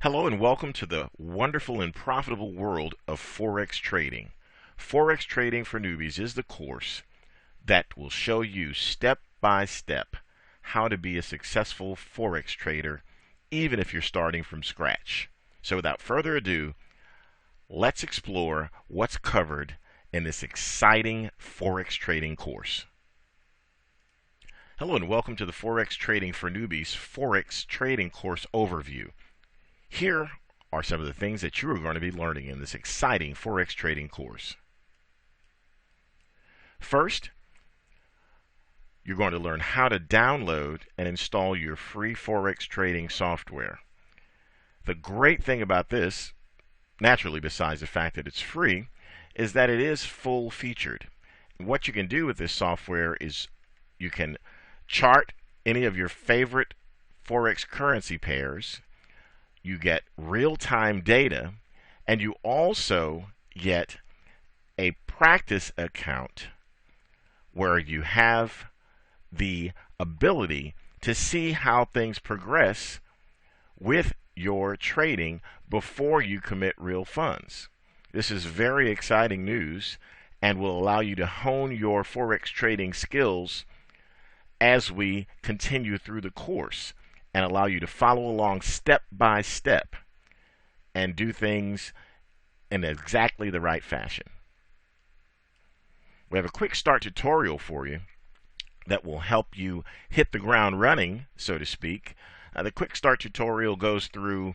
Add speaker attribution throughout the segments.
Speaker 1: Hello and welcome to the wonderful and profitable world of Forex trading. Forex Trading for Newbies is the course that will show you step by step how to be a successful Forex trader, even if you're starting from scratch. So without further ado, let's explore what's covered in this exciting Forex trading course. Hello and welcome to the Forex Trading for Newbies Forex Trading Course Overview. Here are some of the things that you are going to be learning in this exciting Forex trading course. First, you're going to learn how to download and install your free Forex trading software. The great thing about this, naturally besides the fact that it's free, is that it is full featured. What you can do with this software is you can chart any of your favorite Forex currency pairs. You get real-time data, and you also get a practice account where you have the ability to see how things progress with your trading before you commit real funds. This is very exciting news and will allow you to hone your Forex trading skills as we continue through the course, and allow you to follow along step by step and do things in exactly the right fashion. We have a quick start tutorial for you that will help you hit the ground running, so to speak. The quick start tutorial goes through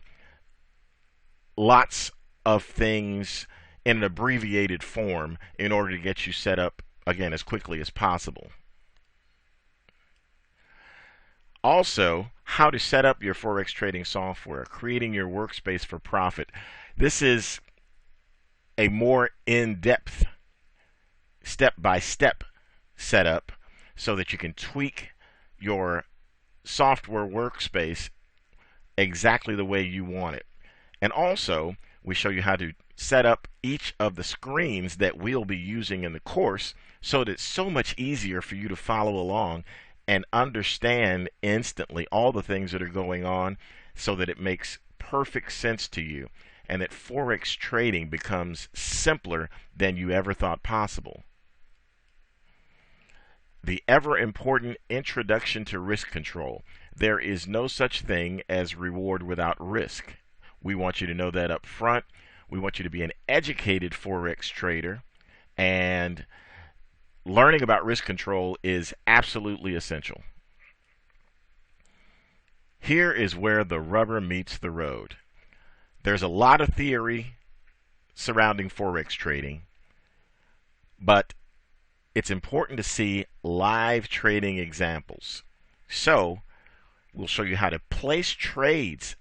Speaker 1: lots of things in an abbreviated form in order to get you set up, again, as quickly as possible. Also, how to set up your Forex trading software, creating your workspace for profit. This is a more in-depth, step-by-step setup so that you can tweak your software workspace exactly the way you want it. And also, we show you how to set up each of the screens that we'll be using in the course so that it's so much easier for you to follow along and understand instantly all the things that are going on, so that it makes perfect sense to you and that Forex trading becomes simpler than you ever thought possible. The ever important introduction to risk control. There is no such thing as reward without risk. We want you to know that up front. We want you to be an educated Forex trader, and learning about risk control is absolutely essential. Here is where the rubber meets the road. There's a lot of theory surrounding Forex trading, but it's important to see live trading examples. So, we'll show you how to place trades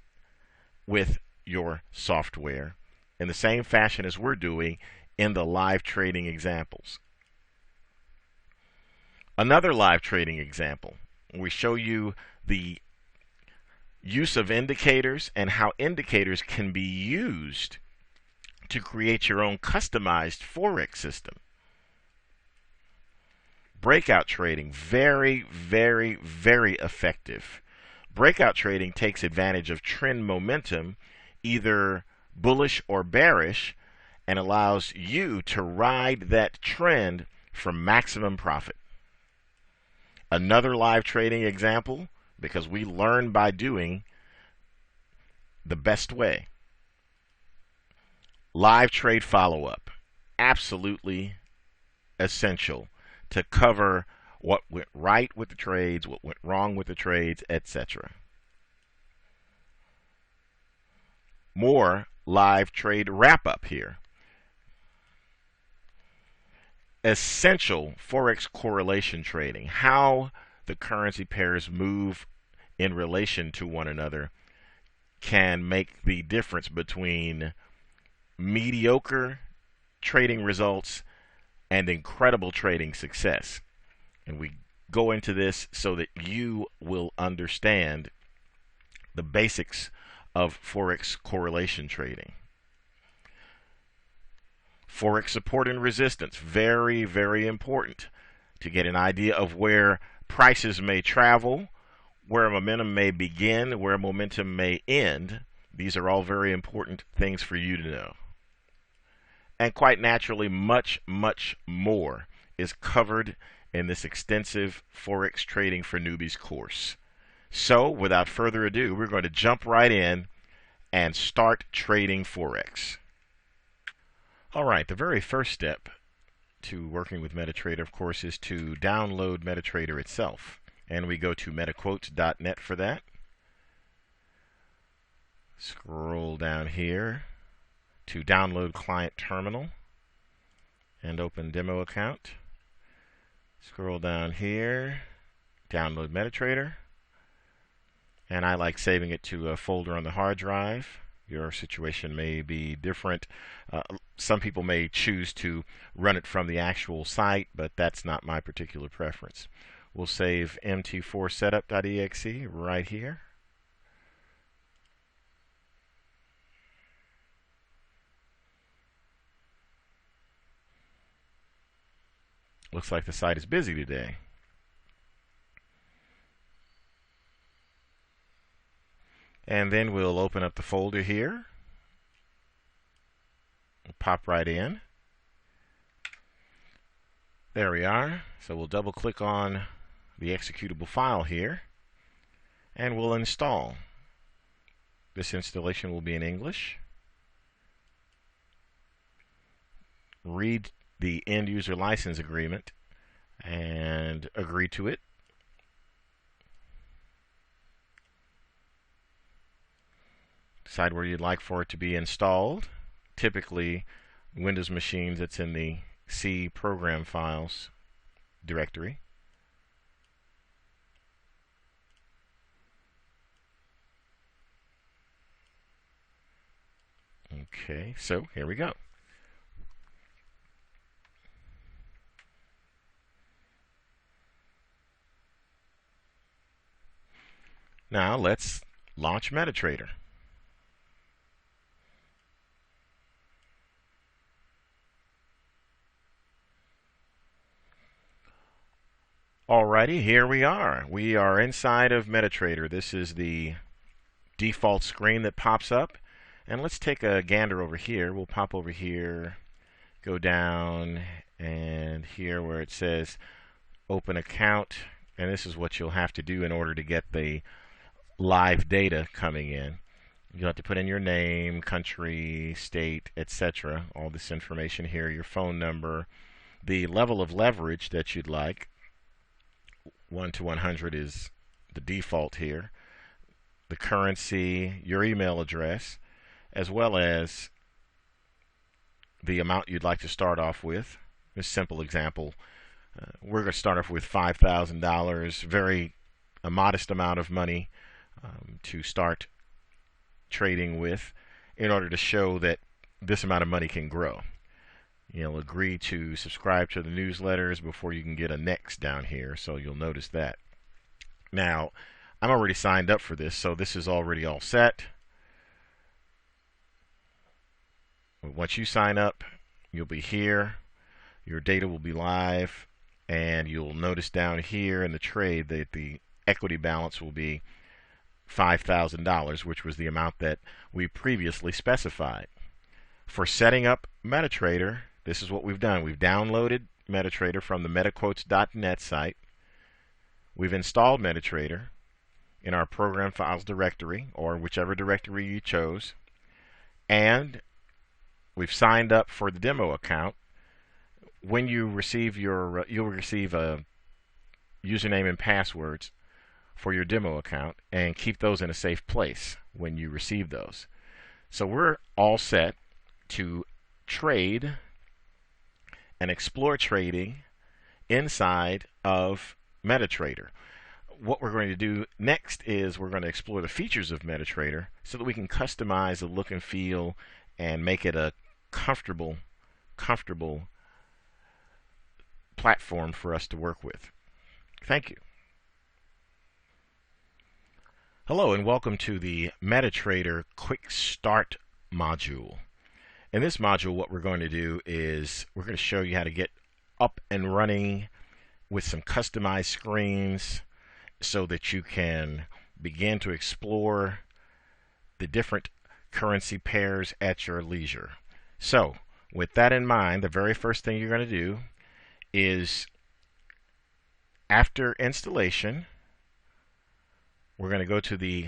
Speaker 1: with your software in the same fashion as we're doing in the live trading examples. Another live trading example, we show you the use of indicators and how indicators can be used to create your own customized Forex system. Breakout trading, very, very, very effective. Breakout trading takes advantage of trend momentum, either bullish or bearish, and allows you to ride that trend for maximum profit. Another live trading example, because we learn by doing the best way. Live trade follow-up, absolutely essential to cover what went right with the trades, what went wrong with the trades, etc. More live trade wrap-up here. Essential Forex correlation trading, how the currency pairs move in relation to one another, can make the difference between mediocre trading results and incredible trading success. And we go into this so that you will understand the basics of Forex correlation trading. Forex support and resistance, very, very important to get an idea of where prices may travel, where momentum may begin, where momentum may end, These are all very important things for you to know. And quite naturally, much, much more is covered in this extensive Forex Trading for Newbies course. So, without further ado, we're going to jump right in and start trading Forex. All right, the very first step to working with MetaTrader, of course, is to download MetaTrader itself. And we go to metaquotes.net for that. Scroll down here to download client terminal and open demo account. Scroll down here, download MetaTrader. And I like saving it to a folder on the hard drive. Your situation may be different. Some people may choose to run it from the actual site, but that's not my particular preference. We'll save mt4setup.exe right here. Looks like the site is busy today. And then we'll open up the folder here. We'll pop right in. There we are. So we'll double click on the executable file here and we'll install. This installation will be in English. Read the end user license agreement and agree to it. Decide where you'd like for it to be installed. Typically, Windows machines, it's in the C program files directory. Okay, so here we go. Now let's launch MetaTrader. Alrighty, here we are. We are inside of MetaTrader. This is the default screen that pops up. And let's take a gander over here. We'll pop over here, go down, and here where it says open account. And this is what you'll have to do in order to get the live data coming in. You'll have to put in your name, country, state, etc. All this information here, your phone number, the level of leverage that you'd like. 1 to 100 is the default here. The currency, your email address, as well as the amount you'd like to start off with. A simple example. We're going to start off with $5,000, a modest amount of money to start trading with in order to show that this amount of money can grow. You'll agree to subscribe to the newsletters before you can get a next down here, so you'll notice that. Now, I'm already signed up for this, so this is already all set. Once you sign up, you'll be here. Your data will be live, and you'll notice down here in the trade that the equity balance will be $5,000, which was the amount that we previously specified. For setting up MetaTrader, this is what we've done. We've downloaded MetaTrader from the metaquotes.net site. We've installed MetaTrader in our program files directory, or whichever directory you chose, and we've signed up for the demo account. When you receive your, you'll receive a username and passwords for your demo account, and keep those in a safe place when you receive those. So we're all set to trade and explore trading inside of MetaTrader. What we're going to do next is we're going to explore the features of MetaTrader so that we can customize the look and feel and make it a comfortable platform for us to work with. Thank you. Hello and welcome to the MetaTrader Quick Start module. In this module, what we're going to do is we're going to show you how to get up and running with some customized screens so that you can begin to explore the different currency pairs at your leisure. So, with that in mind, the very first thing you're going to do is, after installation, we're going to go to the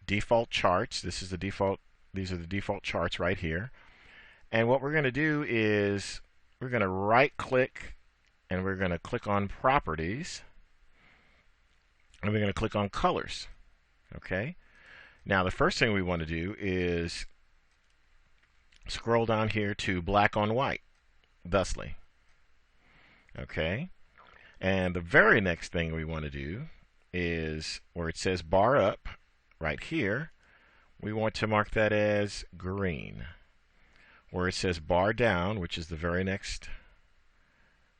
Speaker 1: default charts. These are the default charts right here. And what we're going to do is we're going to right click and we're going to click on properties and we're going to click on colors. Okay? Now the first thing we want to do is scroll down here to black on white, thusly. Okay? And the very next thing we want to do is where it says bar up right here, we want to mark that as green. Where it says bar down, which is the very next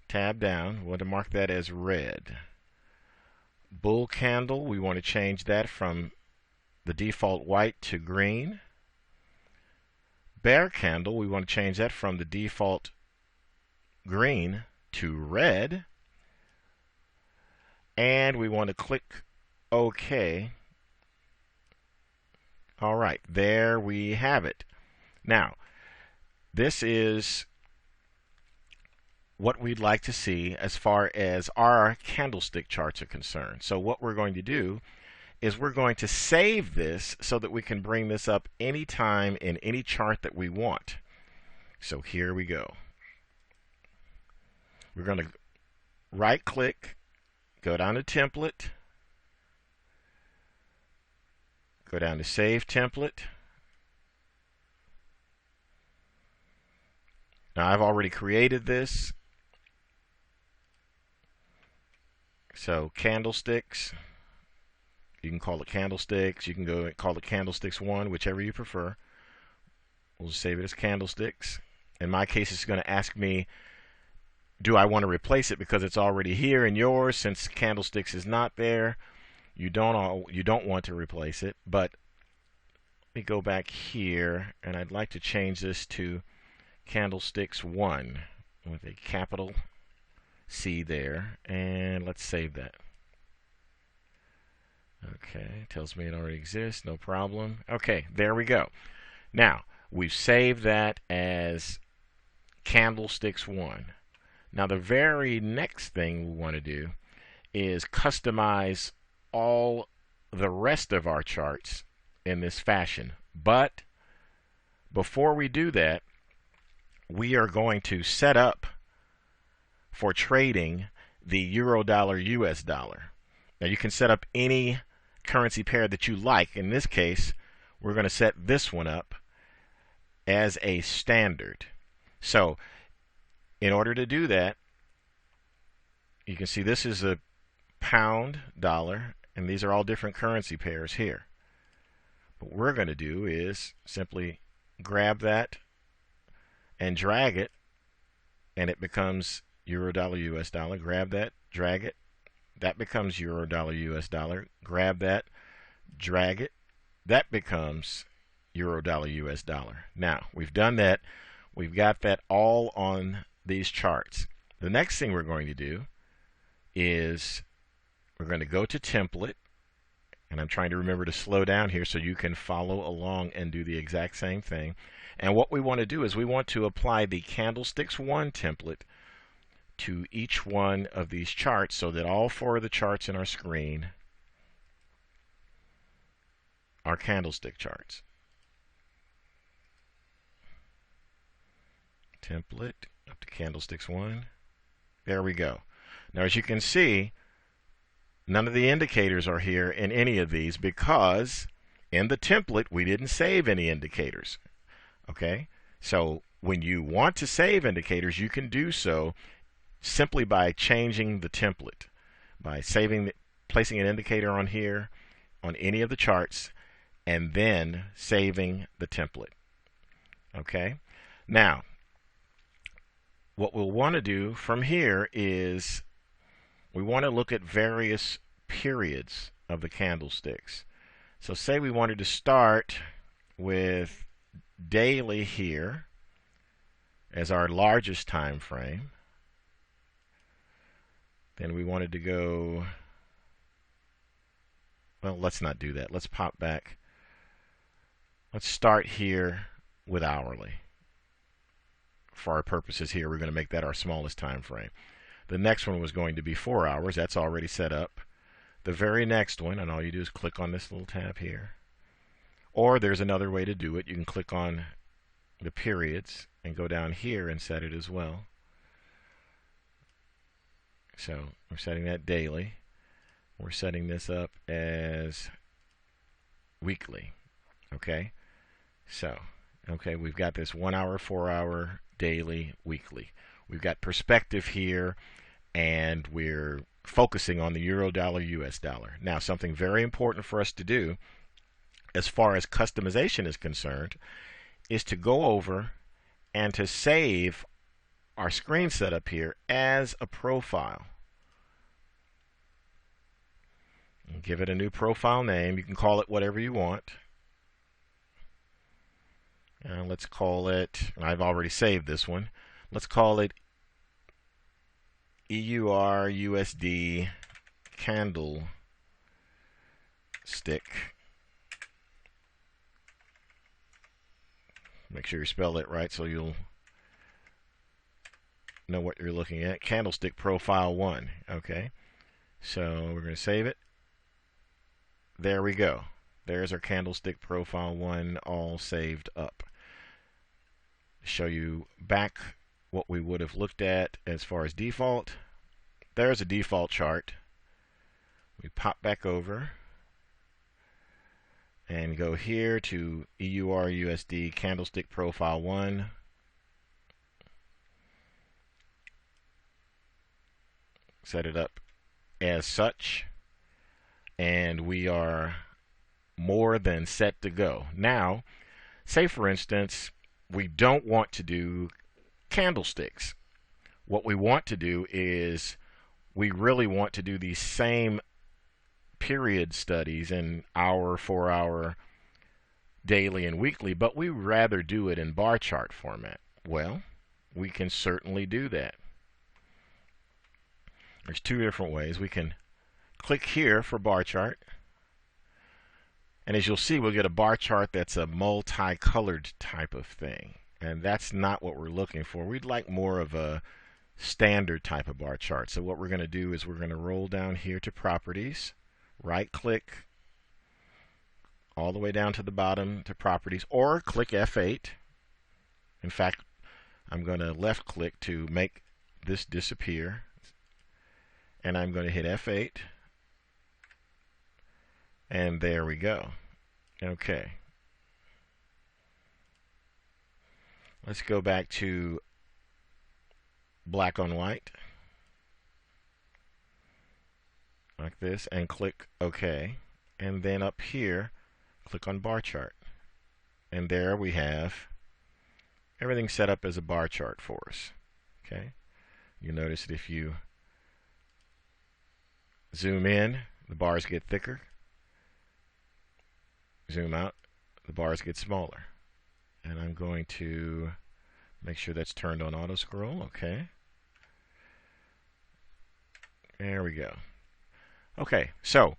Speaker 1: tab down, we want to mark that as red. Bull candle, we want to change that from the default white to green. Bear candle, we want to change that from the default green to red. And we want to click OK. All right, there we have it. Now, this is what we'd like to see as far as our candlestick charts are concerned. So what we're going to do is we're going to save this so that we can bring this up anytime in any chart that we want. So here we go. We're going to right click, go down to template, go down to save template. Now I've already created this. So candlesticks, you can call it candlesticks, you can go and call it candlesticks 1, whichever you prefer. We'll just save it as candlesticks. In my case, it's going to ask me, do I want to replace it because it's already here in yours? Since candlesticks is not there, you don't want to replace it. But let me go back here, and I'd like to change this to candlesticks 1 with a capital C there, and let's save that. Okay, tells me it already exists, no problem. Okay, there we go. Now, we've saved that as candlesticks 1. Now, the very next thing we want to do is customize all the rest of our charts in this fashion. But before we do that, we are going to set up for trading the euro dollar US dollar. Now you can set up any currency pair that you like. In this case, we're going to set this one up as a standard. So in order to do that, you can see this is a pound dollar, and these are all different currency pairs here. What we're going to do is simply grab that and drag it, and it becomes euro dollar US dollar. Grab that, drag it, that becomes euro dollar US dollar. Grab that, drag it, that becomes euro dollar US dollar. Now we've done that, we've got that all on these charts. The next thing we're going to do is we're going to go to template, and I'm trying to remember to slow down here so you can follow along and do the exact same thing. And what we want to do is we want to apply the candlesticks 1 template to each one of these charts so that all 4 of the charts in our screen are candlestick charts. Template up to candlesticks 1. There we go. Now as you can see, none of the indicators are here in any of these because in the template we didn't save any indicators. Okay? So when you want to save indicators, you can do so simply by changing the template, by placing an indicator on here on any of the charts and then saving the template. Okay? Now, what we'll want to do from here is we want to look at various periods of the candlesticks. So say we wanted to start with daily here as our largest time frame. Then we wanted to go, well, let's not do that. Let's pop back Let's start here with hourly. For our purposes here, we're going to make that our smallest time frame. The next one was going to be 4 hours. That's already set up. The very next one, and all you do is click on this little tab here. Or there's another way to do it. You can click on the periods and go down here and set it as well. So we're setting that daily. We're setting this up as weekly. Okay? So, okay, we've got this 1 hour, 4 hour, daily, weekly. We've got perspective here, and we're focusing on the euro dollar, US dollar. Now, something very important for us to do as far as customization is concerned is to go over and to save our screen setup here as a profile. And give it a new profile name. You can call it whatever you want. Let's call it, I've already saved this one. Let's call it EUR USD candlestick. Make sure you spell it right so you'll know what you're looking at. Candlestick profile 1. Okay. So we're going to save it. There we go. There's our candlestick profile 1 all saved up. Show you back what we would have looked at as far as default. There's a default chart. We pop back over and go here to EUR USD candlestick profile 1. Set it up as such, and we are more than set to go. Now, say for instance, we don't want to do candlesticks. What we want to do is we really want to do these same period studies in hour, 4 hour, daily, and weekly, but we rather do it in bar chart format. Well, we can certainly do that. There's two different ways. We can click here for bar chart, and as you'll see, we'll get a bar chart that's a multicolored type of thing, and that's not what we're looking for. We'd like more of a standard type of bar chart. So what we're going to do is we're going to roll down here to properties, right click all the way down to the bottom to properties, or click F8. In fact, I'm going to left click to make this disappear, and I'm going to hit F8, and there we go. Okay. Let's go back to black on white, like this, and click OK. And then up here, click on bar chart. And there we have everything set up as a bar chart for us. Okay. You notice that if you zoom in, the bars get thicker. Zoom out, the bars get smaller. And I'm going to make sure that's turned on auto scroll. Okay. There we go. Okay, so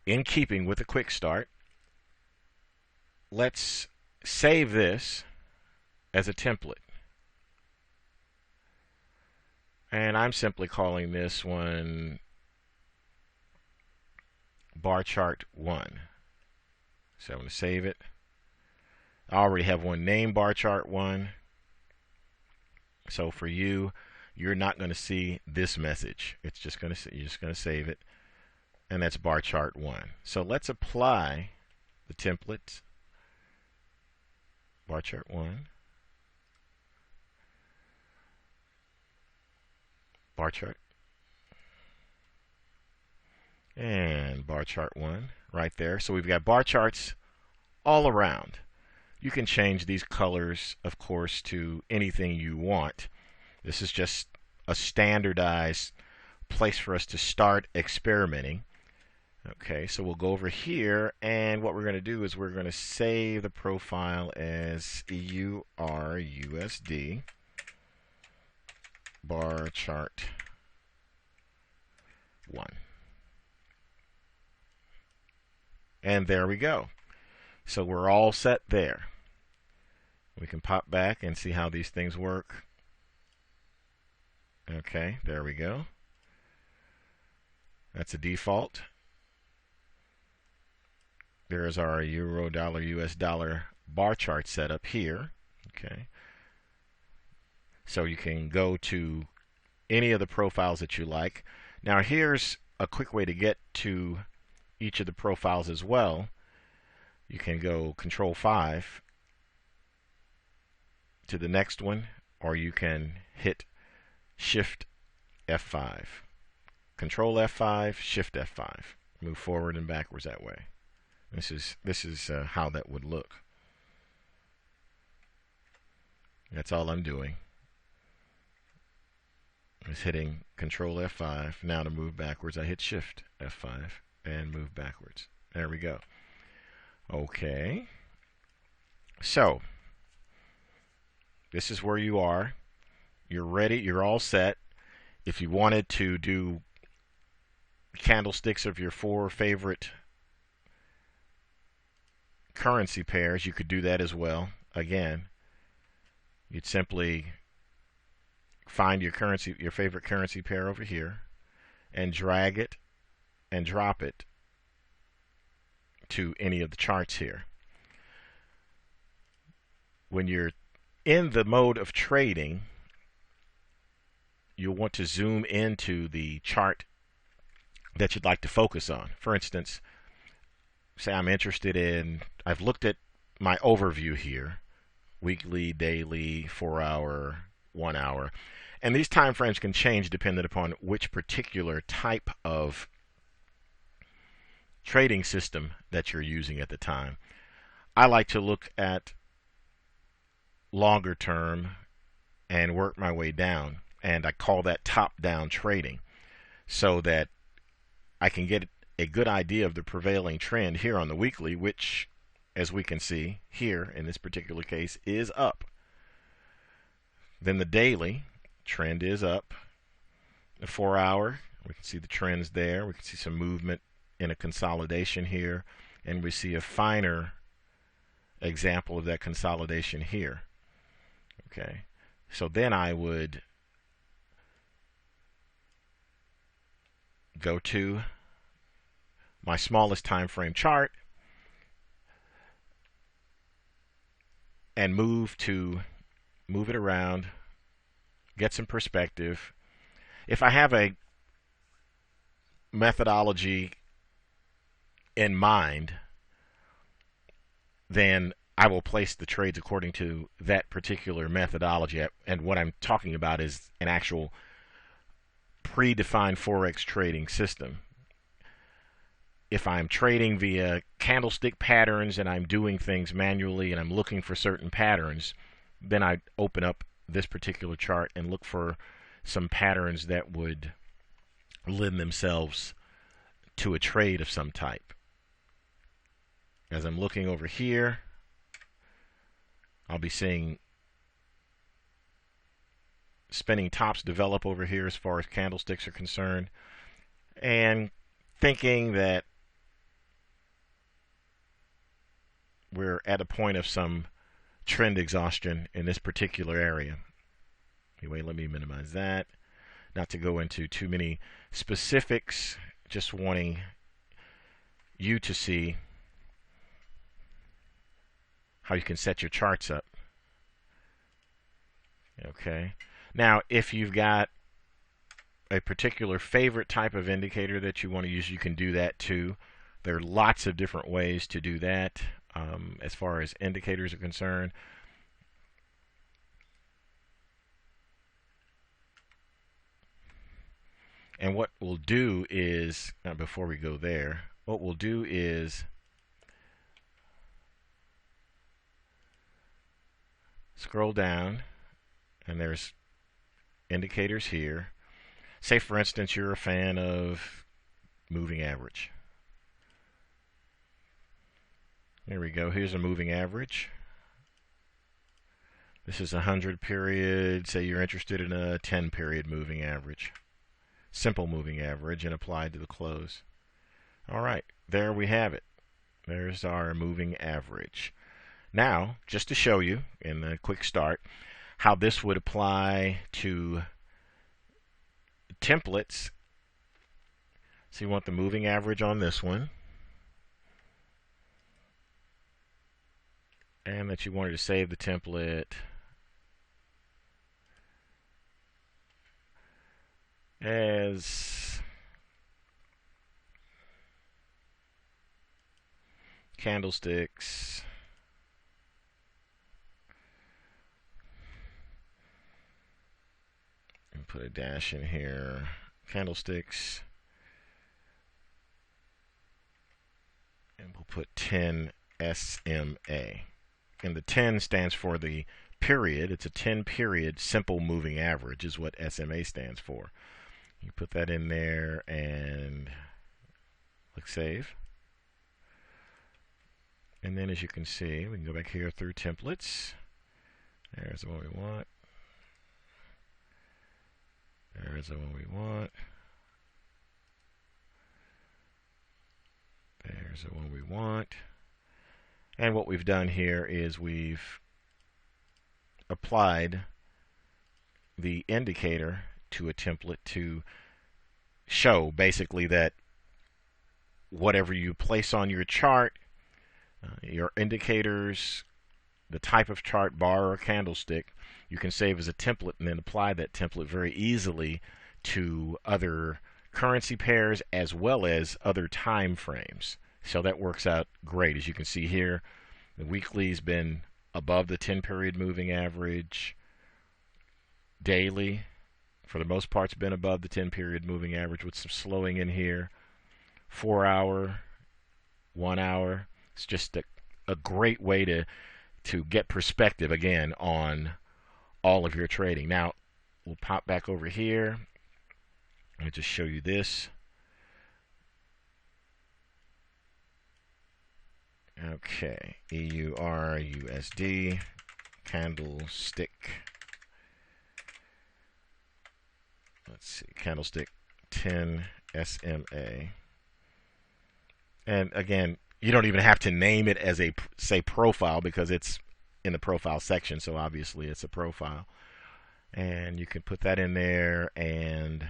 Speaker 1: in keeping with a quick start, let's save this as a template. And I'm simply calling this one bar chart 1. So I'm going to save it. I already have one named bar chart 1. So for you, you're not going to see this message. It's just going to, you're just going to save it, and that's bar chart 1. So let's apply the template. Bar chart 1. Bar chart. And bar chart 1 right there. So we've got bar charts all around. You can change these colors, of course, to anything you want. This is just a standardized place for us to start experimenting. Okay, so we'll go over here, and what we're going to do is we're going to save the profile as EUR USD bar chart 1. And there we go. So we're all set there. We can pop back and see how these things work. Okay, there we go. That's a default. There is our euro dollar US dollar bar chart set up here. Okay. So you can go to any of the profiles that you like. Now here's a quick way to get to each of the profiles as well. You can go Control 5 to the next one, or you can hit Shift F5. Control F5, Shift F5. Move forward and backwards that way. This is how that would look. That's all I'm doing. Is hitting Control F5. Now to move backwards, I hit Shift F5 and move backwards. There we go. Okay. So this is where you are. You're ready. You're all set. If you wanted to do candlesticks of your 4 favorite currency pairs, you could do that as well. Again, you'd simply find your favorite currency pair over here, and drag it and drop it to any of the charts here. When you're in the mode of trading, you'll want to zoom into the chart that you'd like to focus on. For instance, say I've looked at my overview here, weekly, daily, 4-hour, 1 hour, and these time frames can change depending upon which particular type of trading system that you're using at the time. I like to look at longer term and work my way down, and I call that top-down trading, so that I can get a good idea of the prevailing trend here on the weekly, which, as we can see here in this particular case, is up. Then the daily trend is up. The 4-hour, we can see the trends there. We can see some movement in a consolidation here, and we see a finer example of that consolidation here. Okay, so then I would go to my smallest time frame chart and move it around, get some perspective. If I have a methodology in mind, then I will place the trades according to that particular methodology. And what I'm talking about is an actual predefined Forex trading system. If I'm trading via candlestick patterns and I'm doing things manually and I'm looking for certain patterns, then I open up this particular chart and look for some patterns that would lend themselves to a trade of some type. As I'm looking over here, I'll be seeing spinning tops develop over here as far as candlesticks are concerned, and thinking that we're at a point of some trend exhaustion in this particular area. Anyway, let me minimize that. Not to go into too many specifics, just wanting you to see how you can set your charts up. Okay. Now, if you've got a particular favorite type of indicator that you want to use, you can do that too. There are lots of different ways to do that as far as indicators are concerned. And what we'll do is, before we go there, what we'll do is scroll down, and there's indicators here. Say, for instance, you're a fan of moving average. There we go. Here's a moving average. This is a 100 period. Say you're interested in a 10 period moving average. Simple moving average, and applied to the close. All right, there we have it. There's our moving average. Now, just to show you in the quick start how this would apply to templates. So you want the moving average on this one, and that you wanted to save the template as candlesticks and put a dash in here, candlesticks, and we'll put 10 SMA. And the 10 stands for the period. It's a 10 period simple moving average is what SMA stands for. You put that in there and click save. And then as you can see, we can go back here through templates. There's the one we want. There's the one we want. There's the one we want. And what we've done here is we've applied the indicator to a template to show basically that whatever you place on your chart, your indicators, the type of chart, bar or candlestick, you can save as a template and then apply that template very easily to other currency pairs as well as other time frames. So that works out great. As you can see here, the weekly's been above the 10 period moving average. Daily, for the most part, has been above the 10 period moving average with some slowing in here. 4 hour, 1 hour. It's just a great way to get perspective again on all of your trading. Now, we'll pop back over here and just show you this. Okay, EUR USD candlestick. Let's see, candlestick 10 SMA. And again, you don't even have to name it as a, say, profile because it's in the profile section, so obviously it's a profile. And you can put that in there and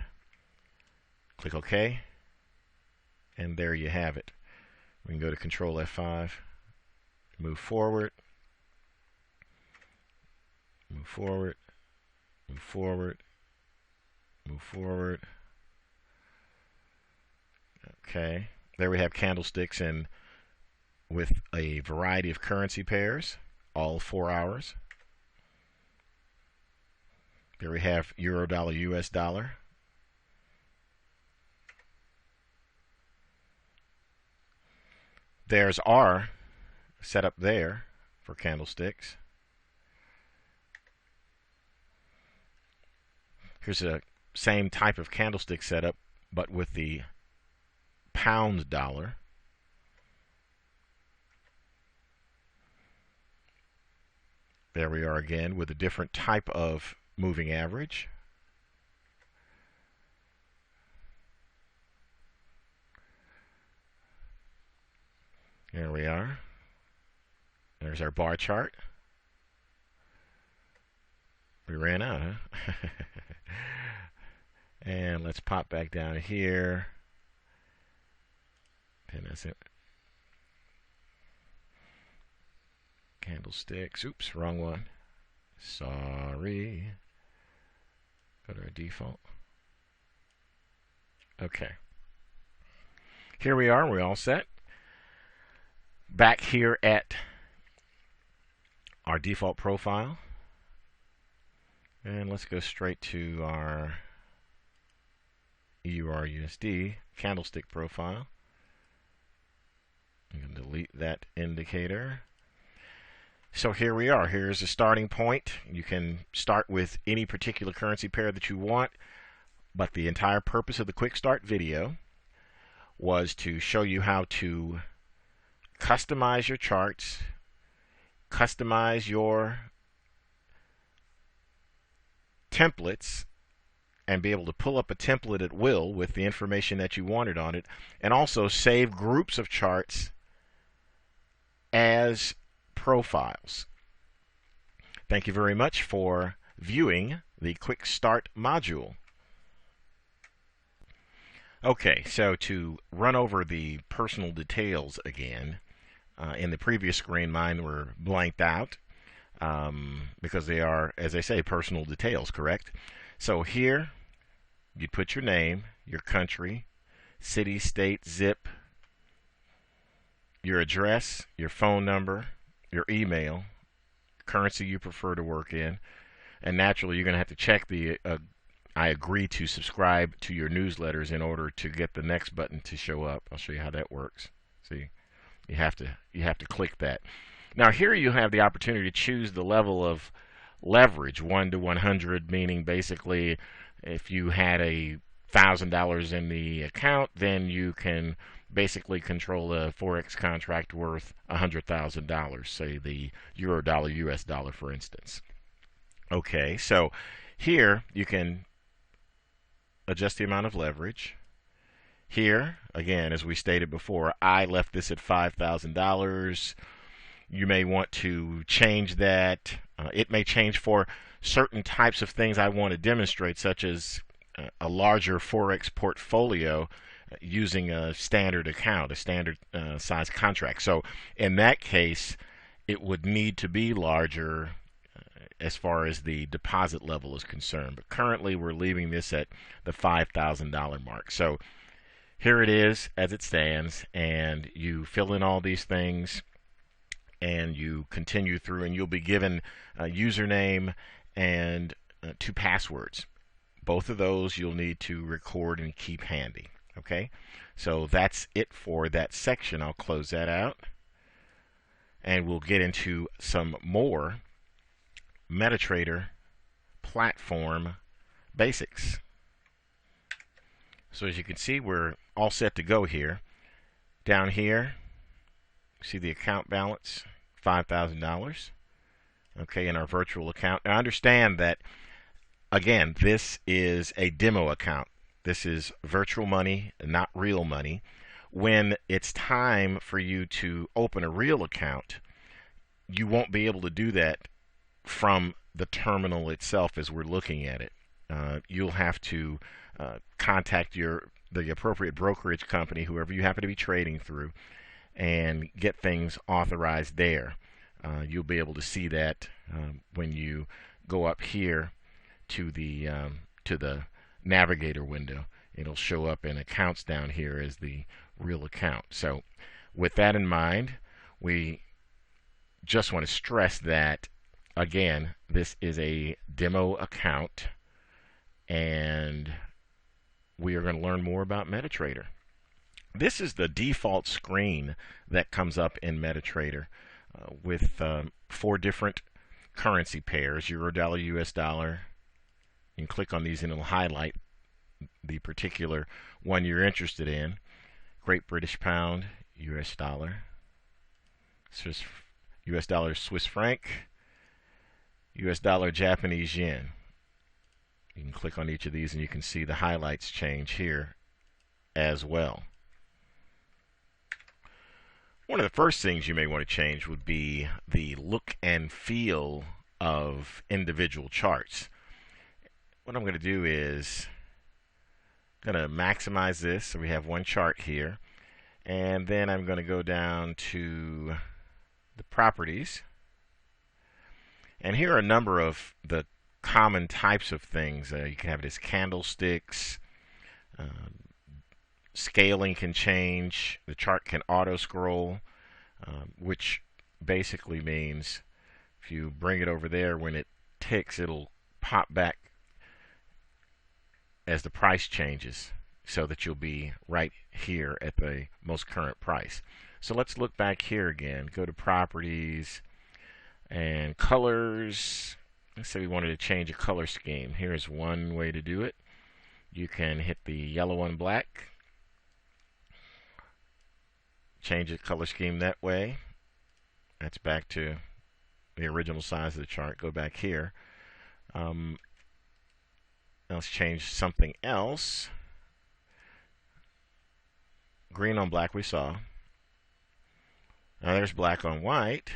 Speaker 1: click OK. And there you have it. We can go to Control F5, move forward, move forward, move forward, move forward. Okay, there we have candlesticks and with a variety of currency pairs, all 4 hours. There we have Euro dollar, US dollar. There's R set up there for candlesticks. Here's a same type of candlestick setup, but with the pound dollar. There we are again with a different type of moving average. There we are. There's our bar chart. We ran out, huh? And let's pop back down here. And that's it. Candlesticks. Oops, wrong one. Sorry. Go to our default. Okay. Here we are. We're all set. Back here at our default profile. And let's go straight to our EURUSD candlestick profile. I'm going to delete that indicator. So here we are. Here's a starting point. You can start with any particular currency pair that you want, but the entire purpose of the quick start video was to show you how to customize your charts, customize your templates, and be able to pull up a template at will with the information that you wanted on it, and also save groups of charts as profiles. Thank you very much for viewing the Quick Start module. Okay, so to run over the personal details again, in the previous screen mine were blanked out because they are, as I say, personal details, correct? So here you'd put your name, your country, city, state, zip, your address, your phone number, your email, currency you prefer to work in, and naturally you're going to have to check the I agree to subscribe to your newsletters in order to get the next button to show up. I'll show you how that works. See, you have to click that. Now here you have the opportunity to choose the level of leverage, 1 to 100, meaning basically if you had $1,000 in the account, then you can basically control a Forex contract worth $100,000, say the euro dollar, US dollar, for instance. Okay, so here you can adjust the amount of leverage. Here, again, as we stated before, I left this at $5,000. You may want to change that. It may change for certain types of things I want to demonstrate, such as a larger Forex portfolio using a standard account, a standard size contract. So in that case, it would need to be larger as far as the deposit level is concerned. But currently we're leaving this at the $5,000 mark. So here it is as it stands, and you fill in all these things and you continue through, and you'll be given a username and 2 passwords. Both of those you'll need to record and keep handy. Okay, so that's it for that section. I'll close that out and we'll get into some more MetaTrader platform basics. So as you can see, we're all set to go here. Down here, see the account balance, $5,000. Okay, in our virtual account. Now understand that, again, this is a demo account. This is virtual money, not real money. When it's time for you to open a real account, you won't be able to do that from the terminal itself as we're looking at it. You'll have to contact the appropriate brokerage company, whoever you happen to be trading through, and get things authorized there. You'll be able to see that when you go up here to the navigator window. It'll show up in accounts down here as the real account. So with that in mind, we just want to stress that, again, this is a demo account, and we are going to learn more about MetaTrader. This is the default screen that comes up in MetaTrader with 4 different currency pairs, euro dollar, US dollar. You can click on these and it'll highlight the particular one you're interested in. Great British Pound, US dollar, US dollar, Swiss franc, US dollar, Japanese yen. You can click on each of these and you can see the highlights change here as well. One of the first things you may want to change would be the look and feel of individual charts. What I'm going to do is I'm going to maximize this so we have one chart here, and then I'm going to go down to the properties, and here are a number of the common types of things. You can have it as candlesticks. Scaling can change. The chart can auto scroll, which basically means if you bring it over there, when it ticks, it'll pop back as the price changes, so that you'll be right here at the most current price. So let's look back here again. Go to properties and colors. Let's say we wanted to change a color scheme. Here's one way to do it. You can hit the yellow and black, change the color scheme that way. That's back to the original size of the chart. Go back here. Let's change something else. Green on black we saw. Now there's black on white.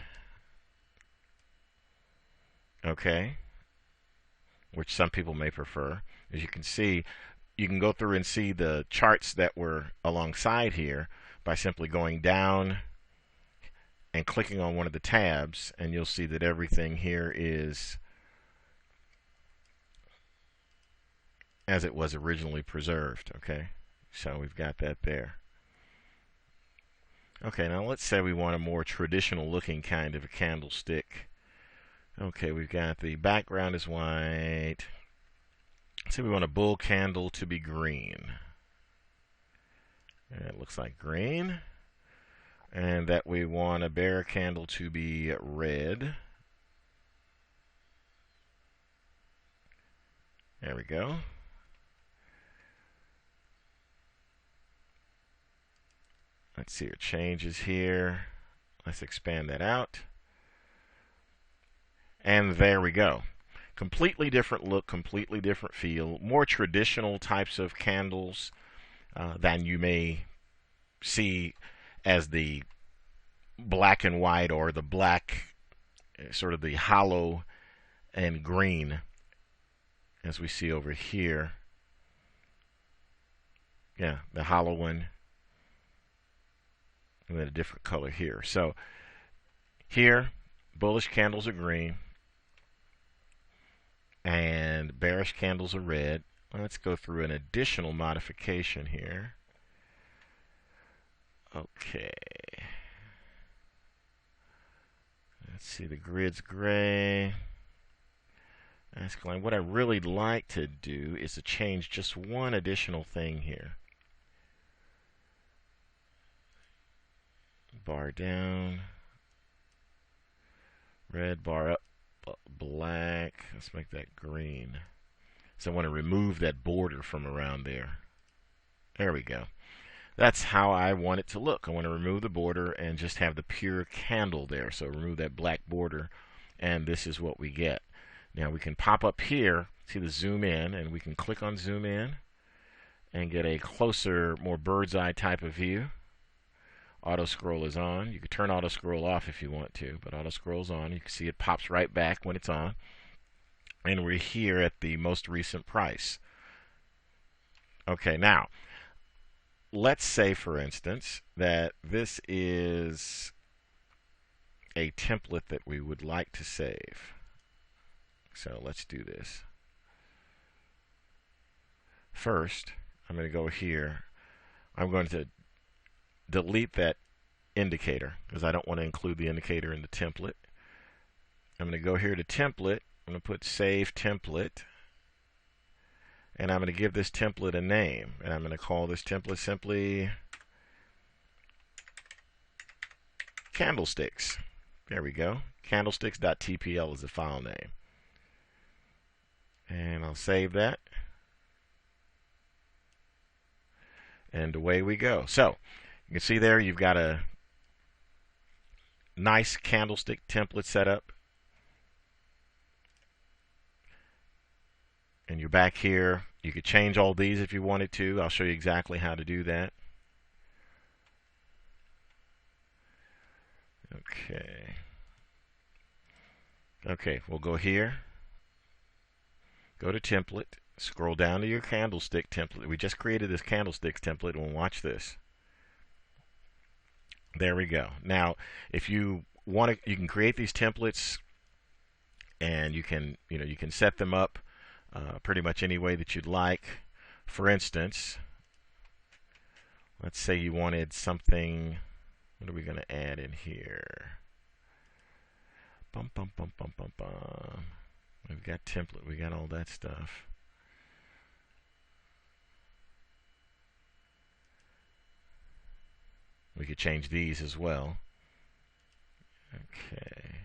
Speaker 1: Okay, which some people may prefer. As you can see, you can go through and see the charts that were alongside here by simply going down and clicking on one of the tabs, and you'll see that everything here is as it was originally preserved. Okay, so we've got that there. Okay, now let's say we want a more traditional looking kind of a candlestick. Okay, we've got the background is white. So we want a bull candle to be green. And it looks like green. And that we want a bear candle to be red. There we go. Let's see, it changes here. Let's expand that out. And there we go. Completely different look, completely different feel. More traditional types of candles than you may see as the black and white, or the black, sort of the hollow and green, as we see over here. Yeah, the hollow one. And then a different color here. So here, bullish candles are green, and bearish candles are red. Let's go through an additional modification here. Okay. Let's see, the grid's gray. What I really like to do is to change just one additional thing here. Bar down, red, bar up, black. Let's make that green. So I want to remove that border from around there. There we go. That's how I want it to look. I want to remove the border and just have the pure candle there. So remove that black border, and this is what we get. Now we can pop up here, see the zoom in, and we can click on zoom in and get a closer, more bird's eye type of view. Auto scroll is on. You can turn auto scroll off if you want to, but auto scroll's on. You can see it pops right back when it's on. And we're here at the most recent price. Okay, now let's say, for instance, that this is a template that we would like to save. So let's do this. First, I'm going to go here. I'm going to delete that indicator because I don't want to include the indicator in the template. I'm going to go here to template. I'm going to put save template, and I'm going to give this template a name, and I'm going to call this template simply candlesticks. There we go. Candlesticks.tpl is the file name, and I'll save that, and away we go. So you can see there you've got a nice candlestick template set up. And you're back here. You could change all these if you wanted to. I'll show you exactly how to do that. Okay. Okay, we'll go here. Go to template. Scroll down to your candlestick template. We just created this candlesticks template, and we'll watch this. There we go. Now, if you want to, you can create these templates, and you can set them up pretty much any way that you'd like. For instance, let's say you wanted something. What are we going to add in here? Bum, bum, bum, bum, bum, bum. We've got template. We got all that stuff. We could change these as well. Okay.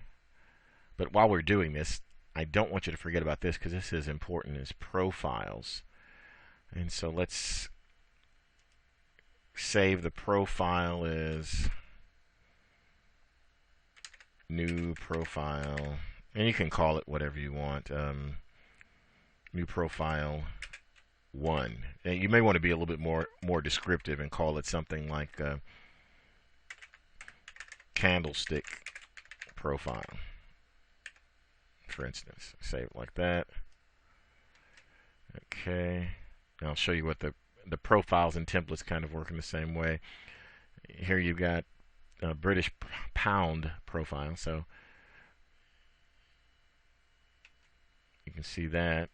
Speaker 1: But while we're doing this, I don't want you to forget about this because this is important, is profiles. And so let's save the profile as new profile. And you can call it whatever you want. New profile 1. And you may want to be a little bit more descriptive and call it something like candlestick profile, for instance. Save it like that. Okay. And I'll show you what the profiles and templates kind of work in the same way. Here you've got a British pound profile, so you can see that.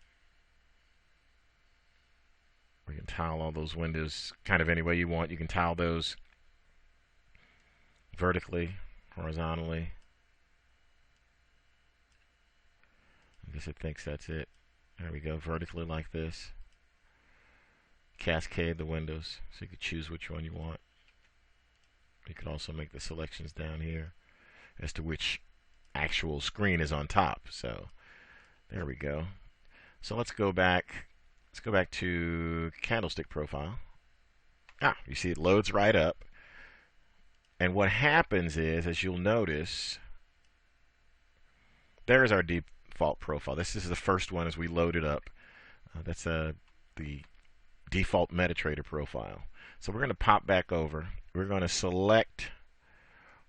Speaker 1: We can tile all those windows kind of any way you want. You can tile those vertically, horizontally. I guess it thinks that's it. There we go, vertically like this. Cascade the windows, so you can choose which one you want. You could also make the selections down here as to which actual screen is on top. So there we go. So let's go back. Let's go back to candlestick profile. You see it loads right up. And what happens is, as you'll notice, there's our default profile. This is the first one as we load it up. That's the default MetaTrader profile. So we're going to pop back over. We're going to select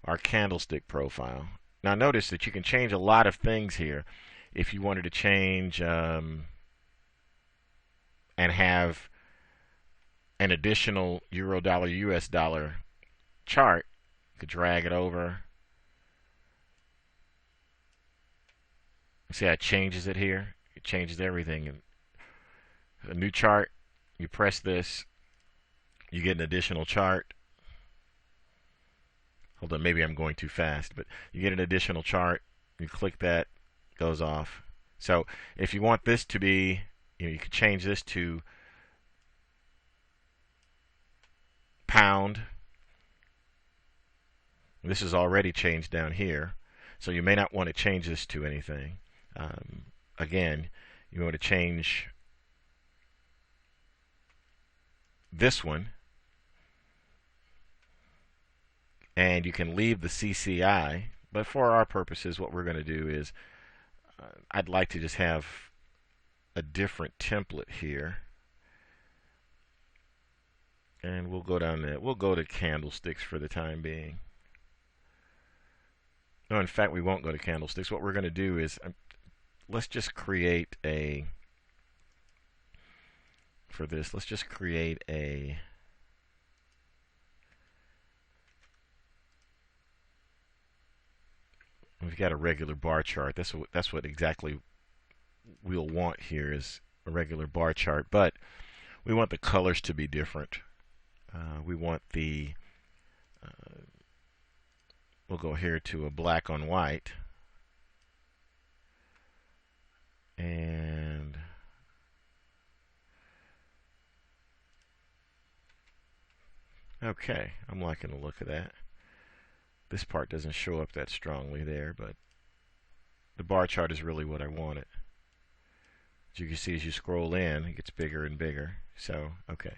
Speaker 1: our candlestick profile. Now notice that you can change a lot of things here. If you wanted to change and have an additional euro dollar US dollar chart, you could drag it over. See how it changes it here? It changes everything. And a new chart, you press this, you get an additional chart. Hold on, maybe I'm going too fast, but you get an additional chart. You click that, goes off. So if you want this to be, you could change this to pound. This is already changed down here, so you may not want to change this to anything. Again, you want to change this one, and you can leave the CCI, but for our purposes what we're going to do is I'd like to just have a different template here, and we'll go down there. We'll go to candlesticks for the time being. No, in fact we won't go to candlesticks. What we're going to do is let's just create a, for this, let's just create a we've got a regular bar chart. That's what exactly we'll want here, is a regular bar chart, but we want the colors to be different. We want the we'll go here to a black on white, and okay, I'm liking the look of that. This part doesn't show up that strongly there, but the bar chart is really what I wanted. As you can see, as you scroll in, it gets bigger and bigger. So, okay.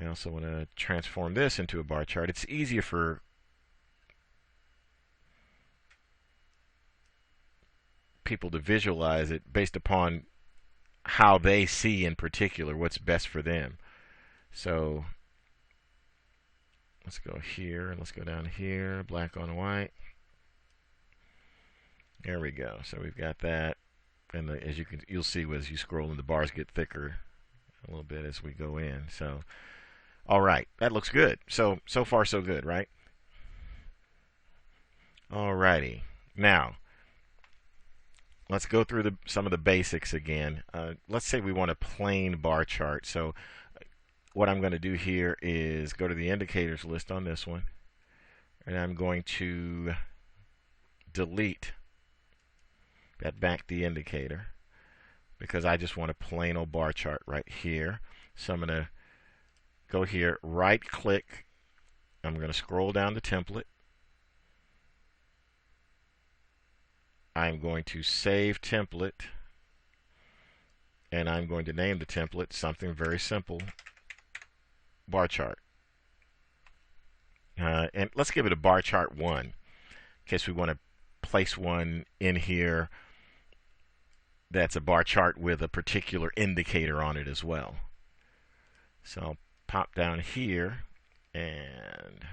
Speaker 1: I also want to transform this into a bar chart. It's easier for people to visualize it based upon how they see in particular what's best for them. So let's go here, and let's go down here, black on white. There we go. So we've got that, and as you'll see as you scroll in, the bars get thicker a little bit as we go in. So, all right, that looks good. So far so good, right? All righty. Now, let's go through some of the basics again. Let's say we want a plain bar chart. So what I'm going to do here is go to the indicators list on this one, and I'm going to delete that backed indicator because I just want a plain old bar chart right here. So I'm going to go here, right click, I'm going to scroll down the template. I'm going to save template, and I'm going to name the template something very simple, bar chart. And let's give it a bar chart 1 in case we want to place one in here that's a bar chart with a particular indicator on it as well. So I'll pop down here, and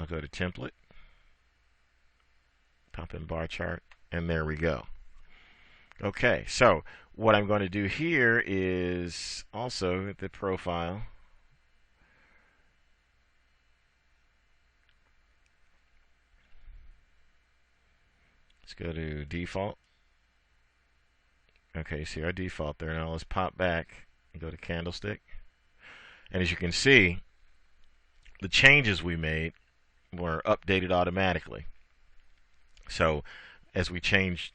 Speaker 1: I'll go to template, pop in bar chart, and there we go. Okay, so what I'm going to do here is also the profile. Let's go to default. Okay, see our default there. Now let's pop back and go to candlestick. And as you can see, the changes we made were updated automatically. So as we changed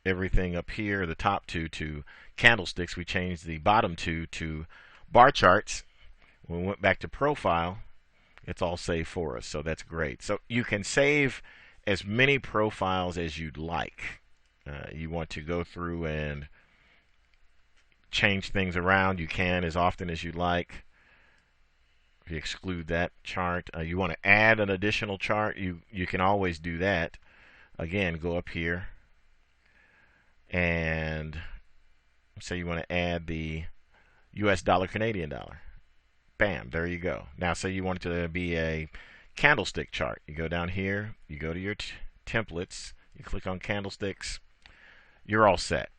Speaker 1: everything up here, the top two to candlesticks, we changed the bottom two to bar charts. When we went back to profile, it's all saved for us, so that's great. So you can save as many profiles as you'd like. You want to go through and change things around, you can as often as you like. If you exclude that chart, you want to add an additional chart, you can always do that. Again, go up here and say you want to add the US dollar, Canadian dollar. Bam, there you go. Now say you want it to be a candlestick chart. You go down here, you go to your templates, you click on candlesticks, you're all set.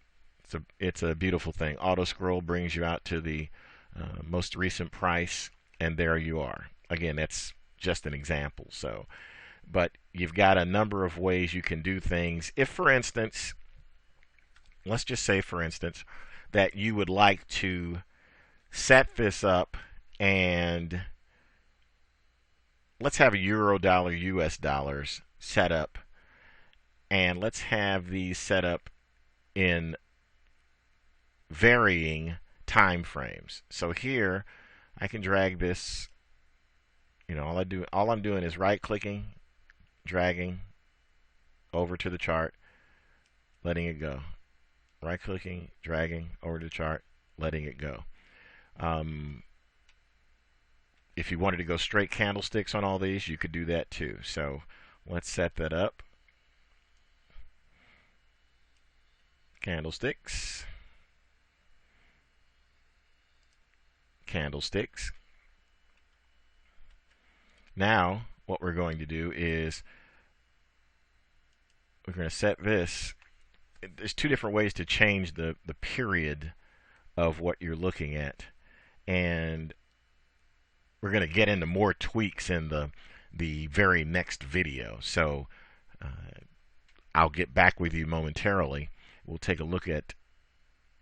Speaker 1: It's a beautiful thing. Auto scroll brings you out to the most recent price, and there you are. Again, that's just an example. So, but you've got a number of ways you can do things. If, for instance, let's just say, for instance, that you would like to set this up, and let's have a euro dollar, US dollars set up, and let's have these set up in varying time frames. So here I can drag this, all I'm doing is right clicking, dragging over to the chart, letting it go. Right clicking, dragging over to the chart, letting it go. If you wanted to go straight candlesticks on all these, you could do that too. So let's set that up. Candlesticks. Candlesticks. Now what we're going to do is we're going to set this. There's two different ways to change the period of what you're looking at, and we're going to get into more tweaks in the very next video. So I'll get back with you momentarily. We'll take a look at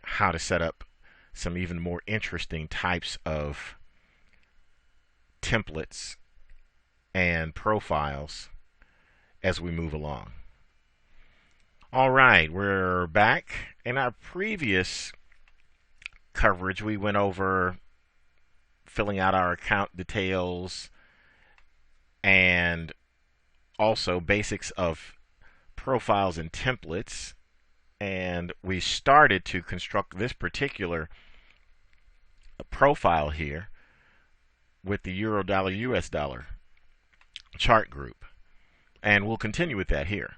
Speaker 1: how to set up some even more interesting types of templates and profiles as we move along. All right, we're back. In our previous coverage, we went over filling out our account details and also basics of profiles and templates. And we started to construct this particular profile here with the euro dollar, US dollar chart group. And we'll continue with that here.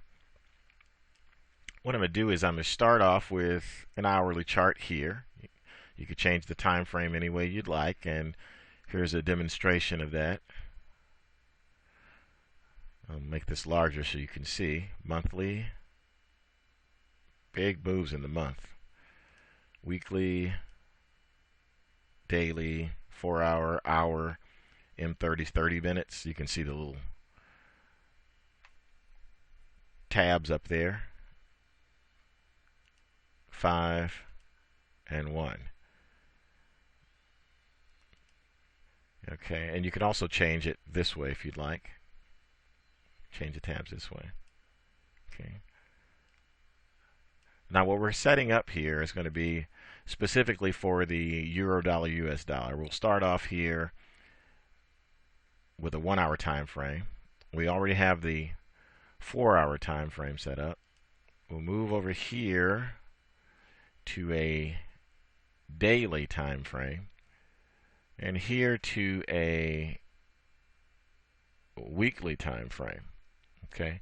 Speaker 1: What I'm going to do is I'm going to start off with an hourly chart here. You could change the time frame any way you'd like, and here's a demonstration of that. I'll make this larger so you can see. Monthly, big moves in the month. Weekly, daily, 4 hour, hour, M30, 30 minutes. You can see the little tabs up there. 5 and 1. Okay, and you can also change it this way if you'd like. Change the tabs this way. Okay. Now what we're setting up here is going to be specifically for the euro dollar, US dollar. We'll start off here with a 1 hour time frame. We already have the 4 hour time frame set up. We'll move over here to a daily time frame, and here to a weekly time frame. Okay,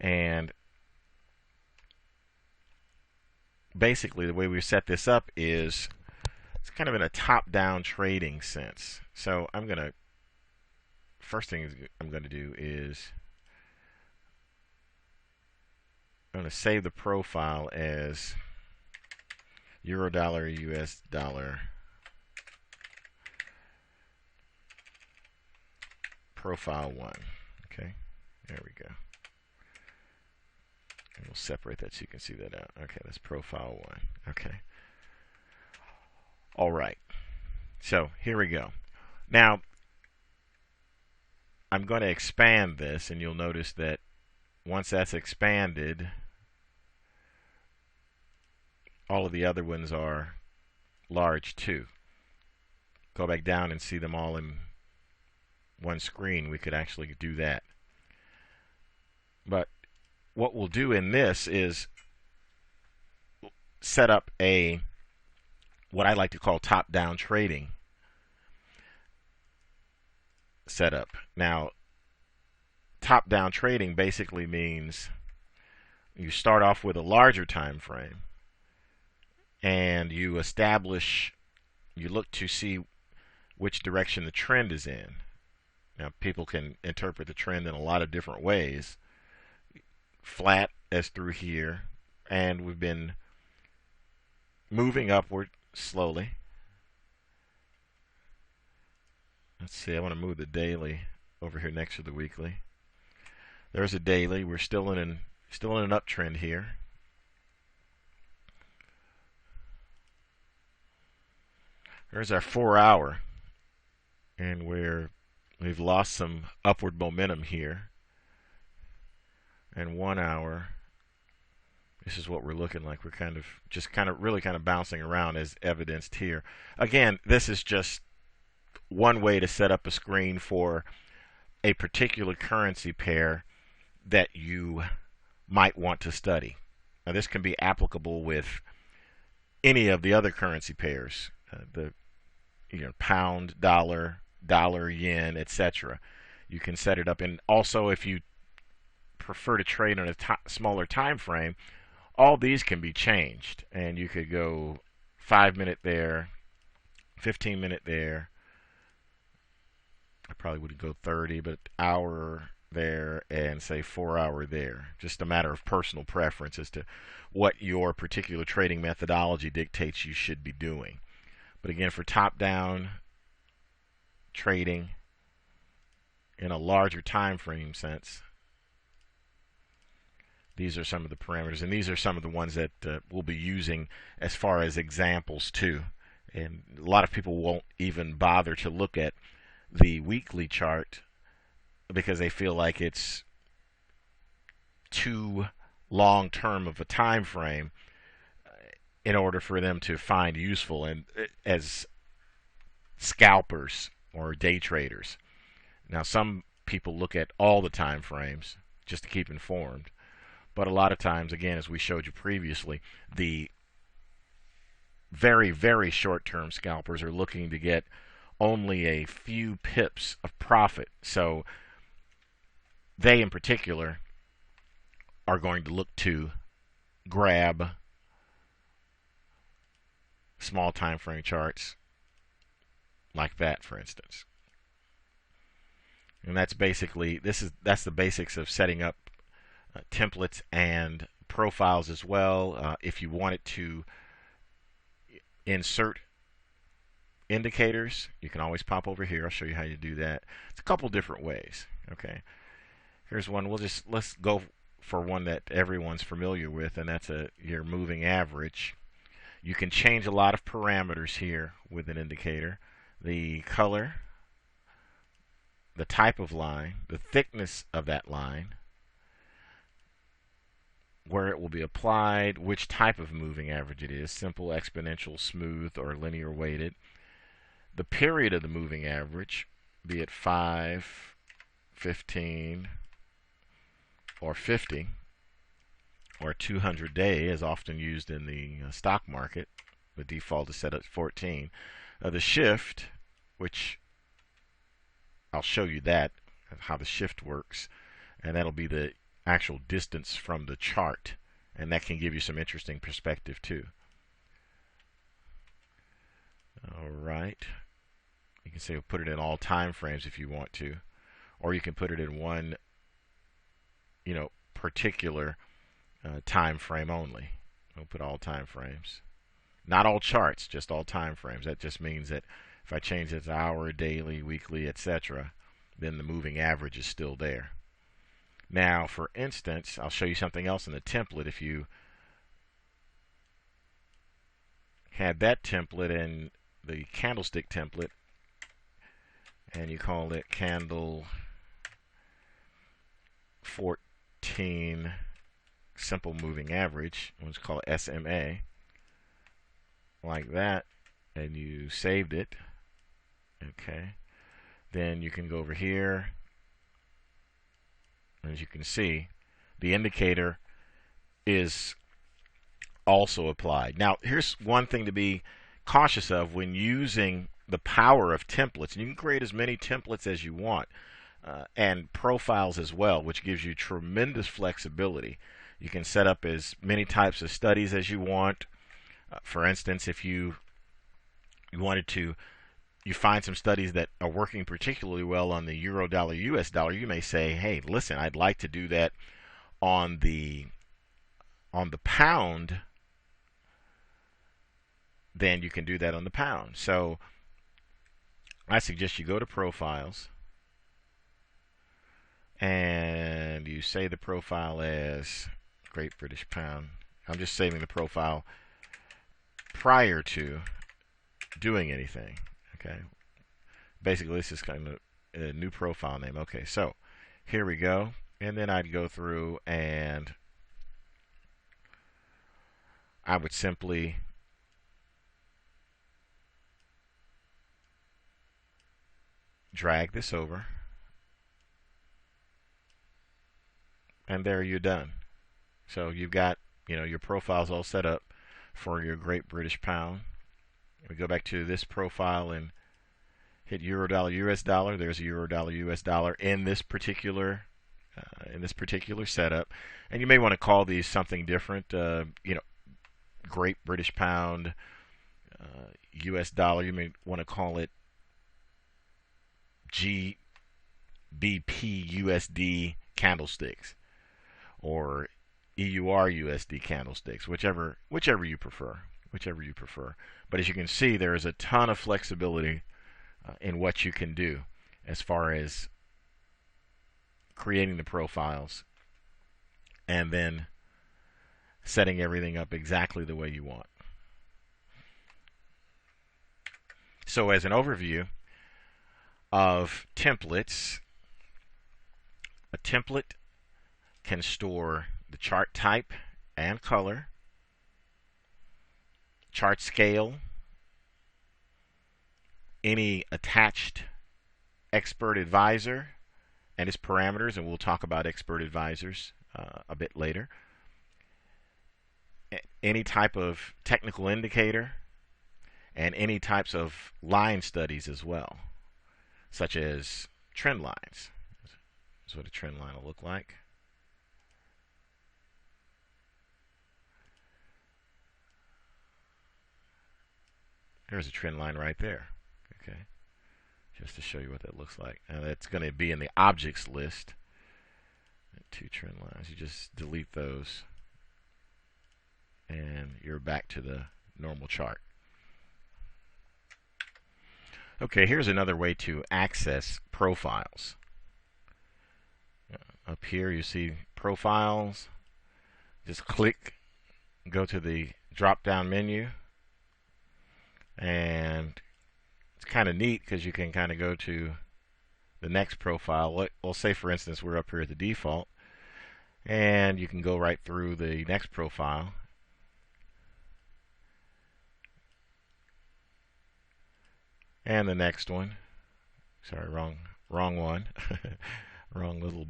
Speaker 1: and basically the way we set this up is it's kind of in a top-down trading sense. So I'm going to first thing I'm going to do is I'm going to save the profile as Euro dollar, US dollar, profile 1. Okay, there we go. And we'll separate that so you can see that out. Okay, that's profile 1. Okay. All right. So here we go. Now, I'm going to expand this, and you'll notice that once that's expanded, all of the other ones are large too. Go back down and see them all in one screen. We could actually do that. But what we'll do in this is set up a what I like to call top-down trading setup. Now, top-down trading basically means you start off with a larger time frame and you look to see which direction the trend is in. Now, people can interpret the trend in a lot of different ways. Flat as through here, and we've been moving upward slowly. Let's see, I want to move the daily over here next to the weekly. There's a daily. We're still in an uptrend here. There's our 4-hour, and we've lost some upward momentum here. And 1 hour, this is what we're looking like. We're really bouncing around as evidenced here. Again, this is just one way to set up a screen for a particular currency pair that you might want to study. Now, this can be applicable with any of the other currency pairs, pound, dollar, yen, etc. You can set it up, and also if you prefer to trade on a smaller time frame, all these can be changed, and you could go 5-minute there, 15-minute there. I probably would go 30, but hour there, and say 4-hour there. Just a matter of personal preference as to what your particular trading methodology dictates you should be doing. But again, for top-down trading in a larger time frame sense, these are some of the parameters, and these are some of the ones that we'll be using as far as examples too. And a lot of people won't even bother to look at the weekly chart because they feel like it's too long term of a time frame in order for them to find useful and as scalpers or day traders. Now, some people look at all the time frames just to keep informed, but a lot of times, again, as we showed you previously, the very, very short-term scalpers are looking to get only a few pips of profit. So they, in particular, are going to look to grab small time frame charts like that, for instance. And that's basically that's the basics of setting up templates and profiles as well. If you wanted to insert indicators, you can always pop over here. I'll show you how you do that. It's a couple different ways. Okay, here's one. Let's go for one that everyone's familiar with, and that's your moving average. You can change a lot of parameters here with an indicator. The color, the type of line, the thickness of that line, where it will be applied, which type of moving average it is, simple, exponential, smooth, or linear weighted. The period of the moving average, be it 5, 15, or 50, or 200-day, is often used in the stock market. The default is set at 14. The shift, which I'll show you that, how the shift works, and that'll be the actual distance from the chart, and that can give you some interesting perspective too. All right, you can say we'll put it in all time frames if you want to. or you can put it in one, particular time frame only. We'll put all time frames. Not all charts, just all time frames. That just means that if I change it to hour, daily, weekly, etc., then the moving average is still there. Now, for instance, I'll show you something else in the template. If you had that template in the candlestick template, and you call it candle 14 simple moving average, let's call it SMA, like that, and you saved it, okay, then you can go over here. As you can see, the indicator is also applied. Now, here's one thing to be cautious of when using the power of templates. And you can create as many templates as you want, and profiles as well, which gives you tremendous flexibility. You can set up as many types of studies as you want. For instance, if you wanted to, you find some studies that are working particularly well on the euro dollar US dollar, you may say, hey, listen, I'd like to do that on the pound. Then you can do that on the pound. So I suggest you go to profiles and you say the profile as Great British Pound. I'm just saving the profile prior to doing anything. Okay, basically this is kind of a new profile name. Okay, so here we go, and then I'd go through and I would simply drag this over, and there you're done. So you've got your profiles all set up for your Great British Pound. We go back to this profile and hit euro dollar US dollar. There's a euro dollar US dollar in this particular setup, and you may want to call these something different. Great British Pound, US dollar. You may want to call it GBP USD candlesticks, or EUR USD candlesticks, whichever you prefer. But as you can see, there is a ton of flexibility in what you can do as far as creating the profiles and then setting everything up exactly the way you want. So as an overview of templates, a template can store the chart type and color, chart scale, any attached expert advisor and its parameters, and we'll talk about expert advisors a bit later, any type of technical indicator, and any types of line studies as well, such as trend lines. This is what a trend line will look like. There's a trend line right there. Okay, just to show you what that looks like. And that's going to be in the objects list. 2 trend lines. You just delete those, and you're back to the normal chart. Okay, here's another way to access profiles. Up here you see profiles. Just click, go to the drop down menu, and it's kind of neat because you can kind of go to the next profile. We'll say, for instance, we're up here at the default, and you can go right through the next profile. And the next one. Sorry, wrong one. Wrong little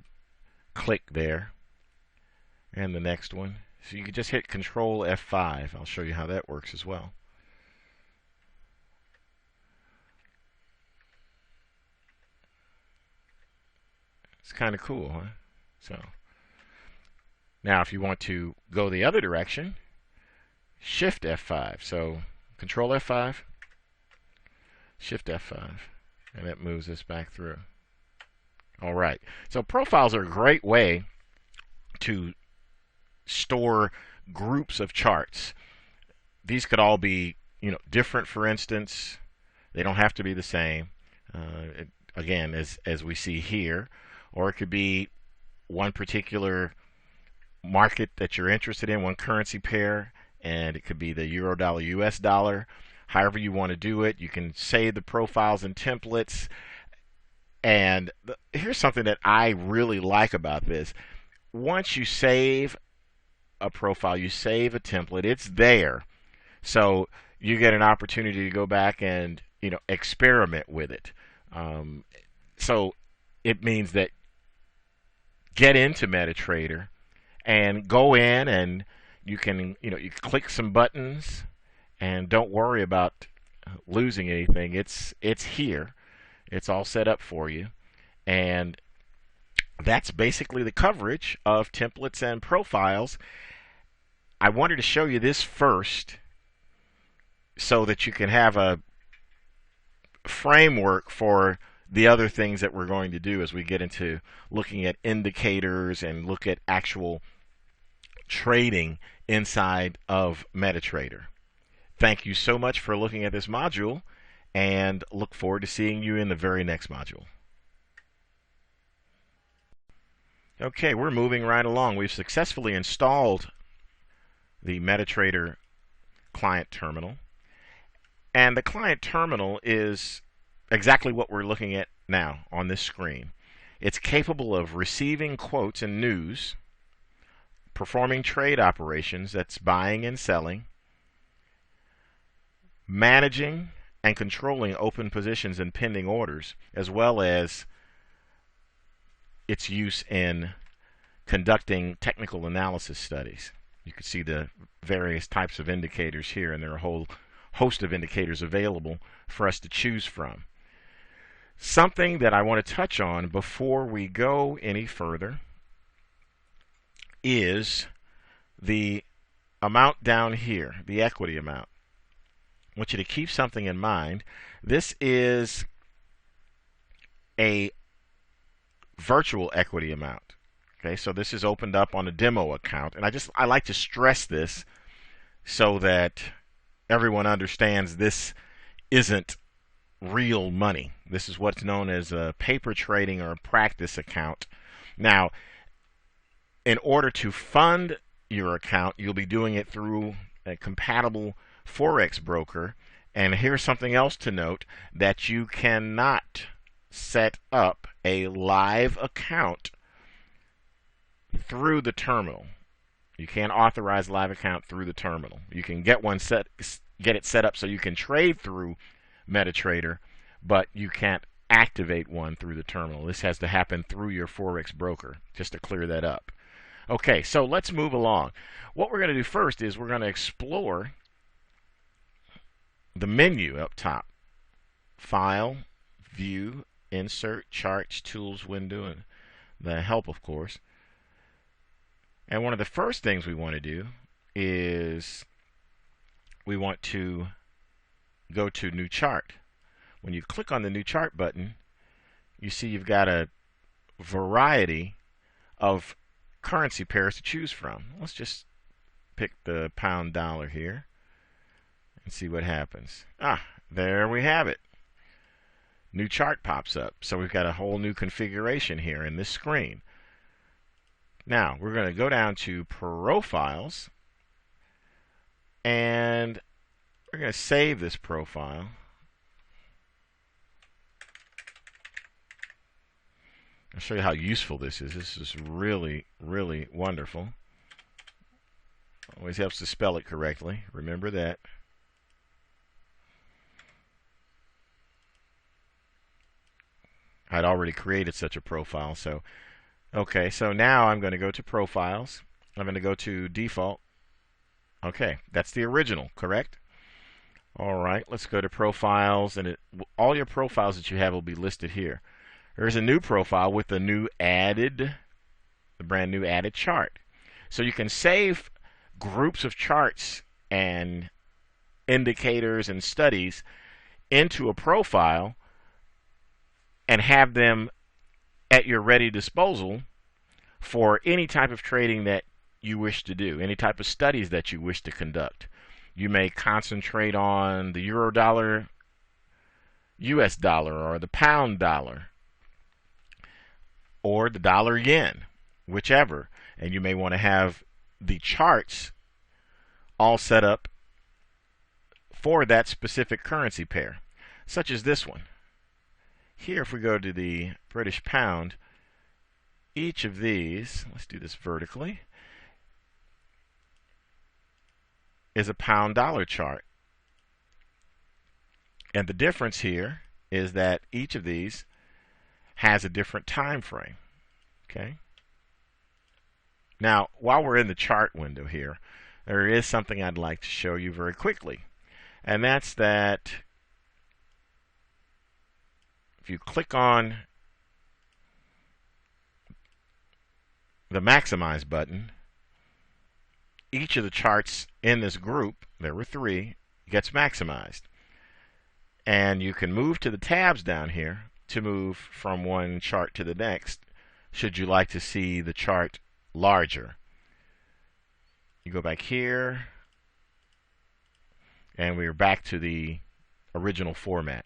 Speaker 1: click there. And the next one. So you can just hit Control F5. I'll show you how that works as well. It's kind of cool, huh? So now if you want to go the other direction, Shift F5. So Control F5, Shift F5, and that moves us back through. All right. So profiles are a great way to store groups of charts. These could all be, different, for instance. They don't have to be the same. Again, as we see here, or it could be one particular market that you're interested in, one currency pair, and it could be the euro dollar, US dollar. However you want to do it, you can save the profiles and templates. And here's something that I really like about this. Once you save a profile, you save a template, it's there. So you get an opportunity to go back and experiment with it. So it means that get into MetaTrader and go in, and you can you click some buttons and don't worry about losing anything. It's here. It's all set up for you, and that's basically the coverage of templates and profiles. I wanted to show you this first so that you can have a framework for the other things that we're going to do as we get into looking at indicators and look at actual trading inside of MetaTrader. Thank you so much for looking at this module, and look forward to seeing you in the very next module. Okay, we're moving right along. We've successfully installed the MetaTrader client terminal. And the client terminal is exactly what we're looking at now on this screen. It's capable of receiving quotes and news, performing trade operations, that's buying and selling, managing and controlling open positions and pending orders, as well as its use in conducting technical analysis studies. You can see the various types of indicators here, and there are a whole host of indicators available for us to choose from. Something that I want to touch on before we go any further is the amount down here, the equity amount. I want you to keep something in mind. This is a virtual equity amount. Okay, so this is opened up on a demo account, and I like to stress this so that everyone understands this isn't real money. This is what's known as a paper trading or a practice account. Now, in order to fund your account, you'll be doing it through a compatible Forex broker. And here's something else to note, that you cannot set up a live account through the terminal. You can't authorize a live account through the terminal. You can get it set up so you can trade through MetaTrader, but you can't activate one through the terminal. This has to happen through your Forex broker, just to clear that up. Okay, so let's move along. What we're going to do first is we're going to explore the menu up top. File, View, Insert, Charts, Tools window, and the Help, of course. And one of the first things we want to do is we want to go to New Chart. When you click on the New Chart button, you see you've got a variety of currency pairs to choose from. Let's just pick the pound dollar here and see what happens. There we have it. New chart pops up. So we've got a whole new configuration here in this screen. Now we're going to go down to Profiles, and we're going to save this profile. I'll show you how useful this is. This is really, really wonderful. Always helps to spell it correctly. Remember that. I'd already created such a profile. So, okay, so now I'm going to go to Profiles. I'm going to go to Default. Okay, that's the original, correct? All right, let's go to Profiles, and all your profiles that you have will be listed here. There's a new profile with the brand new added chart. So you can save groups of charts and indicators and studies into a profile and have them at your ready disposal for any type of trading that you wish to do, any type of studies that you wish to conduct. You may concentrate on the euro dollar, US dollar, or the pound dollar, or the dollar yen, whichever. And you may want to have the charts all set up for that specific currency pair, such as this one. Here, if we go to the British pound, each of these, let's do this vertically, is a pound dollar chart. And the difference here is that each of these has a different time frame. Okay? Now, while we're in the chart window here, there is something I'd like to show you very quickly. And that's that if you click on the maximize button, each of the charts in this group, there were 3, gets maximized. And you can move to the tabs down here to move from one chart to the next should you like to see the chart larger. You go back here, and we're back to the original format.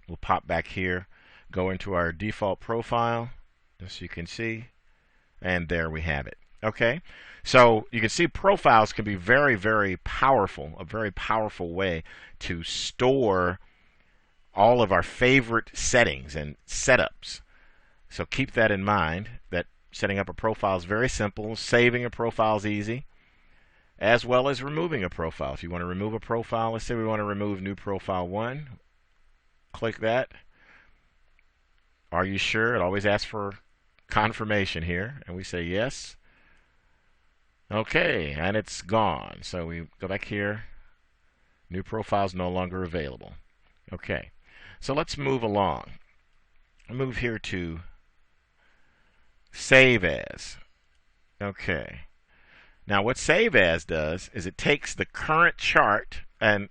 Speaker 1: We'll pop back here, go into our default profile, as you can see, and there we have it. Okay, so you can see profiles can be very, very powerful, a very powerful way to store all of our favorite settings and setups. So keep that in mind, that setting up a profile is very simple. Saving a profile is easy, as well as removing a profile. If you want to remove a profile, let's say we want to remove new profile 1. Click that. Are you sure? It always asks for confirmation here, and we say yes. Okay, and it's gone. So we go back here. New profile is no longer available. Okay, so let's move along. I'll move here to Save As. Okay. Now what Save As does is it takes the current chart, and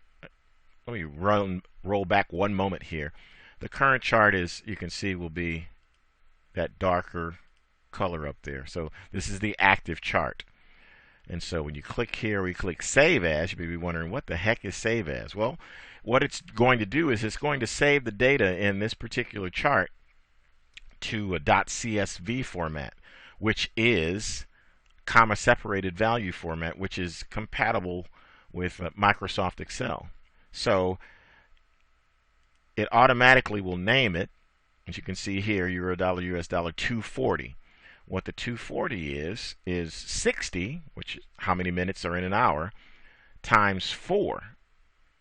Speaker 1: let me roll back one moment here. The current chart is, you can see, will be that darker color up there. So this is the active chart. And so when you click here, we click Save As, you may be wondering, what the heck is Save As? Well, what it's going to do is it's going to save the data in this particular chart to a .csv format, which is comma separated value format, which is compatible with Microsoft Excel. So it automatically will name it, as you can see here, euro dollar, US dollar 240. What the 240 is 60, which is how many minutes are in an hour, times 4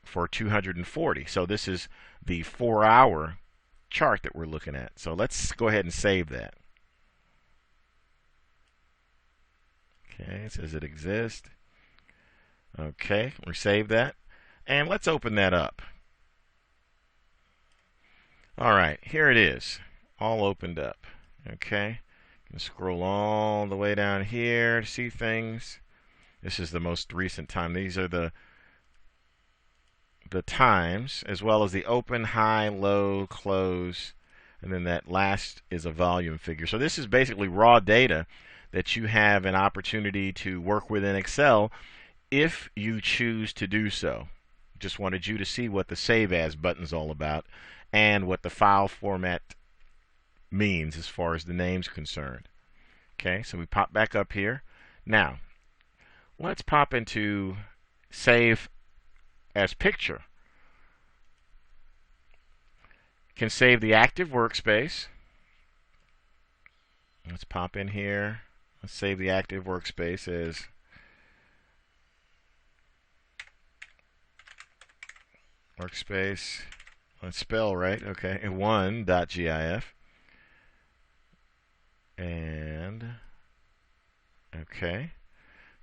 Speaker 1: for 240. So this is the 4-hour chart that we're looking at. So let's go ahead and save that. Okay, it says it exists. Okay, we save that. And let's open that up. Alright, here it is, all opened up. Okay. And scroll all the way down here to see things. This is the most recent time. These are the times, as well as the open, high, low, close, and then that last is a volume figure. So this is basically raw data that you have an opportunity to work with in Excel if you choose to do so. Just wanted you to see what the Save As button is all about and what the file format means as far as the name's concerned. Okay, so we pop back up here. Now, let's pop into Save as Picture. Can save the active workspace. Let's pop in here. Let's save the active workspace as workspace. Let's spell right. Okay, 1.gif. And okay,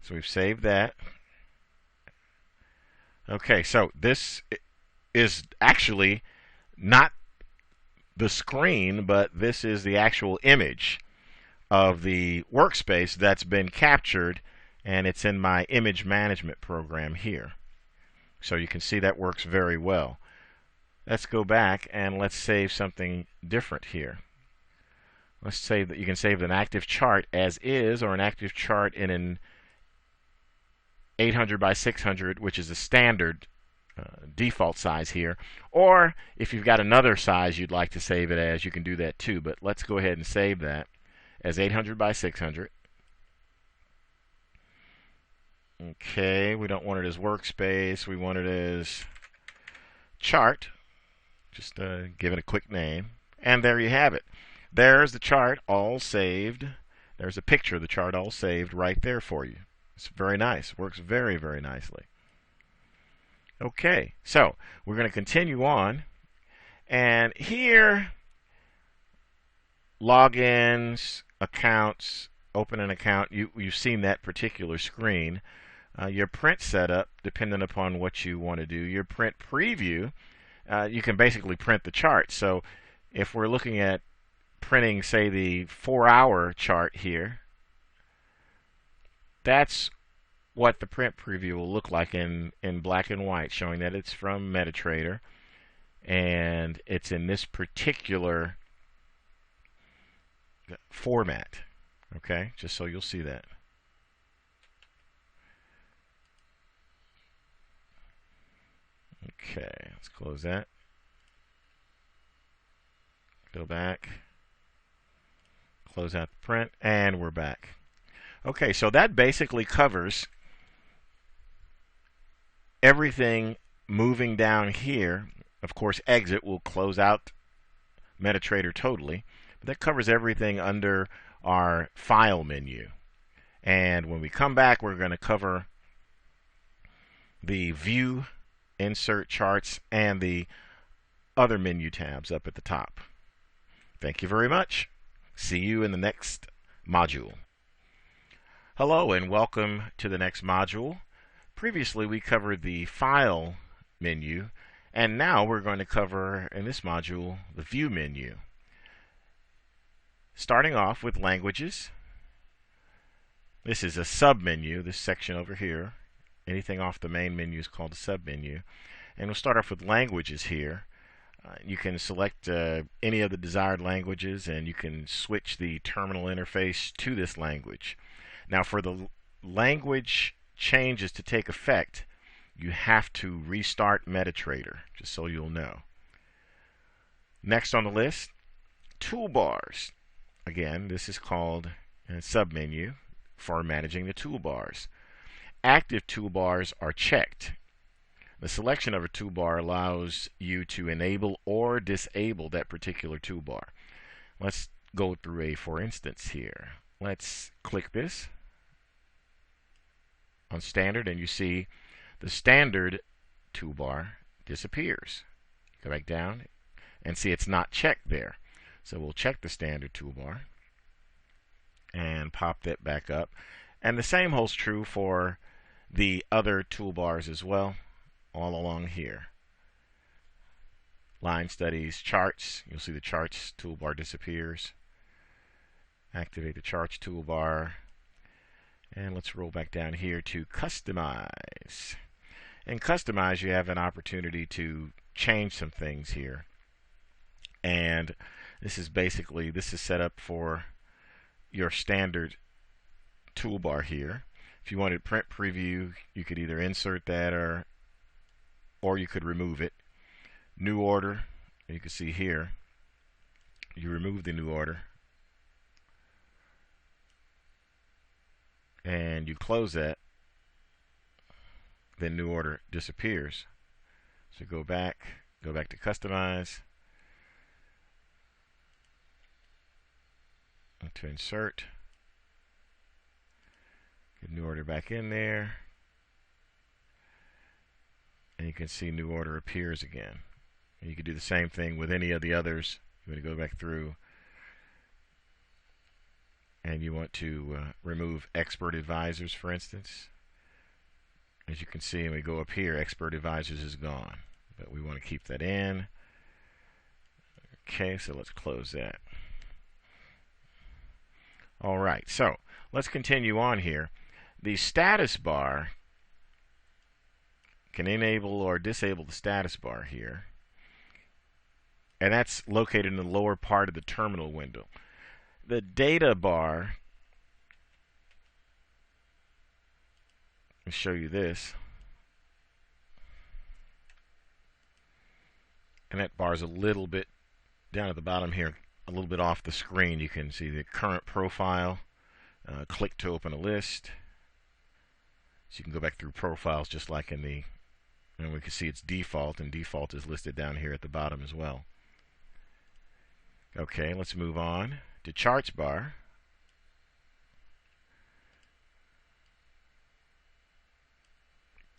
Speaker 1: so we've saved that. Okay, so this is actually not the screen, but this is the actual image of the workspace that's been captured, and it's in my image management program here. So you can see that works very well. Let's go back and let's save something different here. Let's say that you can save an active chart as is, or an active chart in an 800 by 600, which is a standard default size here. Or if you've got another size you'd like to save it as, you can do that too. But let's go ahead and save that as 800 by 600. Okay, we don't want it as workspace. We want it as chart. Just give it a quick name. And there you have it. There's the chart all saved. There's a picture of the chart all saved right there for you. It's very nice. Works very, very nicely. Okay, so we're going to continue on. And here, logins, accounts, open an account. You've seen that particular screen. Your print setup, depending upon what you want to do. Your print preview, you can basically print the chart. So if we're looking at printing, say, the 4-hour chart here, that's what the print preview will look like in black and white, showing that it's from MetaTrader and it's in this particular format. Okay, just so you'll see that. Okay, let's close that. Go back. Close out the print, and we're back. Okay, so that basically covers everything moving down here. Of course, exit will close out MetaTrader totally, but that covers everything under our file menu. And when we come back, we're going to cover the view, insert charts, and the other menu tabs up at the top. Thank you very much. See you in the next module. Hello and welcome to the next module. Previously we covered the file menu, and now we're going to cover in this module the view menu. Starting off with languages. This is a sub-menu, this section over here. Anything off the main menu is called a sub-menu. And we'll start off with languages here. You can select any of the desired languages, and you can switch the terminal interface to this language. Now, for the language changes to take effect, you have to restart MetaTrader, just so you'll know. Next on the list, toolbars. Again, this is called a submenu for managing the toolbars. Active toolbars are checked. The selection of a toolbar allows you to enable or disable that particular toolbar. Let's go through a for instance here. Let's click this on standard, and you see the standard toolbar disappears. Go back down and see it's not checked there. So we'll check the standard toolbar and pop that back up. And the same holds true for the other toolbars as well, all along here. Line studies, charts. You'll see the charts toolbar disappears. Activate the charts toolbar. And let's roll back down here to customize. In customize, you have an opportunity to change some things here. And this is set up for your standard toolbar here. If you wanted print preview, you could either insert that or you could remove it. New order, you can see here, you remove the new order and you close that, then new order disappears. So go back to customize, to insert, get new order back in there, and you can see new order appears again. And you can do the same thing with any of the others. You want to go back through and you want to remove expert advisors, for instance. As you can see, when we go up here, expert advisors is gone, but we want to keep that in. Okay, so let's close that. All right, so let's continue on here. The status bar can enable or disable the status bar here, and that's located in the lower part of the terminal window. the data bar, let me show you this. And that bar is a little bit down at the bottom here, a little bit off the screen. You can see the current profile. Click to open a list. So you can go back through profiles just like in the, and we can see it's default, and default is listed down here at the bottom as well. Okay, let's move on to charts bar.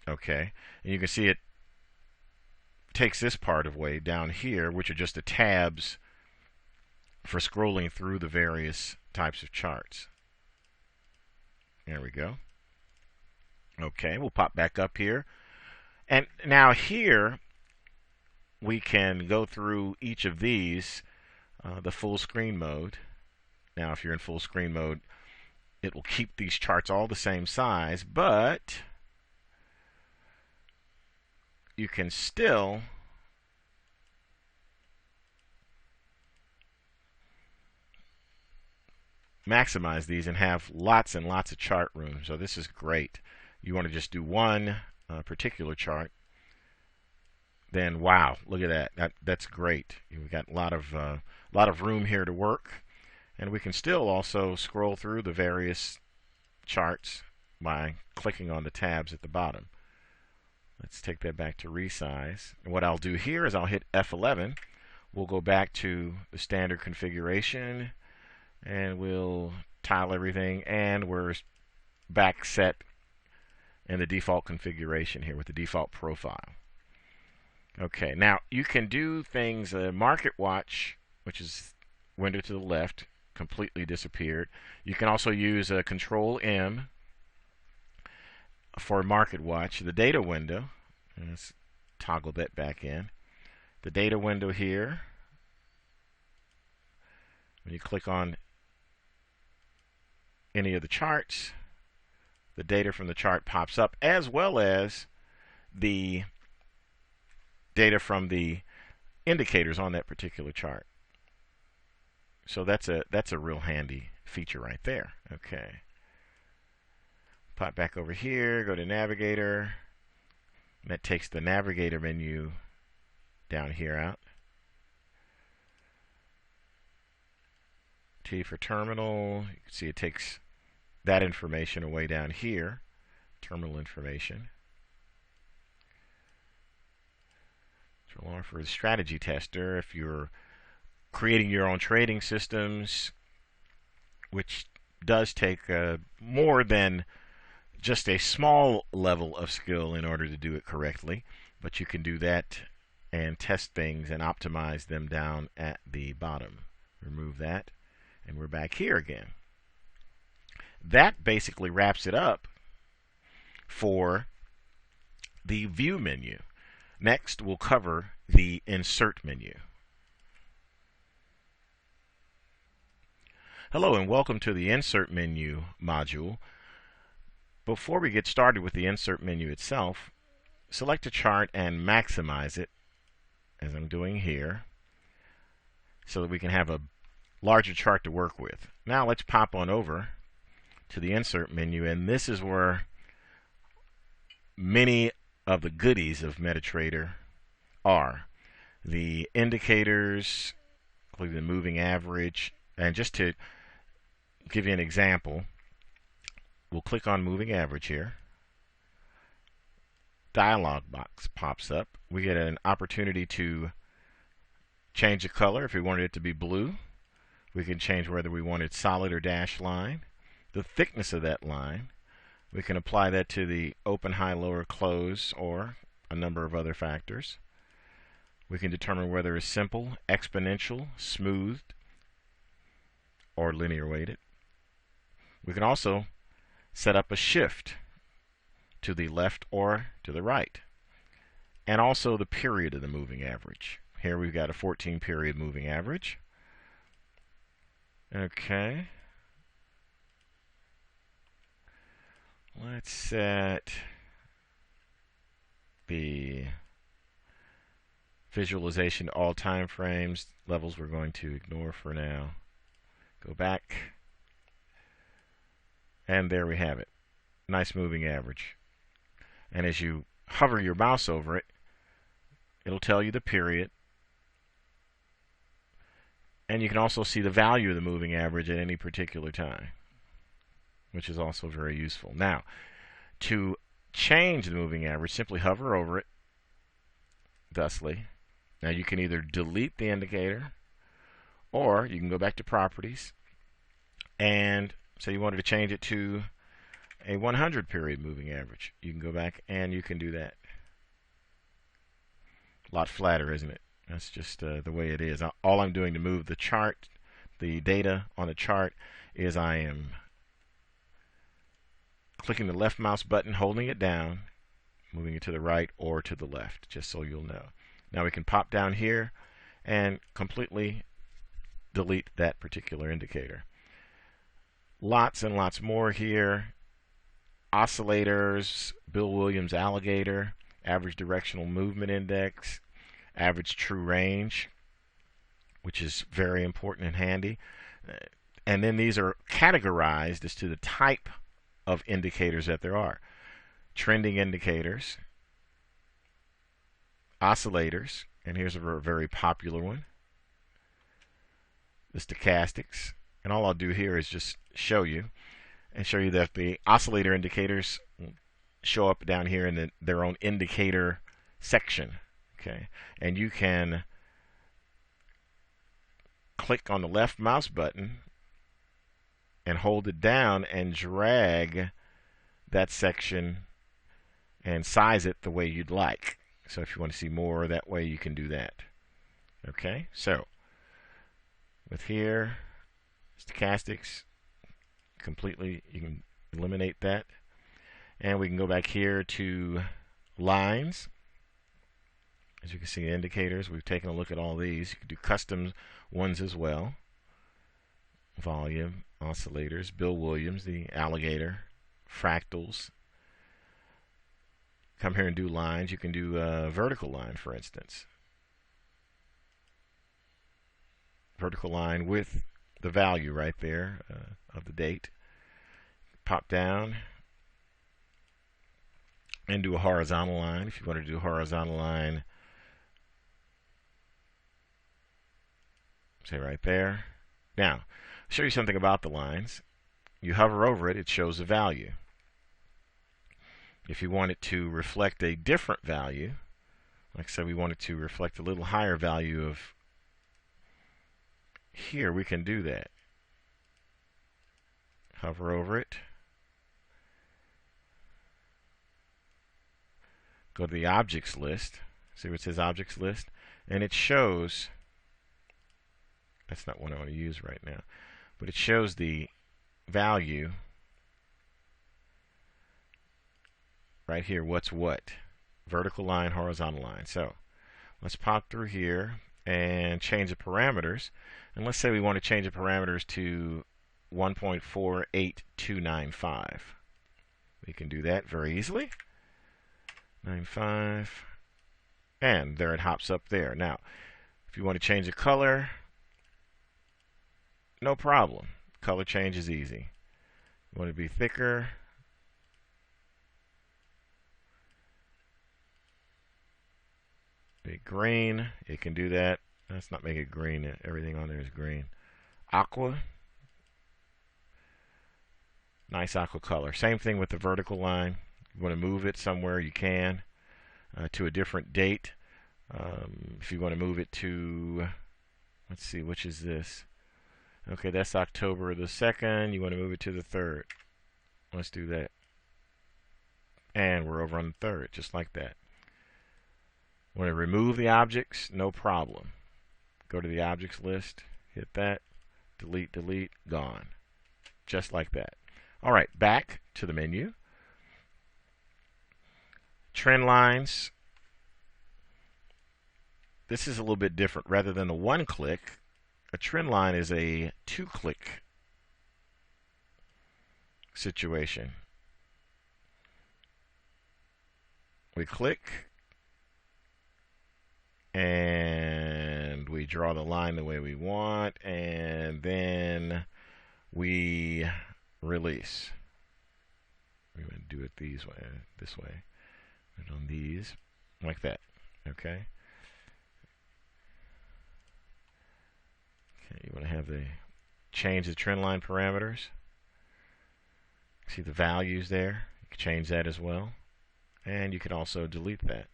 Speaker 1: Okay, and you can see it takes this part away down here, which are just the tabs for scrolling through the various types of charts. There we go. Okay, we'll pop back up here. And now here we can go through each of these, the full screen mode. Now if you're in full screen mode, it will keep these charts all the same size, but you can still maximize these and have lots and lots of chart room. So this is great. You want to just do one particular chart, then wow, look at that. That's great. We've got a lot of room here to work, and we can still also scroll through the various charts by clicking on the tabs at the bottom. Let's take that back to resize. And what I'll do here is I'll hit F11. We'll go back to the standard configuration, and we'll tile everything, and we're back set in the default configuration here with the default profile. Okay, now you can do things, Market Watch, which is window to the left, completely disappeared. You can also use a Control M for Market Watch. The data window, let's toggle that back in. The data window here, when you click on any of the charts, the data from the chart pops up, as well as the data from the indicators on that particular chart. So that's a real handy feature right there. Okay. Pop back over here, go to Navigator. And that takes the Navigator menu down here out. T for terminal. You can see it takes that information away down here. Terminal information. For the strategy tester, if you're creating your own trading systems, which does take more than just a small level of skill in order to do it correctly, but you can do that and test things and optimize them down at the bottom. Remove that, and we're back here again. That basically wraps it up for the view menu. Next, we'll cover the insert menu. Hello and welcome to the insert menu module. Before we get started with the insert menu itself, select a chart and maximize it, as I'm doing here, so that we can have a larger chart to work with. Now let's pop on over to the insert menu, and this is where many of the goodies of MetaTrader are. The indicators, including the moving average, and just to give you an example, we'll click on moving average here. Dialog box pops up. We get an opportunity to change the color. If we wanted it to be blue, we can change whether we wanted solid or dashed line, the thickness of that line. We can apply that to the open, high, lower, close, or a number of other factors. We can determine whether it's simple, exponential, smoothed, or linear weighted. We can also set up a shift to the left or to the right, and also the period of the moving average. Here we've got a 14 period moving average. Okay. Let's set the visualization to all time frames. Levels we're going to ignore for now, Go back, and there we have it. Nice moving average. And as you hover your mouse over it, it'll tell you the period. And you can also see the value of the moving average at any particular time, which is also very useful. Now, to change the moving average, simply hover over it thusly. Now you can either delete the indicator, or you can go back to properties, and say you wanted to change it to a 100 period moving average. You can go back and you can do that. A lot flatter, isn't it? That's just the way it is. All I'm doing to move the chart, the data on the chart, is I am clicking the left mouse button, holding it down, moving it to the right or to the left, just so you'll know. Now we can pop down here and completely delete that particular indicator. Lots and lots more here. Oscillators, Bill Williams alligator, average directional movement index, average true range, which is very important and handy. And then these are categorized as to the type of indicators that there are. Trending indicators, oscillators, and here's a very popular one, the stochastics. And all I'll do here is just show you that the oscillator indicators show up down here in their own indicator section. Okay, and you can click on the left mouse button and hold it down and drag that section and size it the way you'd like. So if you want to see more that way, you can do that. Okay, so with here, stochastics, completely, you can eliminate that. And we can go back here to lines. As you can see, indicators, we've taken a look at all these. You can do custom ones as well. Volume, oscillators, Bill Williams, the alligator, fractals. Come here and do lines. You can do a vertical line, for instance. Vertical line with the value right there of the date. Pop down and do a horizontal line. If you want to do a horizontal line, say right there. Now, I'll show you something about the lines. You hover over it, it shows the value. If you want it to reflect a different value, like I said, we want it to reflect a little higher value of here, we can do that. Hover over it. Go to the objects list. See where it says objects list? And it shows, that's not what I want to use right now, but it shows the value right here, what's what. Vertical line, horizontal line. So let's pop through here and change the parameters. And let's say we want to change the parameters to 1.48295. We can do that very easily. 95. And there it hops up there. Now, if you want to change the color, no problem. Color change is easy. You want it to be thicker. Big green, it can do that. Let's not make it green. Everything on there is green. Aqua. Nice aqua color. Same thing with the vertical line. You want to move it somewhere, you can. To a different date. If you want to move it to, let's see, which is this? Okay, that's October the 2nd. You want to move it to the 3rd. Let's do that. And we're over on the 3rd, just like that. Want to remove the objects? No problem. Go to the objects list, hit that, delete, delete, gone. Just like that. All right, back to the menu. Trend lines. This is a little bit different. Rather than a one-click, a trend line is a two-click situation. We click, and we draw the line the way we want, and then we release. We're going to do it this way. Put it on these, like that. Okay. Okay. You want to have the change the trend line parameters. See the values there. You can change that as well, and you can also delete that.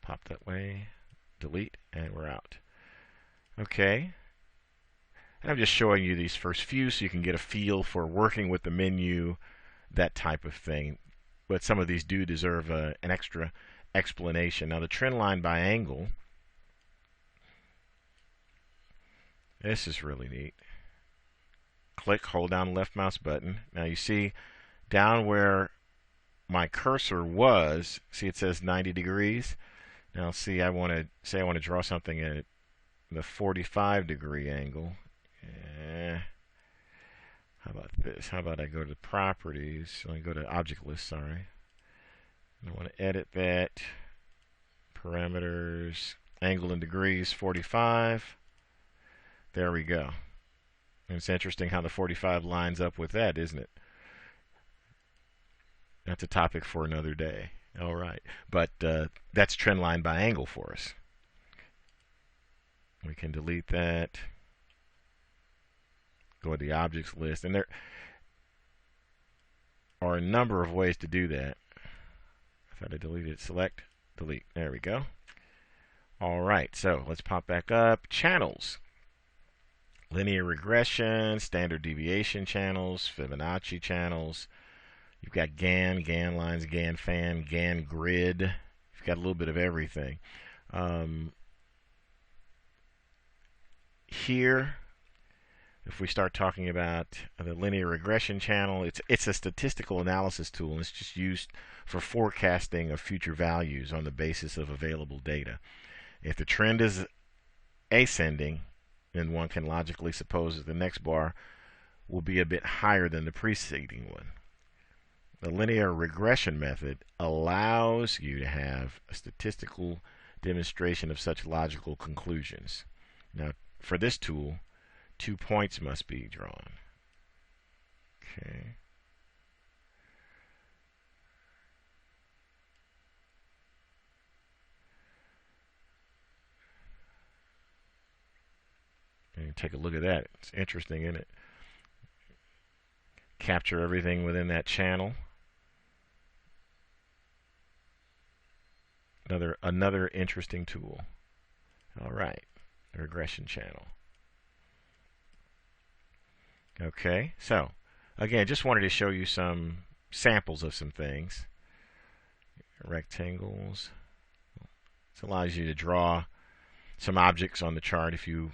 Speaker 1: Pop that way, delete, and we're out. Okay. And I'm just showing you these first few so you can get a feel for working with the menu, that type of thing. But some of these do deserve an extra explanation. Now the trend line by angle, this is really neat. Click, hold down the left mouse button. Now you see down where my cursor was, see it says 90 degrees. Now see, I want to draw something at the 45-degree angle. How about this? How about I go to properties? I go to object list, sorry. I want to edit that. Parameters, angle in degrees, 45. There we go. And it's interesting how the 45 lines up with that, isn't it? That's a topic for another day. All right. But that's trend line by angle for us. We can delete that. Go to the objects list. And there are a number of ways to do that. I thought I deleted it. Select, delete. There we go. All right. So let's pop back up. Channels. Linear regression, standard deviation channels, Fibonacci channels. You've got GAN lines, GAN fan, GAN grid. You've got a little bit of everything. Here, if we start talking about the linear regression channel, it's a statistical analysis tool, and it's just used for forecasting of future values on the basis of available data. If the trend is ascending, then one can logically suppose that the next bar will be a bit higher than the preceding one. The linear regression method allows you to have a statistical demonstration of such logical conclusions. Now, for this tool, 2 points must be drawn. Okay. And take a look at that. It's interesting, isn't it? Capture everything within that channel. Another interesting tool. All right, the regression channel. Okay, so again, just wanted to show you some samples of some things. Rectangles. This allows you to draw some objects on the chart if you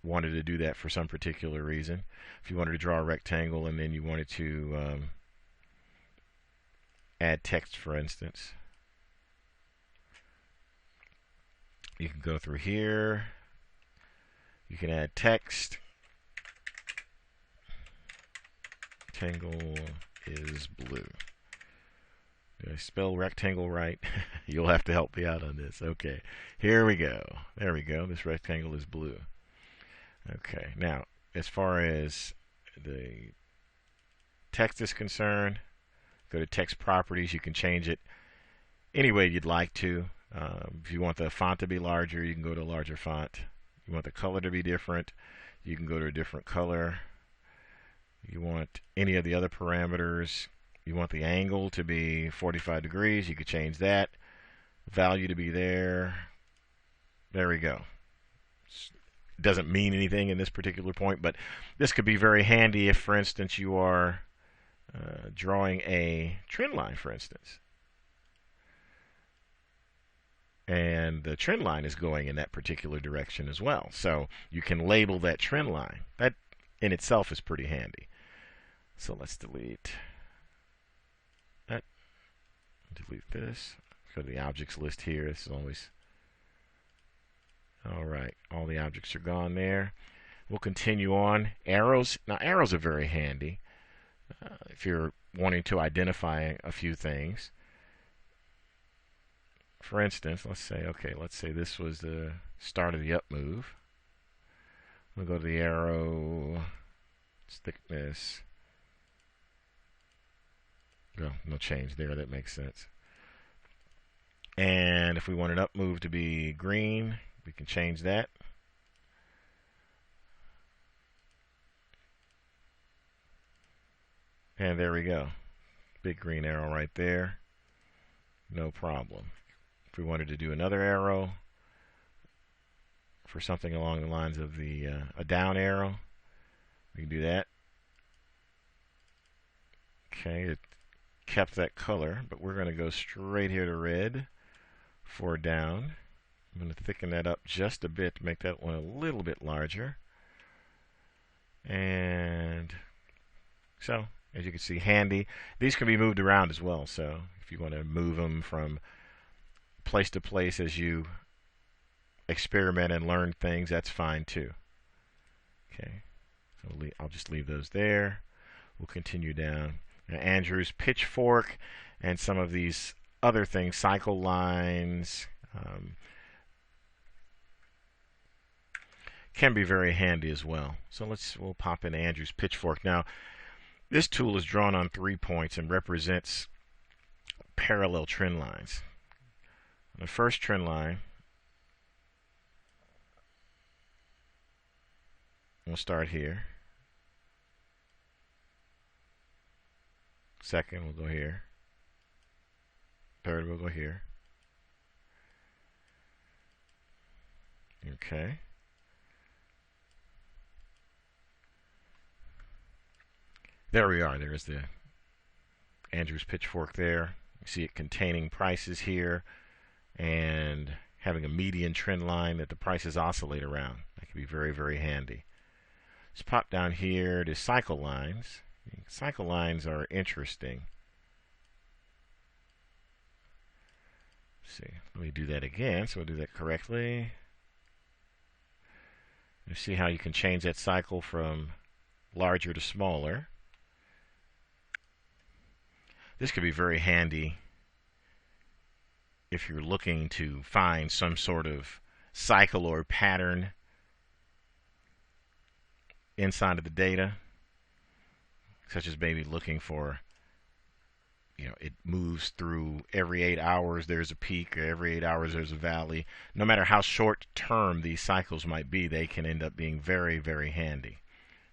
Speaker 1: wanted to do that for some particular reason. If you wanted to draw a rectangle and then you wanted to add text, for instance, you can go through here. You can add text. Rectangle is blue. Did I spell rectangle right? You'll have to help me out on this. Okay, here we go. There we go. This rectangle is blue. Okay, now as far as the text is concerned, go to text properties. You can change it any way you'd like to. If you want the font to be larger, you can go to a larger font. You want the color to be different, you can go to a different color. You want any of the other parameters. You want the angle to be 45 degrees. You could change that. Value to be there. There we go. It doesn't mean anything in this particular point, but this could be very handy if, for instance, you are drawing a trend line, for instance. And the trend line is going in that particular direction as well. So you can label that trend line. That in itself is pretty handy. So let's delete that. Delete this. Go to the objects list here. This is always... All right. All the objects are gone there. We'll continue on. Arrows. Now, arrows are very handy if you're wanting to identify a few things. For instance, let's say this was the start of the up move. We'll go to the arrow Its thickness. No change there. That makes sense. And if we want an up move to be green, we can change that. And there we go. Big green arrow right there. No problem. If we wanted to do another arrow for something along the lines of a down arrow, we can do that. Okay, it kept that color, but we're going to go straight here to red for down. I'm going to thicken that up just a bit to make that one a little bit larger. And so, as you can see, handy. These can be moved around as well, so if you want to move them from place to place as you experiment and learn things, that's fine too. Okay, so I'll just leave those there. We'll continue down. Now, Andrew's pitchfork and some of these other things, cycle lines, can be very handy as well. So we'll pop in Andrew's pitchfork. Now, this tool is drawn on 3 points and represents parallel trend lines. On the first trend line, we'll start here. Second, we'll go here. Third, we'll go here. Okay. There we are. There's the Andrew's pitchfork there. You see it containing prices here and having a median trend line that the prices oscillate around. That can be very, very handy. Let's pop down here to cycle lines. Cycle lines are interesting. Let's see. Let me do that again so we'll do that correctly. You see how you can change that cycle from larger to smaller. This could be very handy if you're looking to find some sort of cycle or pattern inside of the data, such as maybe looking for, it moves through every 8 hours there's a peak, or every 8 hours there's a valley. No matter how short term these cycles might be, they can end up being very, very handy.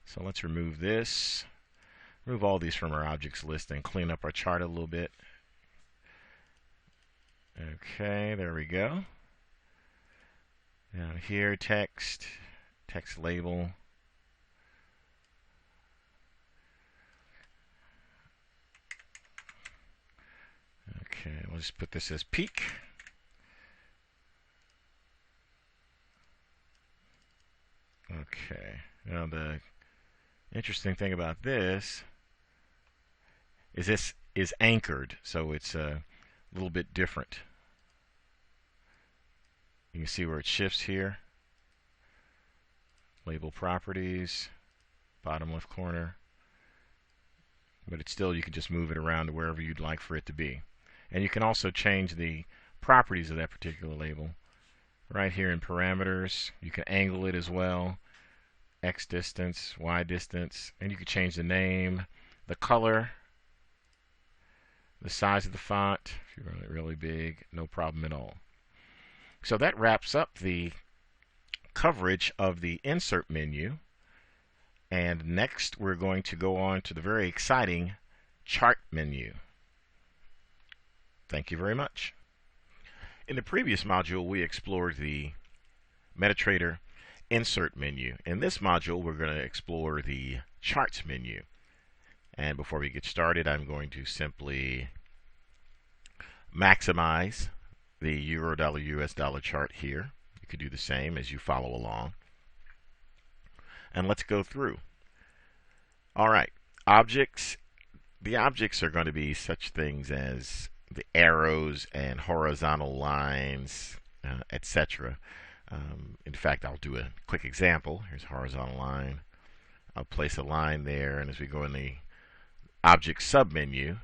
Speaker 1: So let's remove this. Remove all these from our objects list and clean up our chart a little bit. Okay, there we go. Down here, text label. Okay, we'll just put this as peak. Okay, now the interesting thing about this is anchored, so it's a little bit different. You can see where it shifts here. Label properties, bottom left corner. But it's still, you can just move it around to wherever you'd like for it to be. And you can also change the properties of that particular label. Right here in parameters, you can angle it as well. X distance, Y distance, and you can change the name, the color, the size of the font. If you run it really big, no problem at all. So that wraps up the coverage of the insert menu. And next we're going to go on to the very exciting chart menu. Thank you very much. In the previous module, we explored the MetaTrader insert menu. In this module, we're going to explore the charts menu. And before we get started, I'm going to simply maximize the Euro-Dollar US dollar chart here. You could do the same as you follow along. And let's go through. All right, objects. The objects are going to be such things as the arrows and horizontal lines, etc. In fact, I'll do a quick example. Here's a horizontal line. I'll place a line there, and as we go in the object submenu,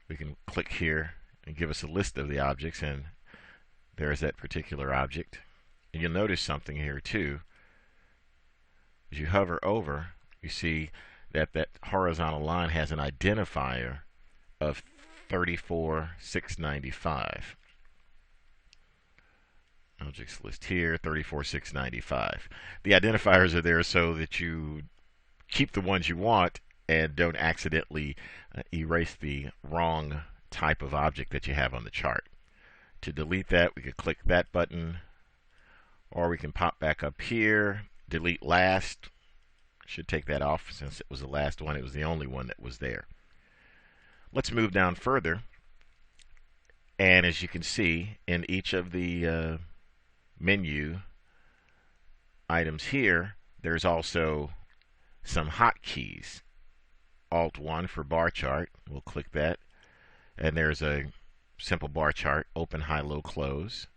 Speaker 1: we can click here and give us a list of the objects, and there's that particular object. And you'll notice something here too. as you hover over, you see that that horizontal line has an identifier of 34,695. Objects list here, 34,695. The identifiers are there so that you keep the ones you want and don't accidentally erase the wrong type of object that you have on the chart. To delete that, we could click that button, or we can pop back up here, delete last. Should take that off since it was the last one. It was the only one that was there. Let's move down further, and as you can see, in each of the menu items here, there's also some hotkeys. Alt 1 for bar chart. We'll click that, and there's a simple bar chart, open, high, low, close.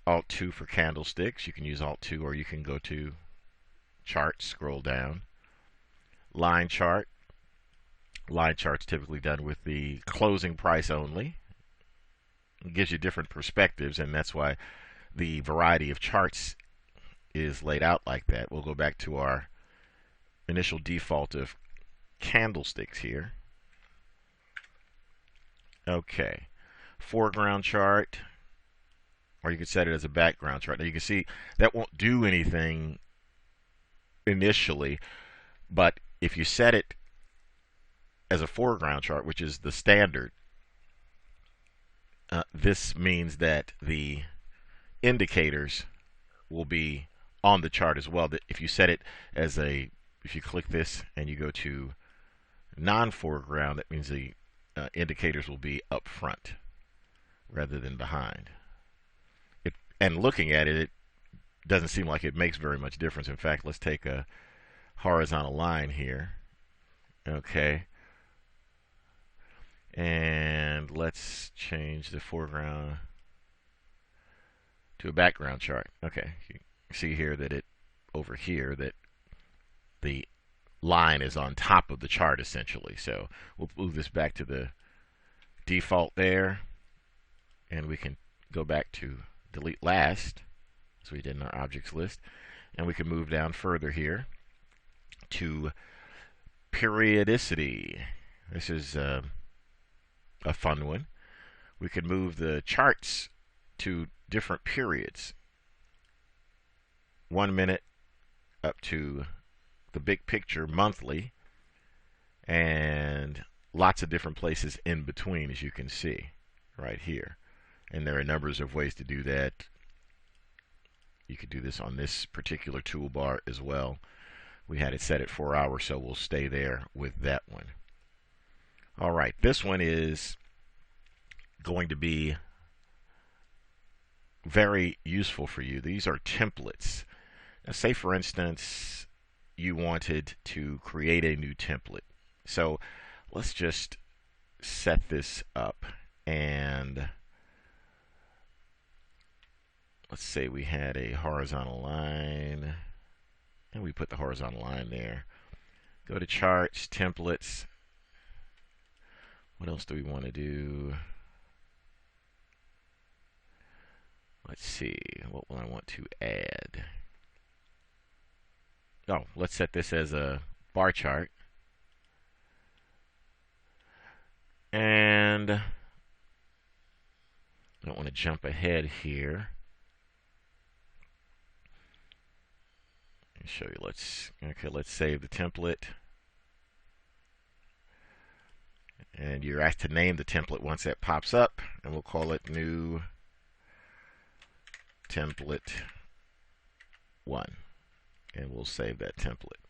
Speaker 1: Alt 2 for candlesticks. You can use Alt 2, or you can go to chart, scroll down. Line chart. Line chart's typically done with the closing price only. It gives you different perspectives, and that's why the variety of charts is laid out like that. We'll go back to our initial default of candlesticks here. Okay, foreground chart, or you could set it as a background chart. Now you can see that won't do anything initially, but if you set it as a foreground chart, which is the standard, this means that the indicators will be on the chart as well. That if you set it as if you click this and you go to non-foreground, that means the indicators will be up front rather than behind. And looking at it, it doesn't seem like it makes very much difference. In fact, let's take a horizontal line here. Okay. And let's change the foreground to a background chart. Okay, you see here that over here that the line is on top of the chart essentially. So we'll move this back to the default there, and we can go back to delete last, as we did in our objects list, and we can move down further here to periodicity. This is a fun one. We can move the charts to different periods, 1 minute up to the big picture monthly, and lots of different places in between, as you can see right here. And there are numbers of ways to do that. You could do this on this particular toolbar as well. We had it set at 4 hours, so we'll stay there with that one. All right, this one is going to be very useful for you. These are templates. Now, say for instance you wanted to create a new template. So let's just set this up, and let's say we had a horizontal line, and we put the horizontal line there. Go to charts, templates. What else do we want to do? Let's see, what will I want to add? Oh, let's set this as a bar chart. And I don't want to jump ahead here. Let me show you. Let's save the template. And you're asked to name the template once that pops up, and we'll call it new template 1, and we'll save that template.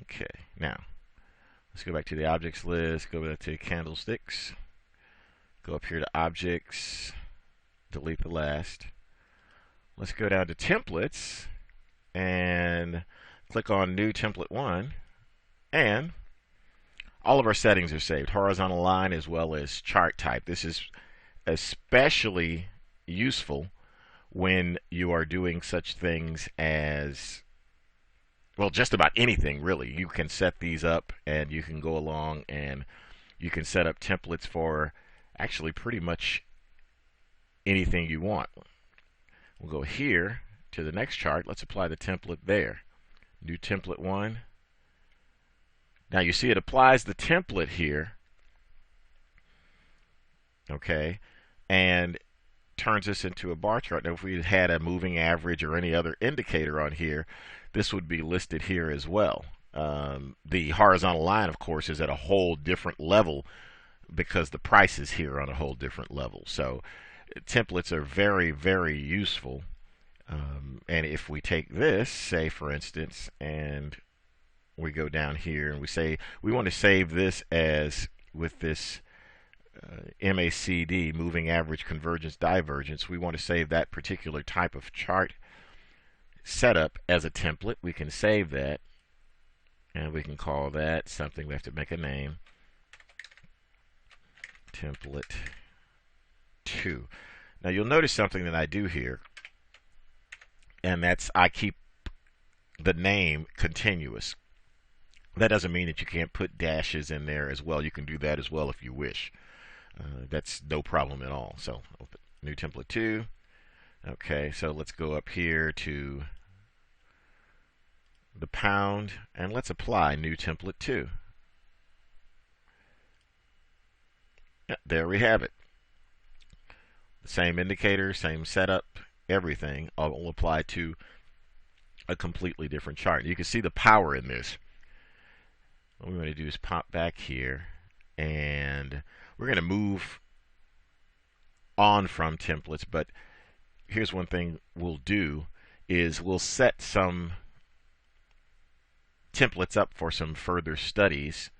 Speaker 1: Okay, now let's go back to the objects list, go back to candlesticks, go up here to objects, delete the last. Let's go down to templates and click on new template 1, and all of our settings are saved, horizontal line as well as chart type. This is especially useful when you are doing such things as, well, just about anything really. You can set these up, and you can go along and you can set up templates for actually pretty much anything you want. We'll go here to the next chart. Let's apply the template there. New template 1. Now you see it applies the template here, okay, and turns this into a bar chart. Now if we had a moving average or any other indicator on here, this would be listed here as well. The horizontal line, of course, is at a whole different level because the price is here on a whole different level. So templates are very, very useful. And if we take this, say for instance, and we go down here and we say we want to save this as with this MACD, moving average convergence divergence, we want to save that particular type of chart setup as a template. We can save that, and we can call that something. We have to make a name. Template 2. Now you'll notice something that I do here, and that's I keep the name continuous. That doesn't mean that you can't put dashes in there as well. You can do that as well if you wish. That's no problem at all. So open new template 2. Okay, so let's go up here to the pound, and let's apply new template 2. Yeah, there we have it. The same indicator, same setup, everything all apply to a completely different chart. You can see the power in this. What we're going to do is pop back here, and we're going to move on from templates, but here's one thing we'll do is we'll set some templates up for some further studies,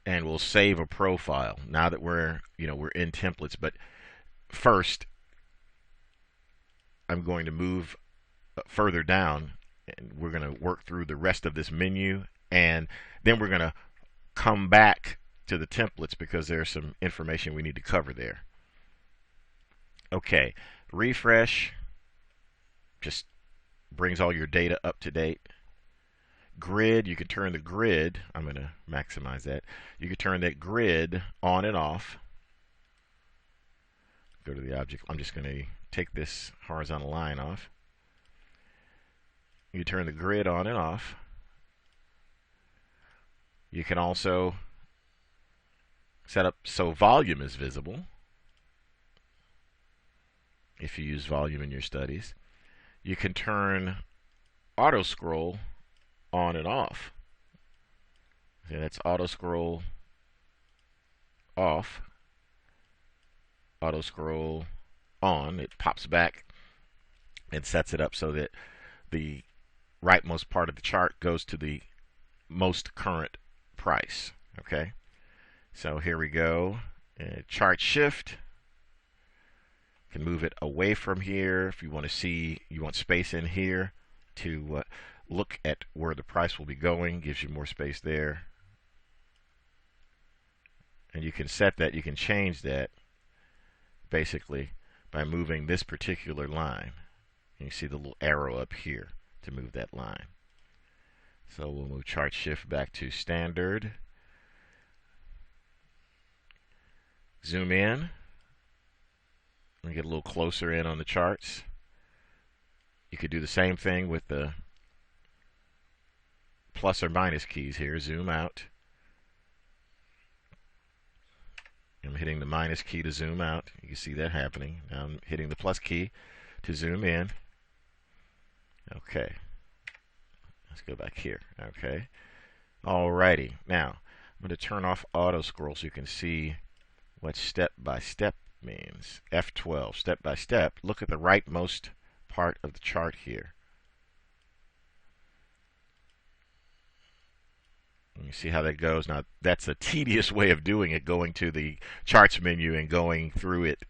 Speaker 1: and we'll save a profile now that we're in templates. But first I'm going to move further down, and we're going to work through the rest of this menu, and then we're going to come back to the templates because there's some information we need to cover there. Okay, refresh just brings all your data up to date. Grid, you can turn the grid, I'm going to maximize that. You can turn that grid on and off. Go to the object. I'm just going to take this horizontal line off. You turn the grid on and off. You can also set up so volume is visible if you use volume in your studies. You can turn auto scroll on and off. See, that's auto scroll off, auto scroll on. It pops back and sets it up so that the rightmost part of the chart goes to the most current price. Okay, so here we go. Chart shift. You can move it away from here if you want to see, you want space in here to look at where the price will be going. Gives you more space there. And you can set that, you can change that basically by moving this particular line. And you see the little arrow up here to move that line. So we'll move chart shift back to standard. Zoom in. And get a little closer in on the charts. You could do the same thing with the plus or minus keys here. Zoom out. I'm hitting the minus key to zoom out. You can see that happening. Now I'm hitting the plus key to zoom in. Okay. Let's go back here. Okay. Alrighty. Now I'm going to turn off auto scroll so you can see what step by step means. F12, step by step. Look at the rightmost part of the chart here. You see how that goes. Now that's a tedious way of doing it, going to the charts menu and going through it,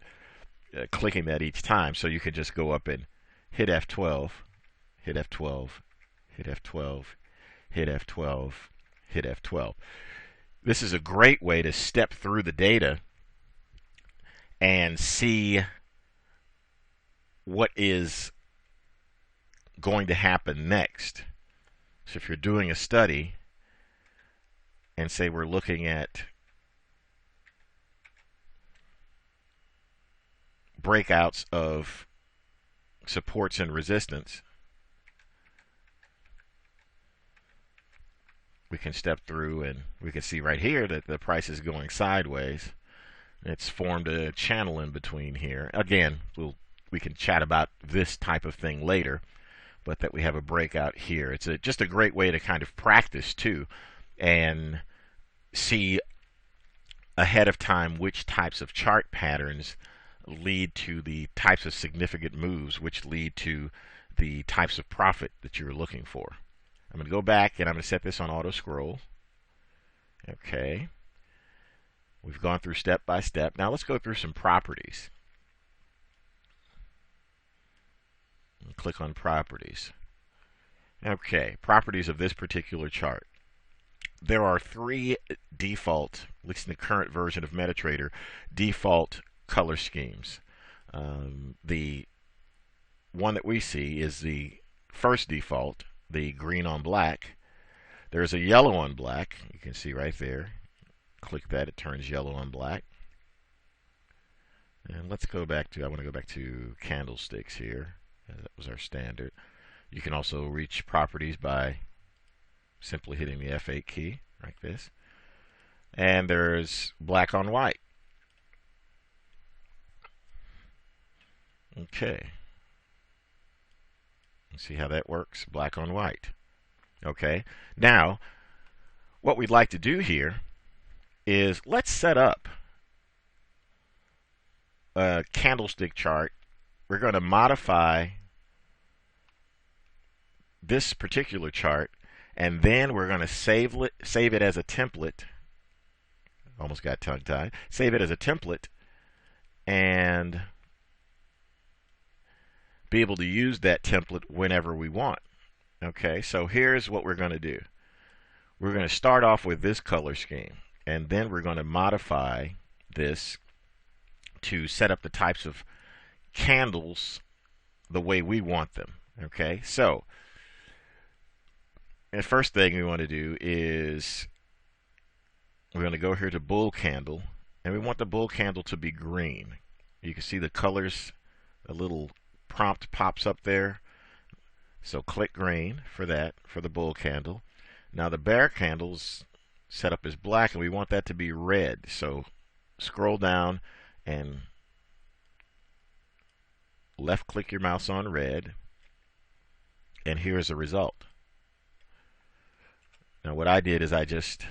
Speaker 1: clicking that each time. So you can just go up and hit F12, hit F12, hit F12, hit F12, hit F12. This is a great way to step through the data and see what is going to happen next. So if you're doing a study and say we're looking at breakouts of supports and resistance, we can step through and we can see right here that the price is going sideways. It's formed a channel in between here. Again, we can chat about this type of thing later, but that we have a breakout here. It's just a great way to kind of practice too and see ahead of time which types of chart patterns lead to the types of significant moves, which lead to the types of profit that you're looking for. I'm going to go back and I'm going to set this on auto scroll. Okay. We've gone through step by step. Now let's go through some properties. Click on properties. Okay, properties of this particular chart. There are three default, at least in the current version of MetaTrader, default color schemes. The one that we see is the first default, the green on black. There's a yellow on black. You can see right there. Click that, it turns yellow on black. And let's go back to, I want to go back to candlesticks here. That was our standard. You can also reach properties by simply hitting the F8 key, like this. And there's black on white. Okay. Let's see how that works. Black on white. Okay. Now, what we'd like to do here is let's set up a candlestick chart. We're going to modify this particular chart, and then we're going to save it as a template. Almost got tongue-tied. Save it as a template and be able to use that template whenever we want. Okay, so here's what we're going to do. We're going to start off with this color scheme, and then we're going to modify this to set up the types of candles the way we want them. Okay, so the first thing we want to do is we're going to go here to bull candle, and we want the bull candle to be green. You can see the colors, a little prompt pops up there. So click green for that, for the bull candle. Now the bear candle's set up as black, and we want that to be red. So scroll down and left click your mouse on red, and here's the result. Now what I did is I just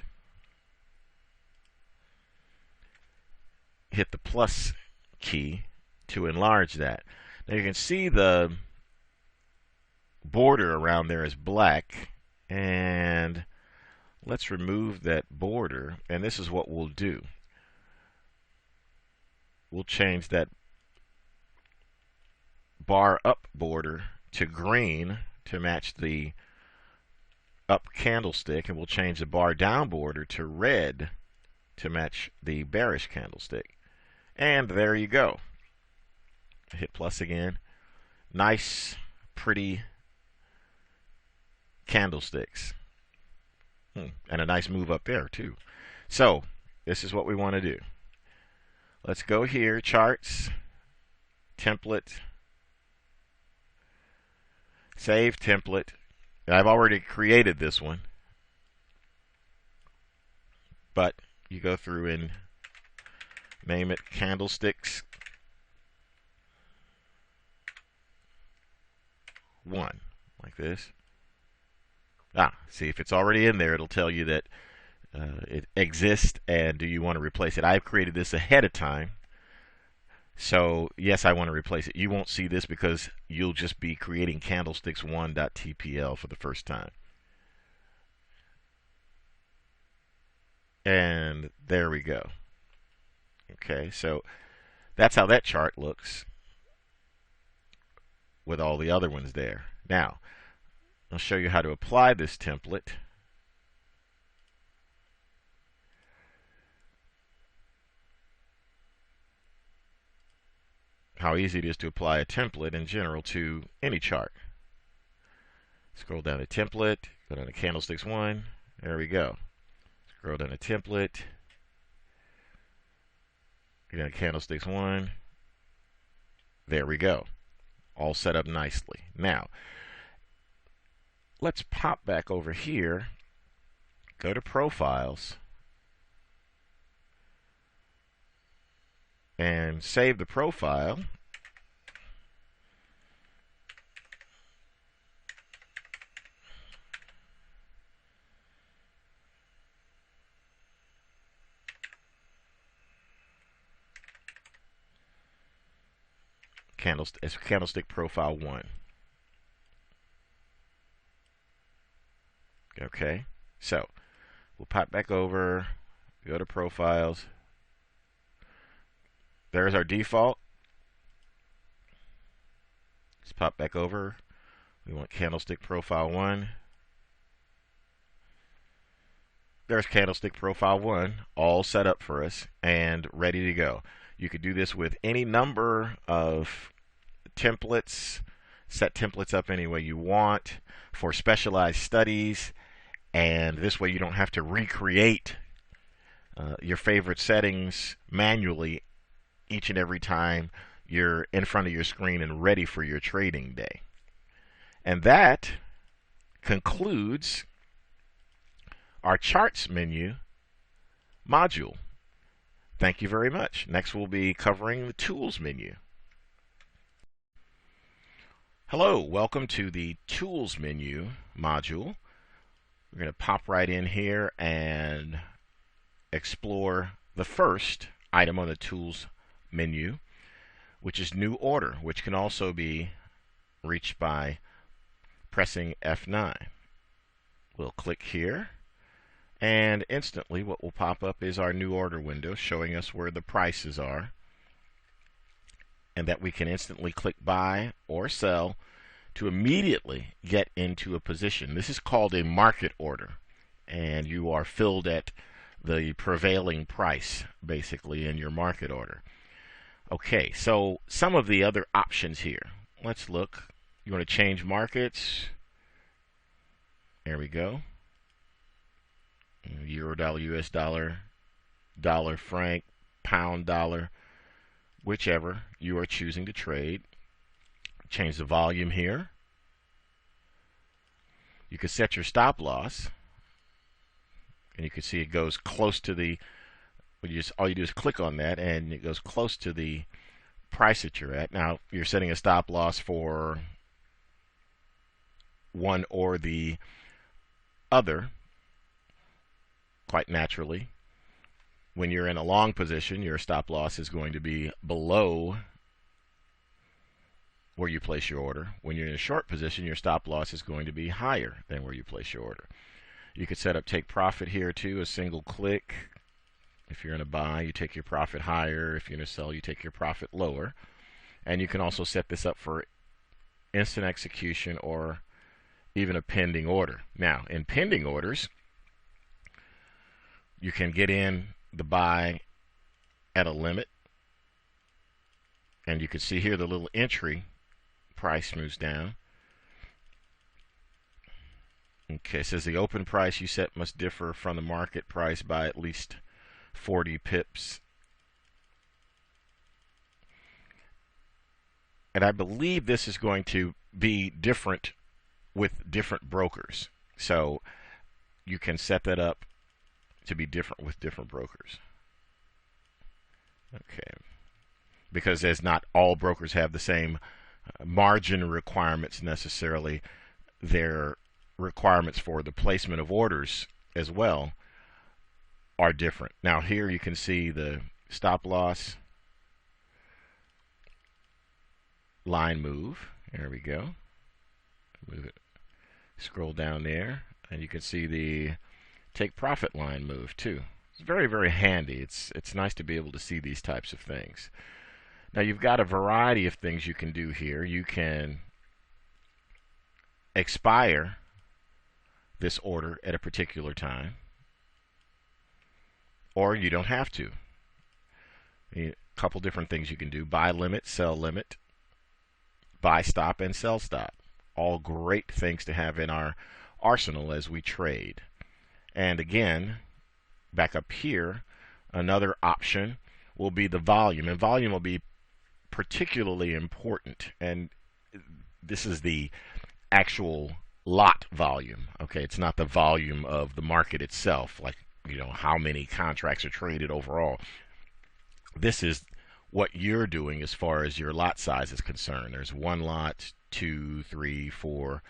Speaker 1: hit the plus key to enlarge that. Now you can see the border around there is black, and let's remove that border, and this is what we'll do. We'll change that bar up border to green to match the up candlestick, and we'll change the bar down border to red to match the bearish candlestick. And there you go. Hit plus again. Nice, pretty candlesticks. And a nice move up there too. So this is what we want to do. Let's go here, charts, template, save template. I've already created this one, but you go through and name it candlesticks 1, like this. See, if it's already in there, it'll tell you that it exists, and do you want to replace it. I've created this ahead of time, so yes, I want to replace it. You won't see this because you'll just be creating candlesticks1.tpl for the first time. And there we go. Okay, so that's how that chart looks with all the other ones there. Now, I'll show you how to apply this template. How easy it is to apply a template in general to any chart. Scroll down to template, go down to candlesticks 1. There we go. Scroll down to template. Go down to candlesticks 1. There we go. all set up nicely. Now, let's pop back over here, go to Profiles, and save the profile. Candlestick profile 1. Okay, so we'll pop back over, go to Profiles. There's our default. Let's pop back over. We want candlestick profile 1. There's candlestick profile 1, all set up for us and ready to go. You could do this with any number of templates, set templates up any way you want for specialized studies, and this way you don't have to recreate your favorite settings manually each and every time you're in front of your screen and ready for your trading day. And that concludes our charts menu module. Thank you very much. Next we'll be covering the tools menu. Hello, welcome to the tools menu module. We're going to pop right in here and explore the first item on the tools menu, which is new order, which can also be reached by pressing F9. We'll click here, and instantly what will pop up is our new order window showing us where the prices are, and that we can instantly click buy or sell to immediately get into a position. This is called a market order, and you are filled at the prevailing price basically in your market order. Okay, so some of the other options here. Let's look. You want to change markets. There we go. Euro dollar, US dollar, dollar franc, pound dollar, whichever you are choosing to trade. Change the volume here. You can set your stop loss, and you can see it goes close to the, all you do is click on that and it goes close to the price that you're at. Now you're setting a stop loss for one or the other. Quite naturally, when you're in a long position, your stop loss is going to be below where you place your order. When you're in a short position, your stop loss is going to be higher than where you place your order. You could set up take profit here too, a single click. If you're in a buy, you take your profit higher. If you're in a sell, you take your profit lower. And you can also set this up for instant execution or even a pending order. Now, in pending orders, you can get in the buy at a limit, and you can see here the little entry price moves down. Okay, it says the open price you set must differ from the market price by at least 40 pips. And I believe this is going to be different with different brokers. So you can set that up to be different with different brokers. Okay. Because as not all brokers have the same margin requirements necessarily, their requirements for the placement of orders as well are different. Now here you can see the stop loss line move. There we go. Move it. Scroll down there and you can see the take profit line move too. It's very, very handy. It's nice to be able to see these types of things. Now you've got a variety of things you can do here. You can expire this order at a particular time, or you don't have to. A couple different things you can do: buy limit, sell limit, buy stop, and sell stop. All great things to have in our arsenal as we trade. And again, back up here, another option will be the volume. And volume will be particularly important. And this is the actual lot volume. Okay, it's not the volume of the market itself, like how many contracts are traded overall. This is what you're doing as far as your lot size is concerned. There's one lot, two, three, four,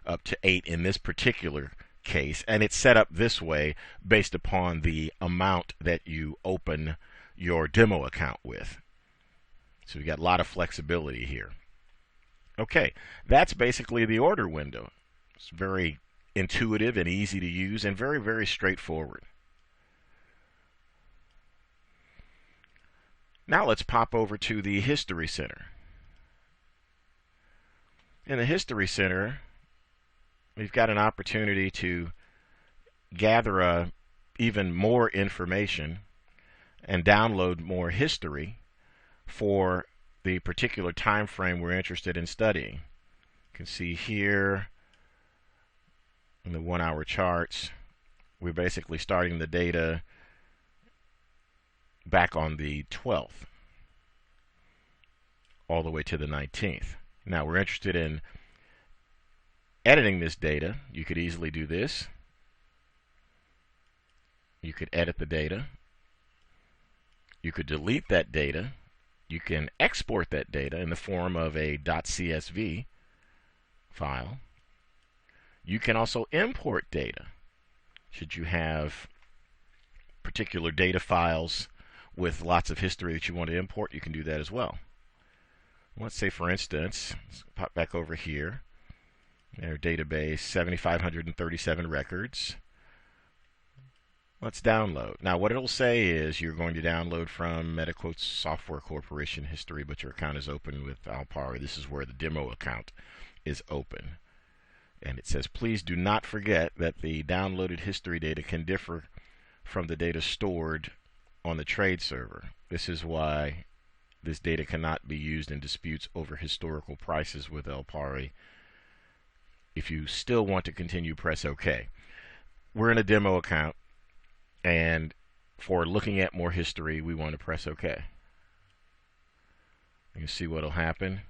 Speaker 1: up to 8 in this particular case, and it's set up this way based upon the amount that you open your demo account with. So we got a lot of flexibility here. Okay, that's basically the order window. It's very intuitive and easy to use and very, very straightforward. Now let's pop over to the History Center. In the History Center, we've got an opportunity to gather even more information and download more history for the particular time frame we're interested in studying. You can see here in the 1 hour charts, we're basically starting the data back on the 12th all the way to the 19th. Now we're interested in editing this data. You could easily do this. You could edit the data. You could delete that data. You can export that data in the form of a .csv file. You can also import data. Should you have particular data files with lots of history that you want to import, you can do that as well. Let's say, for instance, let's pop back over here. Our database, 7,537 records. Let's download. Now what it'll say is you're going to download from MetaQuotes Software Corporation history, but your account is open with Alpari. This is where the demo account is open. And it says, please do not forget that the downloaded history data can differ from the data stored on the trade server. This is why this data cannot be used in disputes over historical prices with Alpari. If you still want to continue, press OK. We're in a demo account, and for looking at more history, we want to press OK. You can see what will happen.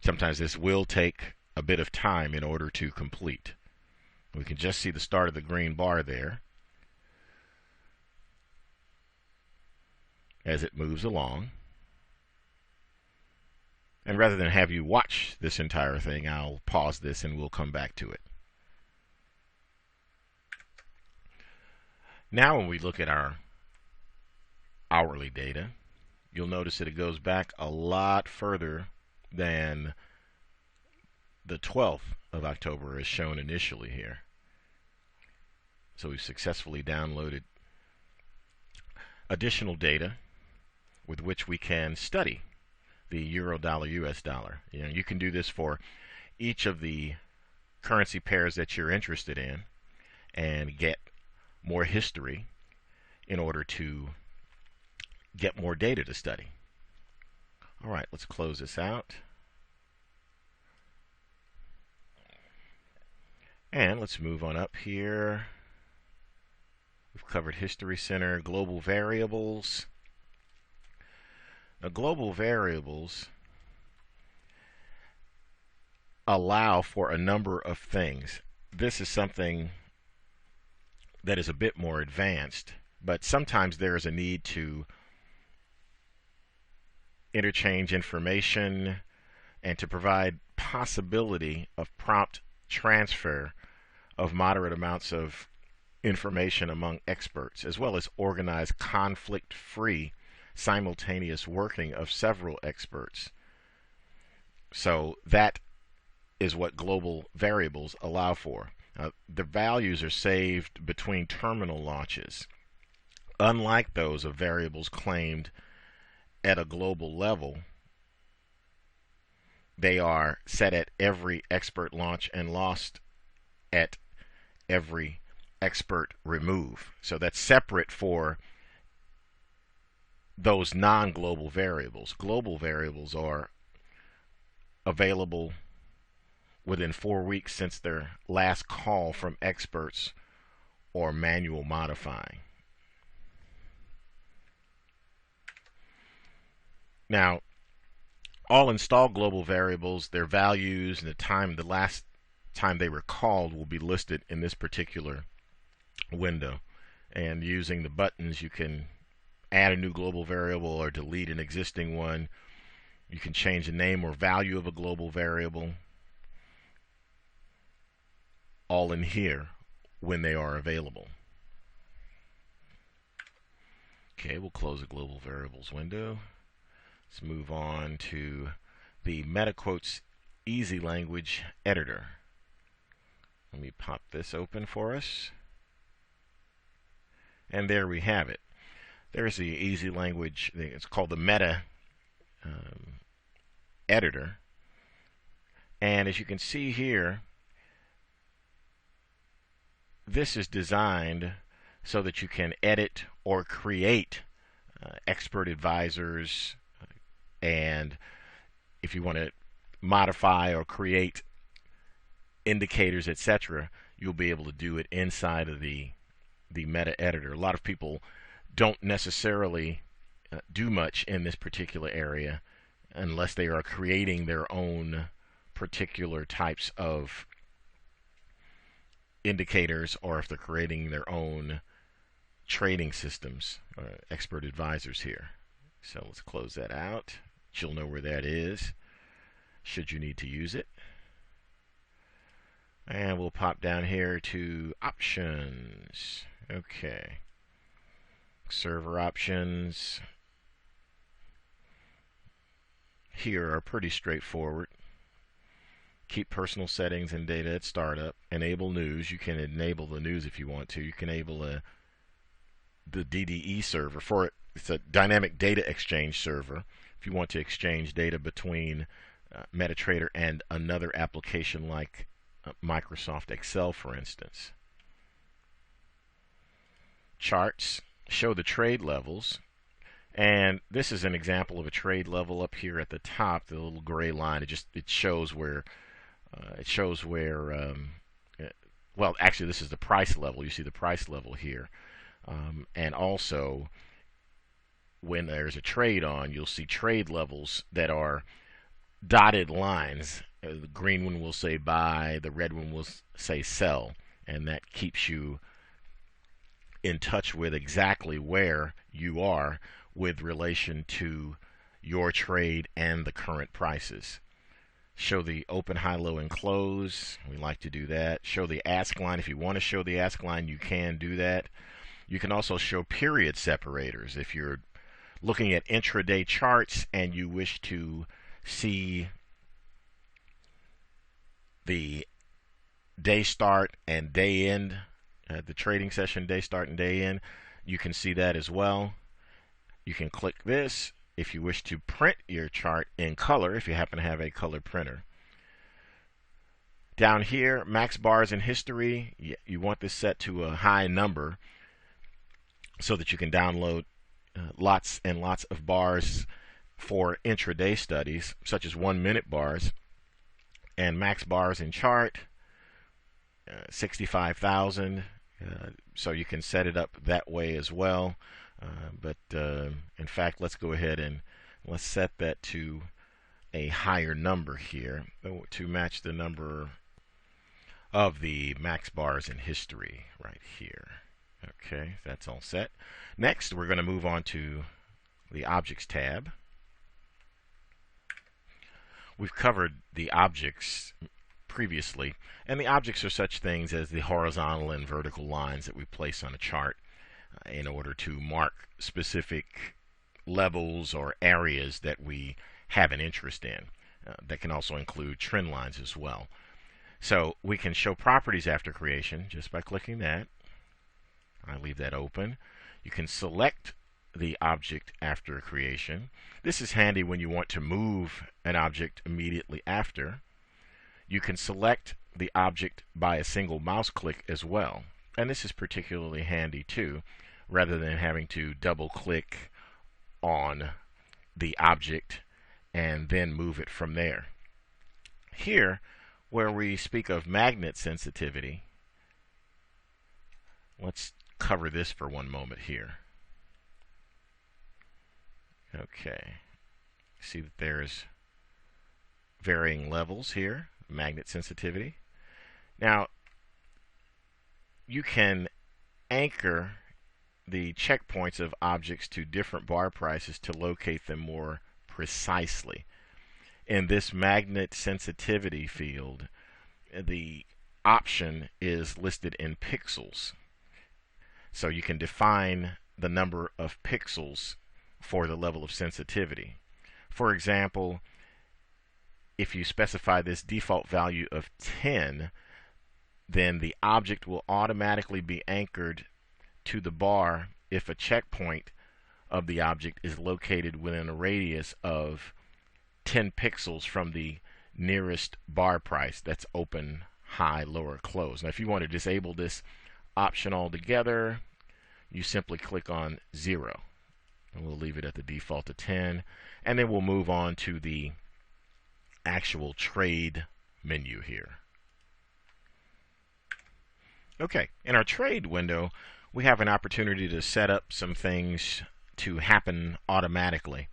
Speaker 1: Sometimes this will take a bit of time in order to complete. We can just see the start of the green bar there as it moves along. And rather than have you watch this entire thing, I'll pause this and we'll come back to it. Now when we look at our hourly data, you'll notice that it goes back a lot further than the 12th of October as shown initially here. So we've successfully downloaded additional data with which we can study the euro dollar US dollar. You can do this for each of the currency pairs that you're interested in and get more history in order to get more data to study. All right, let's close this out. And let's move on up here. We've covered History Center, global variables. Now, global variables allow for a number of things. This is something that is a bit more advanced, but sometimes there is a need to interchange information and to provide possibility of prompt transfer of moderate amounts of information among experts, as well as organize conflict-free simultaneous working of several experts. So that is what global variables allow for. The values are saved between terminal launches. Unlike those of variables claimed at a global level, they are set at every expert launch and lost at every expert remove. So that's separate for those non-global variables. Global variables are available within 4 weeks since their last call from experts or manual modifying. Now, All installed global variables, their values, and the last time they were called will be listed in this particular window. And using the buttons, you can add a new global variable or delete an existing one. You can change the name or value of a global variable, all in here when they are available. Okay, we'll close the global variables window. Let's move on to the MetaQuotes Easy Language Editor. Let me pop this open for us. And there we have it. There's the Easy Language. It's called the Meta Editor. And as you can see here, this is designed so that you can edit or create expert advisors, and if you want to modify or create indicators, etc., you'll be able to do it inside of the meta editor. A lot of people don't necessarily do much in this particular area unless they are creating their own particular types of indicators, or if they're creating their own trading systems, expert advisors here. So let's close that out. You'll know where that is should you need to use it. And we'll pop down here to options. Okay. Server options here are pretty straightforward. Keep personal settings and data at startup. Enable news. You can enable the news if you want to. You can enable the DDE server for it. It's a dynamic data exchange server. If you want to exchange data between MetaTrader and another application like Microsoft Excel, for instance. Charts show the trade levels, and this is an example of a trade level up here at the top. The little gray line, it shows where well, actually this is the price level. You see the price level here, and also when there's a trade on, you'll see trade levels that are dotted lines. The green one will say buy, the red one will say sell, and that keeps you in touch with exactly where you are with relation to your trade and the current prices. Show the open, high, low, and close. We like to do that. Show the ask line. If you want to show the ask line, you can do that. You can also show period separators. If you're looking at intraday charts and you wish to see the day start and day end, the trading session day start and day end, you can see that as well. You can click this if you wish to print your chart in color, if you happen to have a color printer. Down here, max bars in history, you want this set to a high number so that you can download lots and lots of bars for intraday studies, such as 1 minute bars. And max bars in chart, 65,000. So you can set it up that way as well. But in fact, let's go ahead and let's set that to a higher number here to match the number of the max bars in history right here. Okay, that's all set. Next, we're going to move on to the Objects tab. We've covered the objects previously, and the objects are such things as the horizontal and vertical lines that we place on a chart in order to mark specific levels or areas that we have an interest in. That can also include trend lines as well. So we can show properties after creation just by clicking that. I leave that open. You can select the object after creation. This is handy when you want to move an object immediately after. You can select the object by a single mouse click as well. And this is particularly handy too, rather than having to double click on the object and then move it from there. Here, where we speak of magnet sensitivity, let's cover this for one moment here. Okay, see that there's varying levels here, magnet sensitivity. Now, you can anchor the checkpoints of objects to different bar prices to locate them more precisely. In this magnet sensitivity field, the option is listed in pixels. So you can define the number of pixels for the level of sensitivity. For example, if you specify this default value of 10, then the object will automatically be anchored to the bar if a checkpoint of the object is located within a radius of 10 pixels from the nearest bar price that's open, high, lower, close. Now if you want to disable this option altogether, you simply click on 0. And we'll leave it at the default of 10. And then we'll move on to the actual trade menu here. Okay, in our trade window, we have an opportunity to set up some things to happen automatically.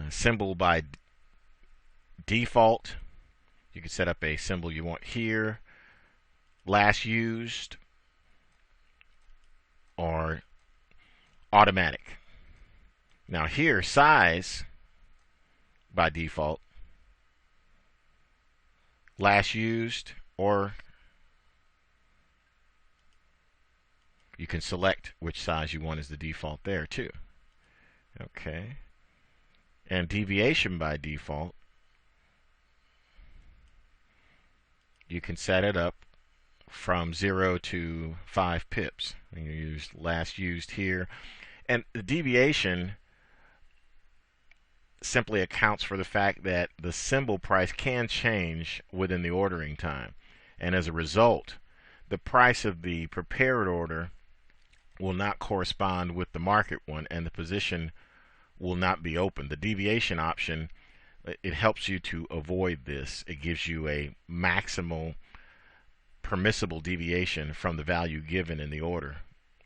Speaker 1: Symbol by default, you can set up a symbol you want here, last used, or automatic. Now here, size by default, last used, or you can select which size you want as the default there too. Okay. And deviation by default, you can set it up from 0 to 5 pips. And you use last used here. And the deviation simply accounts for the fact that the symbol price can change within the ordering time. And as a result, the price of the prepared order will not correspond with the market one, and the position will not be open. The deviation option, it helps you to avoid this. It gives you a maximal permissible deviation from the value given in the order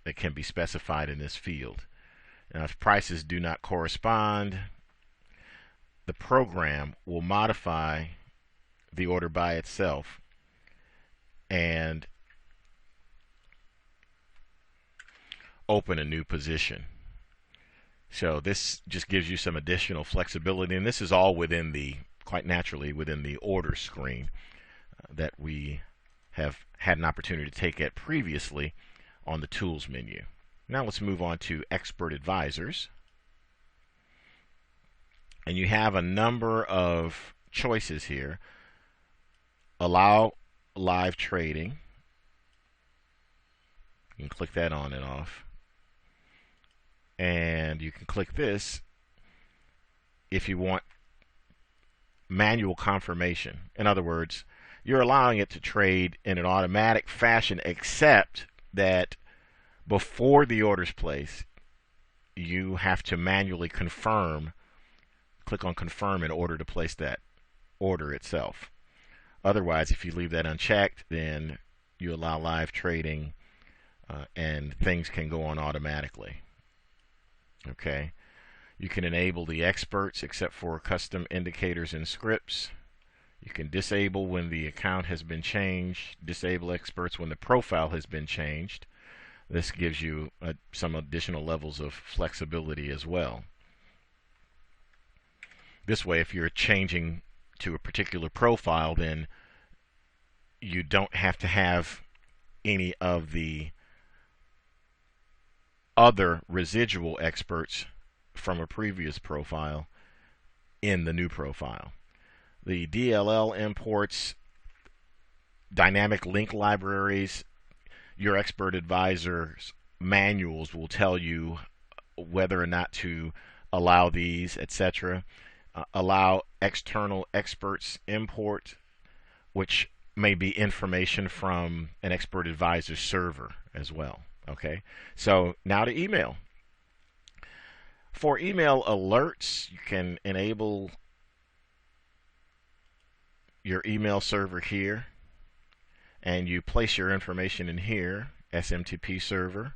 Speaker 1: that can be specified in this field. Now, if prices do not correspond, the program will modify the order by itself and open a new position. So this just gives you some additional flexibility, and this is all within the, quite naturally, within the order screen that we have had an opportunity to take at previously on the tools menu. Now let's move on to expert advisors. And you have a number of choices here. Allow live trading. You can click that on and off. And you can click this if you want manual confirmation. In other words, you're allowing it to trade in an automatic fashion, except that before the order's placed, you have to manually confirm, click on confirm in order to place that order itself. Otherwise, if you leave that unchecked, then you allow live trading and things can go on automatically. Okay, you can enable the experts except for custom indicators and scripts. You can disable when the account has been changed, disable experts when the profile has been changed. This gives you some additional levels of flexibility as well. This way, if you're changing to a particular profile, then you don't have to have any of the other residual experts from a previous profile in the new profile. The DLL imports dynamic link libraries. Your expert advisor's manuals will tell you whether or not to allow these, etc. Allow external experts import, which may be information from an expert advisor server as well. Okay, so now to email. For email alerts, you can enable your email server here, and you place your information in here, SMTP server.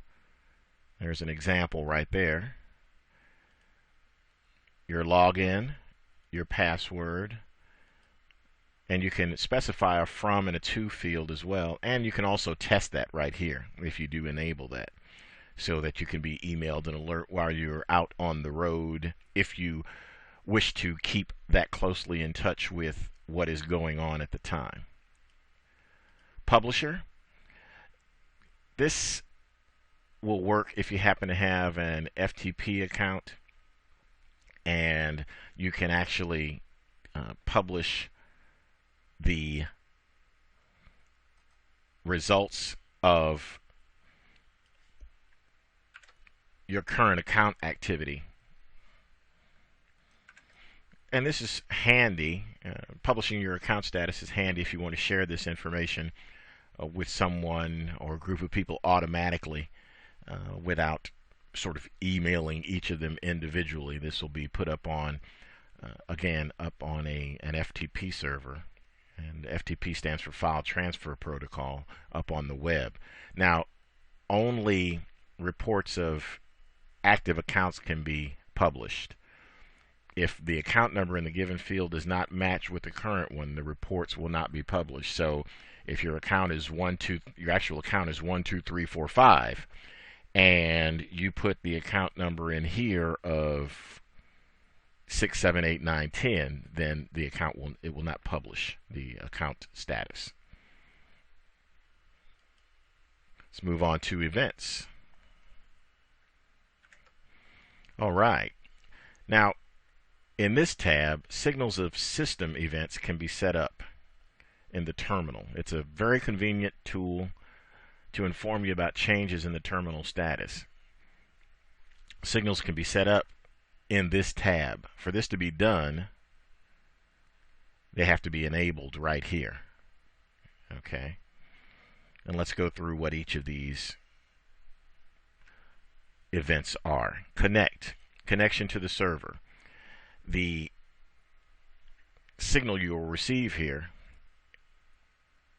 Speaker 1: There's an example right there. Your login, your password, And you can specify a from and a to field as well. And you can also test that right here if you do enable that, so that you can be emailed an alert while you're out on the road if you wish to keep that closely in touch with what is going on at the time. Publisher. This will work if you happen to have an FTP account, and you can actually publish the results of your current account activity. And this is handy. Publishing your account status is handy if you want to share this information with someone or a group of people automatically without sort of emailing each of them individually. This will be put up on, again, up on an FTP server. And FTP stands for File Transfer Protocol, up on the web. Now, only reports of active accounts can be published. If the account number in the given field does not match with the current one, the reports will not be published. So if your account is your actual account is 12345, and you put the account number in here of 6, 7, 8, 9, 10, then the account will not publish the account status. Let's move on to events. All right. Now, in this tab, signals of system events can be set up in the terminal. It's a very convenient tool to inform you about changes in the terminal status. Signals can be set up in this tab. For this to be done, they have to be enabled right here. Okay. And let's go through what each of these events are. Connection to the server. The signal you will receive here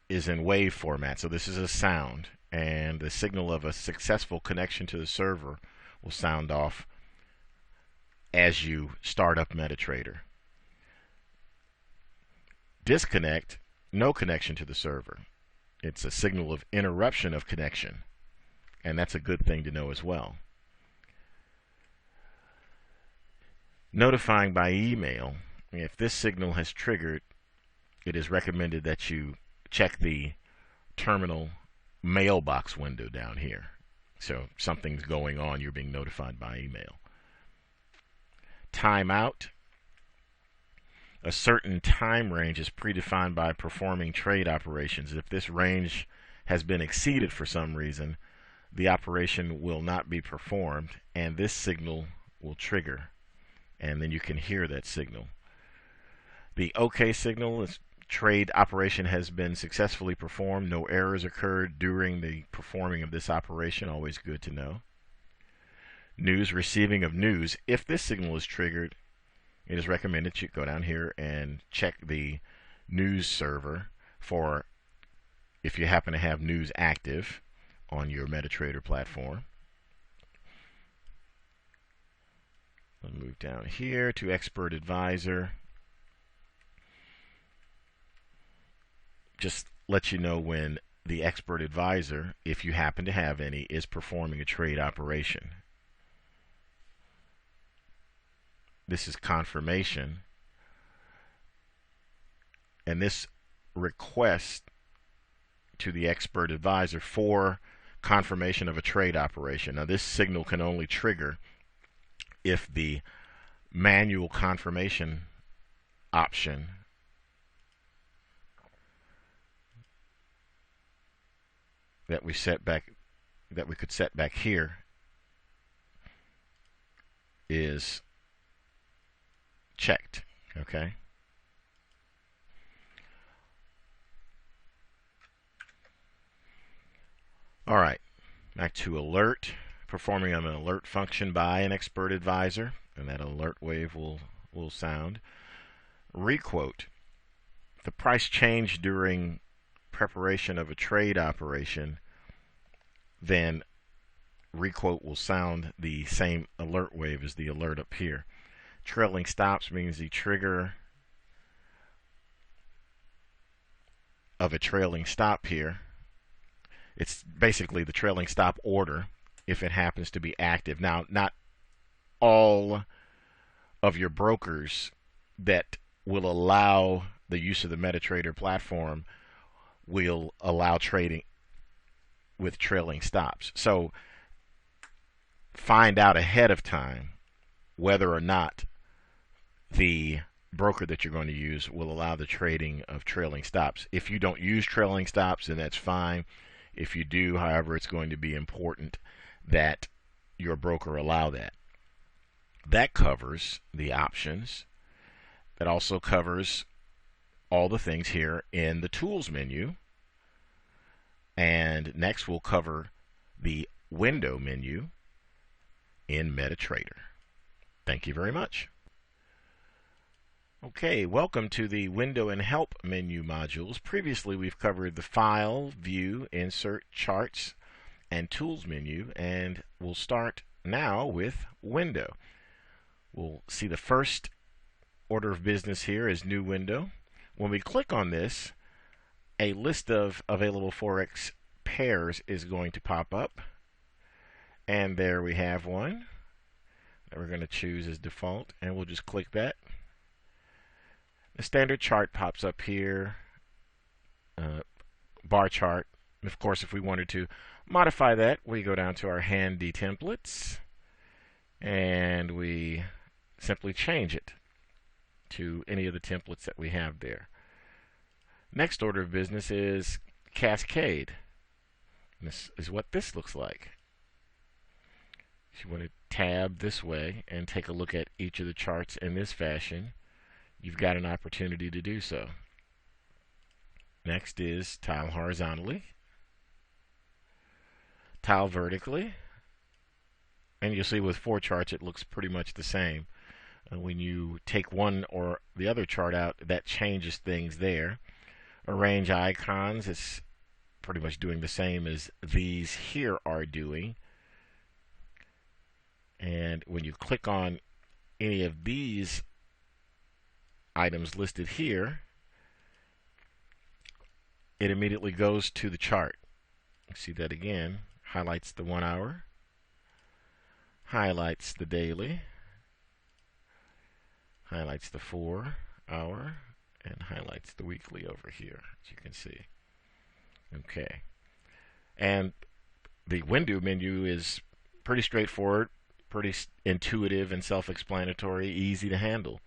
Speaker 1: is in wave format, so this is a sound, and the signal of a successful connection to the server will sound off as you start up MetaTrader. Disconnect, no connection to the server. It's a signal of interruption of connection, and that's a good thing to know as well. Notifying by email. If this signal has triggered, it is recommended that you check the terminal mailbox window down here. So something's going on, you're being notified by email. Timeout. A certain time range is predefined by performing trade operations. If this range has been exceeded for some reason, the operation will not be performed, and this signal will trigger. And then you can hear that signal. The OK signal is trade operation has been successfully performed. No errors occurred during the performing of this operation. Always good to know. News, receiving of news. If this signal is triggered, it is recommended you go down here and check the news server for if you happen to have news active on your MetaTrader platform. I'll move down here to Expert Advisor. Just let you know when the Expert Advisor, if you happen to have any, is performing a trade operation. This is confirmation. And this request to the Expert Advisor for confirmation of a trade operation. Now this signal can only trigger if the manual confirmation option that we could set back here is checked. Okay. All right. Back to alert. Performing of an alert function by an Expert Advisor, and that alert wave will sound. Requote. If the price changed during preparation of a trade operation, then requote will sound the same alert wave as the alert up here. Trailing stops means the trigger of a trailing stop here. It's basically the trailing stop order if it happens to be active. Now, not all of your brokers that will allow the use of the MetaTrader platform will allow trading with trailing stops. So find out ahead of time whether or not the broker that you're going to use will allow the trading of trailing stops. If you don't use trailing stops, then that's fine. If you do, however, it's going to be important that your broker allow that. That covers the options. That also covers all the things here in the tools menu. And next we'll cover the window menu in MetaTrader. Thank you very much. Okay, welcome to the Window and Help menu modules. Previously, we've covered the File, View, Insert, Charts, and Tools menu, and we'll start now with Window. We'll see the first order of business here is New Window. When we click on this, a list of available Forex pairs is going to pop up, and there we have one that we're going to choose as default, and we'll just click that. The standard chart pops up here, bar chart. Of course, if we wanted to modify that, we go down to our handy templates and we simply change it to any of the templates that we have there. Next order of business is Cascade. And this is what this looks like. If you want to tab this way and take a look at each of the charts in this fashion, you've got an opportunity to do so. Next is tile horizontally, tile vertically, and you'll see with 4 charts it looks pretty much the same. When you take one or the other chart out, that changes things there. Arrange icons, it's pretty much doing the same as these here are doing. And when you click on any of these items listed here, it immediately goes to the chart. See that again, highlights the 1 hour, highlights the daily, highlights the 4 hour, and highlights the weekly over here, as you can see. Okay, and the window menu is pretty straightforward, pretty intuitive and self-explanatory, easy to handle.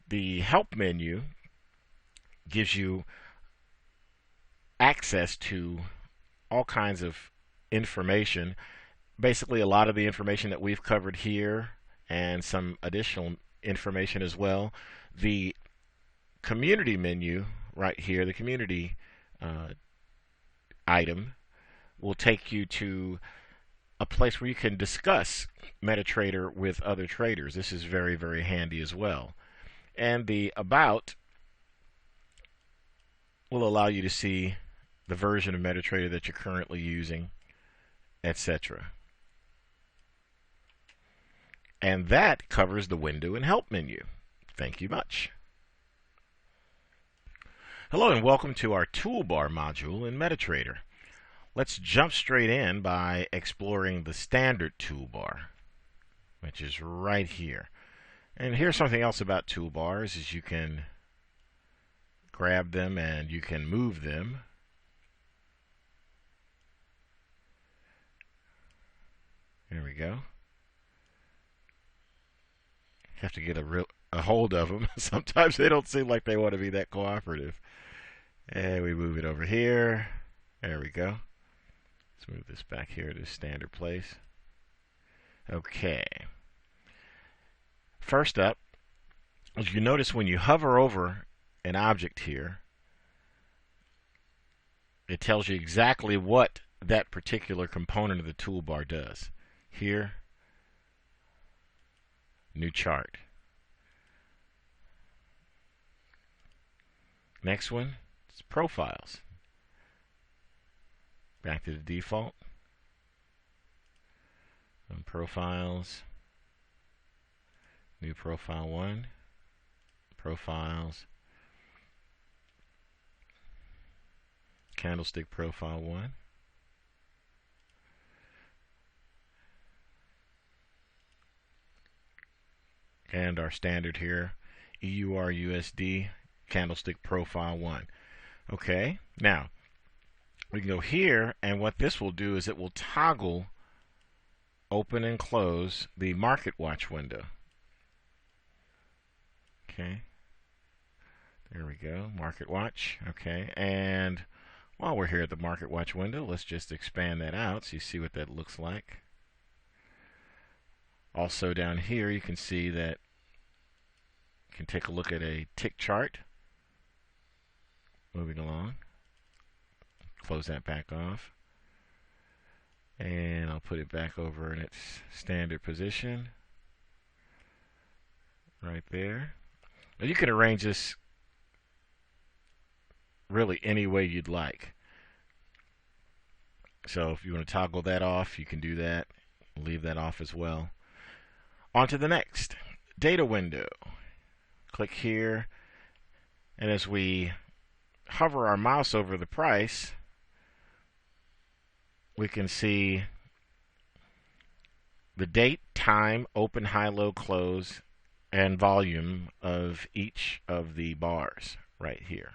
Speaker 1: The help menu gives you access to all kinds of information, basically a lot of the information that we've covered here and some additional information as well. The community menu right here, the community item, will take you to a place where you can discuss MetaTrader with other traders. This is very, very handy as well. And the About will allow you to see the version of MetaTrader that you're currently using, etc. And that covers the Window and Help menu. Thank you much. Hello and welcome to our Toolbar module in MetaTrader. Let's jump straight in by exploring the Standard Toolbar, which is right here. And here's something else about toolbars, is you can grab them and you can move them. There we go. Have to get a hold of them. Sometimes they don't seem like they want to be that cooperative. And we move it over here. There we go. Let's move this back here to standard place. Okay. First up, as you notice when you hover over an object here, it tells you exactly what that particular component of the toolbar does. Here, new chart. Next one is profiles. Back to the default. On profiles, new profile 1, profiles, candlestick profile 1. And our standard here, EURUSD candlestick profile 1. Okay, now we can go here, and what this will do is it will toggle open and close the market watch window. Okay, there we go, market watch. Okay, and while we're here at the market watch window, let's just expand that out so you see what that looks like. Also down here you can see that you can take a look at a tick chart. Moving along. Close that back off. And I'll put it back over in its standard position. Right there. Now you can arrange this really any way you'd like. So if you want to toggle that off, you can do that. Leave that off as well. On to the next. Data window. Click here. And as we hover our mouse over the price, we can see the date, time, open, high, low, close, and volume of each of the bars right here.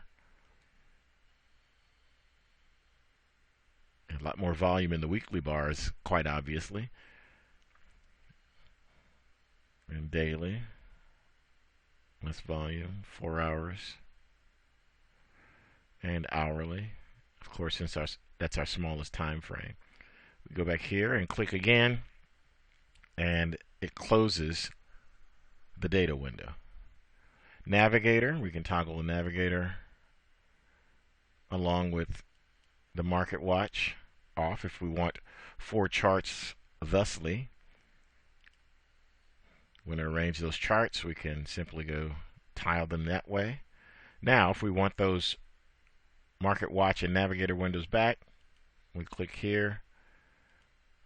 Speaker 1: A lot more volume in the weekly bars, quite obviously. And daily, less volume, 4 hours. And hourly, of course, since that's our smallest time frame. We go back here and click again, and it closes the data window. Navigator, we can toggle the navigator along with the market watch off if we want 4 charts thusly. When we arrange those charts, we can simply go tile them that way. Now, if we want those market watch and navigator windows back, we click here,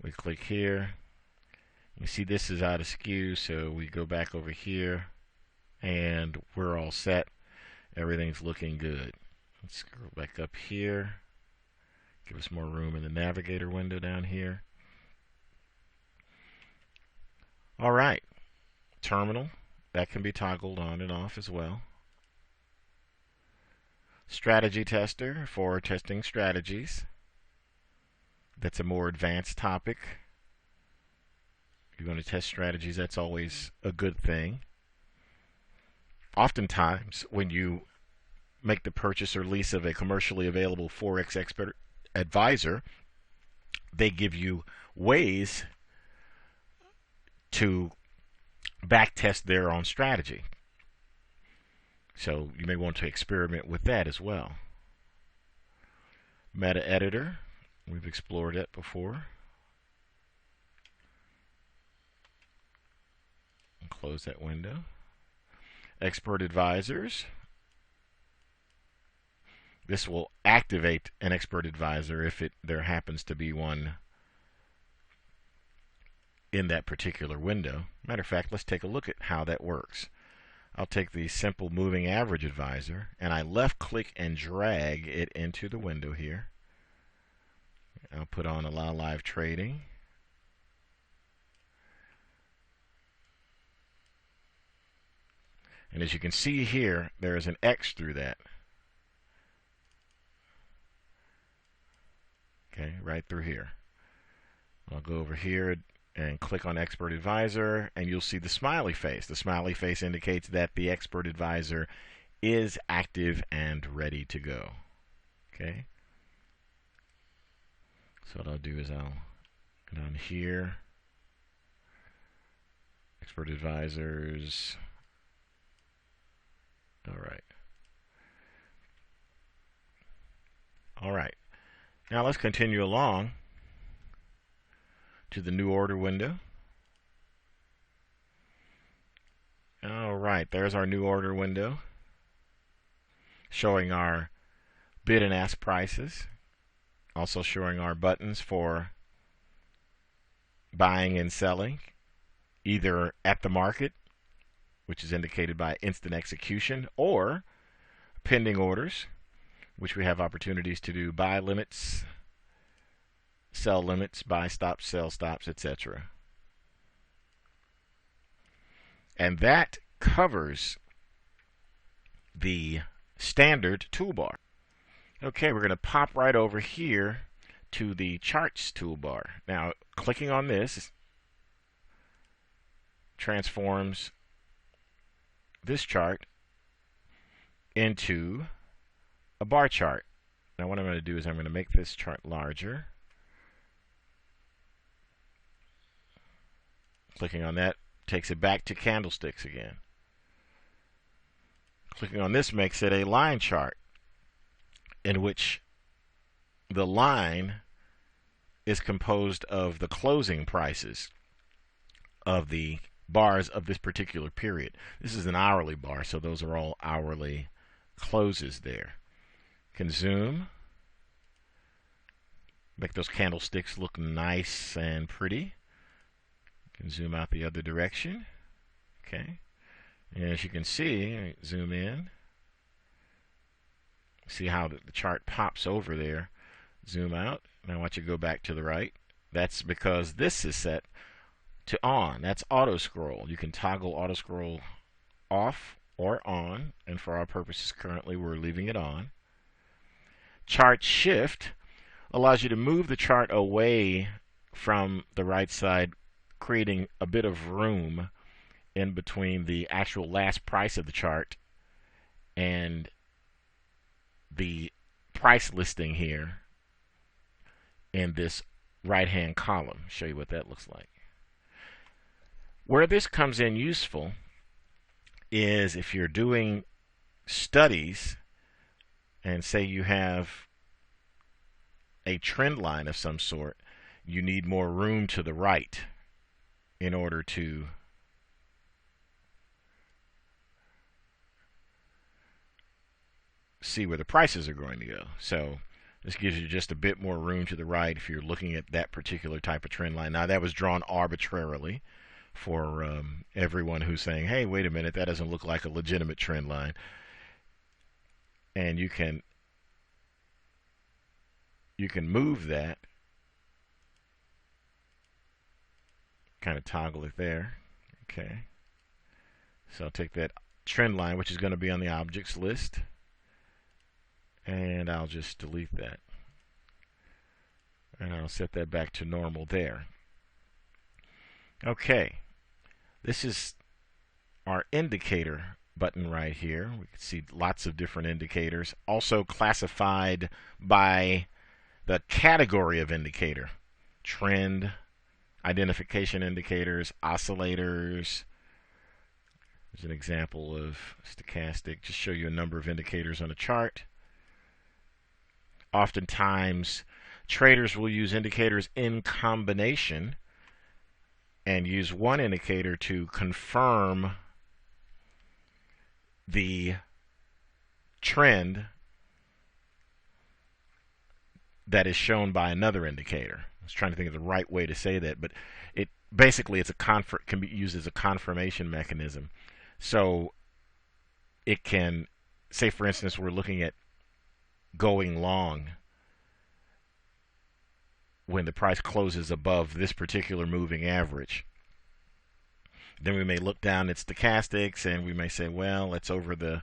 Speaker 1: we click here. You see this is out of skew, so we go back over here and we're all set. Everything's looking good. Let's scroll back up here, give us more room in the navigator window down here. Alright, terminal, that can be toggled on and off as well. Strategy tester for testing strategies. That's a more advanced topic. You're going to test strategies, that's always a good thing. Oftentimes, when you make the purchase or lease of a commercially available Forex expert advisor, they give you ways to backtest their own strategy. So you may want to experiment with that as well. Meta editor, we've explored that before. And close that window. Expert advisors. This will activate an expert advisor if there happens to be one in that particular window. Matter of fact, let's take a look at how that works. I'll take the simple moving average advisor and I left click and drag it into the window here. I'll put on allow live trading. And as you can see here, there is an X through that. Okay, right through here. I'll go over here and click on Expert Advisor, and you'll see the smiley face. The smiley face indicates that the Expert Advisor is active and ready to go. Okay? So what I'll do is I'll go down here, Expert Advisors. Alright. Alright. Now let's continue along to the new order window. Alright, there's our new order window showing our bid and ask prices, also showing our buttons for buying and selling, either at the market, which is indicated by instant execution, or pending orders, which we have opportunities to do buy limits, sell limits, buy stops, sell stops, etc. And that covers the standard toolbar. Okay, we're going to pop right over here to the charts toolbar. Now, clicking on this transforms this chart into a bar chart. Now, what I'm going to do is I'm going to make this chart larger. Clicking on that takes it back to candlesticks again. Clicking on this makes it a line chart, in which the line is composed of the closing prices of the bars of this particular period. This is an hourly bar, so those are all hourly closes there. Can zoom, make those candlesticks look nice and pretty. Can zoom out the other direction. Okay, and as you can see, zoom in. See how the chart pops over there. Zoom out. Now watch it go back to the right. That's because this is set to on. That's auto scroll. You can toggle auto scroll off or on, and for our purposes currently we're leaving it on. Chart shift allows you to move the chart away from the right side, creating a bit of room in between the actual last price of the chart and the price listing here in this right hand column. Show you what that looks like. Where this comes in useful is if you're doing studies and say you have a trend line of some sort, you need more room to the right in order to see where the prices are going to go. So this gives you just a bit more room to the right if you're looking at that particular type of trend line. Now that was drawn arbitrarily for everyone who's saying, hey, wait a minute, that doesn't look like a legitimate trend line. And you can move that, kind of toggle it there. Okay, so I'll take that trend line, which is going to be on the objects list, and I'll just delete that, and I'll set that back to normal there. Okay, this is our indicator button right here. We can see lots of different indicators, also classified by the category of indicator: trend, identification indicators, oscillators. There's an example of stochastic, just show you a number of indicators on a chart. Oftentimes traders will use indicators in combination and use one indicator to confirm the trend that is shown by another indicator. I was trying to think of the right way to say that, but it basically can be used as a confirmation mechanism. So it can, say for instance, we're looking at going long when the price closes above this particular moving average. Then we may look down at stochastics and we may say, well, that's over the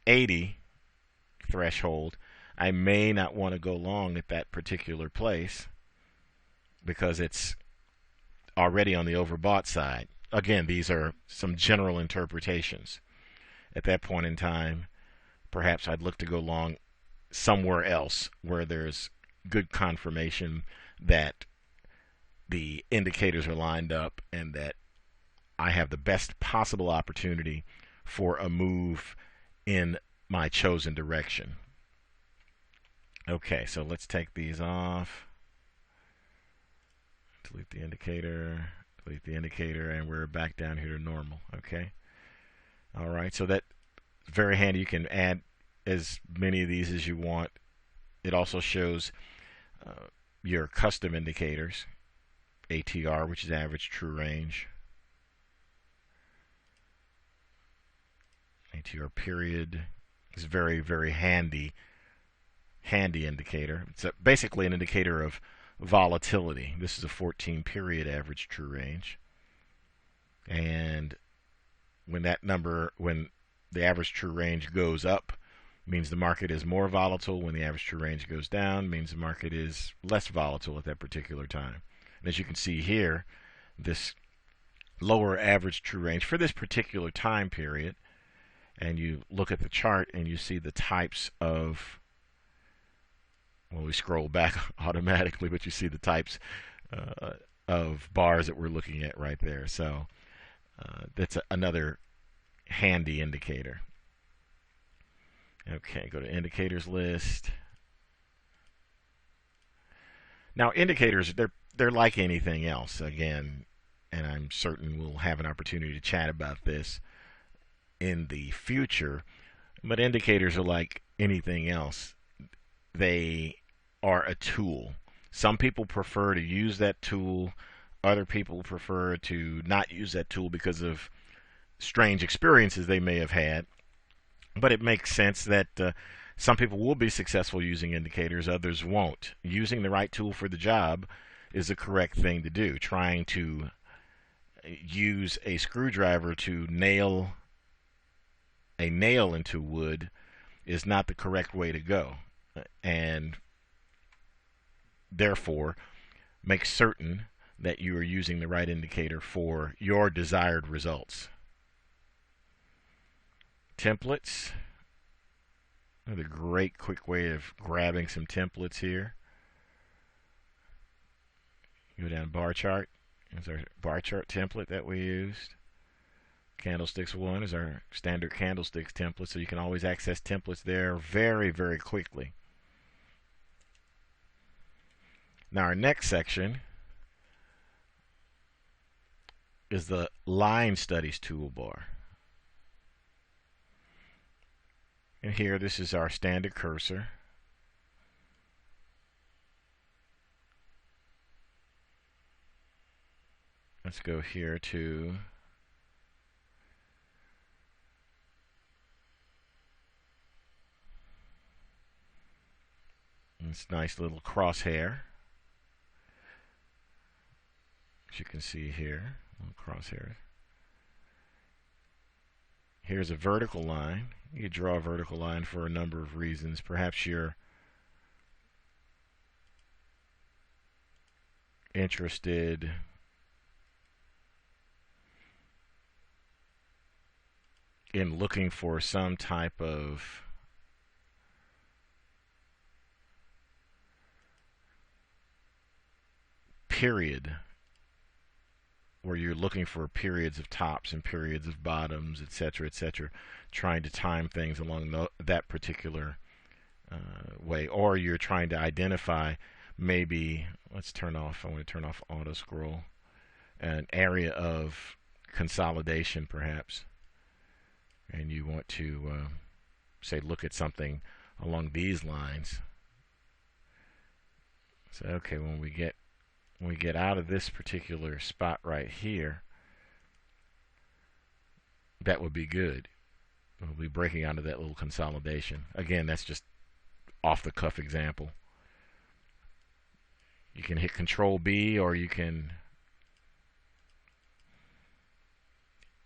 Speaker 1: 80 threshold. I may not want to go long at that particular place because it's already on the overbought side. Again, these are some general interpretations. At that point in time, perhaps I'd look to go long somewhere else where there's good confirmation that the indicators are lined up and that I have the best possible opportunity for a move in my chosen direction. Okay, so let's take these off. Delete the indicator, and we're back down here to normal. Okay. All right, so that's very handy. You can add as many of these as you want. It also shows your custom indicators, ATR, which is average true range, ATR period, It's very, very handy indicator. It's basically an indicator of volatility. This is a 14 period average true range. And when the average true range goes up, means the market is more volatile. When the average true range goes down, means the market is less volatile at that particular time. And as you can see here, this lower average true range for this particular time period, and you look at the chart and you see the types of, well, we scroll back automatically, but you see the types of bars that we're looking at right there. So that's another handy indicator. Okay, go to indicators list. Now indicators, they're like anything else, again, and I'm certain we'll have an opportunity to chat about this in the future, but indicators are like anything else. They are a tool. Some people prefer to use that tool. Other people prefer to not use that tool because of strange experiences they may have had. But it makes sense that some people will be successful using indicators, others won't. Using the right tool for the job is the correct thing to do. Trying to use a screwdriver to nail a nail into wood is not the correct way to go. And therefore, make certain that you are using the right indicator for your desired results. Templates. Another great quick way of grabbing some templates here. Go down bar chart. There's our bar chart template that we used. Candlesticks 1 is our standard candlesticks template, so you can always access templates there very, very quickly. Now our next section is the line studies toolbar. And here, this is our standard cursor. Let's go here to this nice little crosshair. As you can see here, little crosshair. Here's a vertical line. You could draw a vertical line for a number of reasons. Perhaps you're interested in looking for some type of period where you're looking for periods of tops and periods of bottoms, etc., etc., trying to time things along that particular way, or you're trying to identify maybe, I want to turn off auto scroll, an area of consolidation perhaps, and you want to say look at something along these lines. So okay, when we get out of this particular spot right here, that would be good. We'll be breaking out of that little consolidation. Again, that's just off the cuff example. You can hit Control B, or you can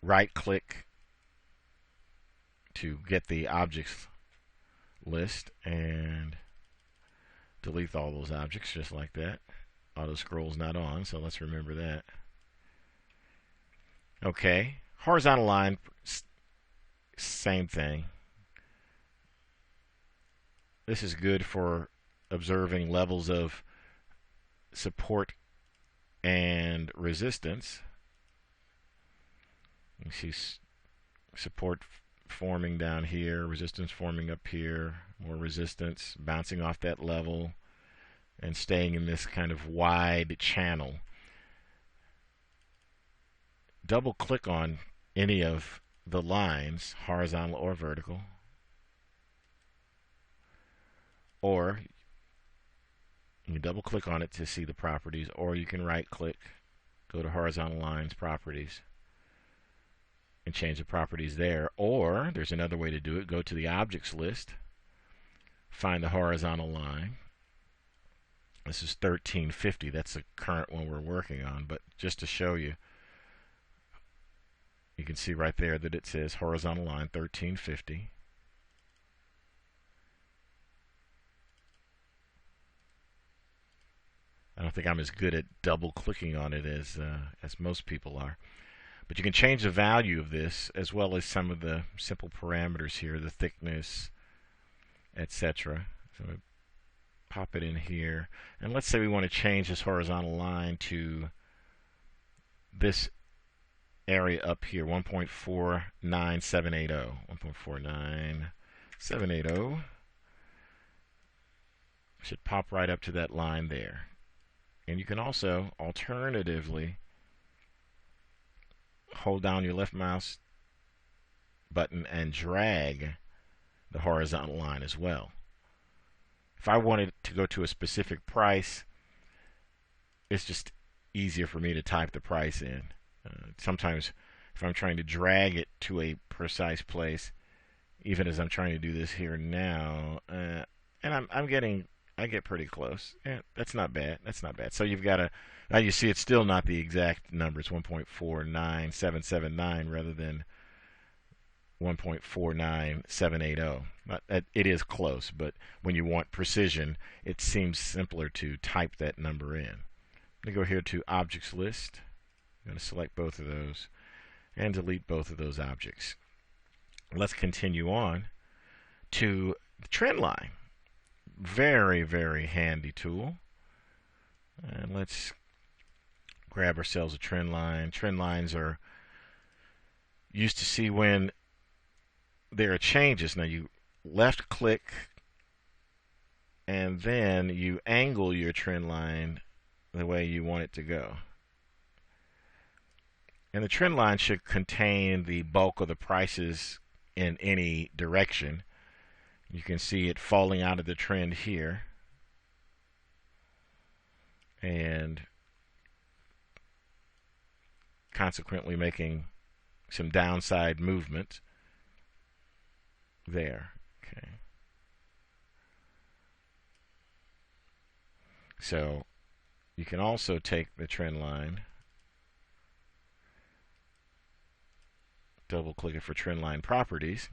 Speaker 1: right click to get the objects list and delete all those objects just like that. Auto scroll's not on, so let's remember that. Okay, horizontal line, same thing. This is good for observing levels of support and resistance. You see support forming down here, resistance forming up here, more resistance bouncing off that level and staying in this kind of wide channel. Double click on any of the lines, horizontal or vertical, or you can double click on it to see the properties, or you can right click, go to horizontal lines, properties, and change the properties there. Or there's another way to do it. Go to the objects list, find the horizontal line. This is 1350. That's the current one we're working on. But just to show you, you can see right there that it says horizontal line 1350. I don't think I'm as good at double clicking on it as most people are. But you can change the value of this as well as some of the simple parameters here, the thickness, etc. So pop it in here, and let's say we want to change this horizontal line to this area up here, 1.49780. 1.49780 should pop right up to that line there. And you can also alternatively hold down your left mouse button and drag the horizontal line as well. If I wanted to go to a specific price, it's just easier for me to type the price in. Sometimes if I'm trying to drag it to a precise place, even as I'm trying to do this here now, and I get pretty close. That's not bad. That's not bad. So you've got to, now you see it's still not the exact number. It's 1.49779 rather than 1.49780. It is close, but when you want precision, it seems simpler to type that number in. I'm going to go here to Objects List. I'm going to select both of those and delete both of those objects. Let's continue on to the trend line. Very, very handy tool. And let's grab ourselves a trend line. Trend lines are used to see when there are changes. Now you left click and then you angle your trend line the way you want it to go. And the trend line should contain the bulk of the prices in any direction. You can see it falling out of the trend here and consequently making some downside movement there. Okay. So you can also take the trend line, double click it for trend line properties,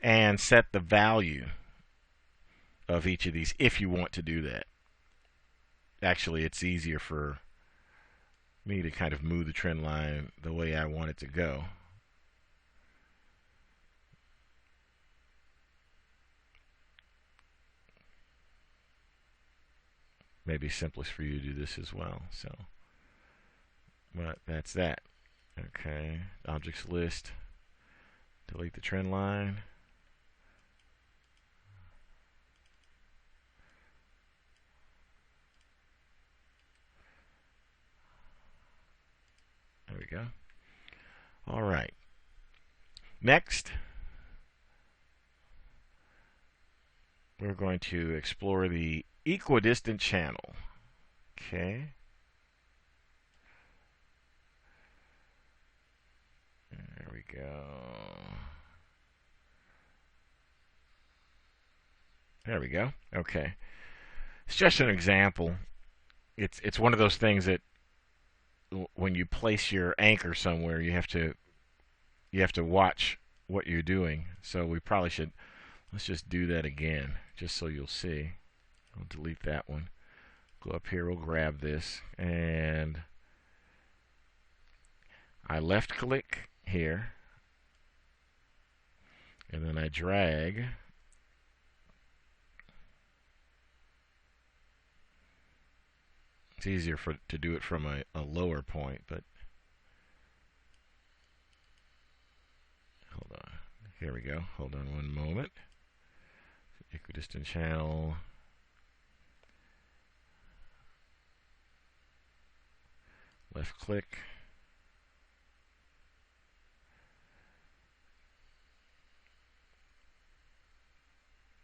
Speaker 1: and set the value of each of these if you want to do that. Actually, it's easier for me to kind of move the trend line the way I want it to go. Maybe simplest for you to do this as well. So, but that's that. Okay, objects list, delete the trend line. There we go. All right. Next, we're going to explore the equidistant channel. Okay. There we go. There we go. Okay. It's just an example. It's one of those things that when you place your anchor somewhere, you have to watch what you're doing. So we probably should, let's just do that again, just so you'll see. I'll delete that one. Go up here, we'll grab this, and I left click here, and then I drag. It's easier to do it from a lower point, but hold on. Here we go. Hold on one moment. Equidistant channel. Left click.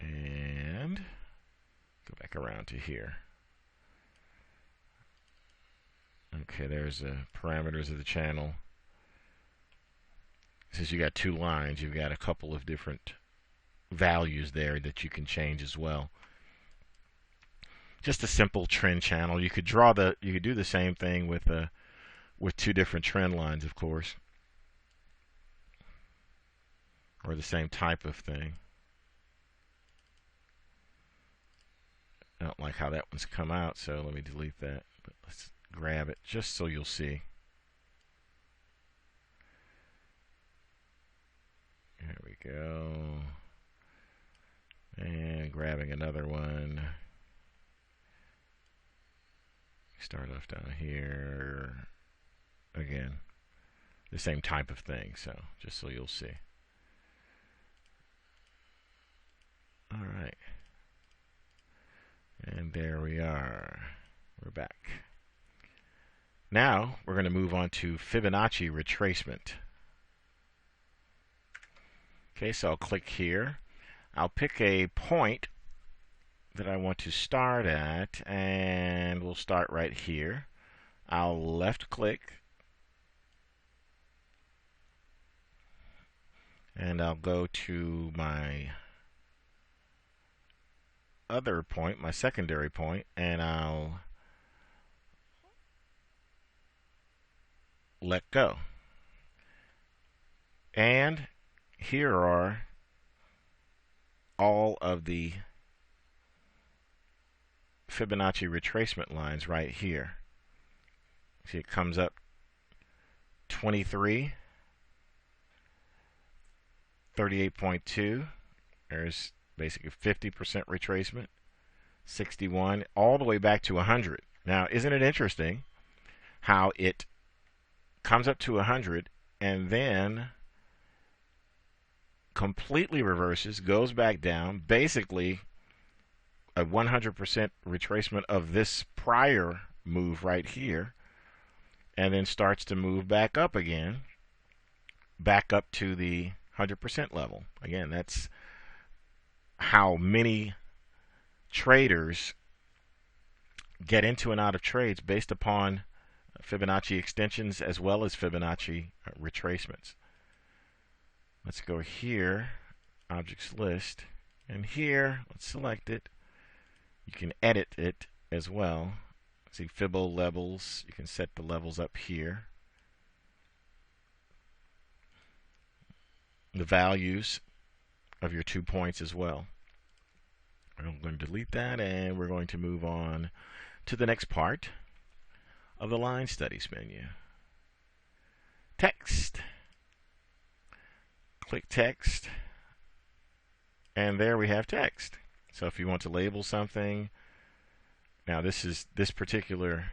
Speaker 1: And go back around to here. Okay, there's the parameters of the channel. Since you got two lines, you've got a couple of different values there that you can change as well. Just a simple trend channel. You could do the same thing with two different trend lines, of course, or the same type of thing. I don't like how that one's come out, so let me delete that. But let's grab it just so you'll see. There we go. And grabbing another one. Start off down here. Again, the same type of thing, so just so you'll see. All right. And there we are. We're back. Now we're going to move on to Fibonacci retracement. Okay, so I'll click here. I'll pick a point that I want to start at, and we'll start right here. I'll left click, and I'll go to my other point, my secondary point, and I'll let go. And here are all of the Fibonacci retracement lines right here. See, it comes up 23, 38.2. There's basically 50% retracement, 61, all the way back to 100. Now, isn't it interesting how it comes up to 100 and then completely reverses, goes back down, basically a 100% retracement of this prior move right here, and then starts to move back up again, back up to the 100% level. Again, that's how many traders get into and out of trades based upon Fibonacci extensions as well as Fibonacci retracements. Let's go here, objects list, and here, let's select it. You can edit it as well. See Fibo levels, you can set the levels up here. The values of your 2 points as well. I'm going to delete that, and we're going to move on to the next part of the line studies menu. Text. Click text, and there we have text. So if you want to label something, now this particular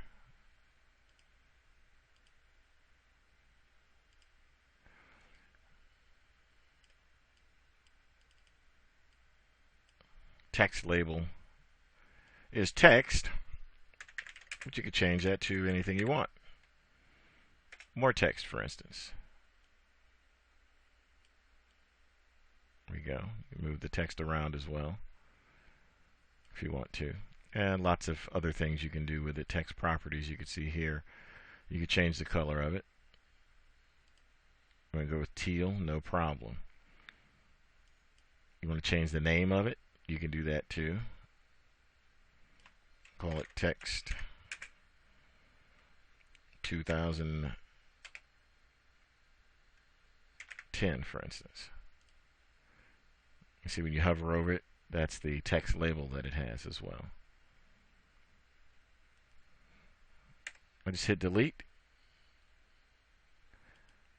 Speaker 1: text label is text, but you could change that to anything you want. More text, for instance. There we go. You can move the text around as well if you want to. And lots of other things you can do with it. Text properties, you can see here. You can change the color of it. I'm going to go with teal, no problem. You want to change the name of it, you can do that too. Call it text 2010, for instance. You see when you hover over it, that's the text label that it has as well. I just hit delete.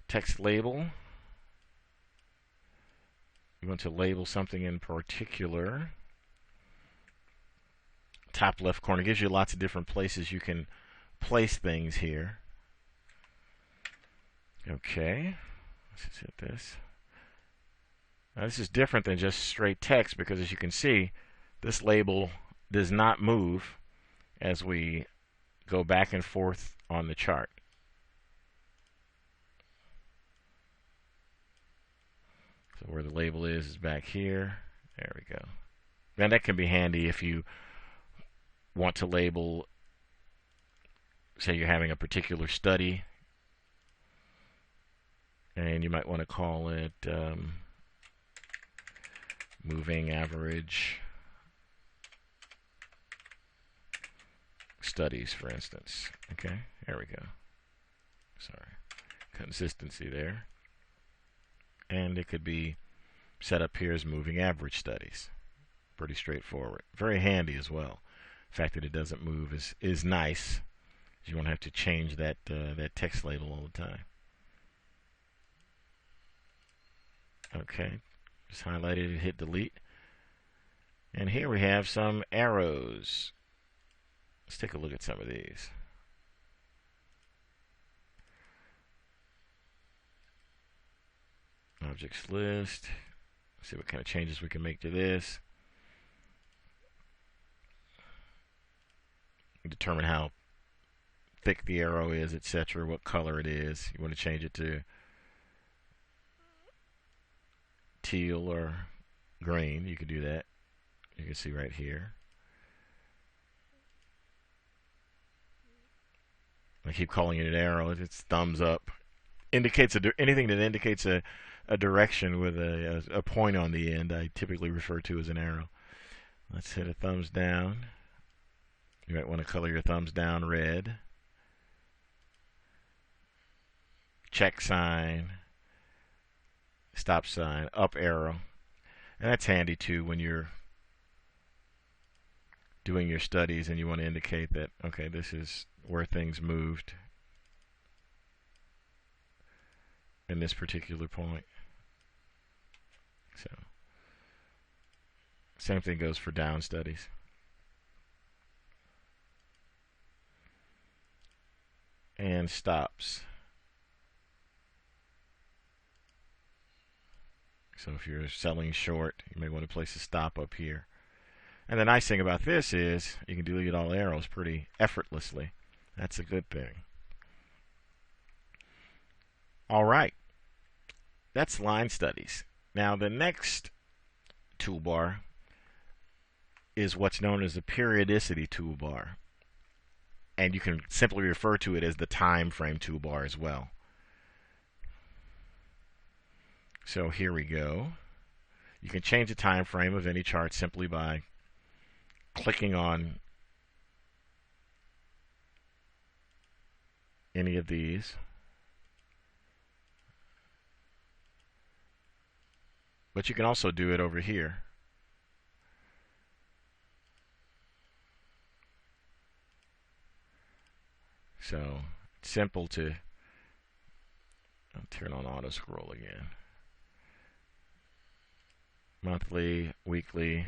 Speaker 1: Text label. You want to label something in particular. Top left corner gives you lots of different places you can place things here. Okay, let's hit this. Now this is different than just straight text because, as you can see, this label does not move as we go back and forth on the chart. So where the label is back here. There we go. Now that can be handy if you want to label, say you're having a particular study, And you might want to call it moving average studies, for instance. Okay, there we go. Sorry, consistency there. And it could be set up here as moving average studies. Pretty straightforward. Very handy as well. The fact that it doesn't move is nice. You won't have to change that that text label all the time. Okay, just highlight it and hit delete. And here we have some arrows. Let's take a look at some of these. Objects list. See what kind of changes we can make to this. Determine how thick the arrow is, etc. What color it is. You want to change it to teal or green. You can do that. You can see right here. I keep calling it an arrow. It's thumbs up. Indicates anything that indicates a direction with a point on the end. I typically refer to as an arrow. Let's hit a thumbs down. You might want to color your thumbs down red. Check sign. Stop sign. Up arrow. And that's handy too when you're doing your studies and you want to indicate that, okay, this is where things moved in this particular point. So, same thing goes for down studies. And stops. So if you're selling short, you may want to place a stop up here. And the nice thing about this is you can delete all arrows pretty effortlessly. That's a good thing. All right. That's line studies. Now the next toolbar is what's known as the periodicity toolbar. And you can simply refer to it as the time frame toolbar as well. So here we go. You can change the time frame of any chart simply by clicking on any of these. But you can also do it over here. So it's simple to I'll turn on auto scroll again. Monthly, weekly,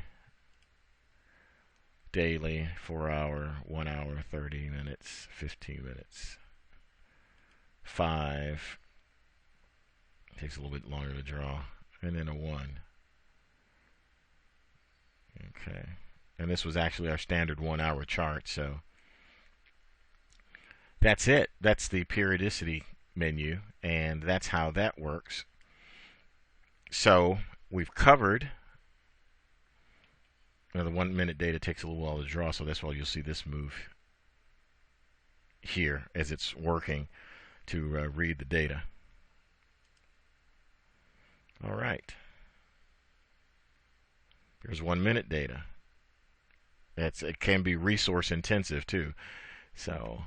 Speaker 1: daily, 4 hour, 1 hour, 30 minutes, 15 minutes, 5. Takes a little bit longer to draw. And then a 1. Okay. And this was actually our standard 1 hour chart, so that's it. That's the periodicity menu, and that's how that works. So we've covered. Now the 1 minute data takes a little while to draw, so that's why you'll see this move here as it's working to read the data. All right. There's 1 minute data. It can be resource intensive too. So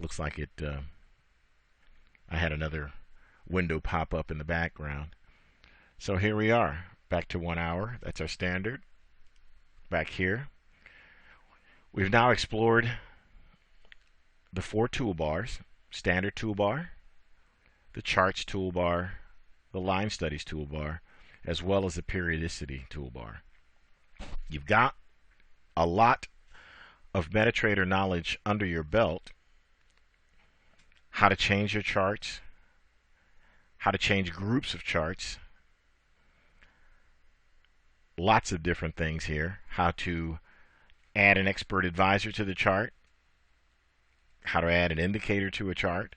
Speaker 1: looks like it. I had another window pop up in the background. So here we are, back to 1 hour. That's our standard. Back here, we've now explored the 4 toolbars: standard toolbar, the charts toolbar, the line studies toolbar, as well as the periodicity toolbar. You've got a lot of MetaTrader knowledge under your belt. How to change your charts, how to change groups of charts, lots of different things here. How to add an expert advisor to the chart, how to add an indicator to a chart,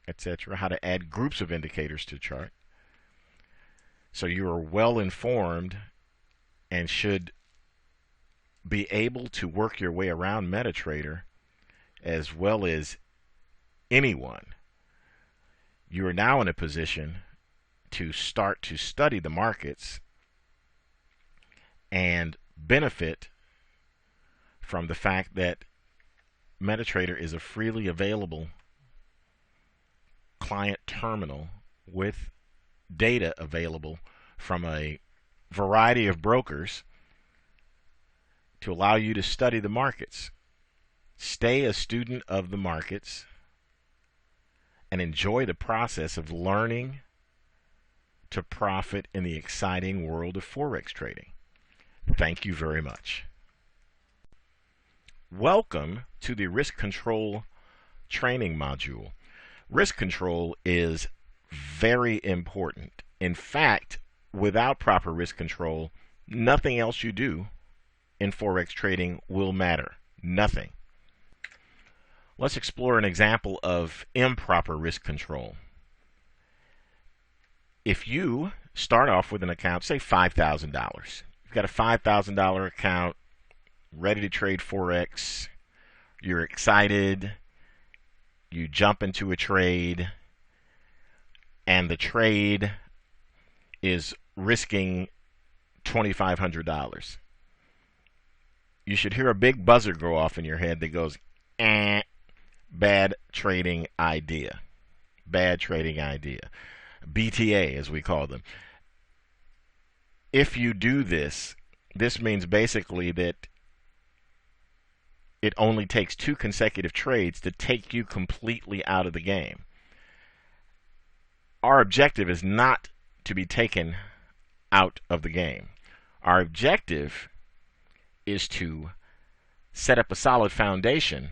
Speaker 1: etc. How to add groups of indicators to a chart. So you are well informed and should be able to work your way around MetaTrader as well as anyone. You are now in a position to start to study the markets and benefit from the fact that MetaTrader is a freely available client terminal with data available from a variety of brokers to allow you to study the markets, stay a student of the markets, and enjoy the process of learning to profit in the exciting world of Forex trading. Thank you very much. Welcome to the Risk Control training module. Risk control is very important. In fact, without proper risk control, nothing else you do in Forex trading will matter. Nothing. Let's explore an example of improper risk control. If you start off with an account, say $5,000, you've got a $5,000 account ready to trade Forex, you're excited, you jump into a trade, and the trade is risking $2,500. You should hear a big buzzer go off in your head that goes, bad trading idea. Bad trading idea. BTA, as we call them. If you do this, this means basically that it only takes 2 consecutive trades to take you completely out of the game. Our objective is not to be taken out of the game. Our objective is to set up a solid foundation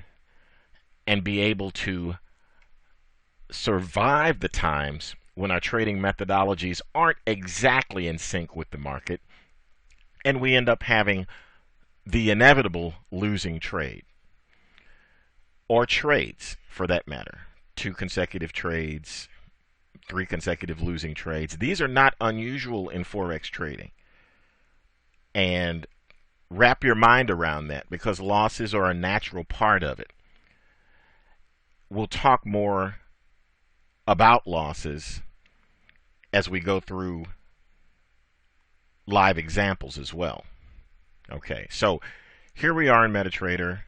Speaker 1: and be able to survive the times when our trading methodologies aren't exactly in sync with the market, and we end up having the inevitable losing trade, or trades for that matter. 2 consecutive trades, 3 consecutive losing trades. These are not unusual in Forex trading. And wrap your mind around that, because losses are a natural part of it. We'll talk more about losses as we go through live examples as well. Okay, so here we are in MetaTrader.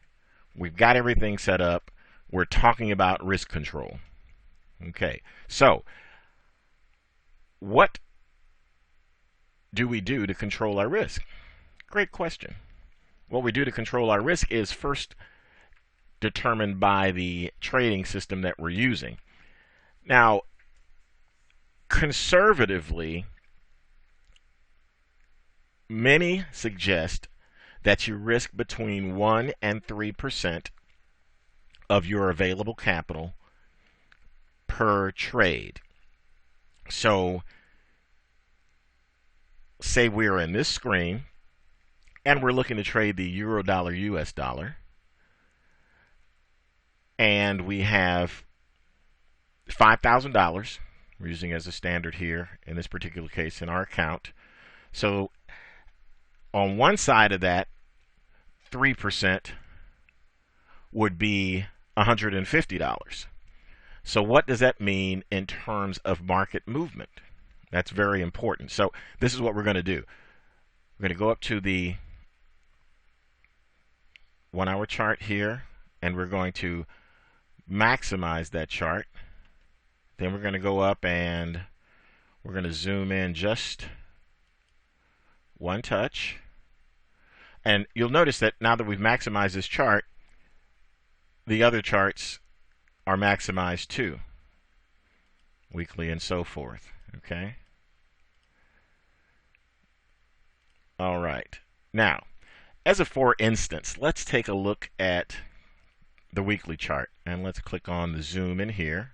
Speaker 1: We've got everything set up. We're talking about risk control. Okay, so what do we do to control our risk? Great question. What we do to control our risk is first determined by the trading system that we're using. Now, conservatively, many suggest that you risk between 1 and 3% of your available capital per trade. So, say we're in this screen and we're looking to trade the euro dollar US dollar, and we have $5,000 we're using as a standard here in this particular case in our account. So on one side of that, 3% would be $150. So what does that mean in terms of market movement? That's very important. So this is what we're going to do. We're going to go up to the 1 hour chart here, and we're going to maximize that chart. Then we're going to go up and we're going to zoom in just one touch. And you'll notice that now that we've maximized this chart, the other charts are maximized too, weekly and so forth. Okay? All right. Now, as a for instance, let's take a look at the weekly chart, and let's click on the zoom in here.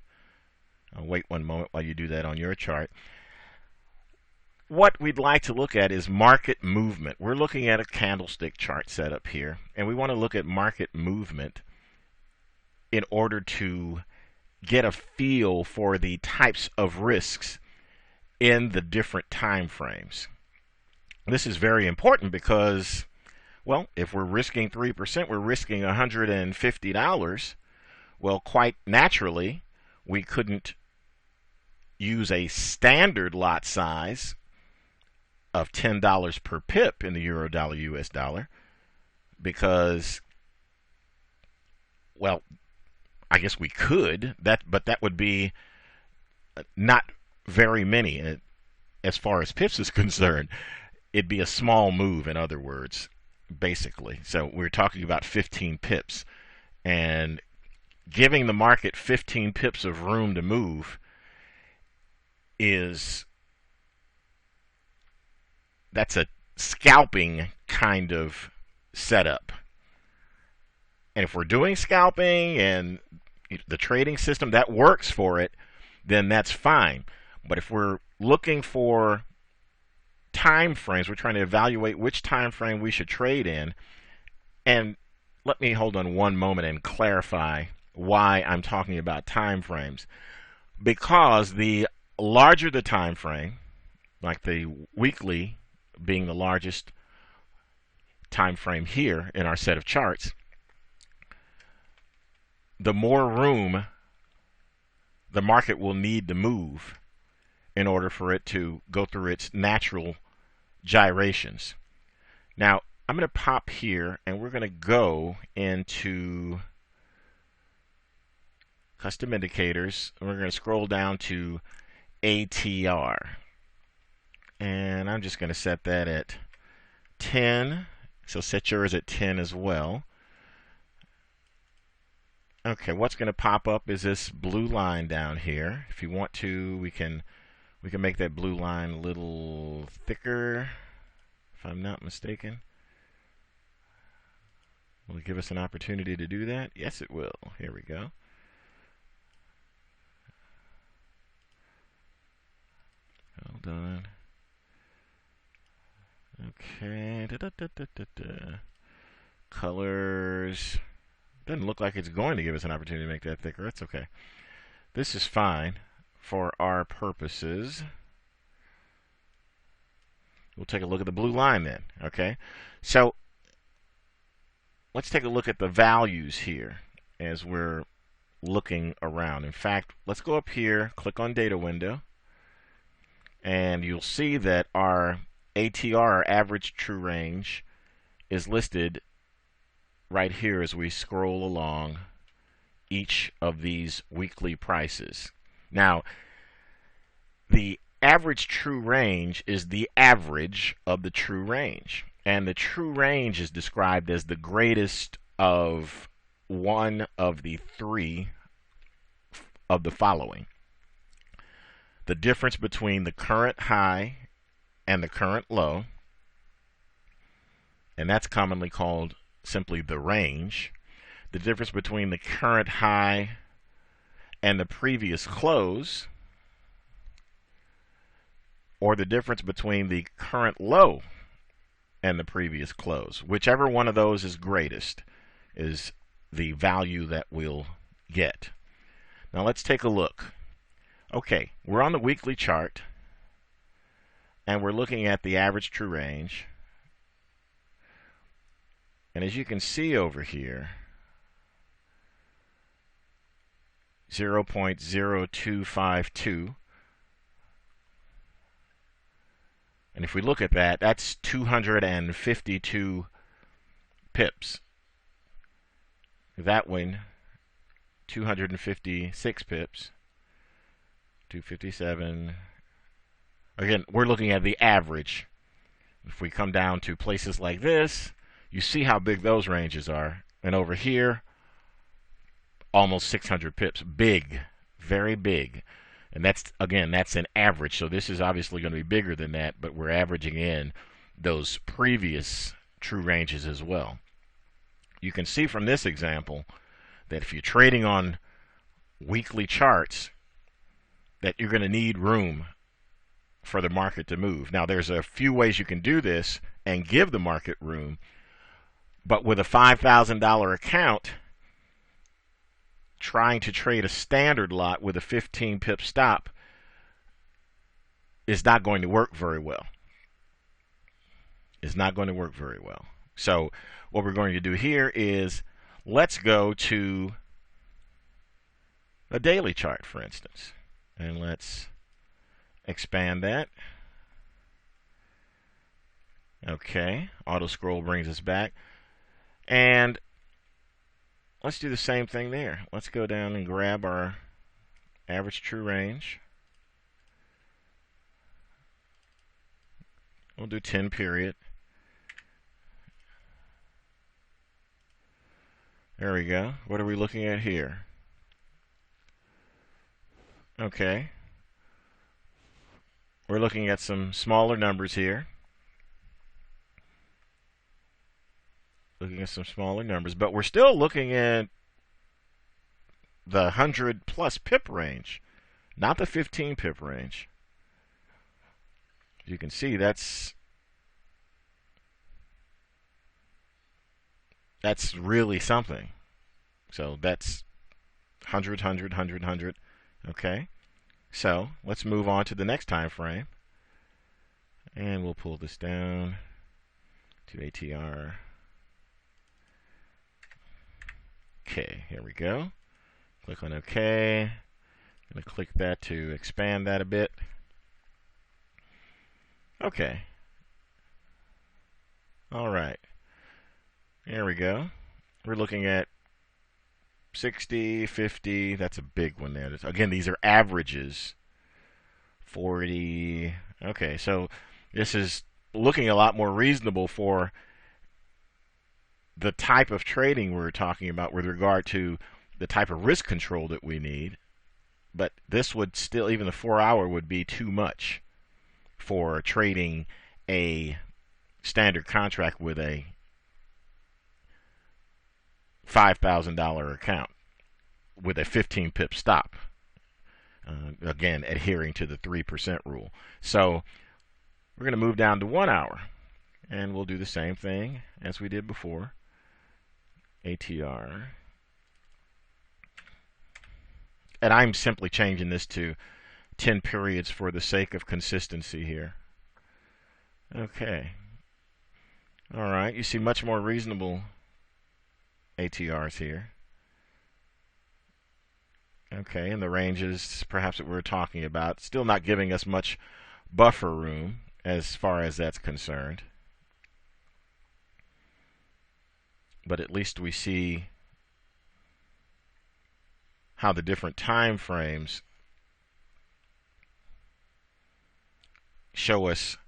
Speaker 1: I'll wait one moment while you do that on your chart. What we'd like to look at is market movement. We're looking at a candlestick chart setup here, and we want to look at market movement in order to get a feel for the types of risks in the different time frames. This is very important because, well, if we're risking 3%, we're risking $150. Well, quite naturally, we couldn't use a standard lot size of $10 per pip in the euro dollar US dollar because, well, I guess we could, but that would be not very many as far as pips is concerned. It'd be a small move, in other words, basically. So we're talking about 15 pips. And giving the market 15 pips of room to move that's a scalping kind of setup. And if we're doing scalping and the trading system that works for it, then that's fine. But if we're looking for time frames, we're trying to evaluate which time frame we should trade in. And let me hold on one moment and clarify why I'm talking about time frames. Because the larger the time frame, like the weekly being the largest time frame here in our set of charts, the more room the market will need to move in order for it to go through its natural gyrations. Now, I'm going to pop here and we're going to go into custom indicators and we're going to scroll down to ATR. And I'm just going to set that at 10. So set yours at 10 as well. Okay, what's going to pop up is this blue line down here. If you want to, we can make that blue line a little thicker, if I'm not mistaken. Will it give us an opportunity to do that? Yes, it will. Here we go. Hold on. Okay. Colors. Doesn't look like it's going to give us an opportunity to make that thicker. That's okay. This is fine for our purposes. We'll take a look at the blue line then. Okay. So let's take a look at the values here as we're looking around. In fact, let's go up here, click on data window, and you'll see that our ATR, our average true range, is listed right here as we scroll along each of these weekly prices. Now, the average true range is the average of the true range. And the true range is described as the greatest of one of the three of the following: the difference between the current high and the current low, and that's commonly called simply the range. The difference between the current high and the previous close, or the difference between the current low and the previous close. Whichever one of those is greatest is the value that we'll get. Now let's take a look. Okay, we're on the weekly chart and we're looking at the average true range. And as you can see over here, 0.0252. And if we look at that, that's 252 pips. That one, 256 pips. 257. Again, we're looking at the average. If we come down to places like this, you see how big those ranges are. And over here, almost 600 pips. Big, very big. And that's, again, that's an average. So this is obviously going to be bigger than that, but we're averaging in those previous true ranges as well. You can see from this example that if you're trading on weekly charts, that you're going to need room for the market to move. Now, there's a few ways you can do this and give the market room, but with a $5,000 account, trying to trade a standard lot with a 15 pip stop is not going to work very well. It's not going to work very well. So what we're going to do here is let's go to a daily chart, for instance. And let's Expand that. Okay, auto scroll brings us back. And let's do the same thing there. Let's go down and grab our average true range. We'll do 10 period. There we go. What are we looking at here? Okay. We're looking at some smaller numbers here. Looking at some smaller numbers, but we're still looking at the 100 plus pip range, not the 15 pip range. You can see that's really something. So that's 100, 100, 100, 100. Okay. So let's move on to the next time frame. And we'll pull this down to ATR. Okay, here we go. Click on OK. I'm going to click that to expand that a bit. Okay. All right. There we go. We're looking at 60, 50. That's a big one there. Again, these are averages. 40. Okay, so this is looking a lot more reasonable for the type of trading we're talking about with regard to the type of risk control that we need. But this would still, even the 4-hour would be too much for trading a standard contract with a $5,000 account with a 15 pip stop. Again, adhering to the 3% rule. So we're going to move down to 1 hour, and we'll do the same thing as we did before. ATR. And I'm simply changing this to 10 periods for the sake of consistency here. Okay. All right, you see much more reasonable ATRs here. Okay, and the ranges perhaps that we're talking about, still not giving us much buffer room as far as that's concerned. But at least we see how the different time frames show us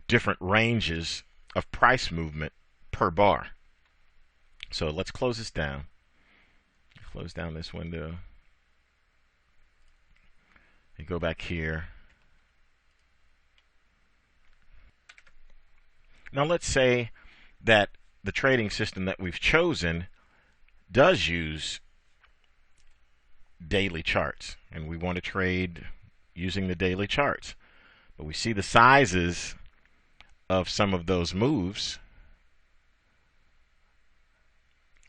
Speaker 1: different ranges of price movement per bar. So let's close this down. Close down this window. And go back here. Now let's say that the trading system that we've chosen does use daily charts, and we want to trade using the daily charts. But we see the sizes of some of those moves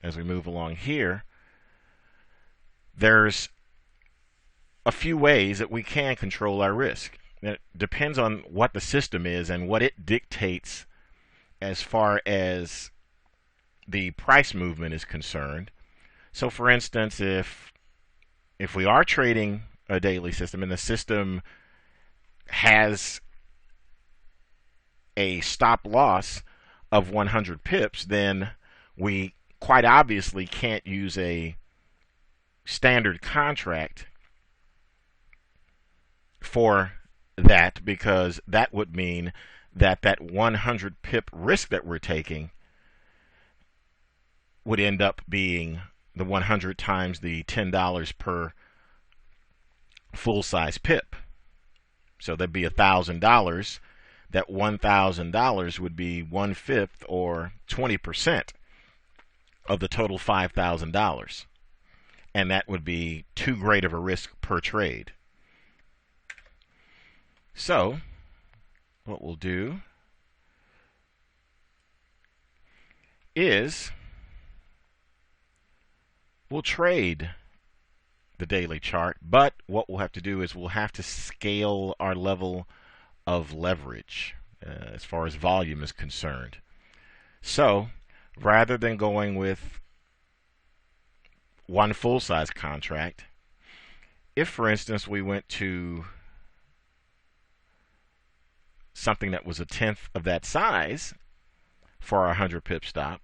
Speaker 1: as we move along here. There's a few ways that we can control our risk. It depends on what the system is and what it dictates as far as the price movement is concerned. So for instance, if we are trading a daily system and the system has a stop loss of 100 pips, then we quite obviously can't use a standard contract for that, because that would mean that that 100 pip risk that we're taking would end up being the 100 times the $10 per full size pip. So that'd be $1,000. That $1,000 would be 1/5 or 20% of the total $5,000. And that would be too great of a risk per trade. So what we'll do is we'll trade the daily chart, but what we'll have to do is we'll have to scale our level of leverage as far as volume is concerned. So rather than going with one full-size contract, if for instance we went to something that was a tenth of that size for our 100 pip stop,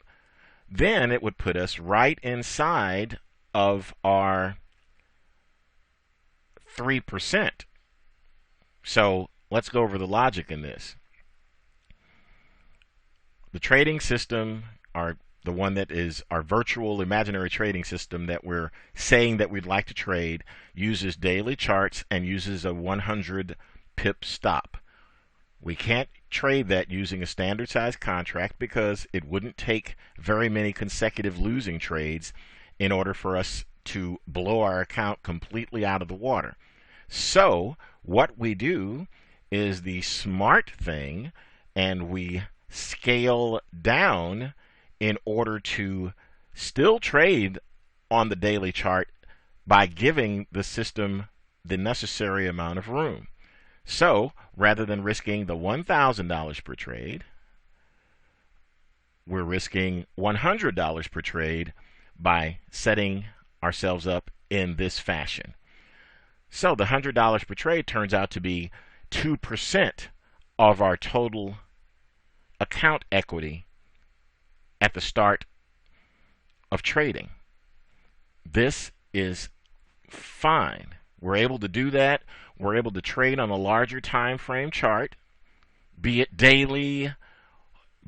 Speaker 1: then it would put us right inside of our 3%. So let's go over the logic in this. The trading system, the one that is our virtual imaginary trading system that we're saying that we'd like to trade, uses daily charts and uses a 100 pip stop. We can't trade that using a standard size contract because it wouldn't take very many consecutive losing trades in order for us to blow our account completely out of the water. So what we do is the smart thing, and we scale down in order to still trade on the daily chart by giving the system the necessary amount of room. So rather than risking the $1,000 per trade, we're risking $100 per trade by setting ourselves up in this fashion. So the $100 per trade turns out to be 2% of our total account equity at the start of trading. This is fine. We're able to do that. We're able to trade on a larger time frame chart, be it daily,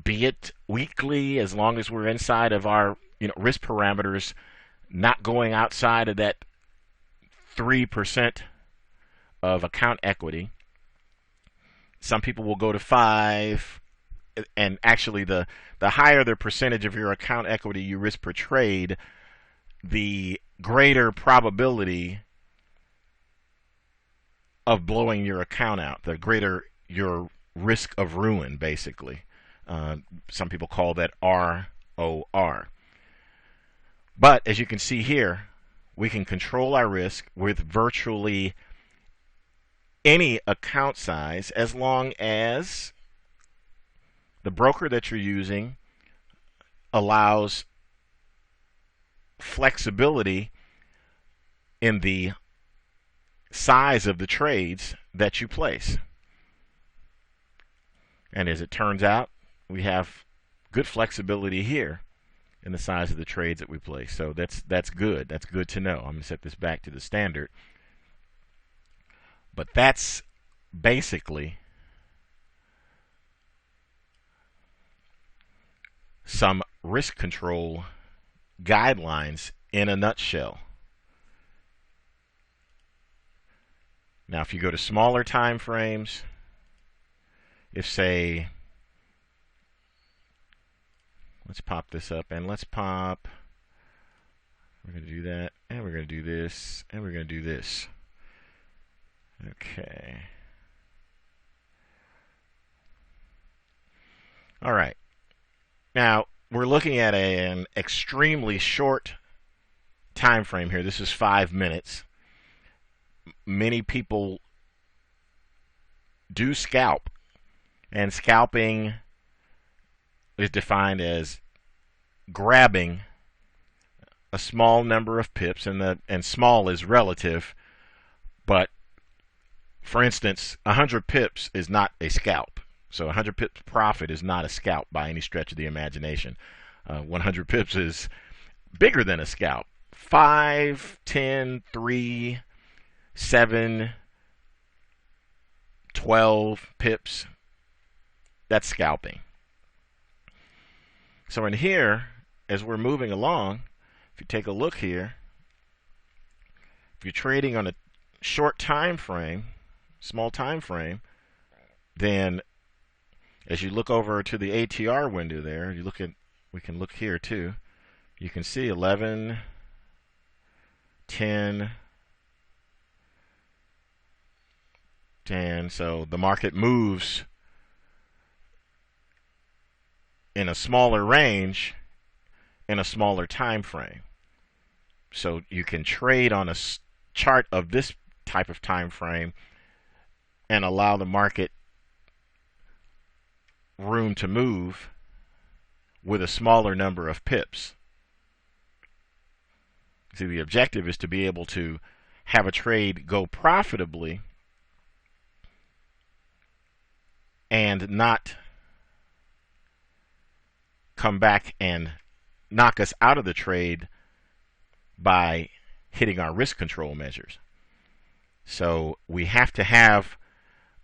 Speaker 1: be it weekly, as long as we're inside of our risk parameters, not going outside of that 3% of account equity. Some people will go to 5, and actually the higher the percentage of your account equity you risk per trade, the greater probability of blowing your account out, the greater your risk of ruin, basically. Some people call that ROR. But as you can see here, we can control our risk with virtually any account size as long as the broker that you're using allows flexibility in the size of the trades that you place. And as it turns out, we have good flexibility here in the size of the trades that we place. So that's good. That's good to know. I'm going to set this back to the standard. But that's basically some risk control guidelines in a nutshell. Now, if you go to smaller time frames, if say, let's pop this up, and let's pop, we're going to do that, and we're going to do this, and we're going to do this. Okay. All right. Now, we're looking at an extremely short time frame here. This is 5 minutes. Many people do scalp, and scalping is defined as grabbing a small number of pips, and small is relative, but for instance, 100 pips is not a scalp. So 100 pips profit is not a scalp by any stretch of the imagination. 100 pips is bigger than a scalp. 5, 10, 3, 7, 12 pips, that's scalping. So in here, as we're moving along, if you take a look here, if you're trading on a short time frame, small time frame, then as you look over to the ATR window there, you look at, we can look here too, you can see 11, 10, 10. So the market moves in a smaller range in a smaller time frame. So you can trade on a chart of this type of time frame and allow the market room to move with a smaller number of pips. See, the objective is to be able to have a trade go profitably and not come back and knock us out of the trade by hitting our risk control measures. So we have to have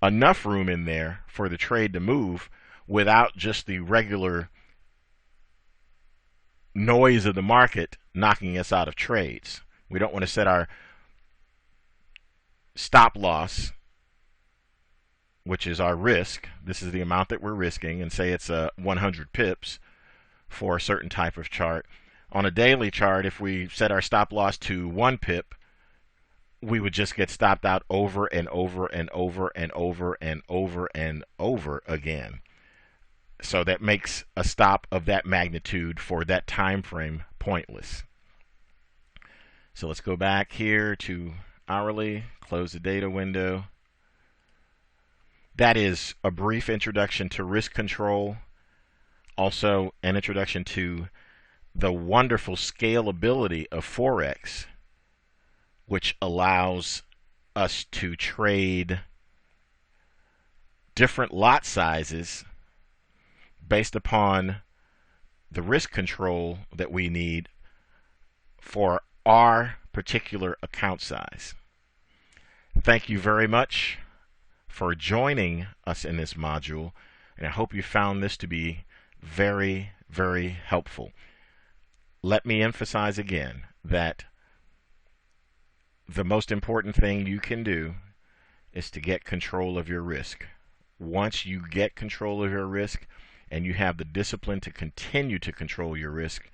Speaker 1: enough room in there for the trade to move without just the regular noise of the market knocking us out of trades. We don't want to set our stop loss, which is our risk. This is the amount that we're risking, and say it's 100 pips for a certain type of chart. On a daily chart, if we set our stop loss to 1 pip, we would just get stopped out over and over and over and over and over and over again. So that makes a stop of that magnitude for that time frame pointless. So let's go back here to hourly, close the data window. That is a brief introduction to risk control, also an introduction to the wonderful scalability of Forex, which allows us to trade different lot sizes based upon the risk control that we need for our particular account size. Thank you very much for joining us in this module, and I hope you found this to be very, very helpful. Let me emphasize again that the most important thing you can do is to get control of your risk. Once you get control of your risk and you have the discipline to continue to control your risk,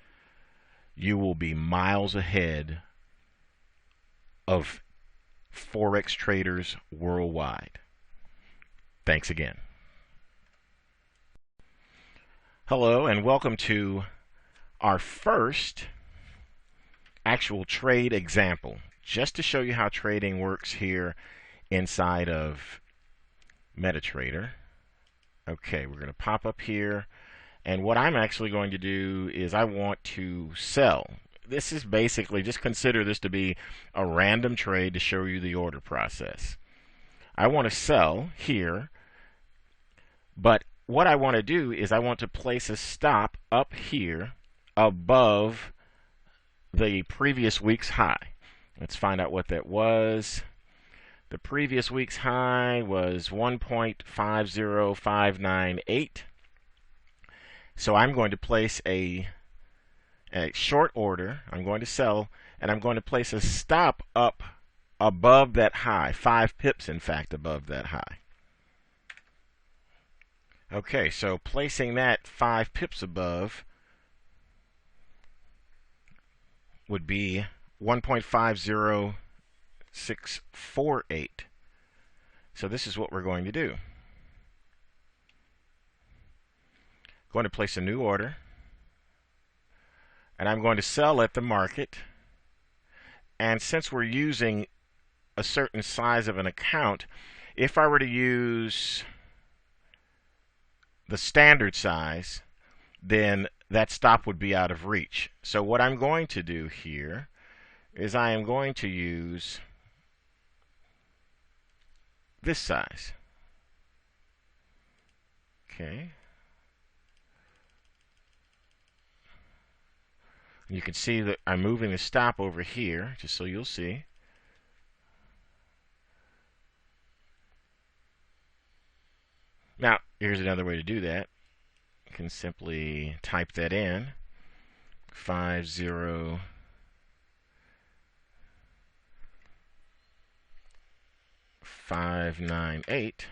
Speaker 1: you will be miles ahead of Forex traders worldwide. Thanks again. Hello and welcome to our first actual trade example, just to show you how trading works here inside of MetaTrader. Okay, we're going to pop up here, and what I'm actually going to do is I want to sell. This is basically, just consider this to be a random trade to show you the order process. I want to sell here, but what I want to do is I want to place a stop up here above the previous week's high. Let's find out what that was. The previous week's high was 1.50598. So I'm going to place a short order. I'm going to sell, and I'm going to place a stop up above that high, 5 pips in fact above that high. Okay, so placing that 5 pips above would be 1.50648. So this is what we're going to do. Going to place a new order, and I'm going to sell at the market. And since we're using a certain size of an account, if I were to use the standard size, then that stop would be out of reach. So what I'm going to do here is I am going to use this size. Okay. You can see that I'm moving the stop over here, just so you'll see. Now, here's another way to do that. You can simply type that in. 50598.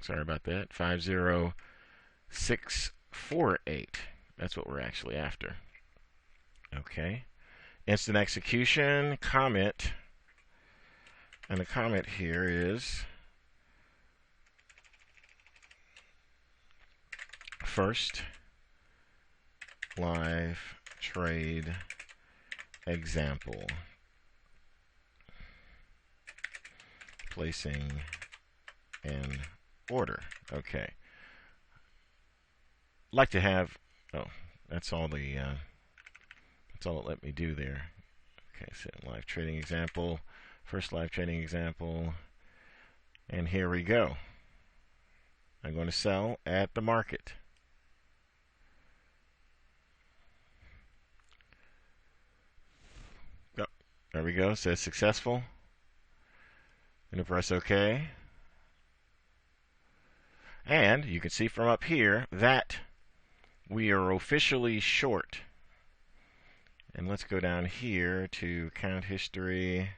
Speaker 1: Sorry about that. 50648. That's what we're actually after. Okay. Instant execution, comment. And the comment here is first live trade example. Placing an order. Okay. Like to have, oh, that's all the that's all it let me do there. Okay, so live trading example, First live trading example. And here we go. I'm going to sell at the market. Oh, there we go. It says successful. I'm going to press OK. And you can see from up here that we are officially short. And let's go down here to account history,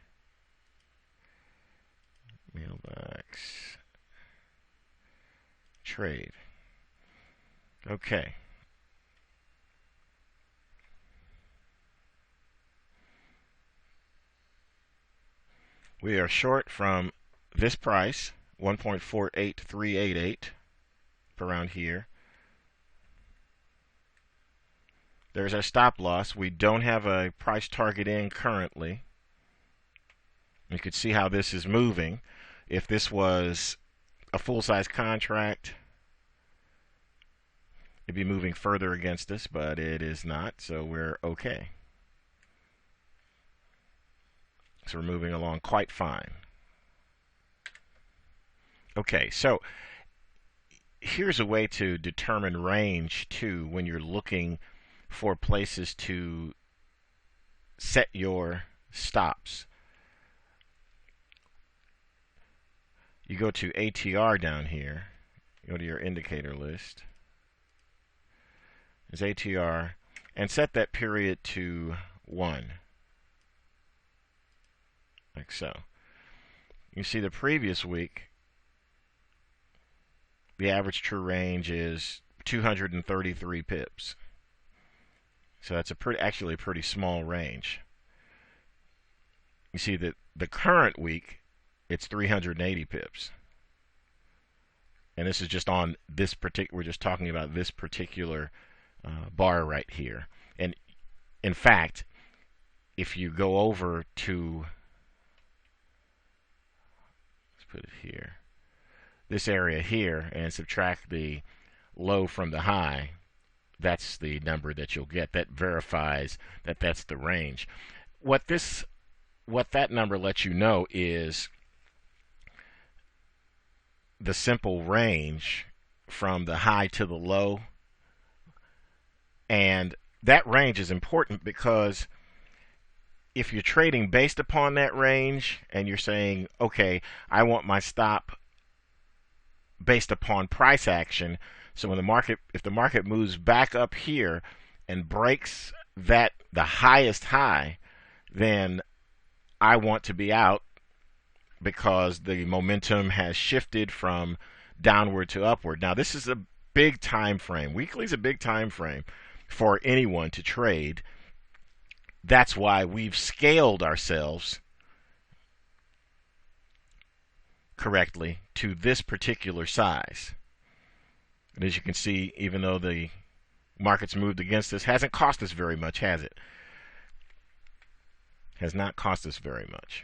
Speaker 1: mailbox, trade. Okay. We are short from this price, 1.48388, around here. There's our stop loss. We don't have a price target in currently. You can see how this is moving. If this was a full-size contract, it'd be moving further against us, but it is not, so we're okay. So we're moving along quite fine. Okay, so here's a way to determine range too when you're looking for places to set your stops. You go to ATR down here, go to your indicator list. There's ATR, and set that period to 1. Like so. You see the previous week, the average true range is 233 pips. So that's actually a pretty small range. You see that the current week, it's 380 pips. And this is just on this particular, we're just talking about this particular bar right here. And in fact, if you go over to, let's put it here, this area here, and subtract the low from the high, that's the number that you'll get. That verifies that that's the range. What that number lets you know is the simple range from the high to the low. And that range is important because if you're trading based upon that range and you're saying, okay, I want my stop based upon price action, so when if the market moves back up here and breaks the highest high, then I want to be out because the momentum has shifted from downward to upward. Now this is a big time frame. Weekly is a big time frame for anyone to trade. That's why we've scaled ourselves correctly to this particular size. And as you can see, even though the market's moved against us, hasn't cost us very much, has it? Has not cost us very much.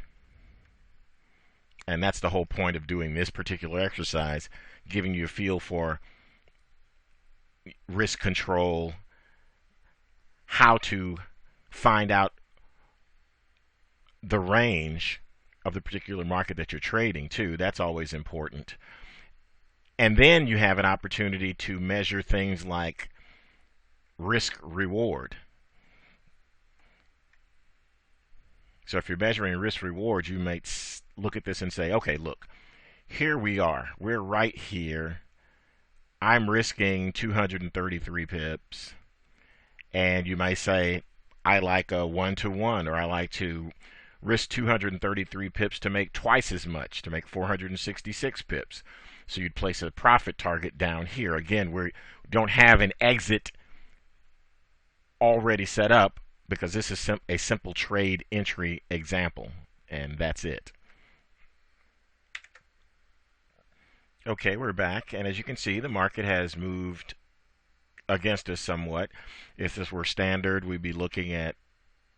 Speaker 1: And that's the whole point of doing this particular exercise, giving you a feel for risk control, how to find out the range of the particular market that you're trading too. That's always important. And then you have an opportunity to measure things like risk reward. So if you're measuring risk reward, you might look at this and say, okay, look, here we are. We're right here. I'm risking 233 pips. And you might say, I like a 1-to-1, or I like to risk 233 pips to make twice as much, to make 466 pips. So you'd place a profit target down here. Again, we don't have an exit already set up because this is a simple trade entry example, and that's it. Okay, we're back, and as you can see, the market has moved against us somewhat. If this were standard, we'd be looking at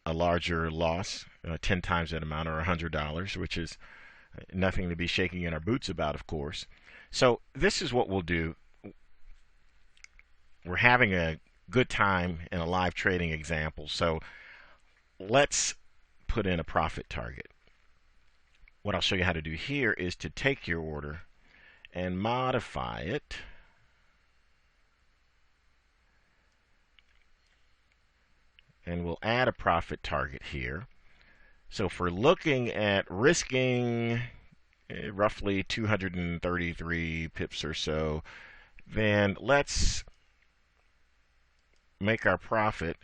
Speaker 1: a larger loss, 10 times that amount, or $100, which is nothing to be shaking in our boots about, of course. So this is what we'll do. We're having a good time in a live trading example, so let's put in a profit target. what I'll show you how to do here is to take your order and modify it. And we'll add a profit target here. So if we're looking at risking roughly 233 pips or so, then let's make our profit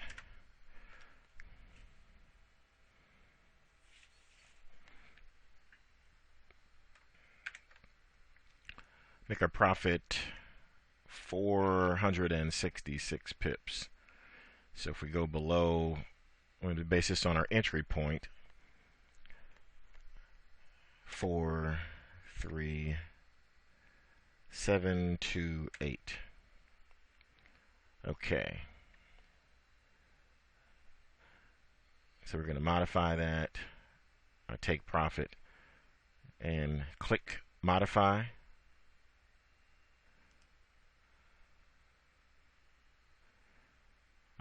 Speaker 1: make our profit 466 pips. So if we go below, we're going to base this on our entry point, 43728. Okay. So we're going to modify that, take profit, and click modify.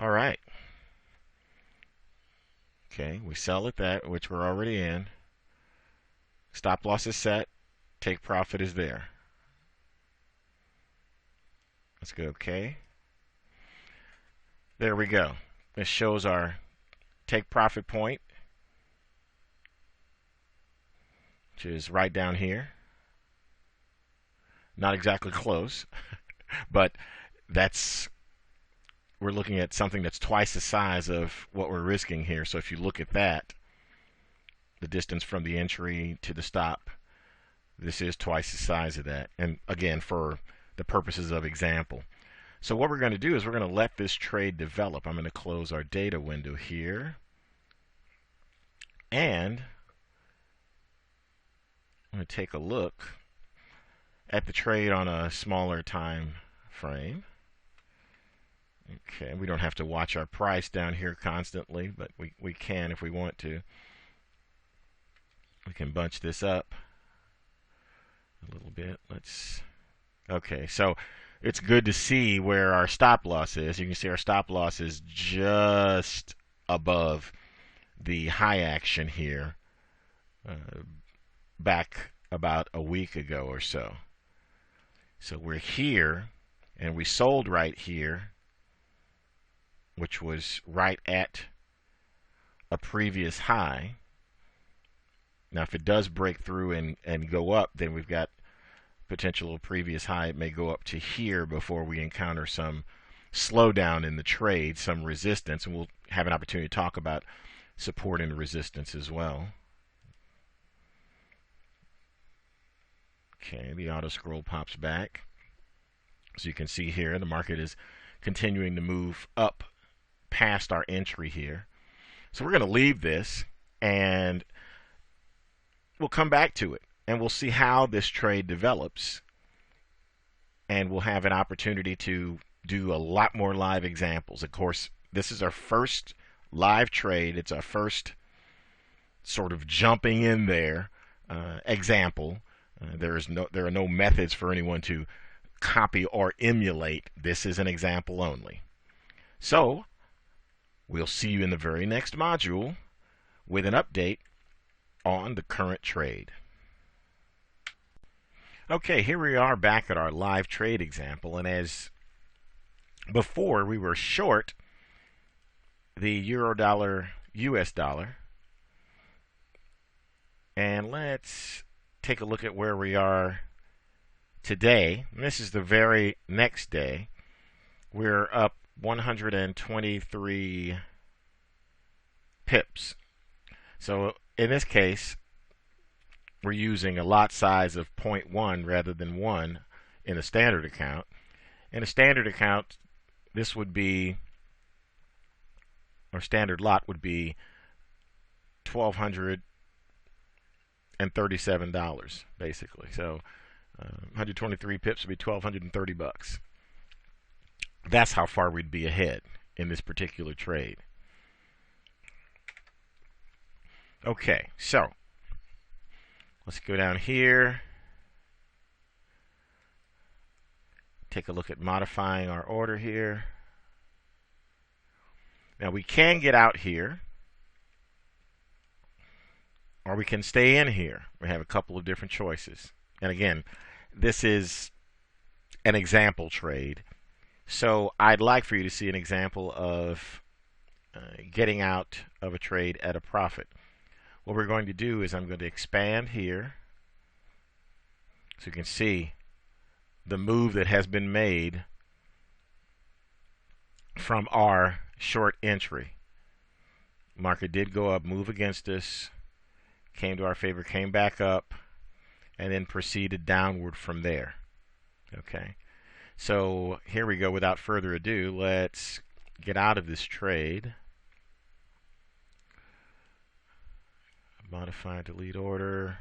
Speaker 1: All right. Okay, we sell at that, which we're already in. Stop loss is set. Take profit is there. Let's go OK. There we go. This shows our take profit point, which is right down here. Not exactly close, but we're looking at something that's twice the size of what we're risking here. So if you look at that, the distance from the entry to the stop, this is twice the size of that. And again, for the purposes of example. So what we're going to do is we're going to let this trade develop. I'm going to close our data window here. And I'm going to take a look at the trade on a smaller time frame. Okay, we don't have to watch our price down here constantly, but we can if we want to. We can bunch this up a little bit. Okay, so it's good to see where our stop loss is. You can see our stop loss is just above the high action here back about a week ago or so. So we're here, and we sold right here, which was right at a previous high. Now, if it does break through and go up, then we've got potential of previous high. It may go up to here before we encounter some slowdown in the trade, some resistance, and we'll have an opportunity to talk about support and resistance as well. Okay, the auto scroll pops back. So you can see here the market is continuing to move up past our entry here. So we're going to leave this and we'll come back to it and we'll see how this trade develops, and we'll have an opportunity to do a lot more live examples. Of course, this is our first live trade. It's our first sort of jumping in there example. There are no methods for anyone to copy or emulate. This is an example only. So we'll see you in the very next module with an update on the current trade. Okay, here we are back at our live trade example, and as before, we were short the euro dollar US dollar, and let's take a look at where we are today. And this is the very next day. We're up 123 pips. So in this case, we're using a lot size of 0.1 rather than 1 in a standard account. In a standard account, this would be, or standard lot would be $1,237 basically. So 123 pips would be $1,230. That's how far we'd be ahead in this particular trade. Okay, so let's go down here, take a look at modifying our order here. Now we can get out here or we can stay in here. We have a couple of different choices. And again, this is an example trade. So I'd like for you to see an example of getting out of a trade at a profit. What we're going to do is I'm going to expand here so you can see the move that has been made from our short entry. Market did go up, move against us, came to our favor, came back up, and then proceeded downward from there. Okay, so here we go. Without further ado, let's get out of this trade. Modify, delete order.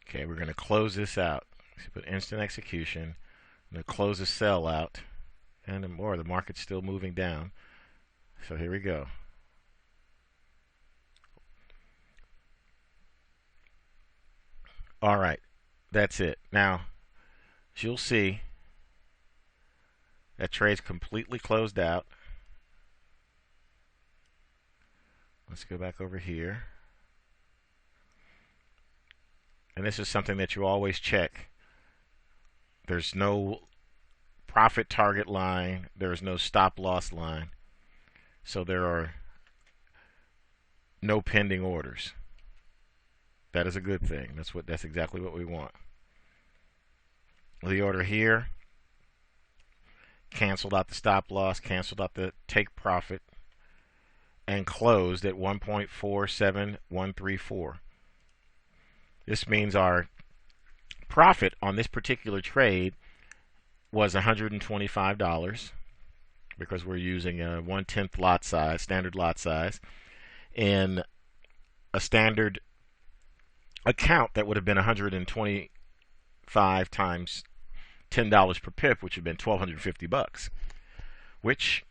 Speaker 1: Okay, we're going to close this out. So put instant execution. I'm going to close the sell out. And more, the market's still moving down. So here we go. All right, that's it. Now, as you'll see, that trade's completely closed out. Let's go back over here. And this is something that you always check. There's no profit target line. There's no stop loss line. So there are no pending orders. That is a good thing. That's exactly what we want. The order here canceled out the stop loss, canceled out the take profit, and closed at 1.47134. This means our profit on this particular trade was $125 because we're using a 1/10 lot size, standard lot size, in a standard account that would have been 125 times $10 per pip, which would have been $1,250, which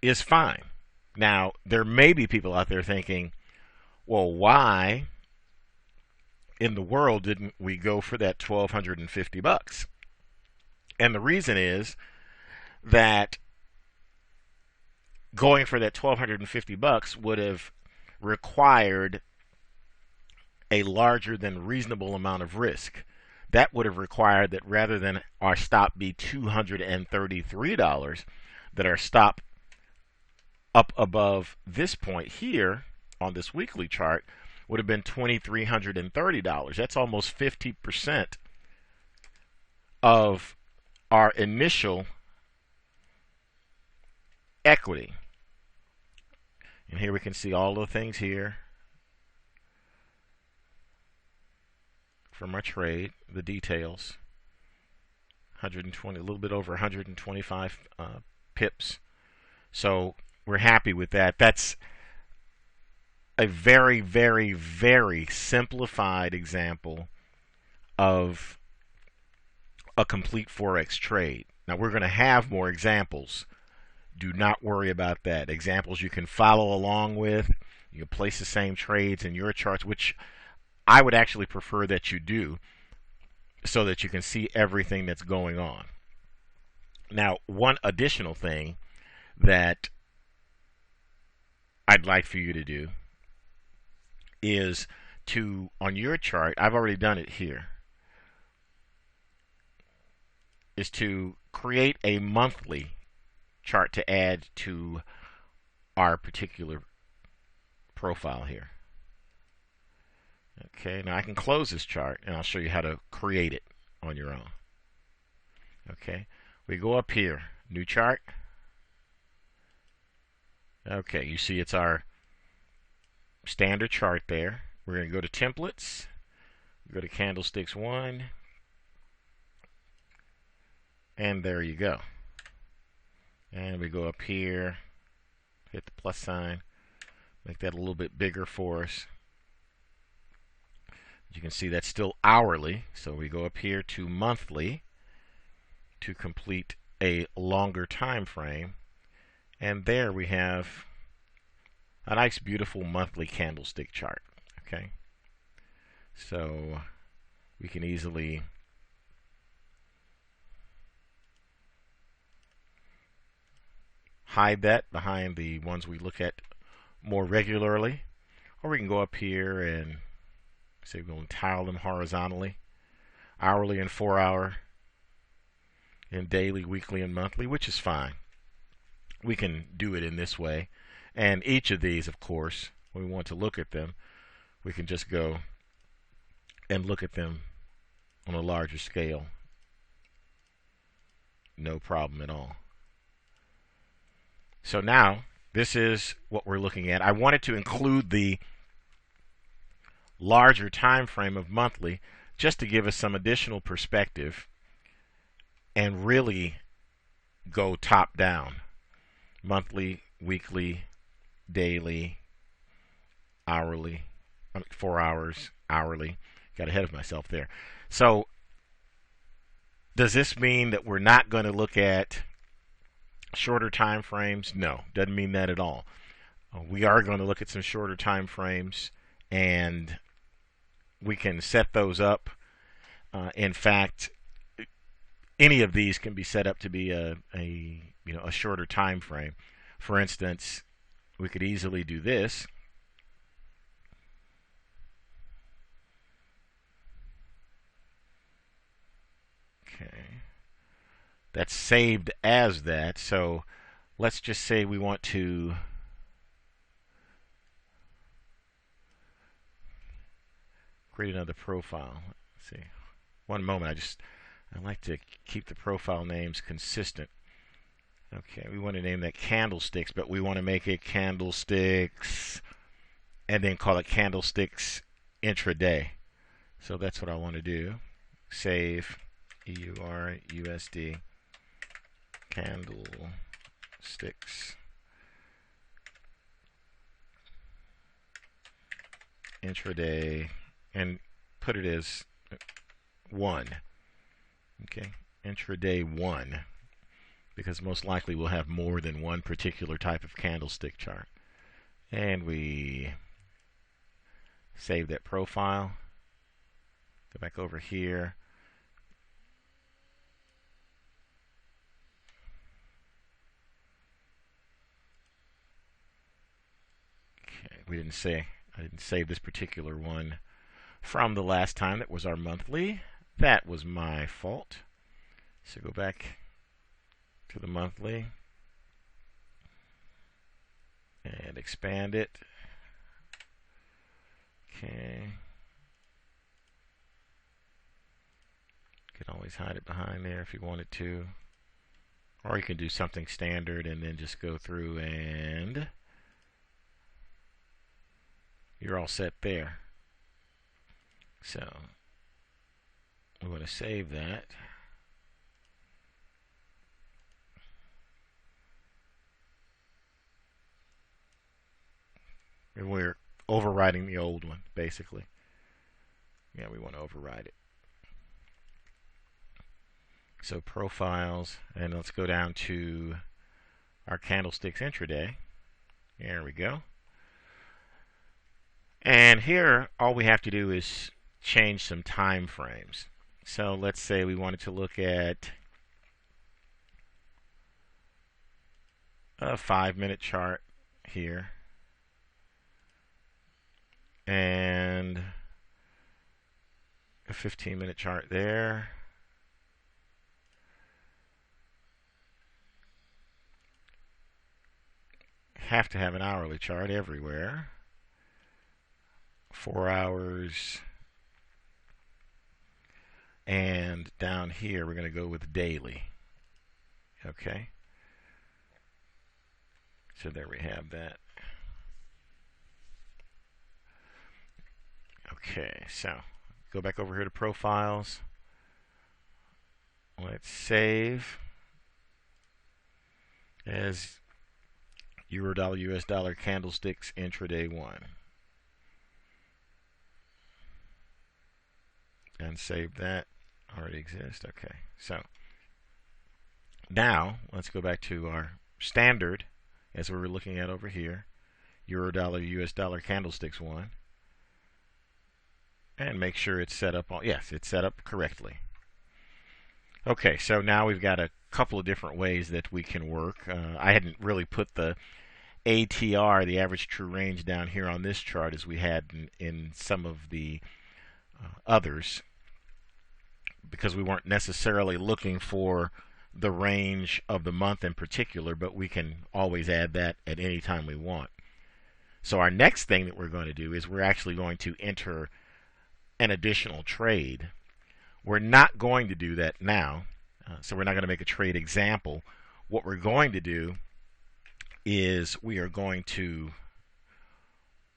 Speaker 1: is fine. Now, there may be people out there thinking, well, why in the world didn't we go for that $1,250? And the reason is that going for that $1,250 would have required a larger than reasonable amount of risk. That would have required that rather than our stop be $233, that our stop up above this point here on this weekly chart would have been $2,330. That's almost 50% of our initial equity. And here we can see all the things here from our trade, the details. 120, a little bit over 125 pips. So we're happy with that. That's a very, very, very simplified example of a complete Forex trade. Now we're going to have more examples. Do not worry about that. Examples you can follow along with. You can place the same trades in your charts, which I would actually prefer that you do so that you can see everything that's going on. Now, one additional thing that I'd like for you to do is to, on your chart, I've already done it here, is to create a monthly chart to add to our particular profile here. Okay, now I can close this chart and I'll show you how to create it on your own. Okay, we go up here, new chart. Okay, you see it's our standard chart there. We're going to go to templates, go to candlesticks 1, and there you go. And we go up here, hit the plus sign, make that a little bit bigger for us. You can see that's still hourly, so we go up here to monthly to complete a longer time frame, and there we have a nice beautiful monthly candlestick chart. Okay, So we can easily hide that behind the ones we look at more regularly. Or we can go up here and say we're going to tile them horizontally, hourly and 4-hour, and daily, weekly, and monthly, which is fine. We can do it in this way. And each of these, of course, when we want to look at them, we can just go and look at them on a larger scale. No problem at all. So now, this is what we're looking at. I wanted to include the larger time frame of monthly just to give us some additional perspective and really go top down. Monthly, weekly, daily, hourly, 4 hours, hourly. Got ahead of myself there. So does this mean that we're not going to look at shorter time frames? No, doesn't mean that at all. We are going to look at some shorter time frames, and we can set those up. In fact, any of these can be set up to be a shorter time frame. For instance, we could easily do this. Okay. That's saved as that. So let's just say we want to create another profile. Let's see. One moment. I like to keep the profile names consistent. Okay, we want to name that candlesticks, but we want to make it candlesticks and then call it candlesticks intraday. So that's what I want to do. Save EURUSD candlesticks intraday and put it as 1. Okay, intraday 1, because most likely we'll have more than one particular type of candlestick chart. And we save that profile. Go back over here. Okay, I didn't save this particular one from the last time. That was our monthly. That was my fault. So go back to the monthly and expand it. Okay. You can always hide it behind there if you wanted to. Or you can do something standard and then just go through and you're all set there. So we want to save that. And we're overriding the old one, basically. Yeah, we want to override it. So profiles, and let's go down to our candlesticks intraday. There we go. And here, all we have to do is change some time frames. So let's say we wanted to look at a 5-minute chart here. And a 15-minute chart there. Have to have an hourly chart everywhere. 4 hours. And down here, we're going to go with daily. Okay. So there we have that. Okay, so go back over here to profiles. Let's save as Euro dollar US dollar candlesticks intraday 1. And save that. Already exists. Okay, so now let's go back to our standard as we were looking at over here. Euro dollar US dollar candlesticks 1. and make sure it's set up. Yes, it's set up correctly. Okay, so now we've got a couple of different ways that we can work. I hadn't really put the ATR, the average true range, down here on this chart as we had in some of the others, because we weren't necessarily looking for the range of the month in particular, but we can always add that at any time we want. So our next thing that we're going to do is we're actually going to enter an additional trade. We're not going to do that now, so we're not going to make a trade example. What we're going to do is we are going to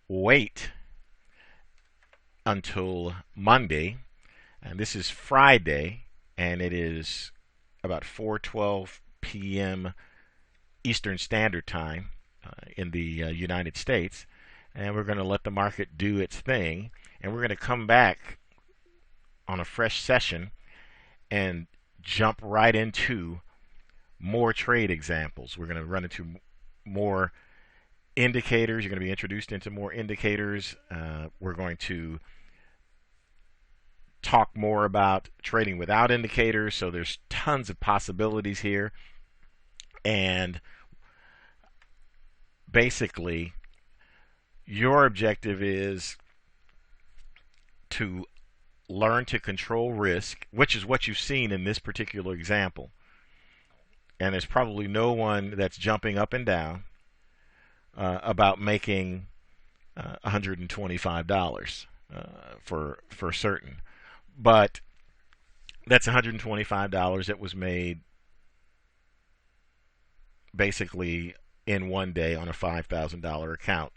Speaker 1: wait until Monday, and this is Friday, and it is about 4:12 p.m. Eastern Standard Time in the United States, and we're going to let the market do its thing, and we're going to come back on a fresh session and jump right into more trade examples. We're going to run into more indicators. You're going to be introduced into more indicators. We're going to talk more about trading without indicators, so there's tons of possibilities here. And basically, your objective is to learn to control risk, which is what you've seen in this particular example. And there's probably no one that's jumping up and down about making $125 for certain. But that's $125 that was made basically in one day on a $5,000 account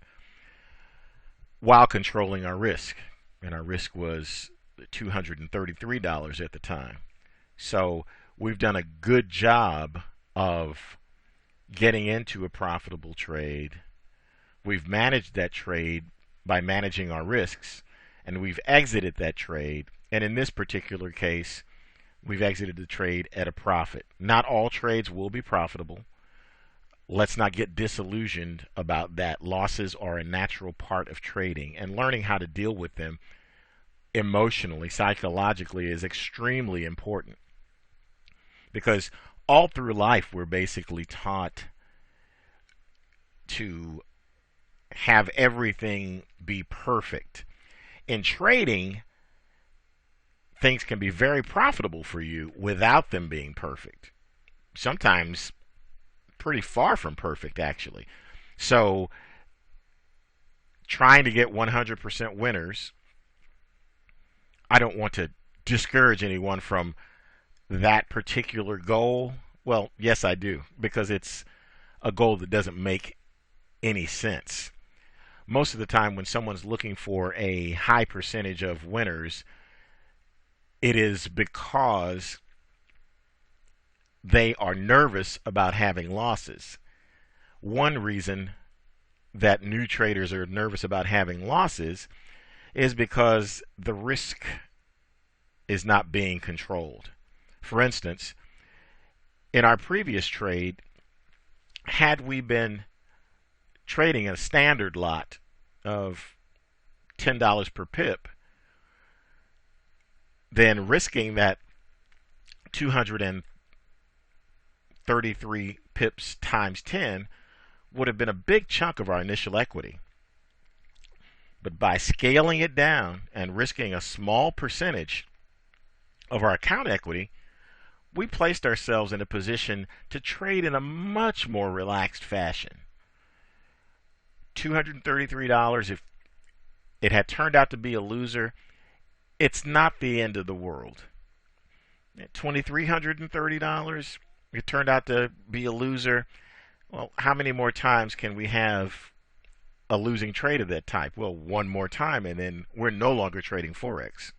Speaker 1: while controlling our risk. And our risk was $233 at the time. So we've done a good job of getting into a profitable trade. We've managed that trade by managing our risks, and we've exited that trade. And in this particular case, we've exited the trade at a profit. Not all trades will be profitable. Let's not get disillusioned about that. Losses are a natural part of trading, and learning how to deal with them emotionally, psychologically, is extremely important. Because all through life, we're basically taught to have everything be perfect. In trading, things can be very profitable for you without them being perfect. Sometimes pretty far from perfect, actually. So trying to get 100% winners, I don't want to discourage anyone from that particular goal. Well, yes, I do, because it's a goal that doesn't make any sense. Most of the time when someone's looking for a high percentage of winners, it is because they are nervous about having losses. One reason that new traders are nervous about having losses is because the risk is not being controlled. For instance, in our previous trade, had we been trading a standard lot of $10 per pip, then risking that 233 pips times 10 would have been a big chunk of our initial equity. But by scaling it down and risking a small percentage of our account equity, we placed ourselves in a position to trade in a much more relaxed fashion. $233, if it had turned out to be a loser, it's not the end of the world. $2,330, it turned out to be a loser. Well, how many more times can we have a losing trade of that type? Well, one more time, and then we're no longer trading Forex.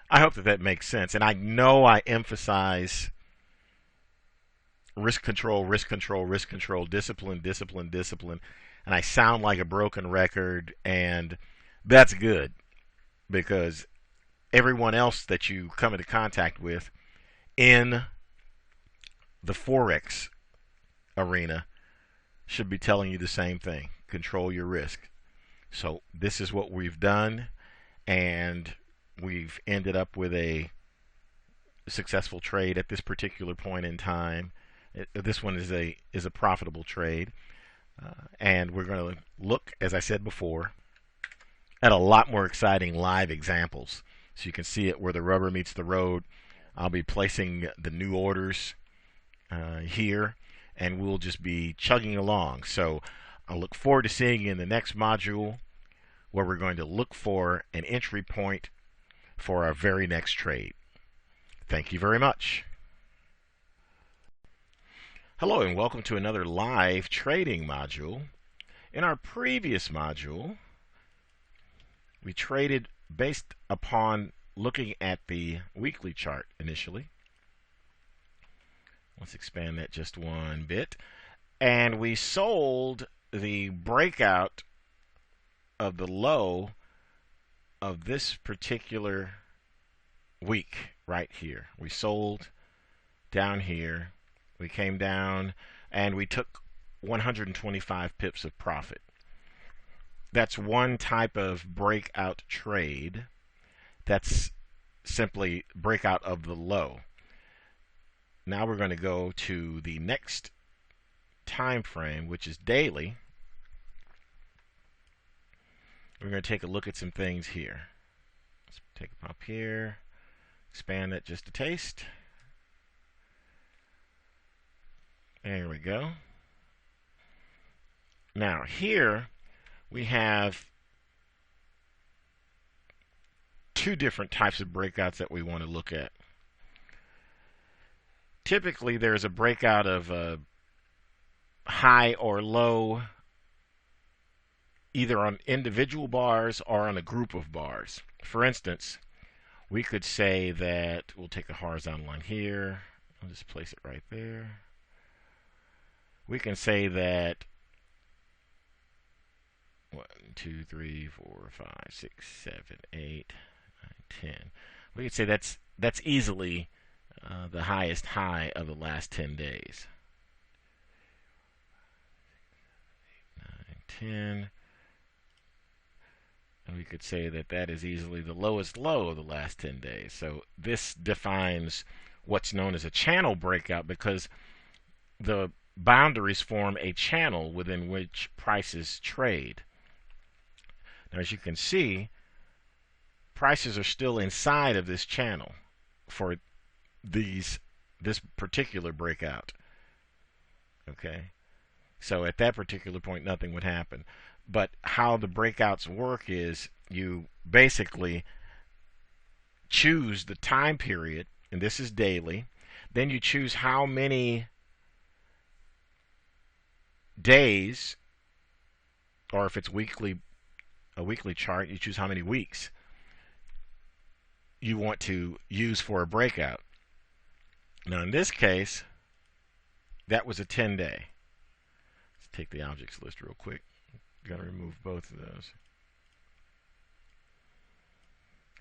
Speaker 1: I hope that makes sense. And I know I emphasize risk control, risk control, risk control, discipline, discipline, discipline. And I sound like a broken record, and that's good, because everyone else that you come into contact with in the Forex arena should be telling you the same thing. Control your risk. So this is what we've done, and we've ended up with a successful trade at this particular point in time. This one is a profitable trade, and we're going to look, as I said before, at a lot more exciting live examples, so you can see it where the rubber meets the road. I'll be placing the new orders here, and we'll just be chugging along. So I look forward to seeing you in the next module, where we're going to look for an entry point for our very next trade. Thank you very much. Hello and welcome to another live trading module. In our previous module, we traded based upon looking at the weekly chart initially. Let's expand that just one bit. And we sold the breakout of the low of this particular week right here. We sold down here. We came down and we took 125 pips of profit. That's one type of breakout trade. That's simply breakout of the low. Now we're going to go to the next time frame, which is daily. We're going to take a look at some things here. Let's take a pop here, expand that just a taste. There we go. Now here we have two different types of breakouts that we want to look at. Typically there's a breakout of a high or low either on individual bars or on a group of bars. For instance, we could say that we'll take a horizontal line here. I'll just place it right there. We can say that 1, 2, 3, 4, 5, 6, 7, 8, 9, 10. We could say that's easily the highest high of the last 10 days. 8, 9, 10. And we could say that that is easily the lowest low of the last 10 days. So this defines what's known as a channel breakout, because the boundaries form a channel within which prices trade. Now, as you can see, prices are still inside of this channel for this particular breakout. Okay, so at that particular point, nothing would happen. But how the breakouts work is you basically choose the time period, and this is daily. Then you choose how many days, or if it's weekly, a weekly chart, you choose how many weeks you want to use for a breakout. Now in this case, that was a 10-day. Let's take the objects list real quick. Got to remove both of those.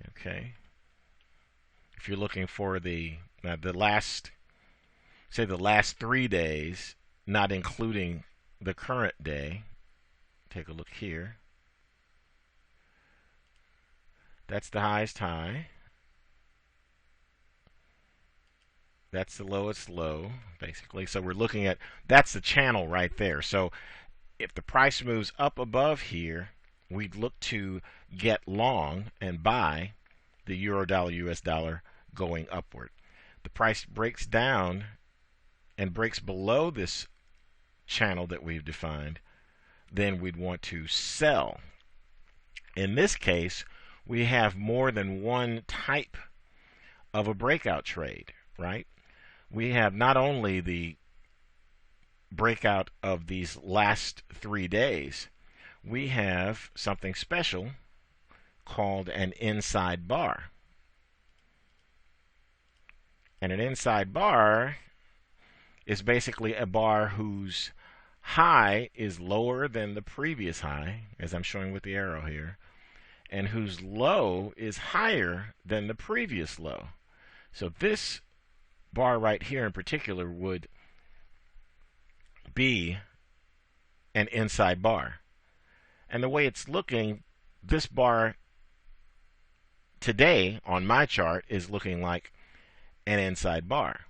Speaker 1: Okay. If you're looking for the last, say the last 3 days, not including the current day, take a look here. That's the highest high. That's the lowest low, basically. So we're looking at, that's the channel right there. So if the price moves up above here, we'd look to get long and buy the euro dollar US dollar going upward. The price breaks down and breaks below this channel that we've defined, then we'd want to sell. In this case, we have more than one type of a breakout trade, right? We have not only the breakout of these last 3 days, we have something special called an inside bar. And an inside bar is basically a bar whose high is lower than the previous high, as I'm showing with the arrow here, and whose low is higher than the previous low. So this bar right here in particular would be an inside bar. And the way it's looking, this bar today on my chart is looking like an inside bar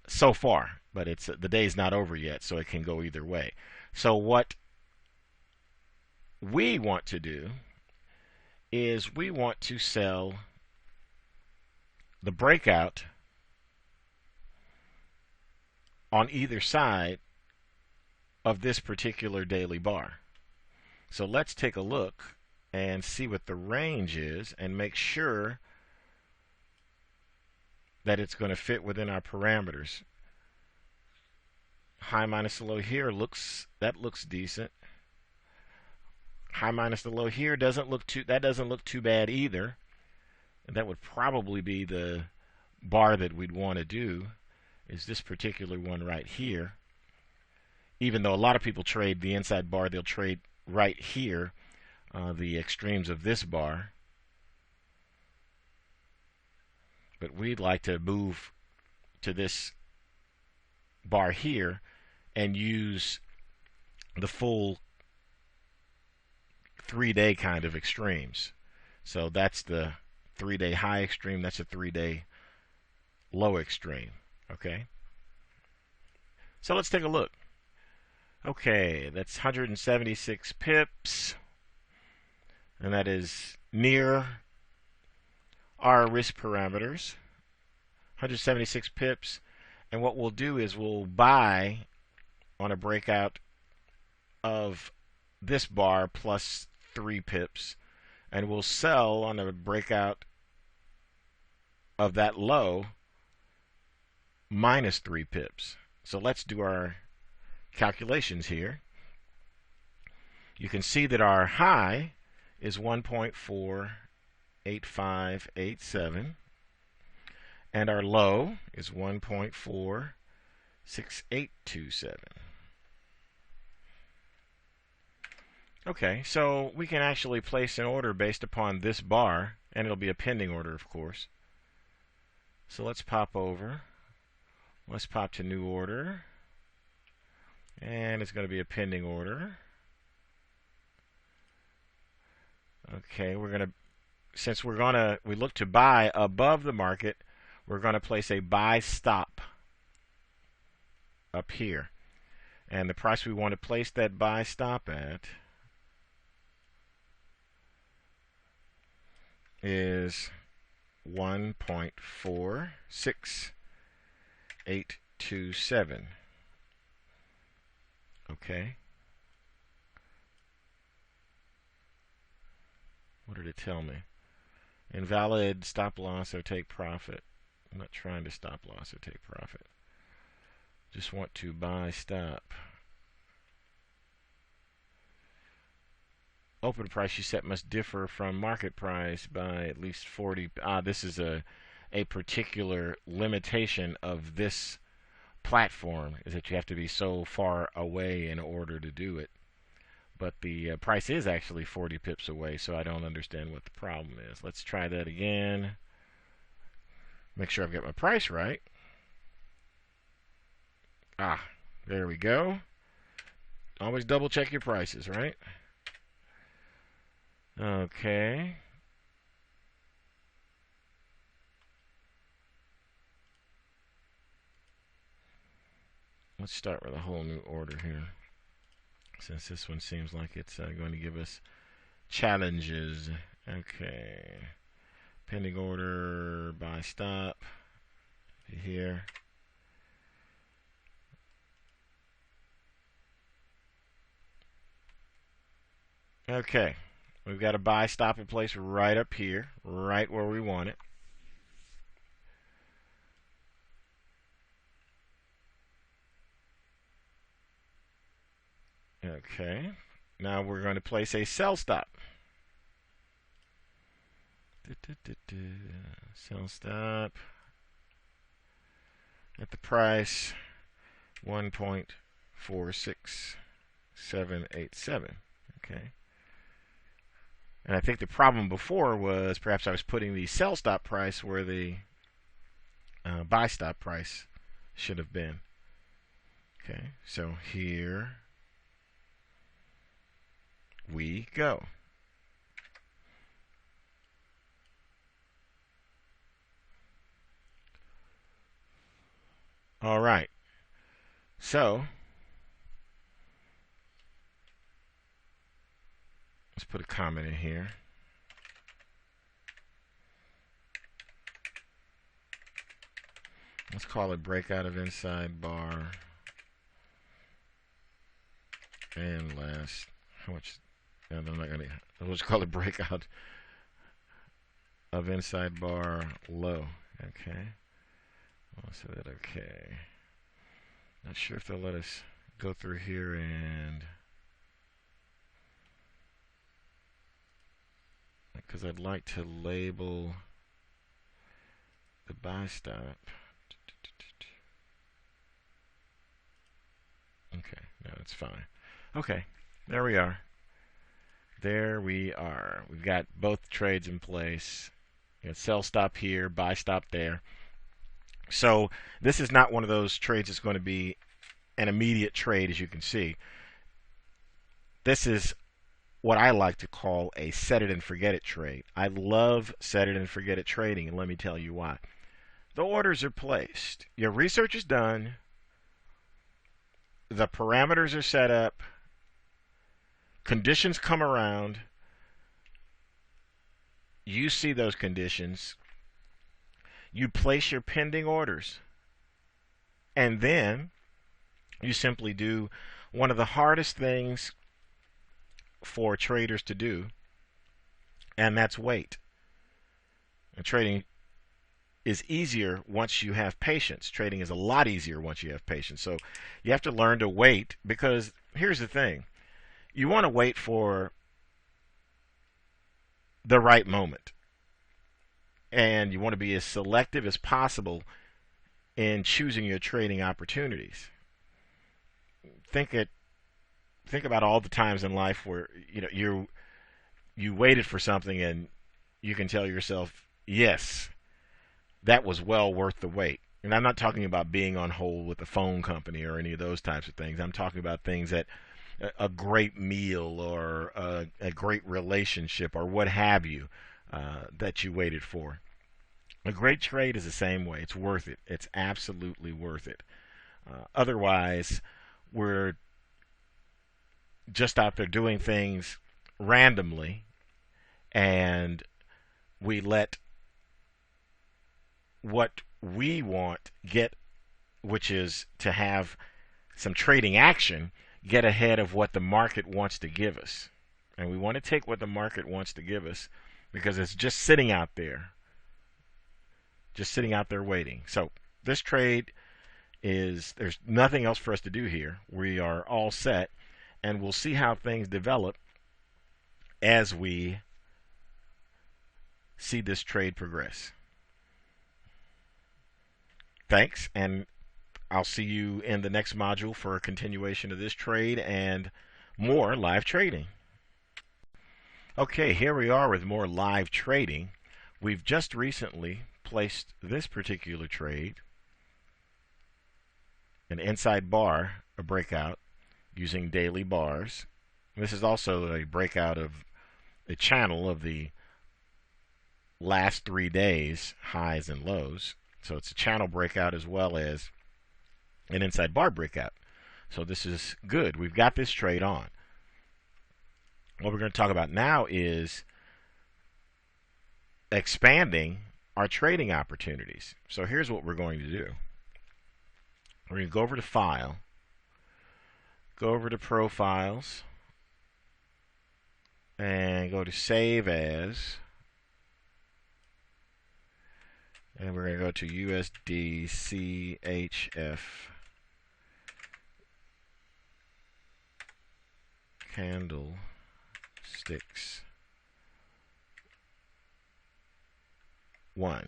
Speaker 1: so far, but it's the day's not over yet, so it can go either way. So what we want to do is we want to sell the breakout on either side of this particular daily bar. So let's take a look and see what the range is and make sure that it's going to fit within our parameters. High minus the low here looks decent. High minus the low here doesn't look too bad either. And that would probably be the bar that we'd want to do, is this particular one right here. Even though a lot of people trade the inside bar, they'll trade right here, the extremes of this bar. But we'd like to move to this bar here and use the full 3-day kind of extremes. So that's the 3-day high extreme, that's a 3-day low extreme. Okay? So let's take a look. Okay, that's 176 pips, and that is near our risk parameters. 176 pips, and what we'll do is we'll buy on a breakout of this bar plus 3 pips, and we'll sell on a breakout of that low minus 3 pips. So let's do our calculations here. You can see that our high is 1.48587 and our low is 1.46827. Okay, so we can actually place an order based upon this bar, and it'll be a pending order, of course. So let's pop over. Let's pop to new order. And it's going to be a pending order. Okay, since we look to buy above the market, we're going to place a buy stop up here. And the price we want to place that buy stop at is 1.46827. Okay. What did it tell me? Invalid stop loss or take profit. I'm not trying to stop loss or take profit. Just want to buy stop. Open price you set must differ from market price by at least 40. This is a particular limitation of this platform, is that you have to be so far away in order to do it. But the price is actually 40 pips away, so I don't understand what the problem is. Let's try that again. Make sure I've got my price right. There we go. Always double check your prices, right? Okay. Let's start with a whole new order here, since this one seems like it's going to give us challenges. Okay. Pending order, buy stop here. Okay. We've got a buy stop in place right up here, right where we want it. Okay. Now we're going to place a sell stop. Sell stop at the price 1.46787. Okay. And I think the problem before was perhaps I was putting the sell stop price where the buy stop price should have been. Okay, so here we go. All right. So let's put a comment in here. Let's call it breakout of inside bar and last. How much? I'm not gonna. Let's call it breakout of inside bar low. Okay. I'll say that okay. Not sure if they'll let us go through here and because I'd like to label the buy stop. Okay, no, it's fine. Okay, there we are. There we are. We've got both trades in place. You got sell stop here, buy stop there. So this is not one of those trades that's going to be an immediate trade, as you can see. This is what I like to call a set it and forget it trade. I love set it and forget it trading, and let me tell you why. The orders are placed. Your research is done. The parameters are set up. Conditions come around. You see those conditions. You place your pending orders. And then you simply do one of the hardest things for traders to do, and that's wait. And trading is easier once you have patience. Trading is a lot easier once you have patience. So you have to learn to wait, because here's the thing. You want to wait for the right moment. And you want to be as selective as possible in choosing your trading opportunities. Think about all the times in life where you waited for something and you can tell yourself, yes, that was well worth the wait. And I'm not talking about being on hold with a phone company or any of those types of things. I'm talking about things that a great meal or a great relationship or what have you that you waited for. A great trade is the same way. It's worth it. It's absolutely worth it. Otherwise, we're just out there doing things randomly, and we let what we want get, which is to have some trading action, get ahead of what the market wants to give us. And we want to take what the market wants to give us because it's just sitting out there. Just sitting out there waiting. So this trade there's nothing else for us to do here. We are all set, and we'll see how things develop as we see this trade progress. Thanks, and I'll see you in the next module for a continuation of this trade and more live trading. Okay, here we are with more live trading. We've just recently placed this particular trade, an inside bar, a breakout, using daily bars. This is also a breakout of a channel of the last 3 days highs and lows. So it's a channel breakout as well as an inside bar breakout. So this is good. We've got this trade on. What we're going to talk about now is expanding our trading opportunities. So here's what we're going to do. We're going to go over to File, go over to Profiles, and go to Save As, and we're going to go to USD CHF candlesticks 1.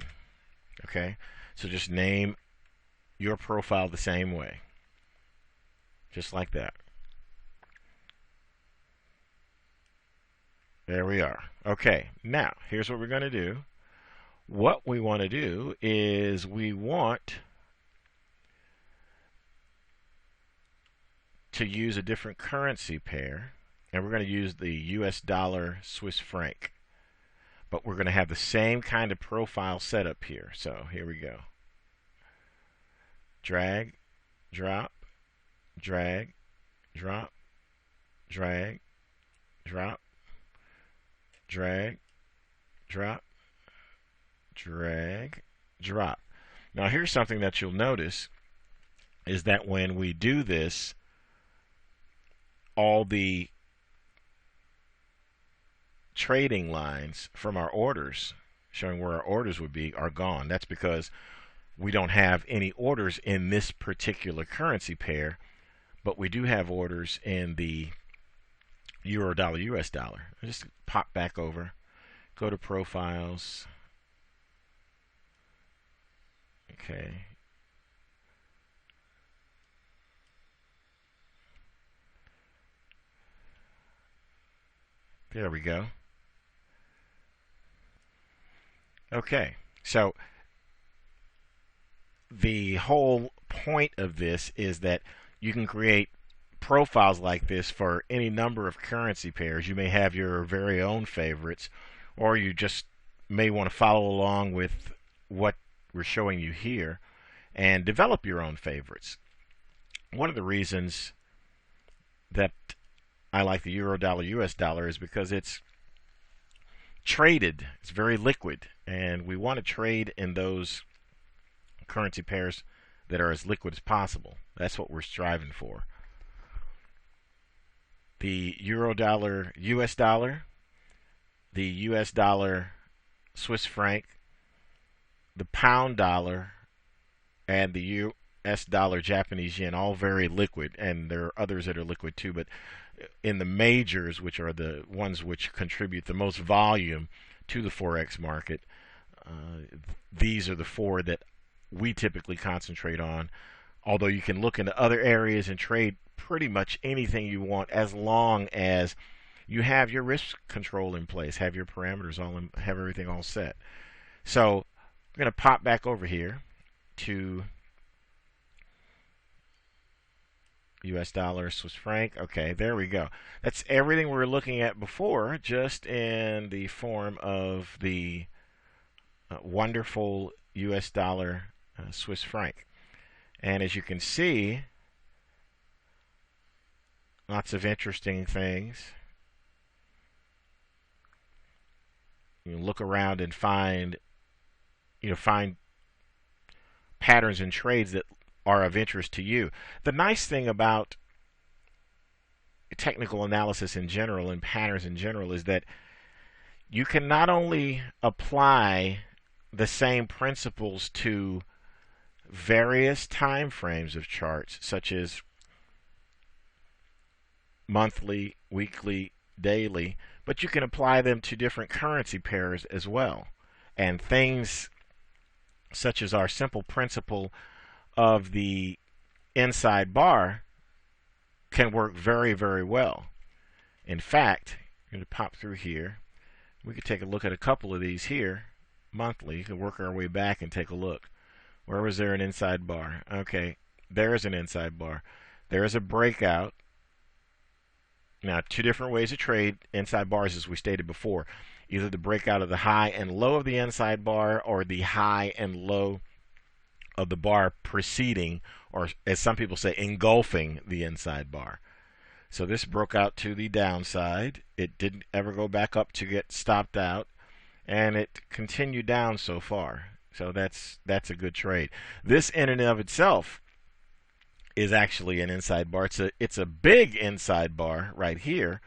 Speaker 1: Okay, so just name your profile the same way, just like that. There we are. Okay, now here's what we're going to do. What we want to do is we want to use a different currency pair, and we're going to use the US dollar Swiss franc. But we're going to have the same kind of profile setup here. So here we go. drag, drop, drag, drop, drag, drop, drag, drop, drag, drop. Now here's something that you'll notice is that when we do this, all the trading lines from our orders showing where our orders would be are gone. That's because we don't have any orders in this particular currency pair, but we do have orders in the euro dollar US dollar. Just pop back over, go to profiles. Okay. There we go. Okay, so the whole point of this is that you can create profiles like this for any number of currency pairs. You may have your very own favorites, or you just may want to follow along with what we're showing you here and develop your own favorites. One of the reasons that I like the euro dollar US dollar is because it's traded. It's very liquid, and we want to trade in those currency pairs that are as liquid as possible. That's what we're striving for. The euro dollar US dollar, the US dollar Swiss franc, the pound dollar, and the US dollar Japanese yen, all very liquid, and there are others that are liquid too, but in the majors, which are the ones which contribute the most volume to the Forex market, these are the four that we typically concentrate on. Although you can look into other areas and trade pretty much anything you want, as long as you have your risk control in place, have your parameters all in, have everything all set. So I'm going to pop back over here to US dollar, Swiss franc. Okay, there we go. That's everything we were looking at before, just in the form of the wonderful US dollar, Swiss franc. And as you can see, lots of interesting things. You can look around and find patterns and trades that are of interest to you. The nice thing about technical analysis in general and patterns in general is that you can not only apply the same principles to various time frames of charts, such as monthly, weekly, daily, but you can apply them to different currency pairs as well. And things such as our simple principle of the inside bar can work very, very well. In fact, I'm going to pop through here. We could take a look at a couple of these here monthly. You can work our way back and take a look. Where was there an inside bar? Okay, there's an inside bar. There's a breakout. Now, two different ways to trade inside bars, as we stated before. Either the breakout of the high and low of the inside bar, or the high and low of the bar preceding, or as some people say, engulfing the inside bar. So this broke out to the downside. It didn't ever go back up to get stopped out, and it continued down so far. So that's a good trade. This in and of itself is actually an inside bar. It's a big inside bar right here.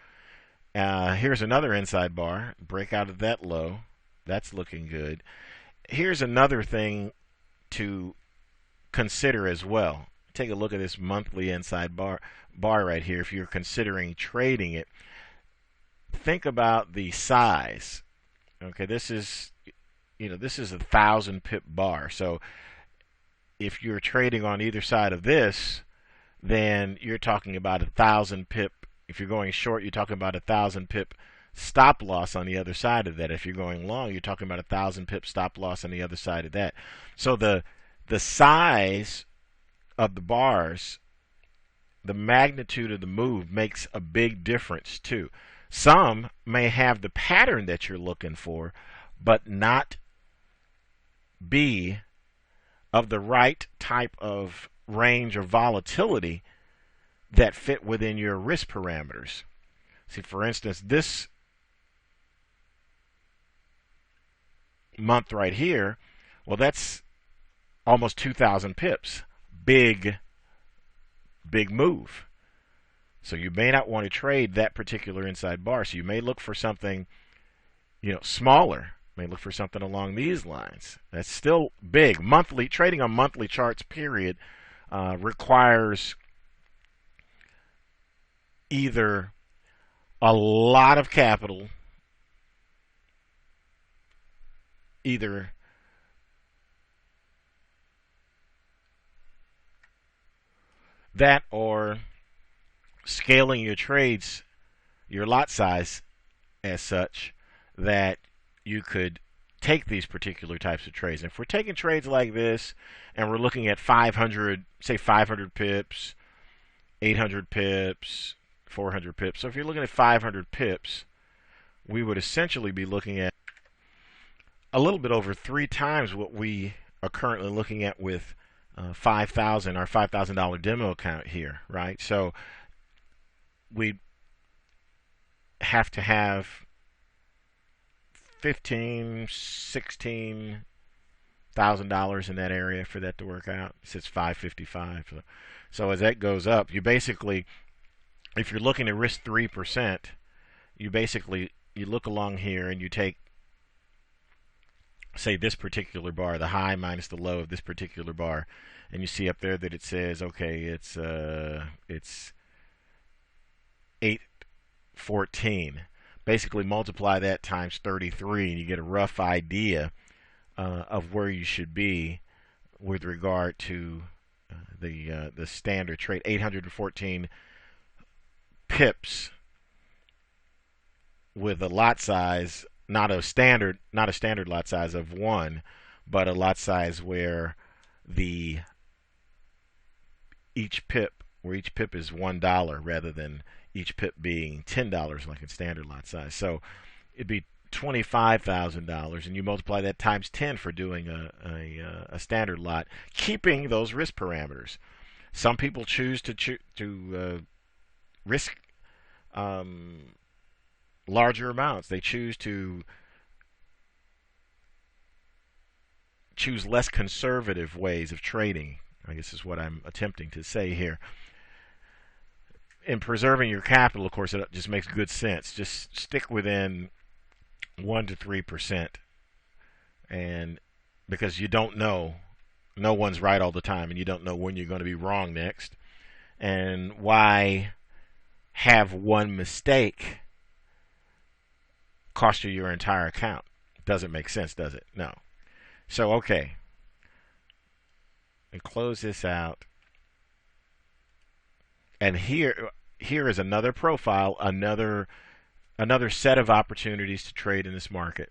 Speaker 1: Here's another inside bar. Break out of that low. That's looking good. Here's another thing to consider as well. Take a look at this monthly inside bar right here. If you're considering trading it, think about the size. Okay, this is a 1,000 pip bar. So if you're trading on either side of this, then you're talking about 1,000 pip. If you're going short, you're talking about 1,000 pip stop loss on the other side of that. If you're going long, you're talking about 1,000 pip stop loss on the other side of that. So the size of the bars, the magnitude of the move makes a big difference too. Some may have the pattern that you're looking for, but not be of the right type of range of volatility that fit within your risk parameters. See, for instance, this month right here, well, that's almost 2,000 pips. Big, big move. So you may not want to trade that particular inside bar. So you may look for something, smaller. May look for something along these lines. That's still big. Monthly trading on monthly charts, period, requires either a lot of capital, either that or scaling your trades, your lot size as such that you could take these particular types of trades. And if we're taking trades like this and we're looking at 500, say 500 pips, 800 pips, 400 pips. So if you're looking at 500 pips, we would essentially be looking at a little bit over 3 times what we are currently looking at with 5,000, our $5,000 demo account here, right? So we have to have 15, $16,000 in that area for that to work out. It's 555. So as that goes up, you basically, if you're looking to risk 3%, you look along here and you take, say, this particular bar, the high minus the low of this particular bar, and you see up there that it says, okay, it's 814. Basically multiply that times 33 and you get a rough idea of where you should be with regard to the standard trade. 814 pips with a lot size, not a standard lot size of 1, but a lot size where each pip is $1 rather than each pip being $10 like in standard lot size. So it'd be $25,000, and you multiply that times 10 for doing a standard lot, keeping those risk parameters. Some people choose to risk larger amounts. They choose less conservative ways of trading, I guess is what I'm attempting to say here. In preserving your capital, of course, it just makes good sense. Just stick within 1 to 3%, and because you don't know, no one's right all the time, and you don't know when you're going to be wrong next. And why have one mistake cost you your entire account? Doesn't make sense, does it? No. So okay, and close this out. And here is another profile, another set of opportunities to trade in this market.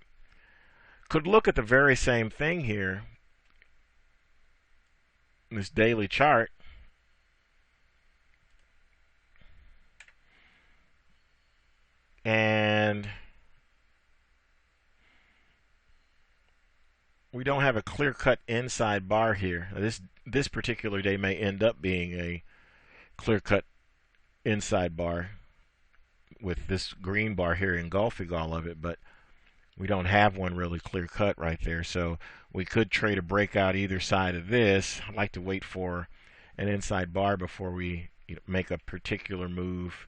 Speaker 1: Could look at the very same thing here, this daily chart, and we don't have a clear-cut inside bar here. This particular day may end up being a clear-cut inside bar with this green bar here engulfing all of it, but we don't have one really clear-cut right there. So we could trade a breakout either side of this. I like to wait for an inside bar before we make a particular move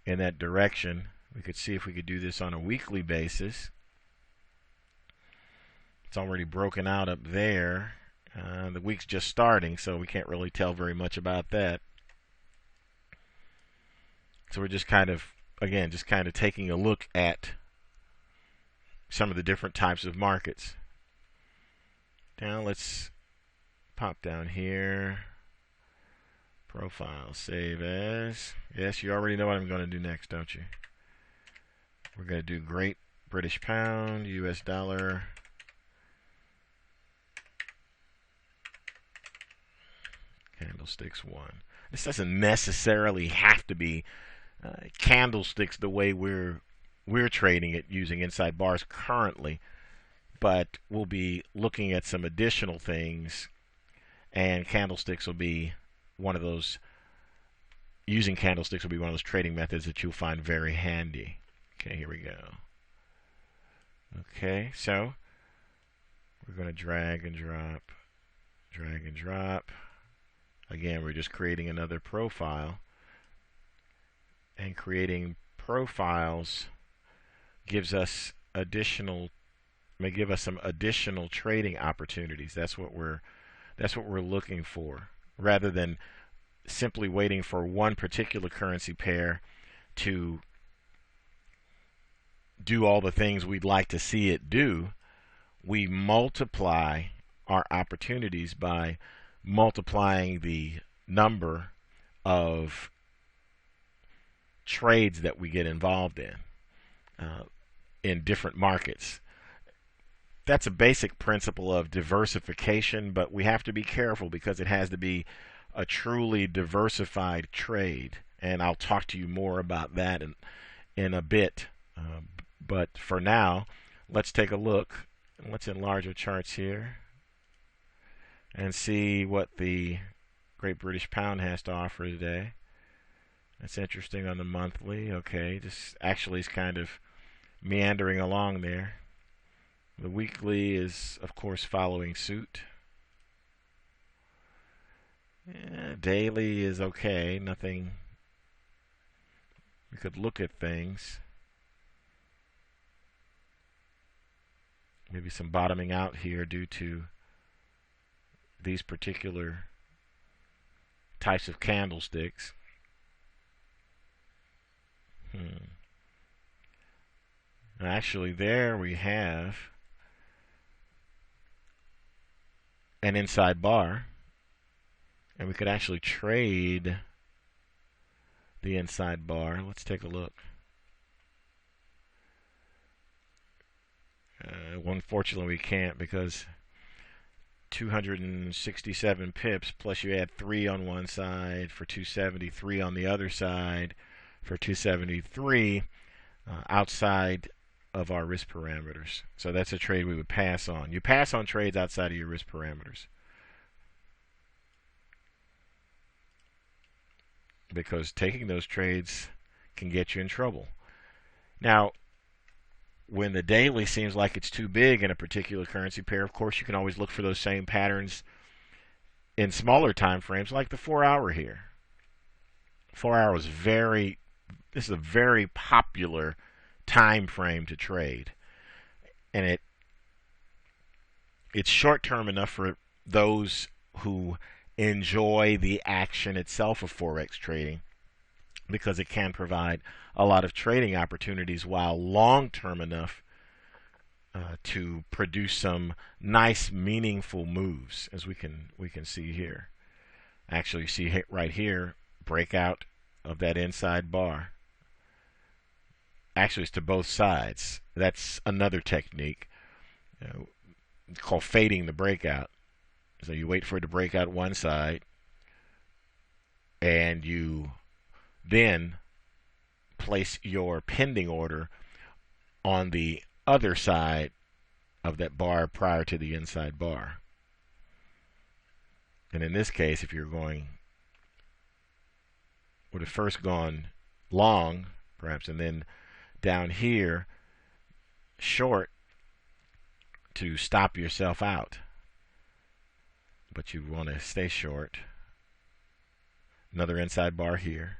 Speaker 1: in that direction. We could see if we could do this on a weekly basis. It's already broken out up there. The week's just starting, so we can't really tell very much about that. So we're just kind of taking a look at some of the different types of markets. Now let's pop down here. Profile, save as. Yes, you already know what I'm going to do next, don't you? We're going to do Great British Pound, US dollar. Candlesticks 1. This doesn't necessarily have to be candlesticks the way we're trading it using inside bars currently, but we'll be looking at some additional things and candlesticks will be one of those. Using candlesticks will be one of those trading methods that you'll find very handy. Okay, here we go. Okay, so we're going to drag and drop, drag and drop. Again, we're just creating another profile, and creating profiles gives us may give us some additional trading opportunities. That's what we're looking for, rather than simply waiting for one particular currency pair to do all the things we'd like to see it do. We multiply our opportunities by multiplying the number of trades that we get involved in different markets. That's a basic principle of diversification, but we have to be careful because it has to be a truly diversified trade, and I'll talk to you more about that in a bit. But for now, let's take a look. Let's enlarge our charts here and see what the Great British Pound has to offer today. That's interesting on the monthly. Okay, just actually is kind of meandering along there. The weekly is, of course, following suit. Yeah, daily is okay. Nothing. We could look at things. Maybe some bottoming out here due to these particular types of candlesticks. Actually, there we have an inside bar, and we could actually trade the inside bar. Let's take a look. Unfortunately, we can't because 267 pips plus you add 3 on one side for 273 on the other side for 273 outside of our risk parameters. So that's a trade we would pass on. You pass on trades outside of your risk parameters because taking those trades can get you in trouble. Now, when the daily seems like it's too big in a particular currency pair, of course, you can always look for those same patterns in smaller time frames, like the 4-hour here. 4-hour is this is a very popular time frame to trade, and it's short term enough for those who enjoy the action itself of Forex trading, because it can provide a lot of trading opportunities, while long-term enough to produce some nice, meaningful moves, as we can see here. Actually, you see right here, breakout of that inside bar. Actually, it's to both sides. That's another technique called fading the breakout. So you wait for it to break out one side, and you then place your pending order on the other side of that bar prior to the inside bar. And in this case, if you're would have first gone long, perhaps, and then down here short to stop yourself out. But you want to stay short. Another inside bar here.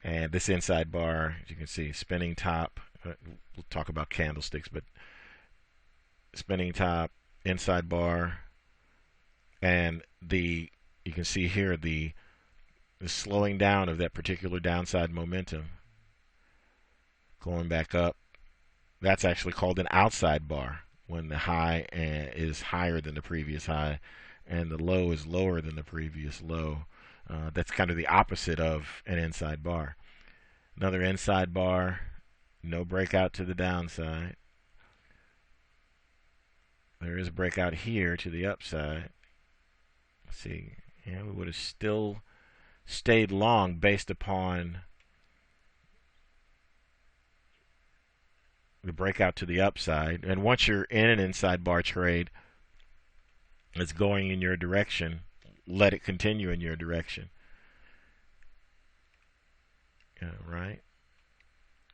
Speaker 1: And this inside bar, as you can see, spinning top. We'll talk about candlesticks, but spinning top, inside bar, and you can see here the slowing down of that particular downside momentum. Going back up. That's actually called an outside bar, when the high is higher than the previous high and the low is lower than the previous low. That's kind of the opposite of an inside bar. Another inside bar, no breakout to the downside. There is a breakout here to the upside. Let's see, we would have still stayed long based upon the breakout to the upside. And once you're in an inside bar trade, it's going in your direction, let it continue in your direction. Right?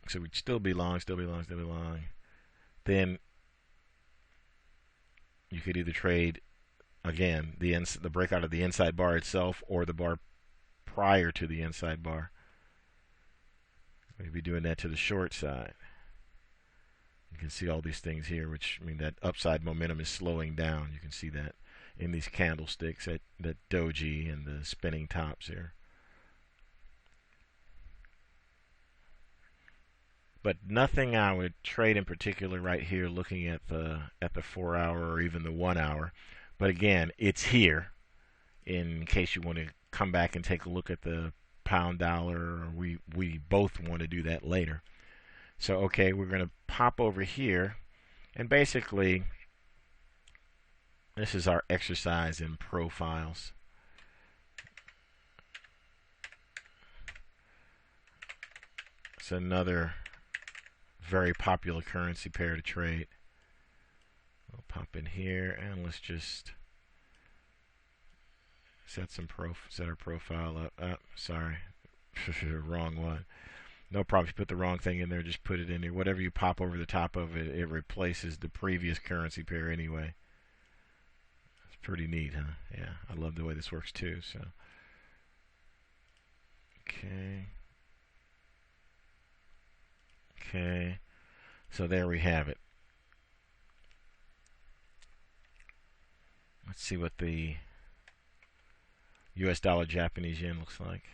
Speaker 1: So we'd still be long, still be long, still be long. Then you could either trade again the breakout of the inside bar itself or the bar prior to the inside bar. We'd be doing that to the short side. You can see all these things here, which mean that upside momentum is slowing down. You can see that in these candlesticks at that doji and the spinning tops here. But nothing I would trade in particular right here, looking at the 4 hour or even the 1 hour. But again, it's here in case you want to come back and take a look at the pound dollar. Or we both want to do that later. So okay, we're going to pop over here, and basically this is our exercise in profiles. It's another very popular currency pair to trade. We'll pop in here and let's just set our profile up. Sorry, wrong one. No problem. If you put the wrong thing in there, just put it in there. Whatever you pop over the top of it, it replaces the previous currency pair anyway. It's pretty neat, huh? Yeah, I love the way this works too. So, okay. Okay. So there we have it. Let's see what the US dollar Japanese yen looks like.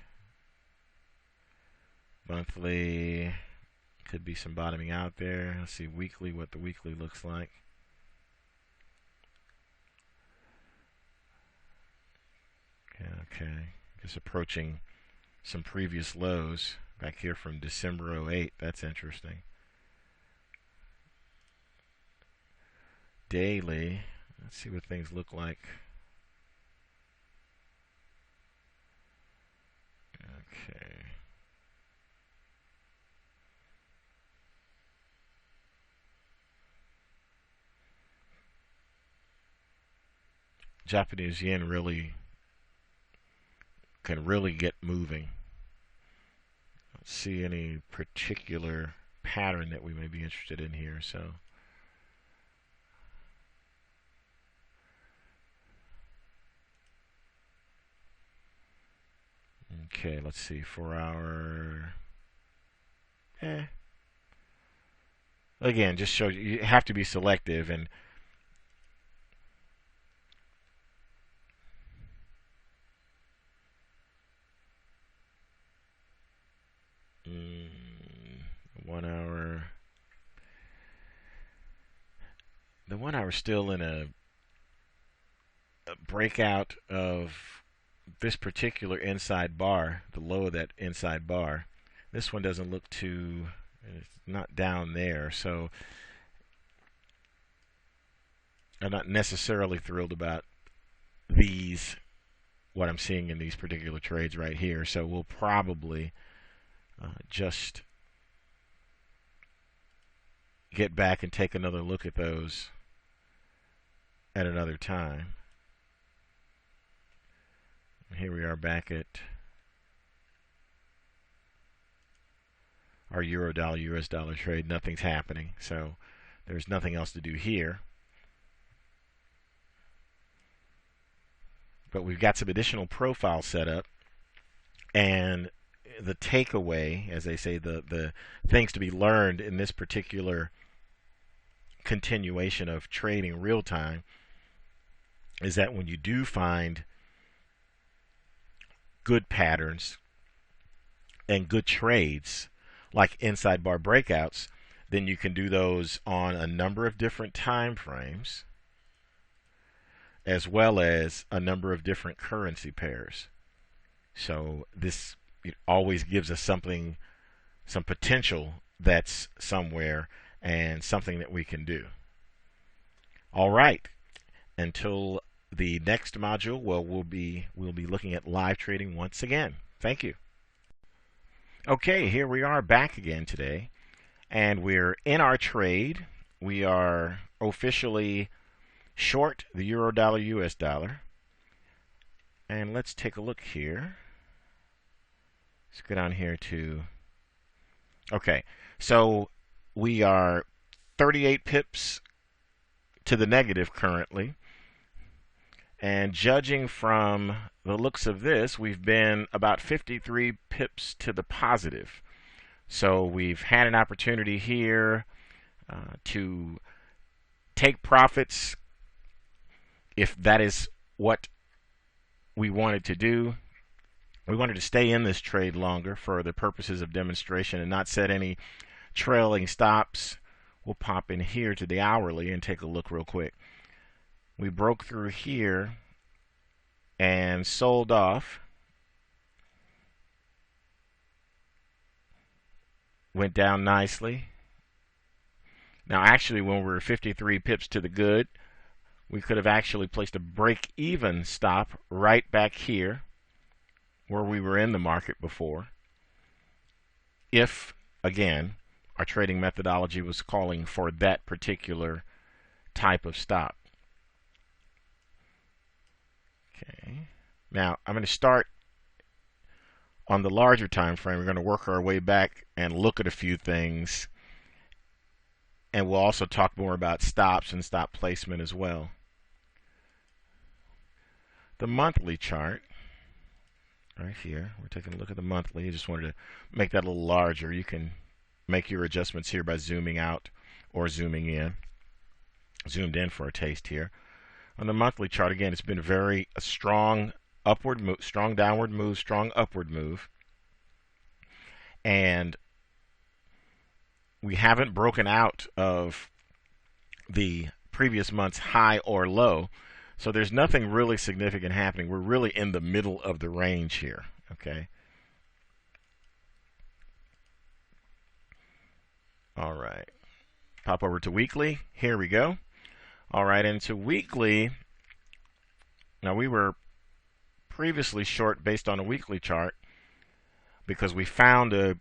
Speaker 1: Monthly, could be some bottoming out there. Let's see weekly, what the weekly looks like. Okay, just approaching some previous lows back here from December 08. That's interesting. Daily, let's see what things look like. Okay. Japanese yen can really get moving. Don't see any particular pattern that we may be interested in here, so okay, let's see, 4 hour. Again, just show you have to be selective, and mm, 1 hour. The 1 hour still in a breakout of this particular inside bar, the low of that inside bar. This one doesn't look too, it's not down there, so I'm not necessarily thrilled about what I'm seeing in these particular trades right here. So we'll probably just get back and take another look at those at another time. Here we are back at our euro dollar US dollar trade. Nothing's happening, so there's nothing else to do here. But we've got some additional profiles set up, and the takeaway, as they say, the things to be learned in this particular continuation of trading real time is that when you do find good patterns and good trades like inside bar breakouts, then you can do those on a number of different time frames as well as a number of different currency pairs. So this, it always gives us something, some potential that's somewhere and something that we can do. All right. Until the next module, well, we'll be looking at live trading once again. Thank you. Okay, here we are back again today, and we're in our trade. We are officially short the euro dollar US dollar. And let's take a look here. Let's go down here to, okay, so we are 38 pips to the negative currently. And judging from the looks of this, we've been about 53 pips to the positive. So we've had an opportunity here to take profits if that is what we wanted to do. We wanted to stay in this trade longer for the purposes of demonstration and not set any trailing stops. We'll pop in here to the hourly and take a look real quick. We broke through here and sold off. Went down nicely. Now actually when we were 53 pips to the good, we could have actually placed a break-even stop right back here where we were in the market before. If, again, our trading methodology was calling for that particular type of stop. Okay. Now I'm going to start on the larger time frame. We're going to work our way back and look at a few things, and we'll also talk more about stops and stop placement as well. The monthly chart right here, we're taking a look at the monthly. I just wanted to make that a little larger. You can make your adjustments here by zooming out or zooming in. Zoomed in for a taste here. On the monthly chart, again, it's been a strong upward move, strong downward move, strong upward move. And we haven't broken out of the previous month's high or low. So there's nothing really significant happening. We're really in the middle of the range here. Okay. All right. Pop over to weekly. Here we go. All right, into weekly. Now we were previously short based on a weekly chart because we found a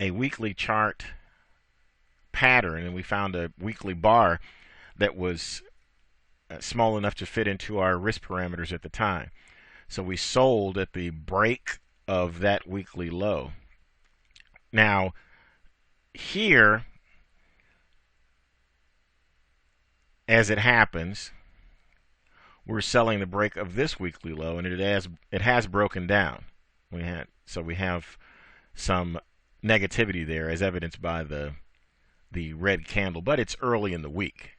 Speaker 1: weekly chart pattern, and we found a weekly bar that was small enough to fit into our risk parameters at the time. So we sold at the break of that weekly low. Now here, as it happens, we're selling the break of this weekly low, and it has broken down. We have some negativity there, as evidenced by the red candle, but it's early in the week.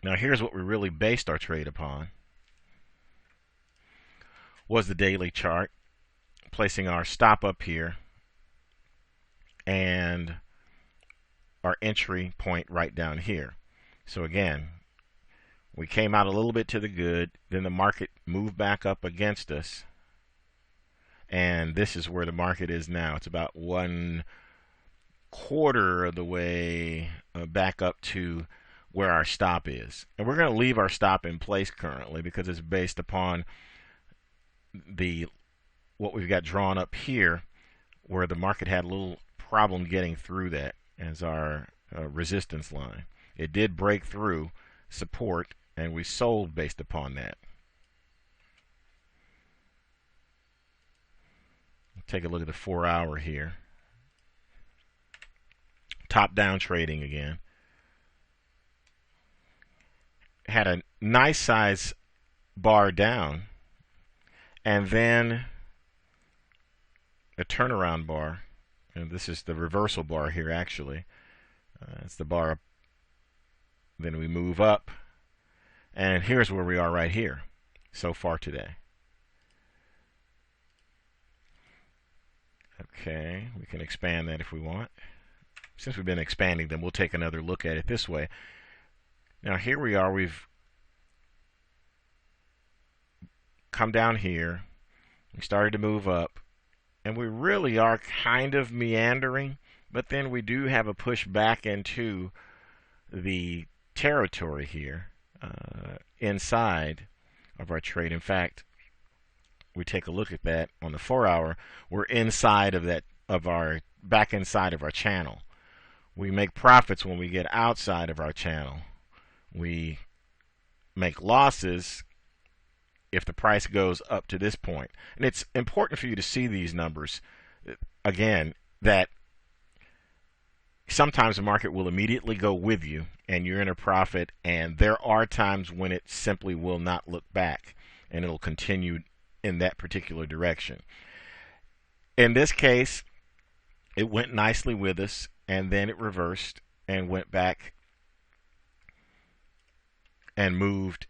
Speaker 1: Now here's what we really based our trade upon, was the daily chart, placing our stop up here and our entry point right down here. So again, we came out a little bit to the good, then the market moved back up against us, and this is where the market is now. It's about 1/4 of the way back up to where our stop is. And we're going to leave our stop in place currently because it's based upon what we've got drawn up here, where the market had a little problem getting through that as our resistance line. It did break through support, and we sold based upon that. Take a look at the 4-hour here. Top down trading again. Had a nice size bar down, and then a turnaround bar. And this is the reversal bar here, actually. It's the bar up. Then we move up, and here's where we are right here so far today. Okay, we can expand that if we want. Since we've been expanding them, we'll take another look at it this way. Now here we are. We've come down here. We started to move up, and we really are kind of meandering, but then we do have a push back into the territory here inside of our trade. In fact, we take a look at that on the 4-hour. We're inside of that, back inside of our channel. We make profits when we get outside of our channel. We make losses if the price goes up to this point. And it's important for you to see these numbers. Again, that sometimes the market will immediately go with you and you're in a profit, and there are times when it simply will not look back and it'll continue in that particular direction. In this case, it went nicely with us and then it reversed and went back and moved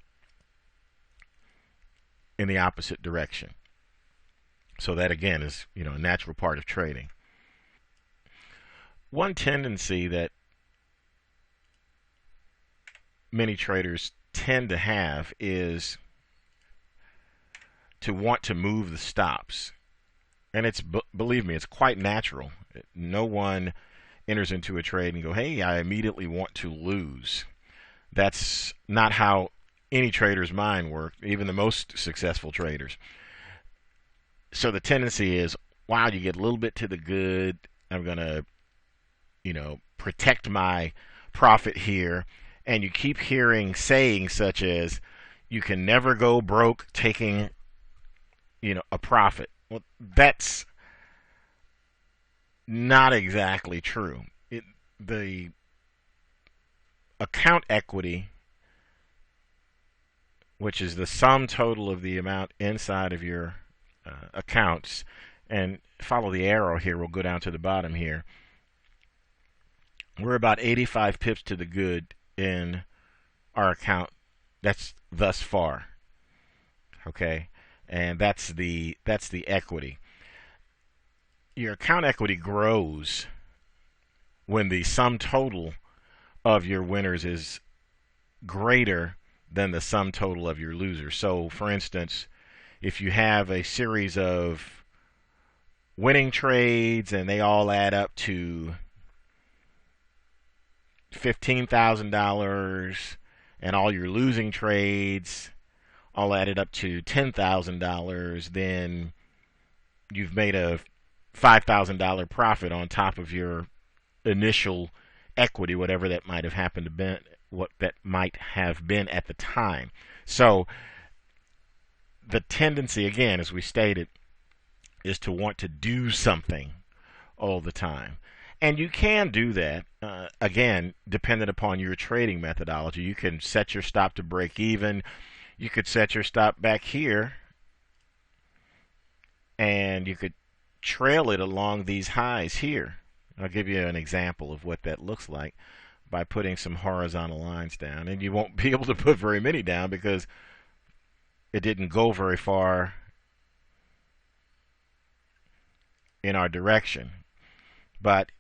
Speaker 1: in the opposite direction. So that again is, a natural part of trading. One tendency that many traders tend to have is to want to move the stops. And it's, believe me, it's quite natural. No one enters into a trade and go, hey, I immediately want to lose. That's not how any trader's mind works, even the most successful traders. So the tendency is, wow, you get a little bit to the good. I'm going to, protect my profit here. And you keep hearing sayings such as, you can never go broke taking, a profit. Well, that's not exactly true. The account equity, which is the sum total of the amount inside of your accounts, and follow the arrow here, we'll go down to the bottom here. We're about 85 pips to the good in our account. That's thus far. Okay? And that's the equity. Your account equity grows when the sum total of your winners is greater than the sum total of your losers. So, for instance, if you have a series of winning trades and they all add up to $15,000, and all your losing trades all added up to $10,000, then you've made a $5,000 profit on top of your initial equity, whatever that might have happened to be, what that might have been at the time. So the tendency, again, as we stated, is to want to do something all the time. And you can do that, again, dependent upon your trading methodology. You can set your stop to break even. You could set your stop back here, and you could trail it along these highs here. I'll give you an example of what that looks like by putting some horizontal lines down. And you won't be able to put very many down because it didn't go very far in our direction. But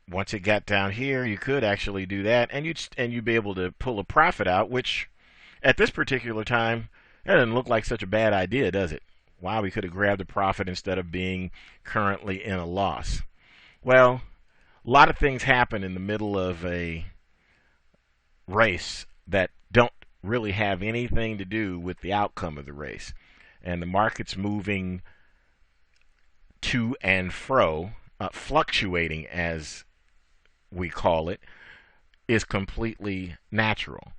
Speaker 1: once it got down here, you could actually do that, and you'd be able to pull a profit out, which at this particular time, that doesn't look like such a bad idea, does it? Wow, we could have grabbed a profit instead of being currently in a loss. Well, a lot of things happen in the middle of a race that don't really have anything to do with the outcome of the race. And the market's moving to and fro, fluctuating as we call it, is completely natural.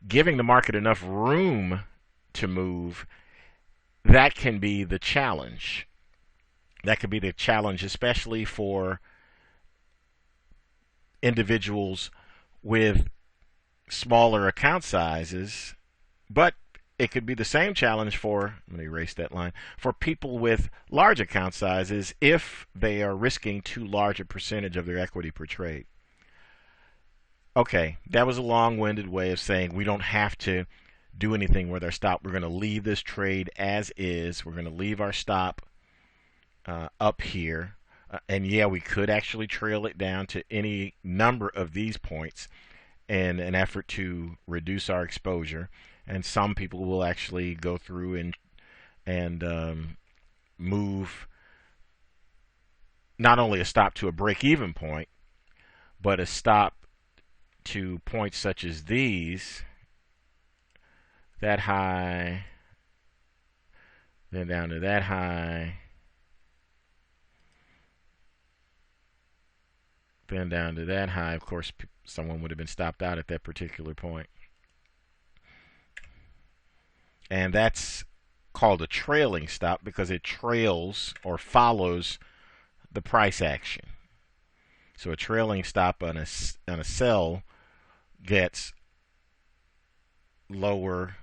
Speaker 1: Giving the market enough room to move, that can be the challenge. That could be the challenge, especially for individuals with smaller account sizes, but it could be the same challenge for, let me erase that line, for people with large account sizes if they are risking too large a percentage of their equity per trade. Okay, that was a long-winded way of saying we don't have to do anything with our stop. We're going to leave this trade as is. We're going to leave our stop up here. And yeah, we could actually trail it down to any number of these points in an effort to reduce our exposure. And some people will actually go through and move not only a stop to a break-even point, but a stop to points such as these, that high, then down to that high, Then down to that high. Of course, someone would have been stopped out at that particular point. And that's called a trailing stop because it trails or follows the price action. So a trailing stop on a sell gets lower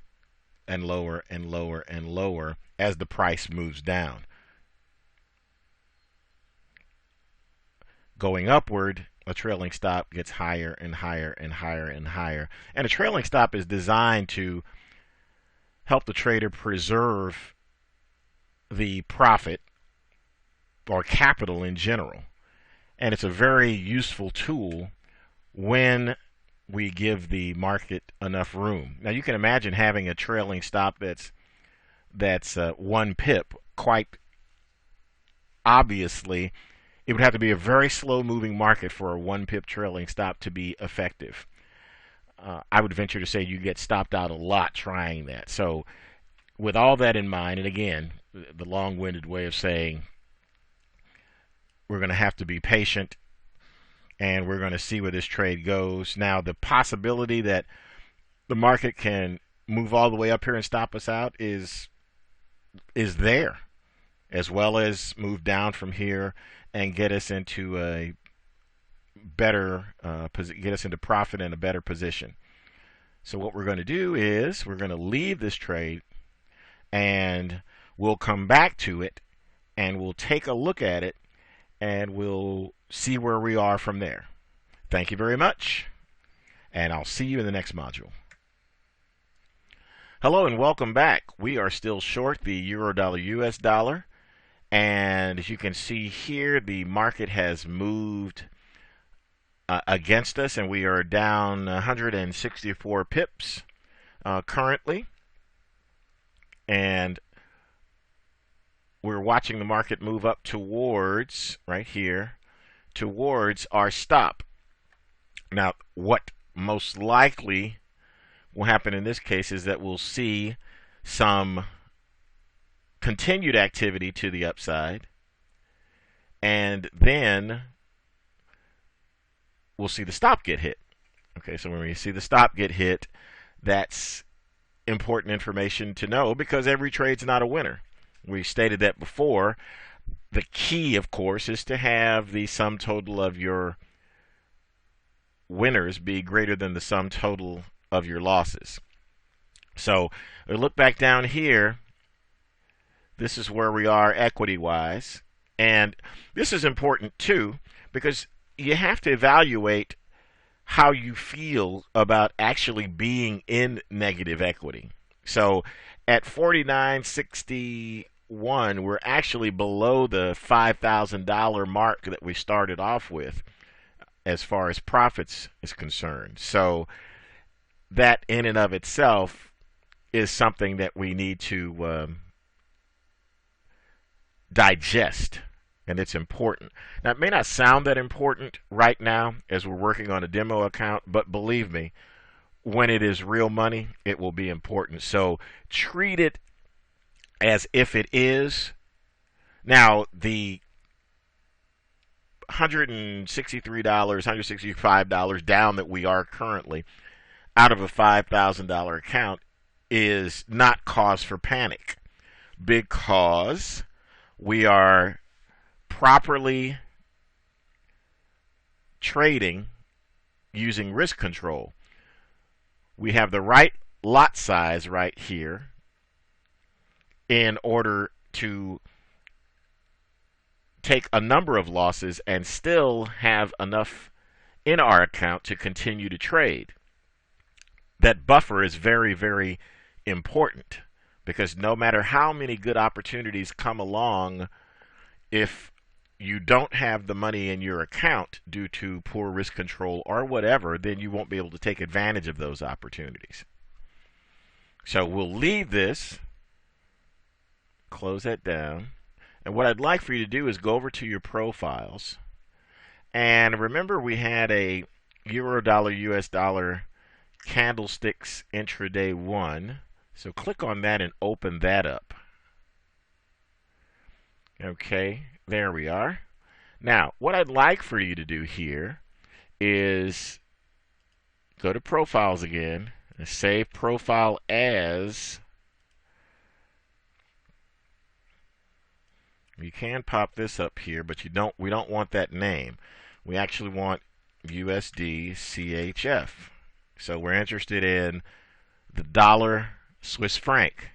Speaker 1: and lower and lower and lower as the price moves down. Going upward, a trailing stop gets higher and higher and higher and higher. And a trailing stop is designed to help the trader preserve the profit or capital in general. And it's a very useful tool when we give the market enough room. Now you can imagine having a trailing stop that's 1 pip. Quite obviously, it would have to be a very slow moving market for a 1 pip trailing stop to be effective. I would venture to say you get stopped out a lot trying that. So with all that in mind, and again, the long-winded way of saying we're going to have to be patient and we're going to see where this trade goes. Now, the possibility that the market can move all the way up here and stop us out is there, as well as move down from here and get us into a better get us into profit and a better position. So what we're going to do is we're going to leave this trade and we'll come back to it and we'll take a look at it and we'll see where we are from there. Thank you very much, and I'll see you in the next module. Hello and welcome back. We are still short the euro dollar US dollar, and as you can see here, the market has moved against us, and we are down 164 pips currently, and we're watching the market move up towards, right here, towards our stop. Now, what most likely will happen in this case is that we'll see some continued activity to the upside, and then we'll see the stop get hit. Okay, so when we see the stop get hit, that's important information to know because every trade's not a winner. We stated that before. The key, of course, is to have the sum total of your winners be greater than the sum total of your losses. So we look back down here. This is where we are equity-wise. And this is important, too, because you have to evaluate how you feel about actually being in negative equity. So at 49.61, we're actually below the $5,000 mark that we started off with as far as profits is concerned. So that in and of itself is something that we need to digest, and it's important. Now, it may not sound that important right now as we're working on a demo account, but believe me, when it is real money, it will be important. So treat it as if it is. Now, the $163, $165 down that we are currently out of a $5,000 account is not cause for panic because we are properly trading using risk control. We have the right lot size right here in order to take a number of losses and still have enough in our account to continue to trade. That buffer is very, very important because no matter how many good opportunities come along, if you don't have the money in your account due to poor risk control or whatever, then you won't be able to take advantage of those opportunities. So we'll leave this, close that down, and what I'd like for you to do is go over to your profiles, and remember we had a euro dollar US dollar candlesticks intraday 1, so click on that and open that up. Okay, there we are. Now, what I'd like for you to do here is go to Profiles again and save profile as. You can pop this up here, but we don't want that name. We actually want USD CHF. So we're interested in the dollar Swiss franc.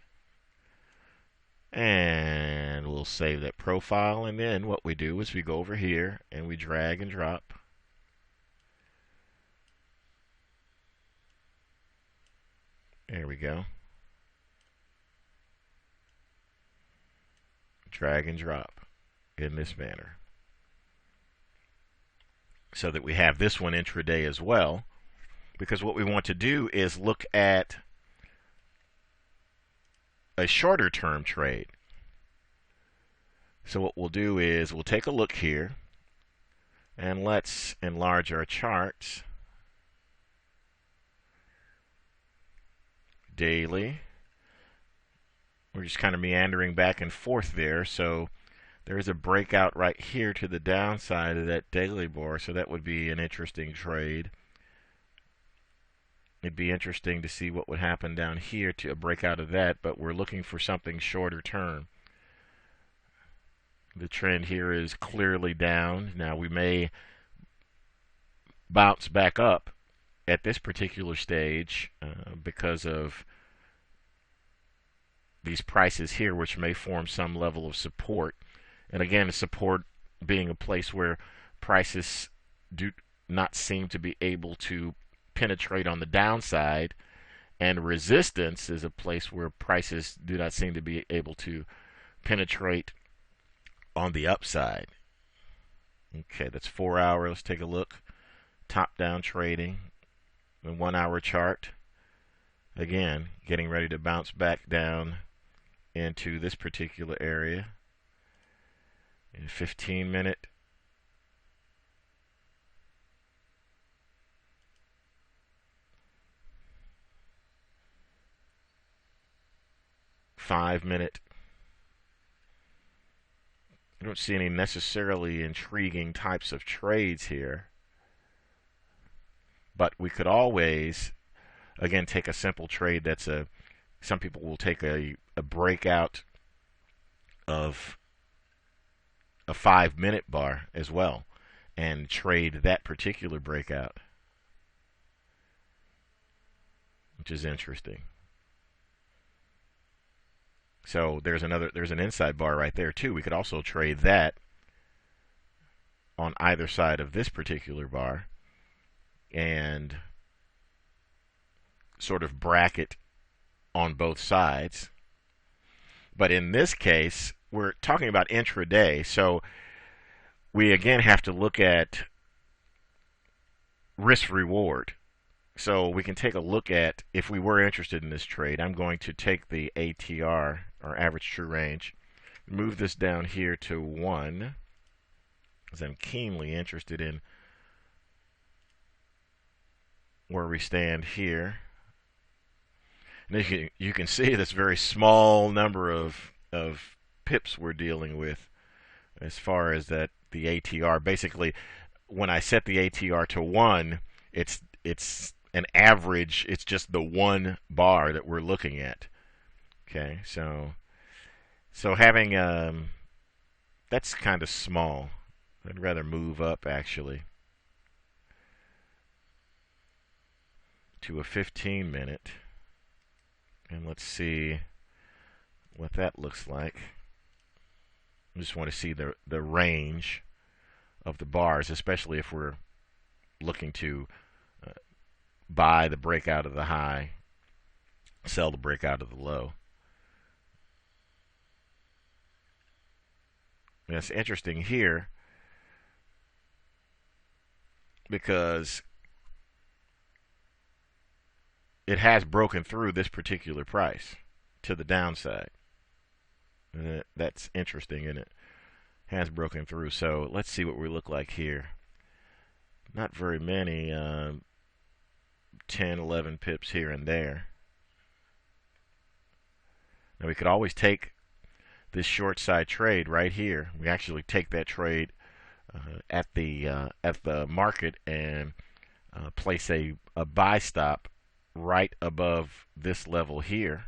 Speaker 1: And we'll save that profile, and then what we do is we go over here and we drag and drop. There we go. Drag and drop in this manner, so that we have this one intraday as well, because what we want to do is look at a shorter term trade. So what we'll do is we'll take a look here, and let's enlarge our charts. Daily. We're just kind of meandering back and forth there, so there's a breakout right here to the downside of that daily bar, so that would be an interesting trade. It'd be interesting to see what would happen down here to a breakout of that, but we're looking for something shorter term. The trend here is clearly down. Now we may bounce back up at this particular stage because of these prices here, which may form some level of support. And again, support being a place where prices do not seem to be able to penetrate on the downside, and resistance is a place where prices do not seem to be able to penetrate on the upside. Okay, that's 4 hour. Let's take a look. Top down trading, the 1 hour chart. Again, getting ready to bounce back down into this particular area. In 15-minute. Five-minute. I don't see any necessarily intriguing types of trades here. But we could always, again, take a simple trade that's some people will take a breakout of a 5-minute bar as well and trade that particular breakout, which is interesting. So there's an inside bar right there too. We could also trade that on either side of this particular bar and sort of bracket on both sides. But in this case, we're talking about intraday, so we again have to look at risk reward. So we can take a look at, if we were interested in this trade, I'm going to take the ATR, or average true range, move this down here to 1, because I'm keenly interested in where we stand here. And you can see this very small number of pips we're dealing with as far as that the ATR. Basically, when I set the ATR to 1, it's an average. It's just the one bar that we're looking at. Okay, so having that's kind of small. I'd rather move up actually to a 15-minute, and let's see what that looks like. I just want to see the range of the bars, especially if we're looking to buy the breakout of the high, sell the breakout of the low. And it's interesting here because it has broken through this particular price to the downside. And that's interesting, and it has broken through. So let's see what we look like here. Not very many, 10, 11 pips here and there. Now we could always take this short side trade right here. We actually take that trade at the market and place a buy stop right above this level here.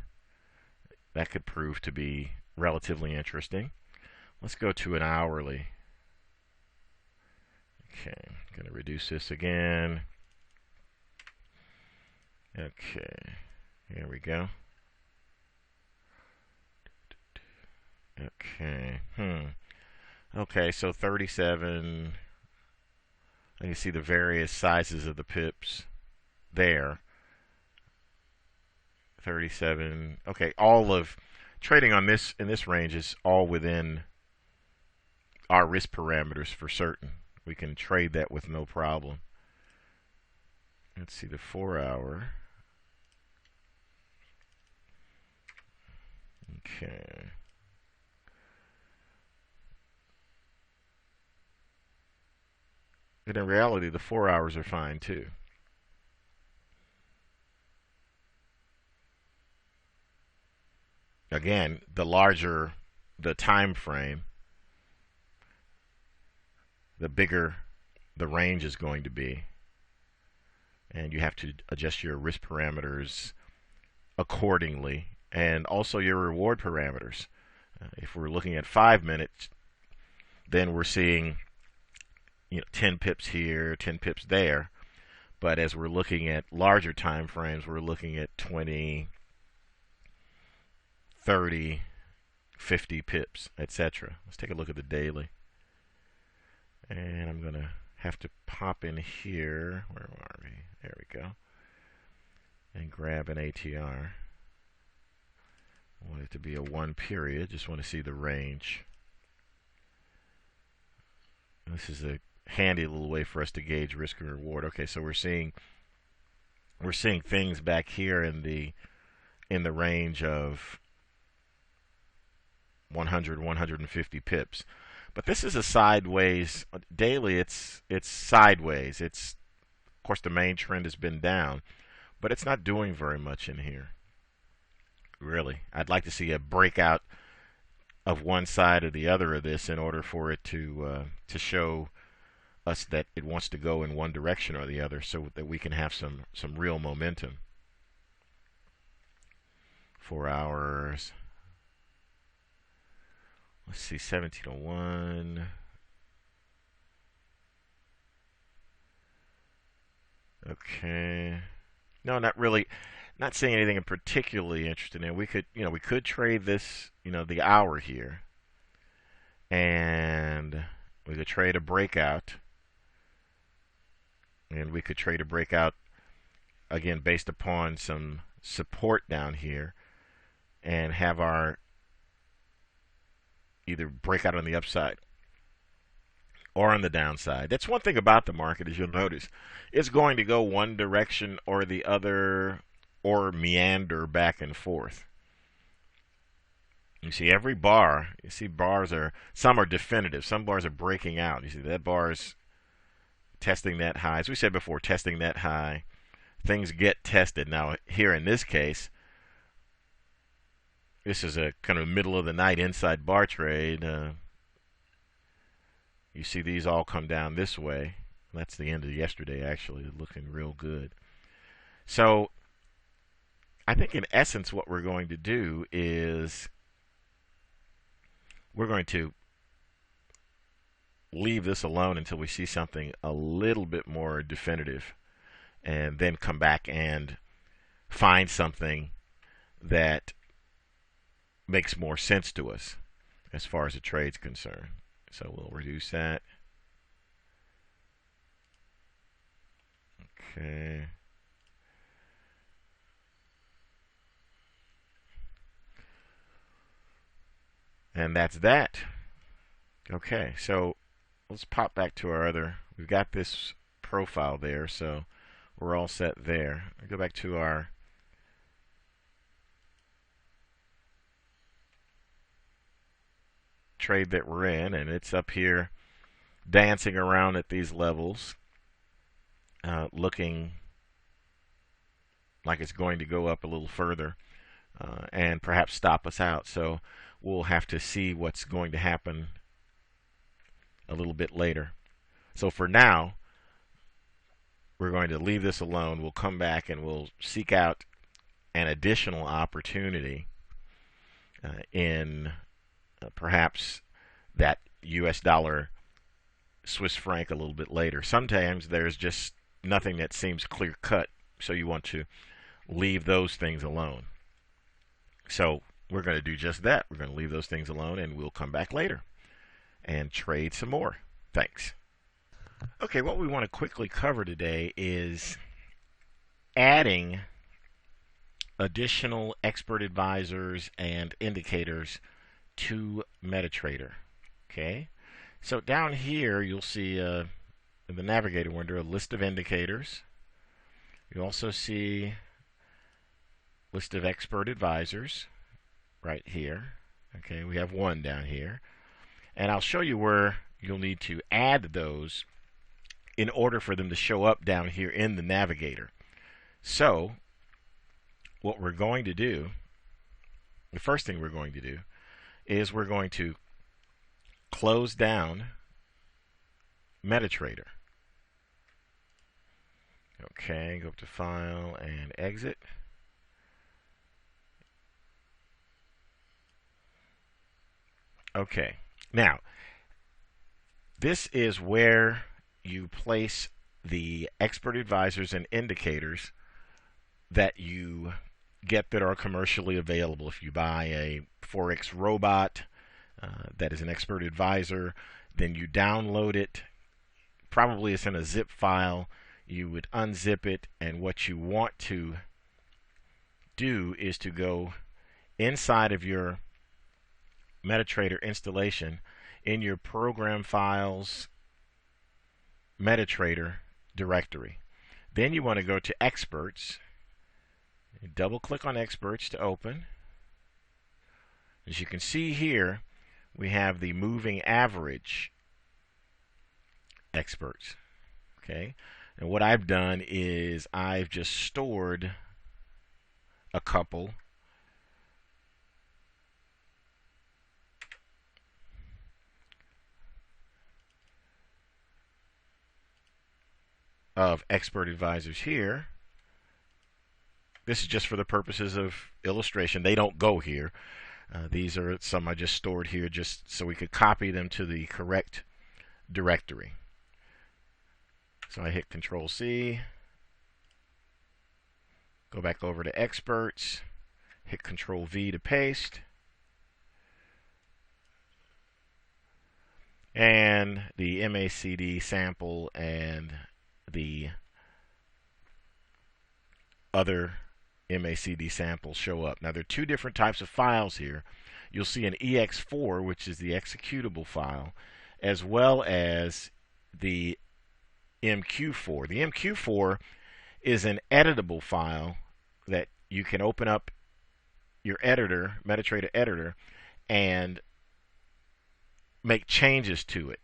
Speaker 1: That could prove to be relatively interesting. Let's go to an hourly. Okay, I'm going to reduce this again. Okay, here we go. Okay, okay, so 37. You can see the various sizes of the pips there. 37. Okay, all of trading on this in this range is all within our risk parameters for certain. We can trade that with no problem. Let's see the 4-hour. Okay. But in reality, the 4 hours are fine too. Again, the larger the time frame, the bigger the range is going to be. And you have to adjust your risk parameters accordingly, and also your reward parameters. If we're looking at 5 minutes, then we're seeing 10 pips here, 10 pips there. But as we're looking at larger time frames, we're looking at 20, 30, 50 pips, etc. Let's take a look at the daily. And I'm going to have to pop in here. Where are we? There we go. And grab an ATR. I want it to be a 1 period. Just want to see the range. This is a handy little way for us to gauge risk and reward. Okay, so we're seeing things back here in the range of 100, 150 pips. But this is a sideways daily. It's sideways. It's, of course, the main trend has been down, but it's not doing very much in here. Really, I'd like to see a breakout of one side or the other of this in order for it to show us that it wants to go in one direction or the other, so that we can have some real momentum. 4 hours. Let's see, 1701. Okay. No, not really. Not seeing anything particularly interesting there. We could trade this, the hour here, and we could trade a breakout, and we could trade a breakout again based upon some support down here, and have our either breakout on the upside or on the downside. That's one thing about the market, as you'll notice. It's going to go one direction or the other, or meander back and forth. You see every bar, some are definitive. Some bars are breaking out. You see that bar is testing that high. As we said before, testing that high. Things get tested. Now, here in this case, this is a kind of middle of the night inside bar trade. You see these all come down this way. That's the end of yesterday, actually, looking real good. So I think in essence what we're going to do is we're going to leave this alone until we see something a little bit more definitive, and then come back and find something that makes more sense to us as far as the trade's concerned. So we'll reduce that. Okay. And that's that. Okay, so let's pop back to our other. We've got this profile there, so we're all set there. I'll go back to our trade that we're in, and it's up here dancing around at these levels, looking like it's going to go up a little further and perhaps stop us out. So we'll have to see what's going to happen a little bit later. So for now, we're going to leave this alone. We'll come back and we'll seek out an additional opportunity in perhaps that US dollar Swiss franc a little bit later. Sometimes there's just nothing that seems clear cut, so you want to leave those things alone. So we're going to do just that. We're going to leave those things alone and we'll come back later and trade some more. Thanks. Okay, what we want to quickly cover today is adding additional expert advisors and indicators to MetaTrader. Okay, so down here you'll see in the navigator window a list of indicators. You also see a list of expert advisors right here. Okay, we have one down here, and I'll show you where you'll need to add those in order for them to show up down here in the navigator. So what we're going to do, the first thing we're going to do is we're going to close down MetaTrader. Okay, go up to File and Exit. Okay, now this is where you place the expert advisors and indicators that you get that are commercially available. If you buy a Forex robot that is an expert advisor, then you download it. Probably it's in a zip file. You would unzip it, and what you want to do is to go inside of your MetaTrader installation in your Program Files MetaTrader directory. Then you want to go to Experts. Double click on Experts to open. As you can see here, we have the moving average experts. Okay, and what I've done is I've just stored a couple of expert advisors here. This is just for the purposes of illustration. They don't go here. These are some I just stored here just so we could copy them to the correct directory. So I hit Control C, go back over to Experts, hit Control V to paste, and the MACD sample and the other MACD samples show up. Now there are two different types of files here. You'll see an EX4, which is the executable file, as well as the MQ4. The MQ4 is an editable file that you can open up your editor, MetaTrader editor, and make changes to it.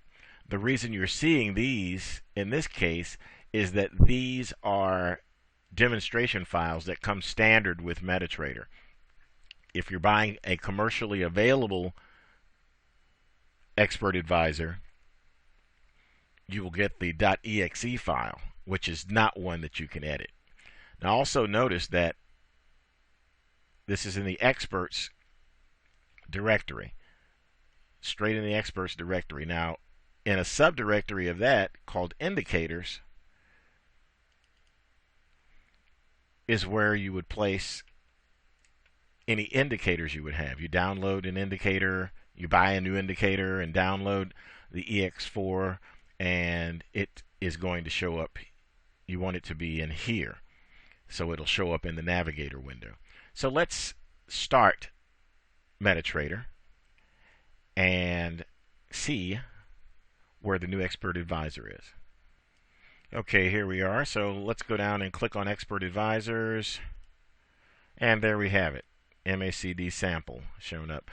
Speaker 1: The reason you're seeing these in this case is that these are demonstration files that come standard with MetaTrader. If you're buying a commercially available expert advisor, you will get the .exe file, which is not one that you can edit. Now also notice that this is in the experts directory, straight in the experts directory. Now in a subdirectory of that called indicators is where you would place any indicators you would have. You download an indicator, you buy a new indicator and download the EX4, and it is going to show up. You want it to be in here, so it'll show up in the navigator window. So let's start MetaTrader and see where the new expert advisor is. Okay, here we are. So let's go down and click on expert advisors, and there we have it, MACD sample shown up.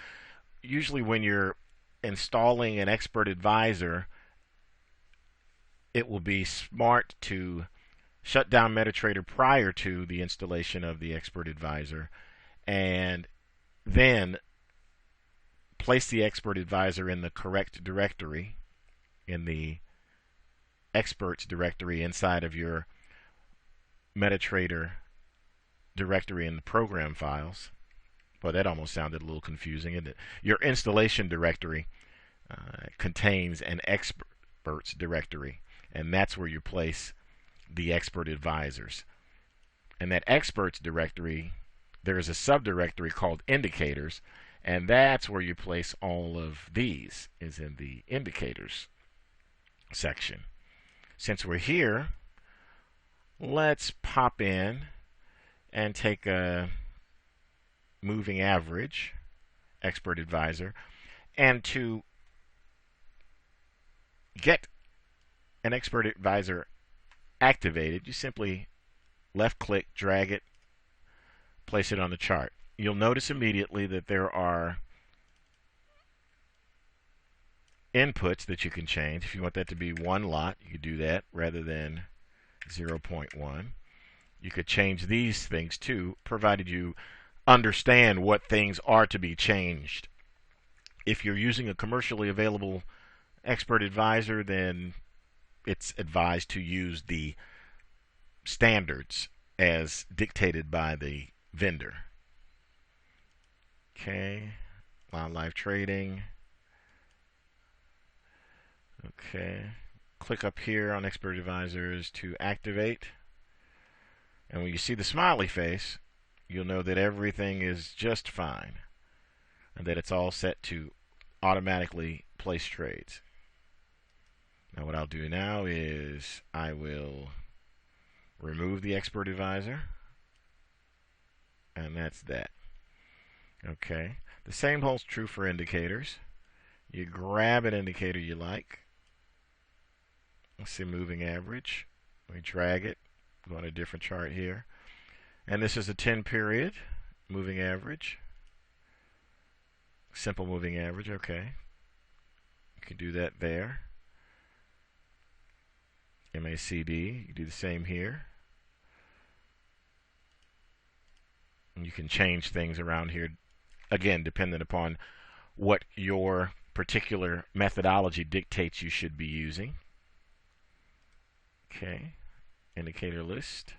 Speaker 1: Usually when you're installing an expert advisor, it will be smart to shut down MetaTrader prior to the installation of the expert advisor, and then place the expert advisor in the correct directory in the experts directory inside of your MetaTrader directory in the program files. Well, that almost sounded a little confusing, isn't it? Your installation directory contains an experts directory, and that's where you place the expert advisors. And that experts directory, there is a subdirectory called indicators, and that's where you place all of these, is in the indicators section. Since we're here, let's pop in and take a moving average expert advisor, and to get an expert advisor activated, you simply left click, drag it, place it on the chart. You'll notice immediately that there are inputs that you can change. If you want that to be one lot, you could do that rather than 0.1. You could change these things too, provided you understand what things are to be changed. If you're using a commercially available expert advisor, then it's advised to use the standards as dictated by the vendor. Okay, live trading. Okay, click up here on expert advisors to activate. And when you see the smiley face, you'll know that everything is just fine and that it's all set to automatically place trades. Now what I'll do now is I will remove the expert advisor, and that's that. Okay, the same holds true for indicators. You grab an indicator you like. Let's see, moving average. We drag it, go on a different chart here. And this is a 10 period moving average. Simple moving average, okay. You can do that there. MACD, you do the same here. And you can change things around here, again, dependent upon what your particular methodology dictates you should be using. Okay, indicator list,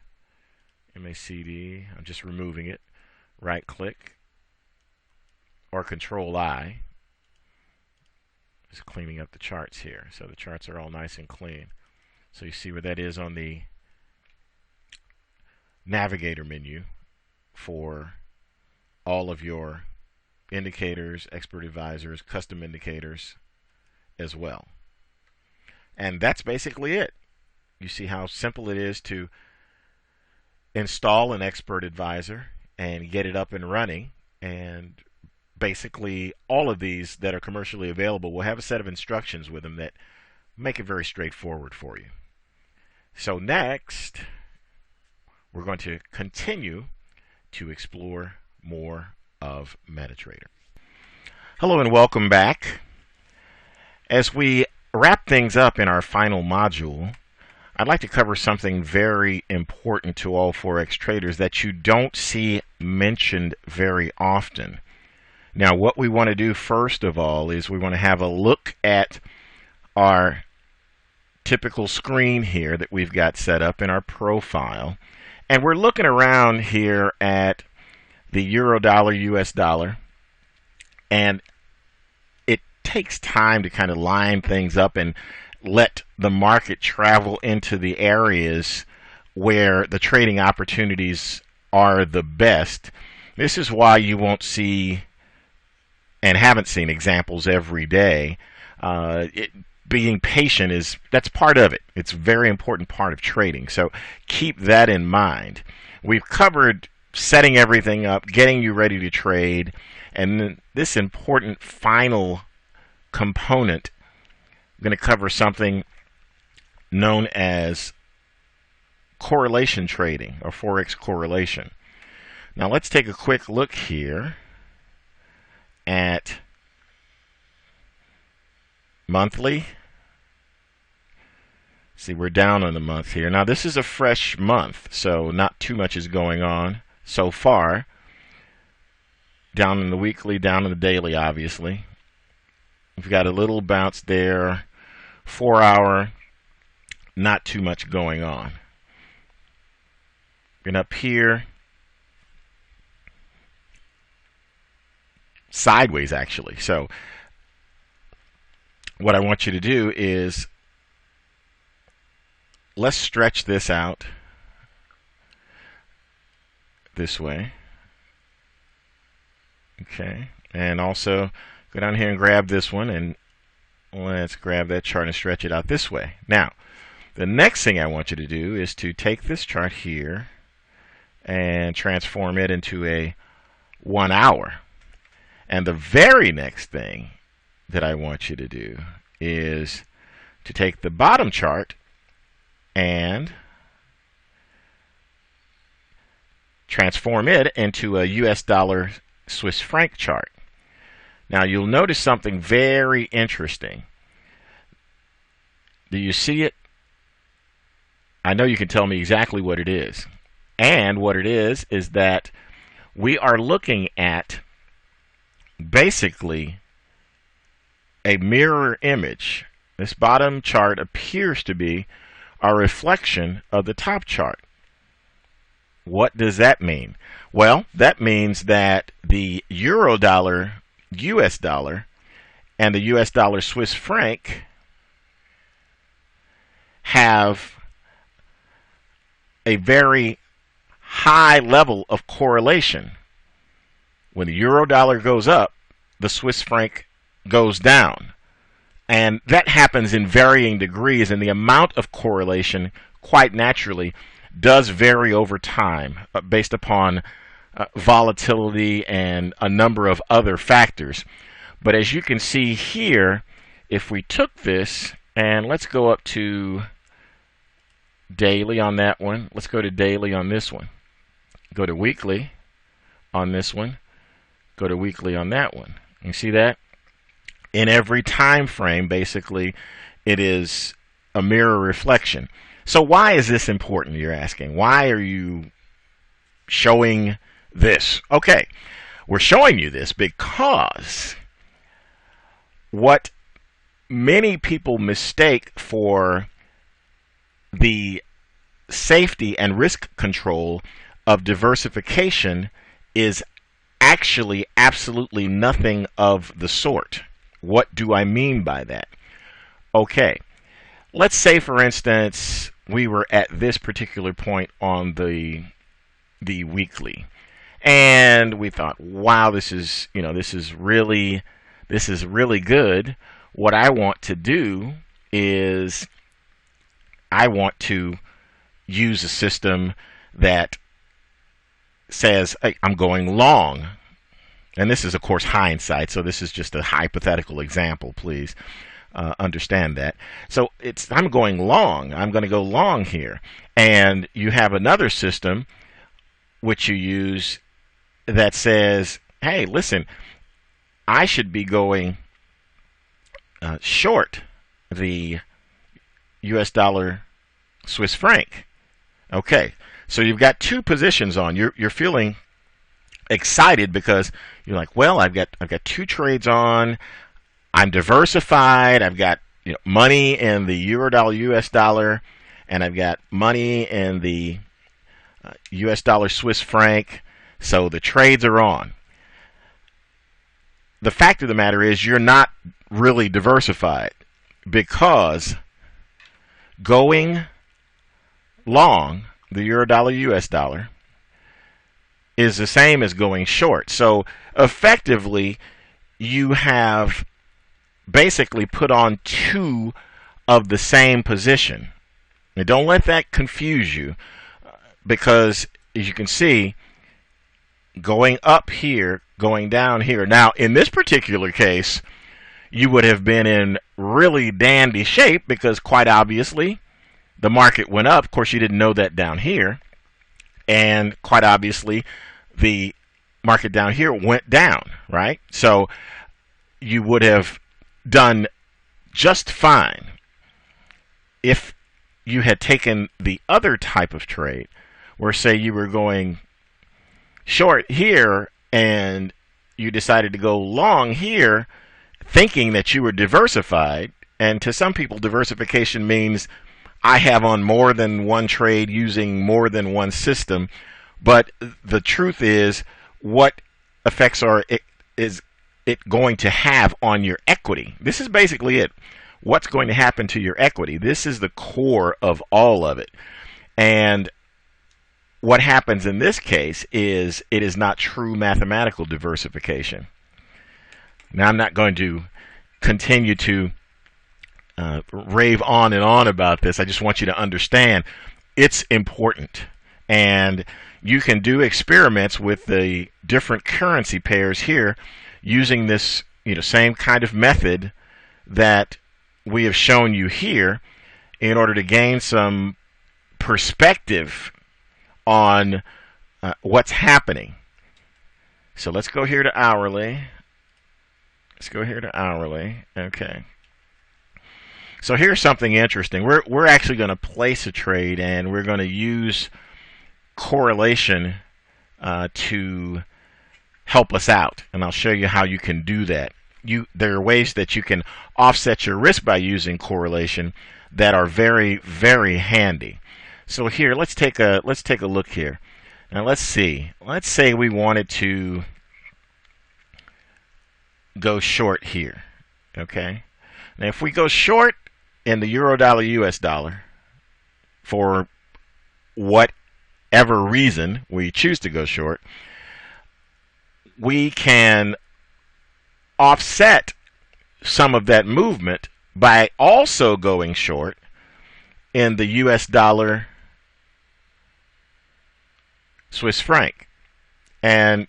Speaker 1: MACD, I'm just removing it. Right click or Control I, just cleaning up the charts here. So the charts are all nice and clean. So you see where that is on the navigator menu for all of your indicators, expert advisors, custom indicators as well. And that's basically it. You see how simple it is to install an expert advisor and get it up and running. And basically all of these that are commercially available will have a set of instructions with them that make it very straightforward for you. So next, we're going to continue to explore more of MetaTrader. Hello and welcome back. As we wrap things up in our final module, I'd like to cover something very important to all Forex traders that you don't see mentioned very often. Now, what we want to do first of all is we want to have a look at our typical screen here that we've got set up in our profile. And we're looking around here at the euro dollar, US dollar, and it takes time to kind of line things up and let the market travel into the areas where the trading opportunities are the best. This is why you won't see and haven't seen examples every day. Being patient that's part of it. It's a very important part of trading. So keep that in mind. We've covered setting everything up, getting you ready to trade, and then this important final component, I'm going to cover something known as correlation trading or Forex correlation. Now let's take a quick look here at monthly. See, we're down on the month here. Now this is a fresh month, so not too much is going on so far. Down in the weekly, down in the daily, obviously. We've got a little bounce there 4 hour, not too much going on. And up here, sideways actually. So what I want you to do is, let's stretch this out this way. Okay, and also go down here and grab this one, and let's grab that chart and stretch it out this way. Now, the next thing I want you to do is to take this chart here and transform it into a 1 hour. And the very next thing that I want you to do is to take the bottom chart and transform it into a US dollar Swiss franc chart. Now you'll notice something very interesting. Do you see it? I know you can tell me exactly what it is. And what it is that we are looking at basically a mirror image. This bottom chart appears to be a reflection of the top chart. What does that mean? Well, that means that the euro dollar, US dollar, and the US dollar Swiss franc have a very high level of correlation. When the euro dollar goes up, the Swiss franc goes down. And that happens in varying degrees, and the amount of correlation, quite naturally, does vary over time based upon volatility and a number of other factors. But as you can see here, if we took this, and let's go up to daily on that one, let's go to daily on this one, go to weekly on this one, go to weekly on that one. You see that? In every time frame, basically, it is a mirror reflection. So why is this important, you're asking? Why are you showing this? Okay, we're showing you this because what many people mistake for the safety and risk control of diversification is actually absolutely nothing of the sort. What do I mean by that? Okay, let's say for instance we were at this particular point on the weekly, and we thought, wow, this is really good. What I want to do is I want to use a system that says, hey, I'm going long. And this is, of course, hindsight, so this is just a hypothetical example. Please understand that. So I'm going long. I'm going to go long here. And you have another system which you use that says, hey, listen, I should be going short the US dollar Swiss franc. Okay, so you've got two positions on. You're feeling excited because you're like, well, I've got two trades on. I'm diversified. I've got money in the euro dollar, US dollar, and I've got money in the US dollar Swiss franc. So the trades are on. The fact of the matter is you're not really diversified, because going long the euro dollar, US dollar is the same as going short. So effectively, you have basically put on two of the same position. Now, don't let that confuse you, because as you can see, going up here, going down here. Now, in this particular case, you would have been in really dandy shape because quite obviously the market went up. Of course, you didn't know that down here. And quite obviously, the market down here went down, right? So you would have done just fine if you had taken the other type of trade, where say you were going short here and you decided to go long here, thinking that you were diversified. And to some people, diversification means I have on more than one trade using more than one system. But the truth is, what effects is it going to have on your equity? This is basically it. What's going to happen to your equity? This is the core of all of it. And what happens in this case is it is not true mathematical diversification. Now, I'm not going to continue to rave on and on about this. I just want you to understand it's important. And you can do experiments with the different currency pairs here using this same kind of method that we have shown you here in order to gain some perspective on what's happening. So let's go here to hourly. Let's go here to hourly. Okay. So here's something interesting. We're actually going to place a trade, and we're going to use correlation to help us out, and I'll show you how you can do that. There are ways that you can offset your risk by using correlation that are very, very handy. So here, let's take a look here. Now let's see. Let's say we wanted to go short here. Okay. Now if we go short in the euro dollar US dollar for whatever reason we choose to go short, we can offset some of that movement by also going short in the US dollar Swiss franc. And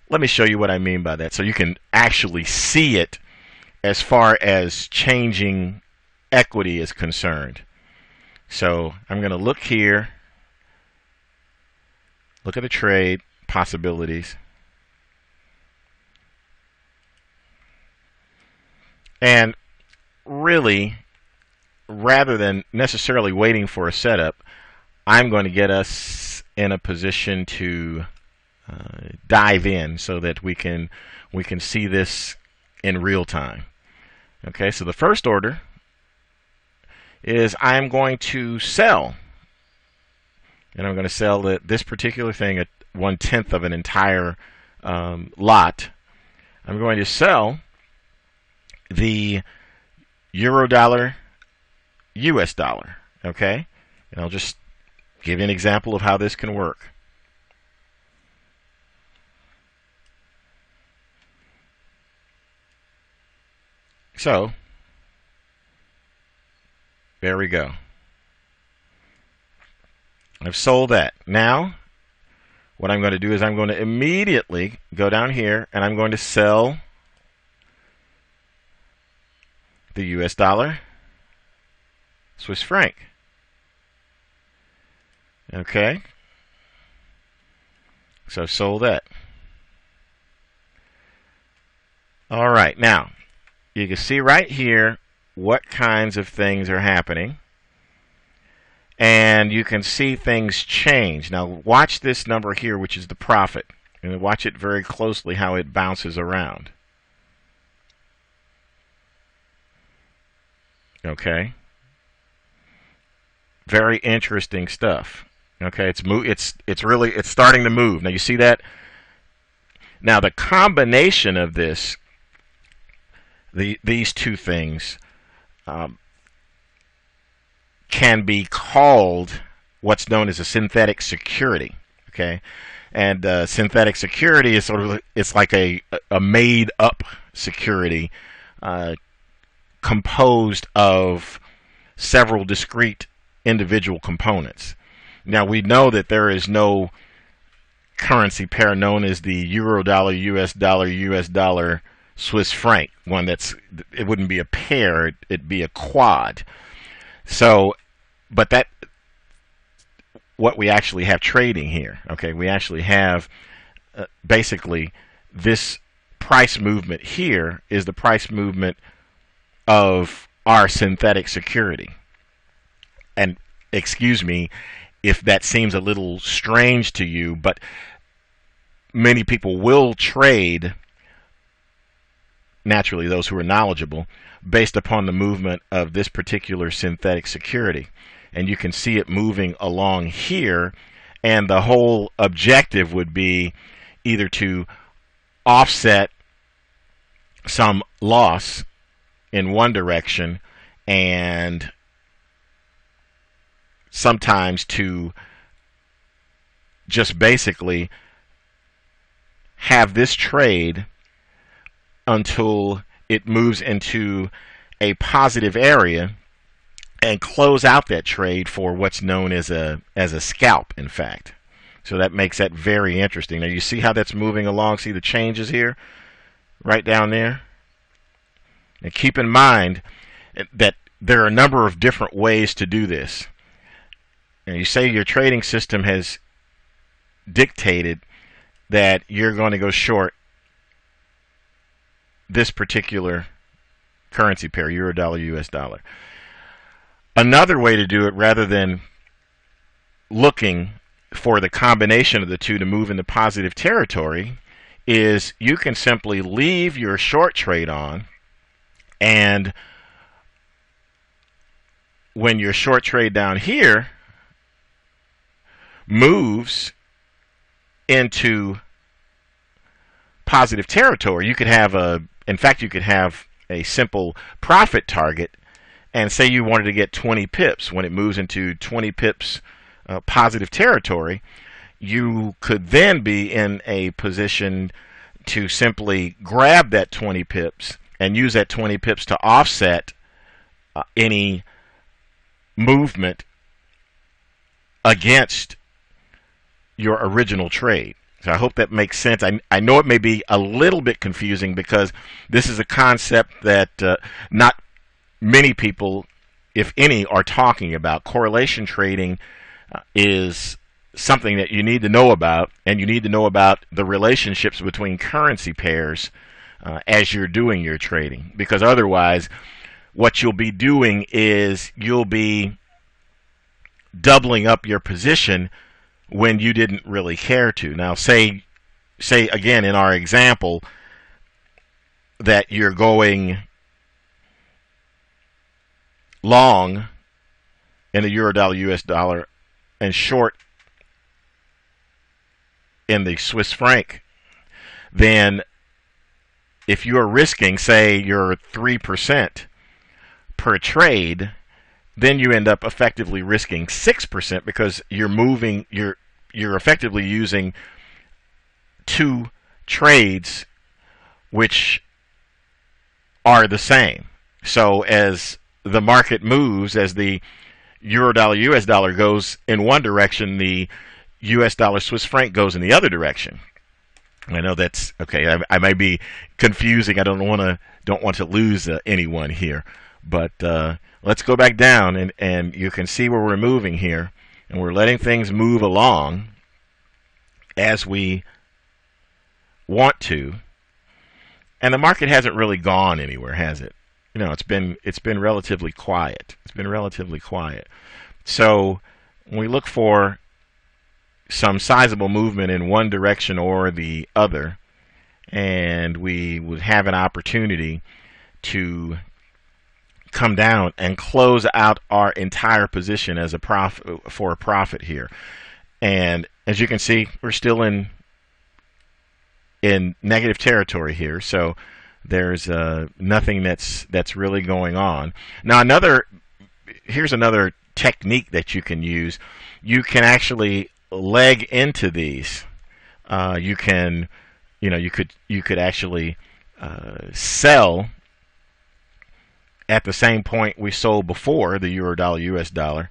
Speaker 1: let me show you what I mean by that so you can actually see it as far as changing equity is concerned. So I'm going to look here, look at the trade possibilities. And really, rather than necessarily waiting for a setup, I'm going to get us in a position to dive in so that we can see this in real time. Okay, so the first order is I'm going to sell, and I'm going to sell this particular thing at 1/10 of an entire lot. I'm going to sell the euro dollar US dollar. Okay, and I'll just give you an example of how this can work. So there we go. I've sold that. Now what I'm going to do is I'm going to immediately go down here and I'm going to sell the US dollar Swiss franc. Okay, so I've sold that. All right, now you can see right here what kinds of things are happening, and you can see things change. Now watch this number here, which is the profit, and watch it very closely how it bounces around. Okay, very interesting stuff. Okay, it's really starting to move. Now you see that. Now the combination of these two things can be called what's known as a synthetic security. Okay, and synthetic security is it's like a made up security composed of several discrete individual components. Now we know that there is no currency pair known as the euro dollar US dollar Swiss franc, one it wouldn't be a pair, it'd be a quad. So but what we actually have trading here, okay, we actually have basically this price movement here is the price movement of our synthetic security. And excuse me if that seems a little strange to you, but many people will trade naturally those who are knowledgeable, based upon the movement of this particular synthetic security. And you can see it moving along here, and the whole objective would be either to offset some loss in one direction, and sometimes to just basically have this trade until it moves into a positive area and close out that trade for what's known as a scalp, in fact. So that makes that very interesting. Now you see how that's moving along. See the changes here right down there? And keep in mind that there are a number of different ways to do this. And you say your trading system has dictated that you're going to go short this particular currency pair, euro dollar, US dollar. Another way to do it, rather than looking for the combination of the two to move into positive territory, is you can simply leave your short trade on, and when your short trade down here moves into positive territory, you could have in fact, you could have a simple profit target, and say you wanted to get 20 pips. When it moves into 20 pips positive territory, you could then be in a position to simply grab that 20 pips and use that 20 pips to offset any movement against your original trade. So I hope that makes sense. I know it may be a little bit confusing because this is a concept that not many people, if any, are talking about. Correlation trading is something that you need to know about, and you need to know about the relationships between currency pairs as you're doing your trading, because otherwise what you'll be doing is you'll be doubling up your position when you didn't really care to. Now say again in our example that you're going long in the euro dollar, US dollar, and short in the Swiss franc. Then if you're risking, say, you're 3% per trade, then you end up effectively risking 6% because you're effectively using two trades which are the same. So as the market moves, as the euro dollar, US dollar goes in one direction, the US dollar, Swiss franc goes in the other direction. I know that's okay. I may be confusing. I don't want to lose anyone here, but let's go back down, and you can see where we're moving here, and we're letting things move along as we want to, and the market hasn't really gone anywhere, has it? You know, it's been relatively quiet. It's been relatively quiet. So when we look for some sizable movement in one direction or the other, and we would have an opportunity to come down and close out our entire position as a profit here. And as you can see, we're still in negative territory here, so there's nothing that's really going on. Now here's another technique that you can use. You can actually leg into these. You could actually sell at the same point we sold before, the euro dollar, US dollar,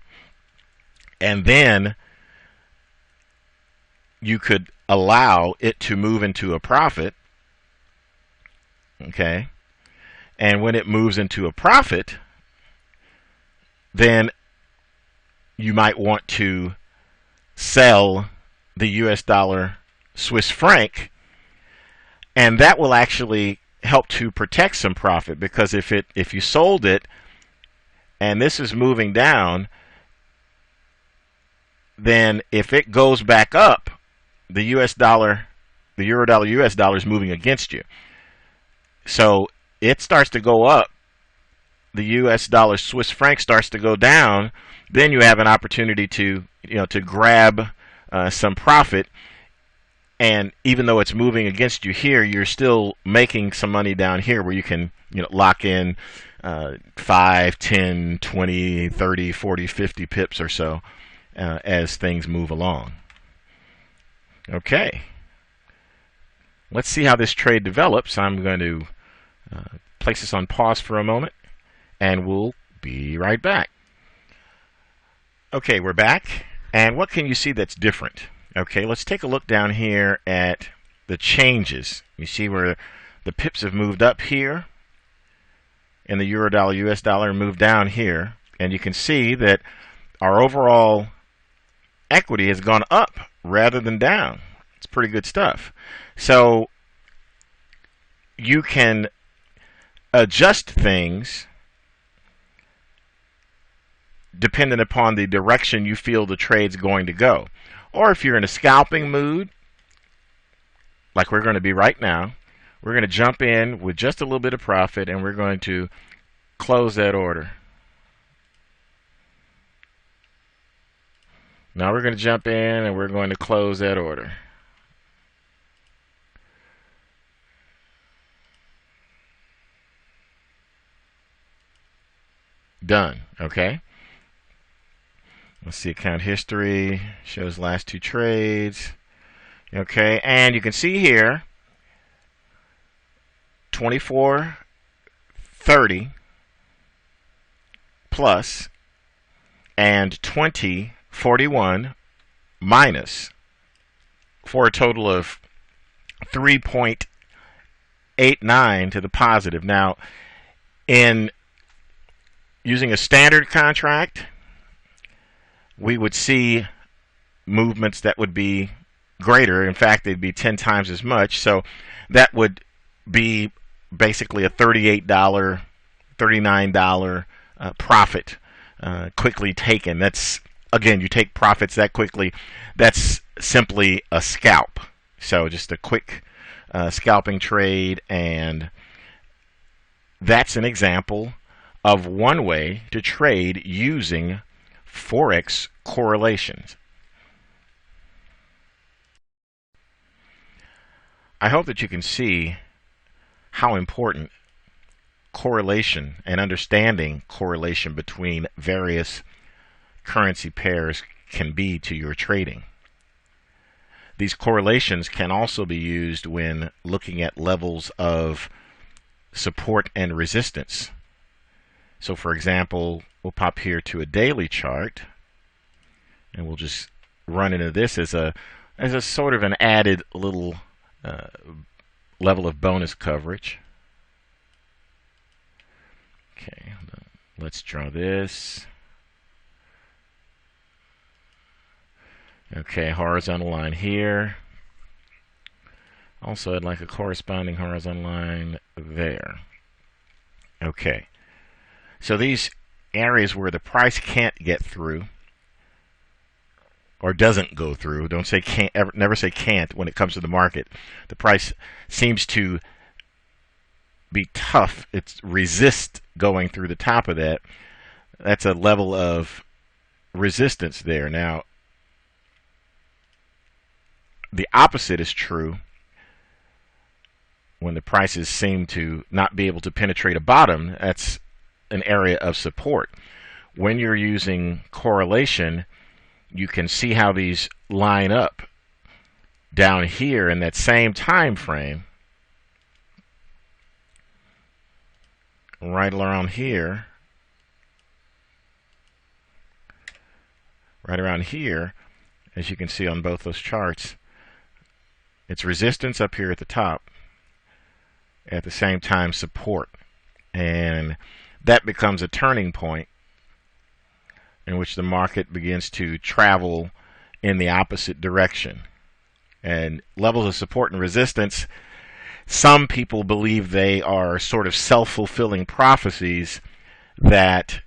Speaker 1: and then you could allow it to move into a profit. Okay, and when it moves into a profit, then you might want to sell the US dollar, Swiss franc, and that will actually help to protect some profit, because if you sold it and this is moving down, then if it goes back up, the US dollar, the euro dollar, US dollar is moving against you. So it starts to go up, the U.S. dollar Swiss franc starts to go down, then you have an opportunity to to grab some profit. And even though it's moving against you here, you're still making some money down here where you can lock in 5, 10, 20, 30, 40, 50 pips or so as things move along. Okay. Let's see how this trade develops. I'm going to place this on pause for a moment, and we'll be right back. Okay, we're back. And what can you see that's different? Okay, let's take a look down here at the changes. You see where the pips have moved up here, and the euro dollar, US dollar moved down here. And you can see that our overall equity has gone up rather than down. It's pretty good stuff. So you can adjust things dependent upon the direction you feel the trade's going to go. Or if you're in a scalping mood, like we're going to be right now, we're going to jump in with just a little bit of profit, and we're going to close that order. Now we're going to jump in, and we're going to close that order. Done. Okay. Let's see, account history shows last 2 trades. Okay, and you can see here 24.30 plus and 20.41 minus for a total of 3.89 to the positive. Now, in using a standard contract, we would see movements that would be greater. In fact, they'd be 10 times as much. So that would be basically a $38, $39 profit quickly taken. That's, again, you take profits that quickly. That's simply a scalp. So just a quick scalping trade, and that's an example of one way to trade using Forex correlations. I hope that you can see how important correlation and understanding correlation between various currency pairs can be to your trading. These correlations can also be used when looking at levels of support and resistance. So for example, we'll pop here to a daily chart, and we'll just run into this as a sort of an added little level of bonus coverage. Okay, let's draw this. Okay, horizontal line here. Also, I'd like a corresponding horizontal line there. Okay. So these areas where the price can't get through or doesn't go through, don't say can't, never say can't when it comes to the market. The price seems to be tough. It resists going through the top of that. That's a level of resistance there. Now, the opposite is true when the prices seem to not be able to penetrate a bottom. That's an area of support. When you're using correlation, you can see how these line up down here in that same time frame, right around here, right around here, as you can see on both those charts. It's resistance up here at the top, at the same time support, and that becomes a turning point in which the market begins to travel in the opposite direction. And levels of support and resistance, some people believe they are sort of self-fulfilling prophecies that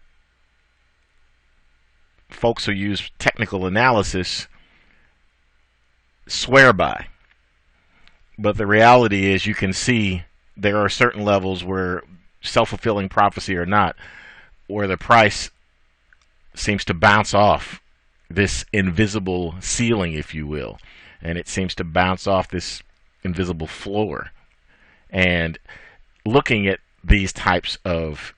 Speaker 1: folks who use technical analysis swear by. But the reality is, you can see there are certain levels where, self-fulfilling prophecy or not, where the price seems to bounce off this invisible ceiling, if you will, and it seems to bounce off this invisible floor. And looking at these types of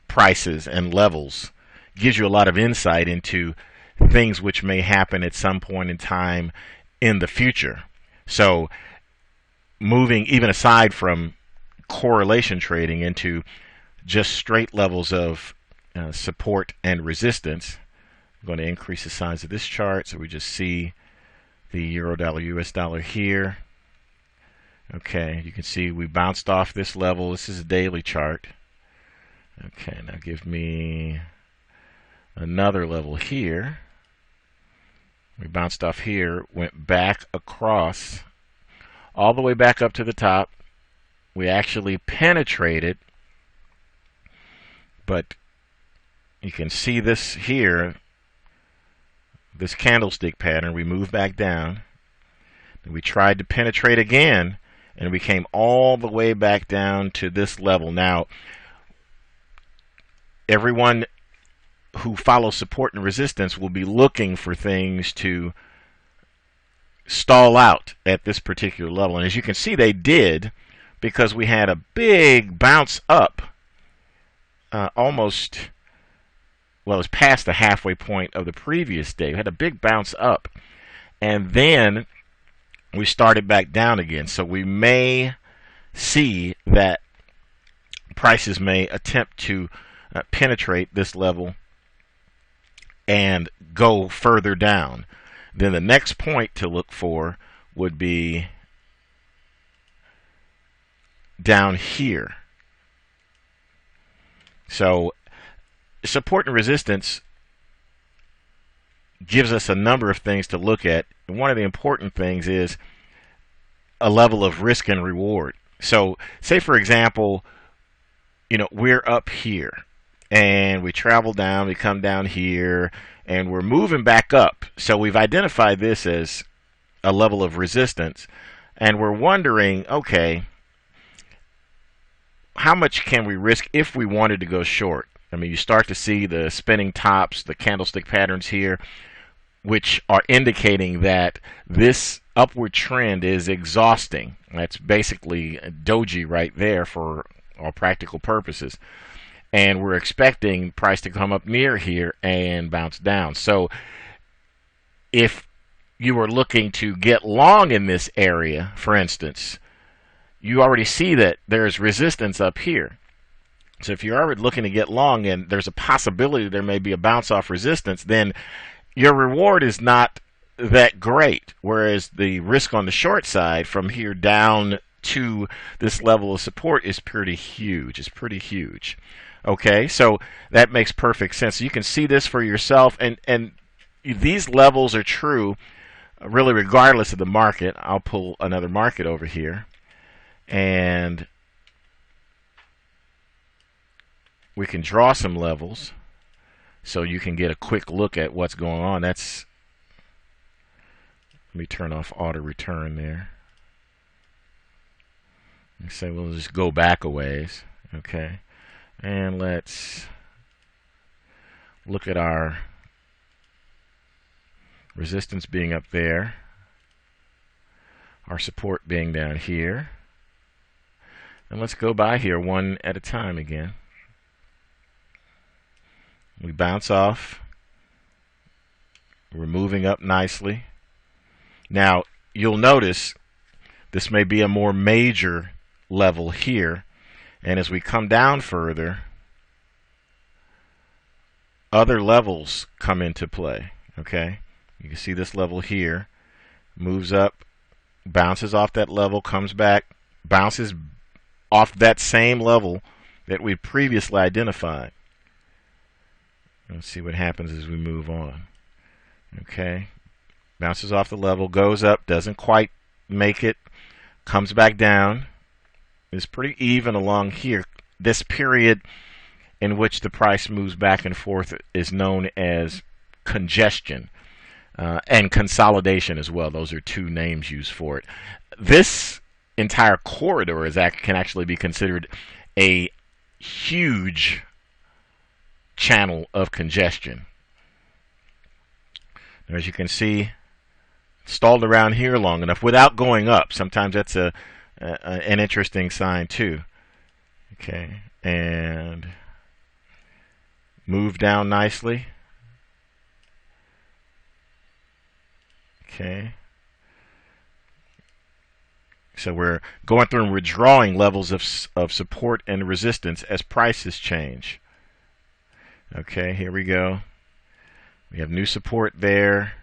Speaker 1: prices and levels gives you a lot of insight into things which may happen at some point in time in the future. So moving even aside from correlation trading into just straight levels of support and resistance, I'm going to increase the size of this chart so we just see the euro dollar US dollar here. Okay, you can see we bounced off this level. This is a daily chart. Okay, now give me another level here. We bounced off here, went back across, all the way back up to the top. We actually penetrated, but you can see this here, this candlestick pattern. We moved back down, and we tried to penetrate again, and we came all the way back down to this level. Now, everyone who follows support and resistance will be looking for things to stall out at this particular level. And as you can see, they did, because we had a big bounce up, almost, well, it's past the halfway point of the previous day. We had a big bounce up, and then we started back down again. So we may see that prices may attempt to penetrate this level and go further down. Then the next point to look for would be down here. So support and resistance gives us a number of things to look at. And one of the important things is a level of risk and reward. So say, for example, we're up here and we travel down, we come down here, and we're moving back up. So we've identified this as a level of resistance, and we're wondering, okay, how much can we risk if we wanted to go short? I mean, you start to see the spinning tops, the candlestick patterns here, which are indicating that this upward trend is exhausting. That's basically a doji right there for all practical purposes. And we're expecting price to come up near here and bounce down. So if you were looking to get long in this area, for instance, you already see that there's resistance up here. So if you're already looking to get long and there's a possibility there may be a bounce off resistance, then your reward is not that great. Whereas the risk on the short side from here down to this level of support is pretty huge. It's pretty huge. Okay, so that makes perfect sense. You can see this for yourself, and these levels are true really regardless of the market. I'll pull another market over here, and we can draw some levels so you can get a quick look at what's going on. Let me turn off auto return there. And say we'll just go back a ways. Okay. And let's look at our resistance being up there, our support being down here. And let's go by here one at a time again. We bounce off. We're moving up nicely. Now, you'll notice this may be a more major level here. And as we come down further, other levels come into play. Okay? You can see this level here. Moves up, bounces off that level, comes back, bounces off that same level that we previously identified. Let's see what happens as we move on. Okay? Bounces off the level, goes up, doesn't quite make it, comes back down. It's pretty even along here. This period in which the price moves back and forth is known as congestion and consolidation as well. Those are two names used for it. This entire corridor can actually be considered a huge channel of congestion. Now, as you can see, stalled around here long enough without going up. Sometimes that's an interesting sign too. Okay, and move down nicely. Okay. So we're going through and we're drawing levels of support and resistance as prices change. Okay, here we go. We have new support there.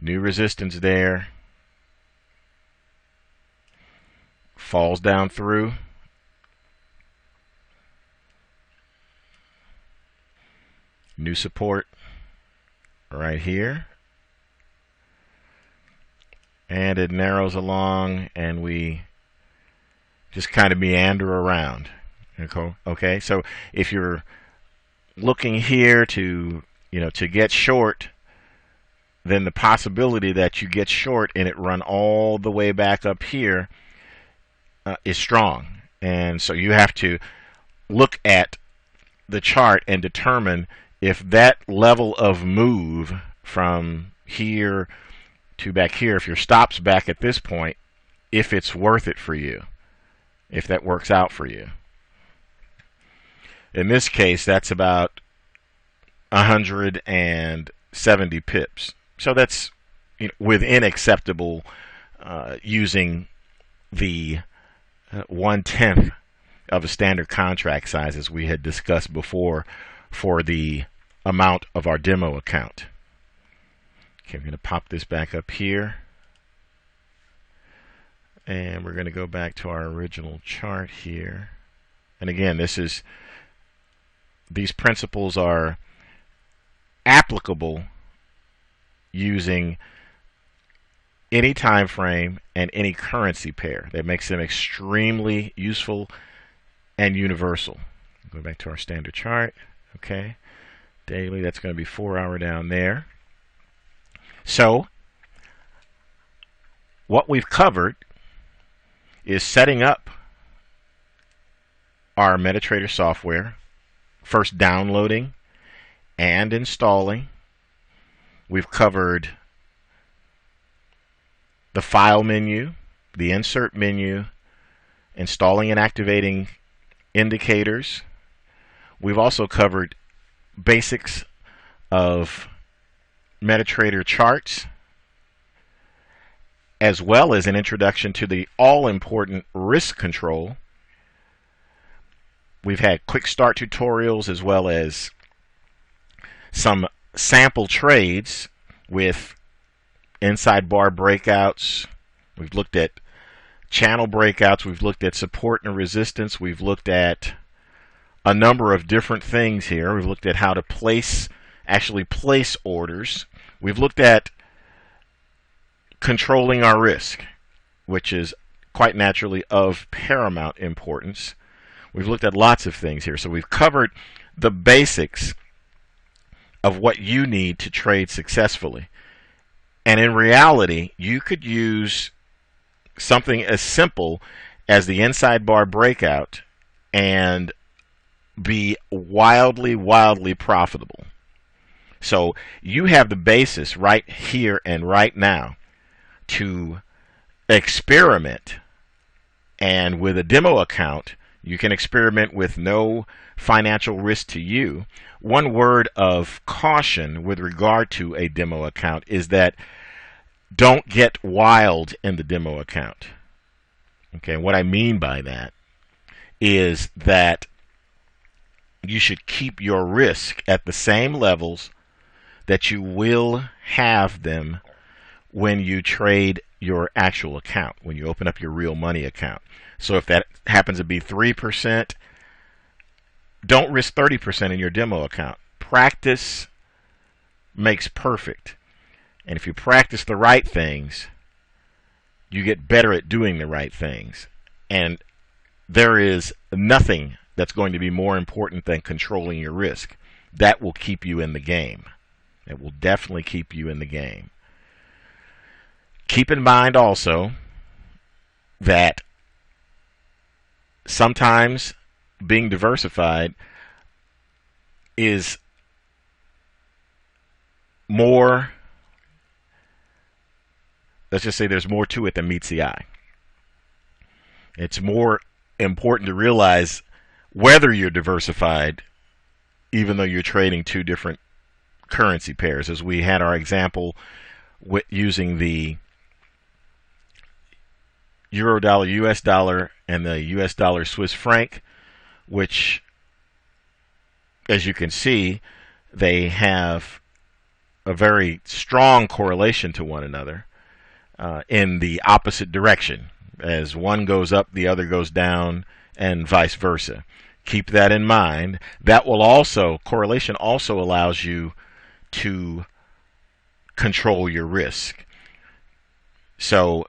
Speaker 1: New resistance there. Falls down through. New support right here. And it narrows along and we just kind of meander around. Okay, so if you're looking here to get short, then the possibility that you get short and it run all the way back up here is strong. And so you have to look at the chart and determine if that level of move from here to back here, if your stop's back at this point, if it's worth it for you, if that works out for you. In this case, that's about 170 pips. So that's within acceptable using the 1/10 of a standard contract size, as we had discussed before, for the amount of our demo account. Okay, we're going to pop this back up here. And we're going to go back to our original chart here. And again, these principles are applicable using any time frame and any currency pair. That makes them extremely useful and universal. Go back to our standard chart. Okay, daily, that's going to be 4 hour down there. So what we've covered is setting up our MetaTrader software, first downloading and installing. We've covered the file menu, the insert menu, installing and activating indicators. We've also covered basics of MetaTrader charts, as well as an introduction to the all-important risk control. We've had quick start tutorials as well as some sample trades with inside bar breakouts. We've looked at channel breakouts. We've looked at support and resistance. We've looked at a number of different things here. We've looked at how to actually place orders. We've looked at controlling our risk, which is quite naturally of paramount importance. We've looked at lots of things here. So we've covered the basics of what you need to trade successfully. And in reality, you could use something as simple as the inside bar breakout and be wildly, wildly profitable. So you have the basis right here and right now to experiment. And with a demo account, you can experiment with no financial risk to you. One word of caution with regard to a demo account is that don't get wild in the demo account. Okay, what I mean by that is that you should keep your risk at the same levels that you will have them when you trade your actual account, when you open up your real money account. So if that happens to be 3%, don't risk 30% in your demo account. Practice makes perfect. And if you practice the right things, you get better at doing the right things. And there is nothing that's going to be more important than controlling your risk. That will keep you in the game. It will definitely keep you in the game. Keep in mind also that sometimes being diversified is more, let's just say there's more to it than meets the eye. It's more important to realize whether you're diversified, even though you're trading two different currency pairs, as we had our example with using the euro dollar, US dollar, and the US dollar Swiss franc, which, as you can see, they have a very strong correlation to one another in the opposite direction. As one goes up, the other goes down, and vice versa. Keep that in mind. That will also, correlation also allows you to control your risk. So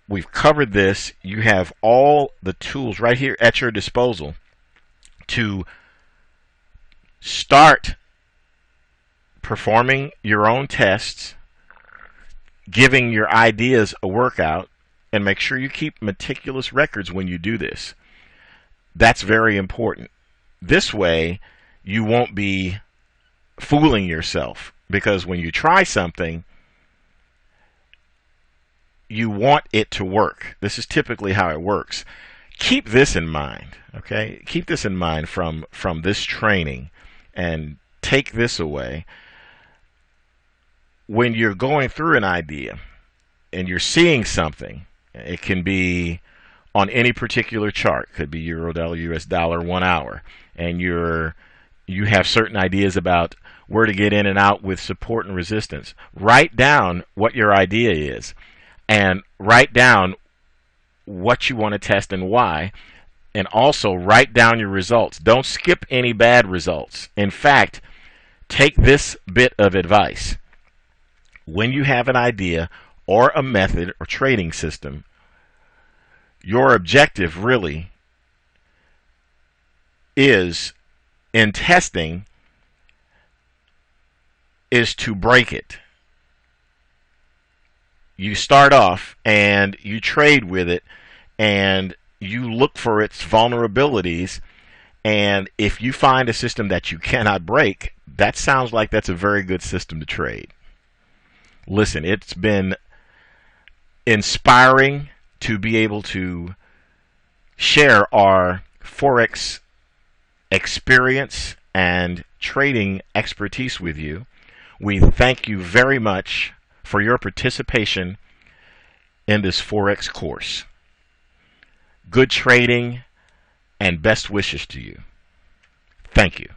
Speaker 1: we've covered this. You have all the tools right here at your disposal to start performing your own tests, giving your ideas a workout, and make sure you keep meticulous records when you do this. That's very important. This way, you won't be fooling yourself, because when you try something, you want it to work. This is typically how it works. Keep this in mind, okay? Keep this in mind from this training, and take this away. When you're going through an idea and you're seeing something, it can be on any particular chart, could be euro dollar, US dollar, 1 hour, and you have certain ideas about where to get in and out with support and resistance. Write down what your idea is, and write down what you want to test and why, and also write down your results. Don't skip any bad results. In fact, take this bit of advice. When you have an idea or a method or trading system, your objective really is, in testing, is to break it. You start off and you trade with it, and you look for its vulnerabilities, and if you find a system that you cannot break, that sounds like that's a very good system to trade. Listen, it's been inspiring to be able to share our Forex experience and trading expertise with you. We thank you very much for your participation in this Forex course. Good trading and best wishes to you. Thank you.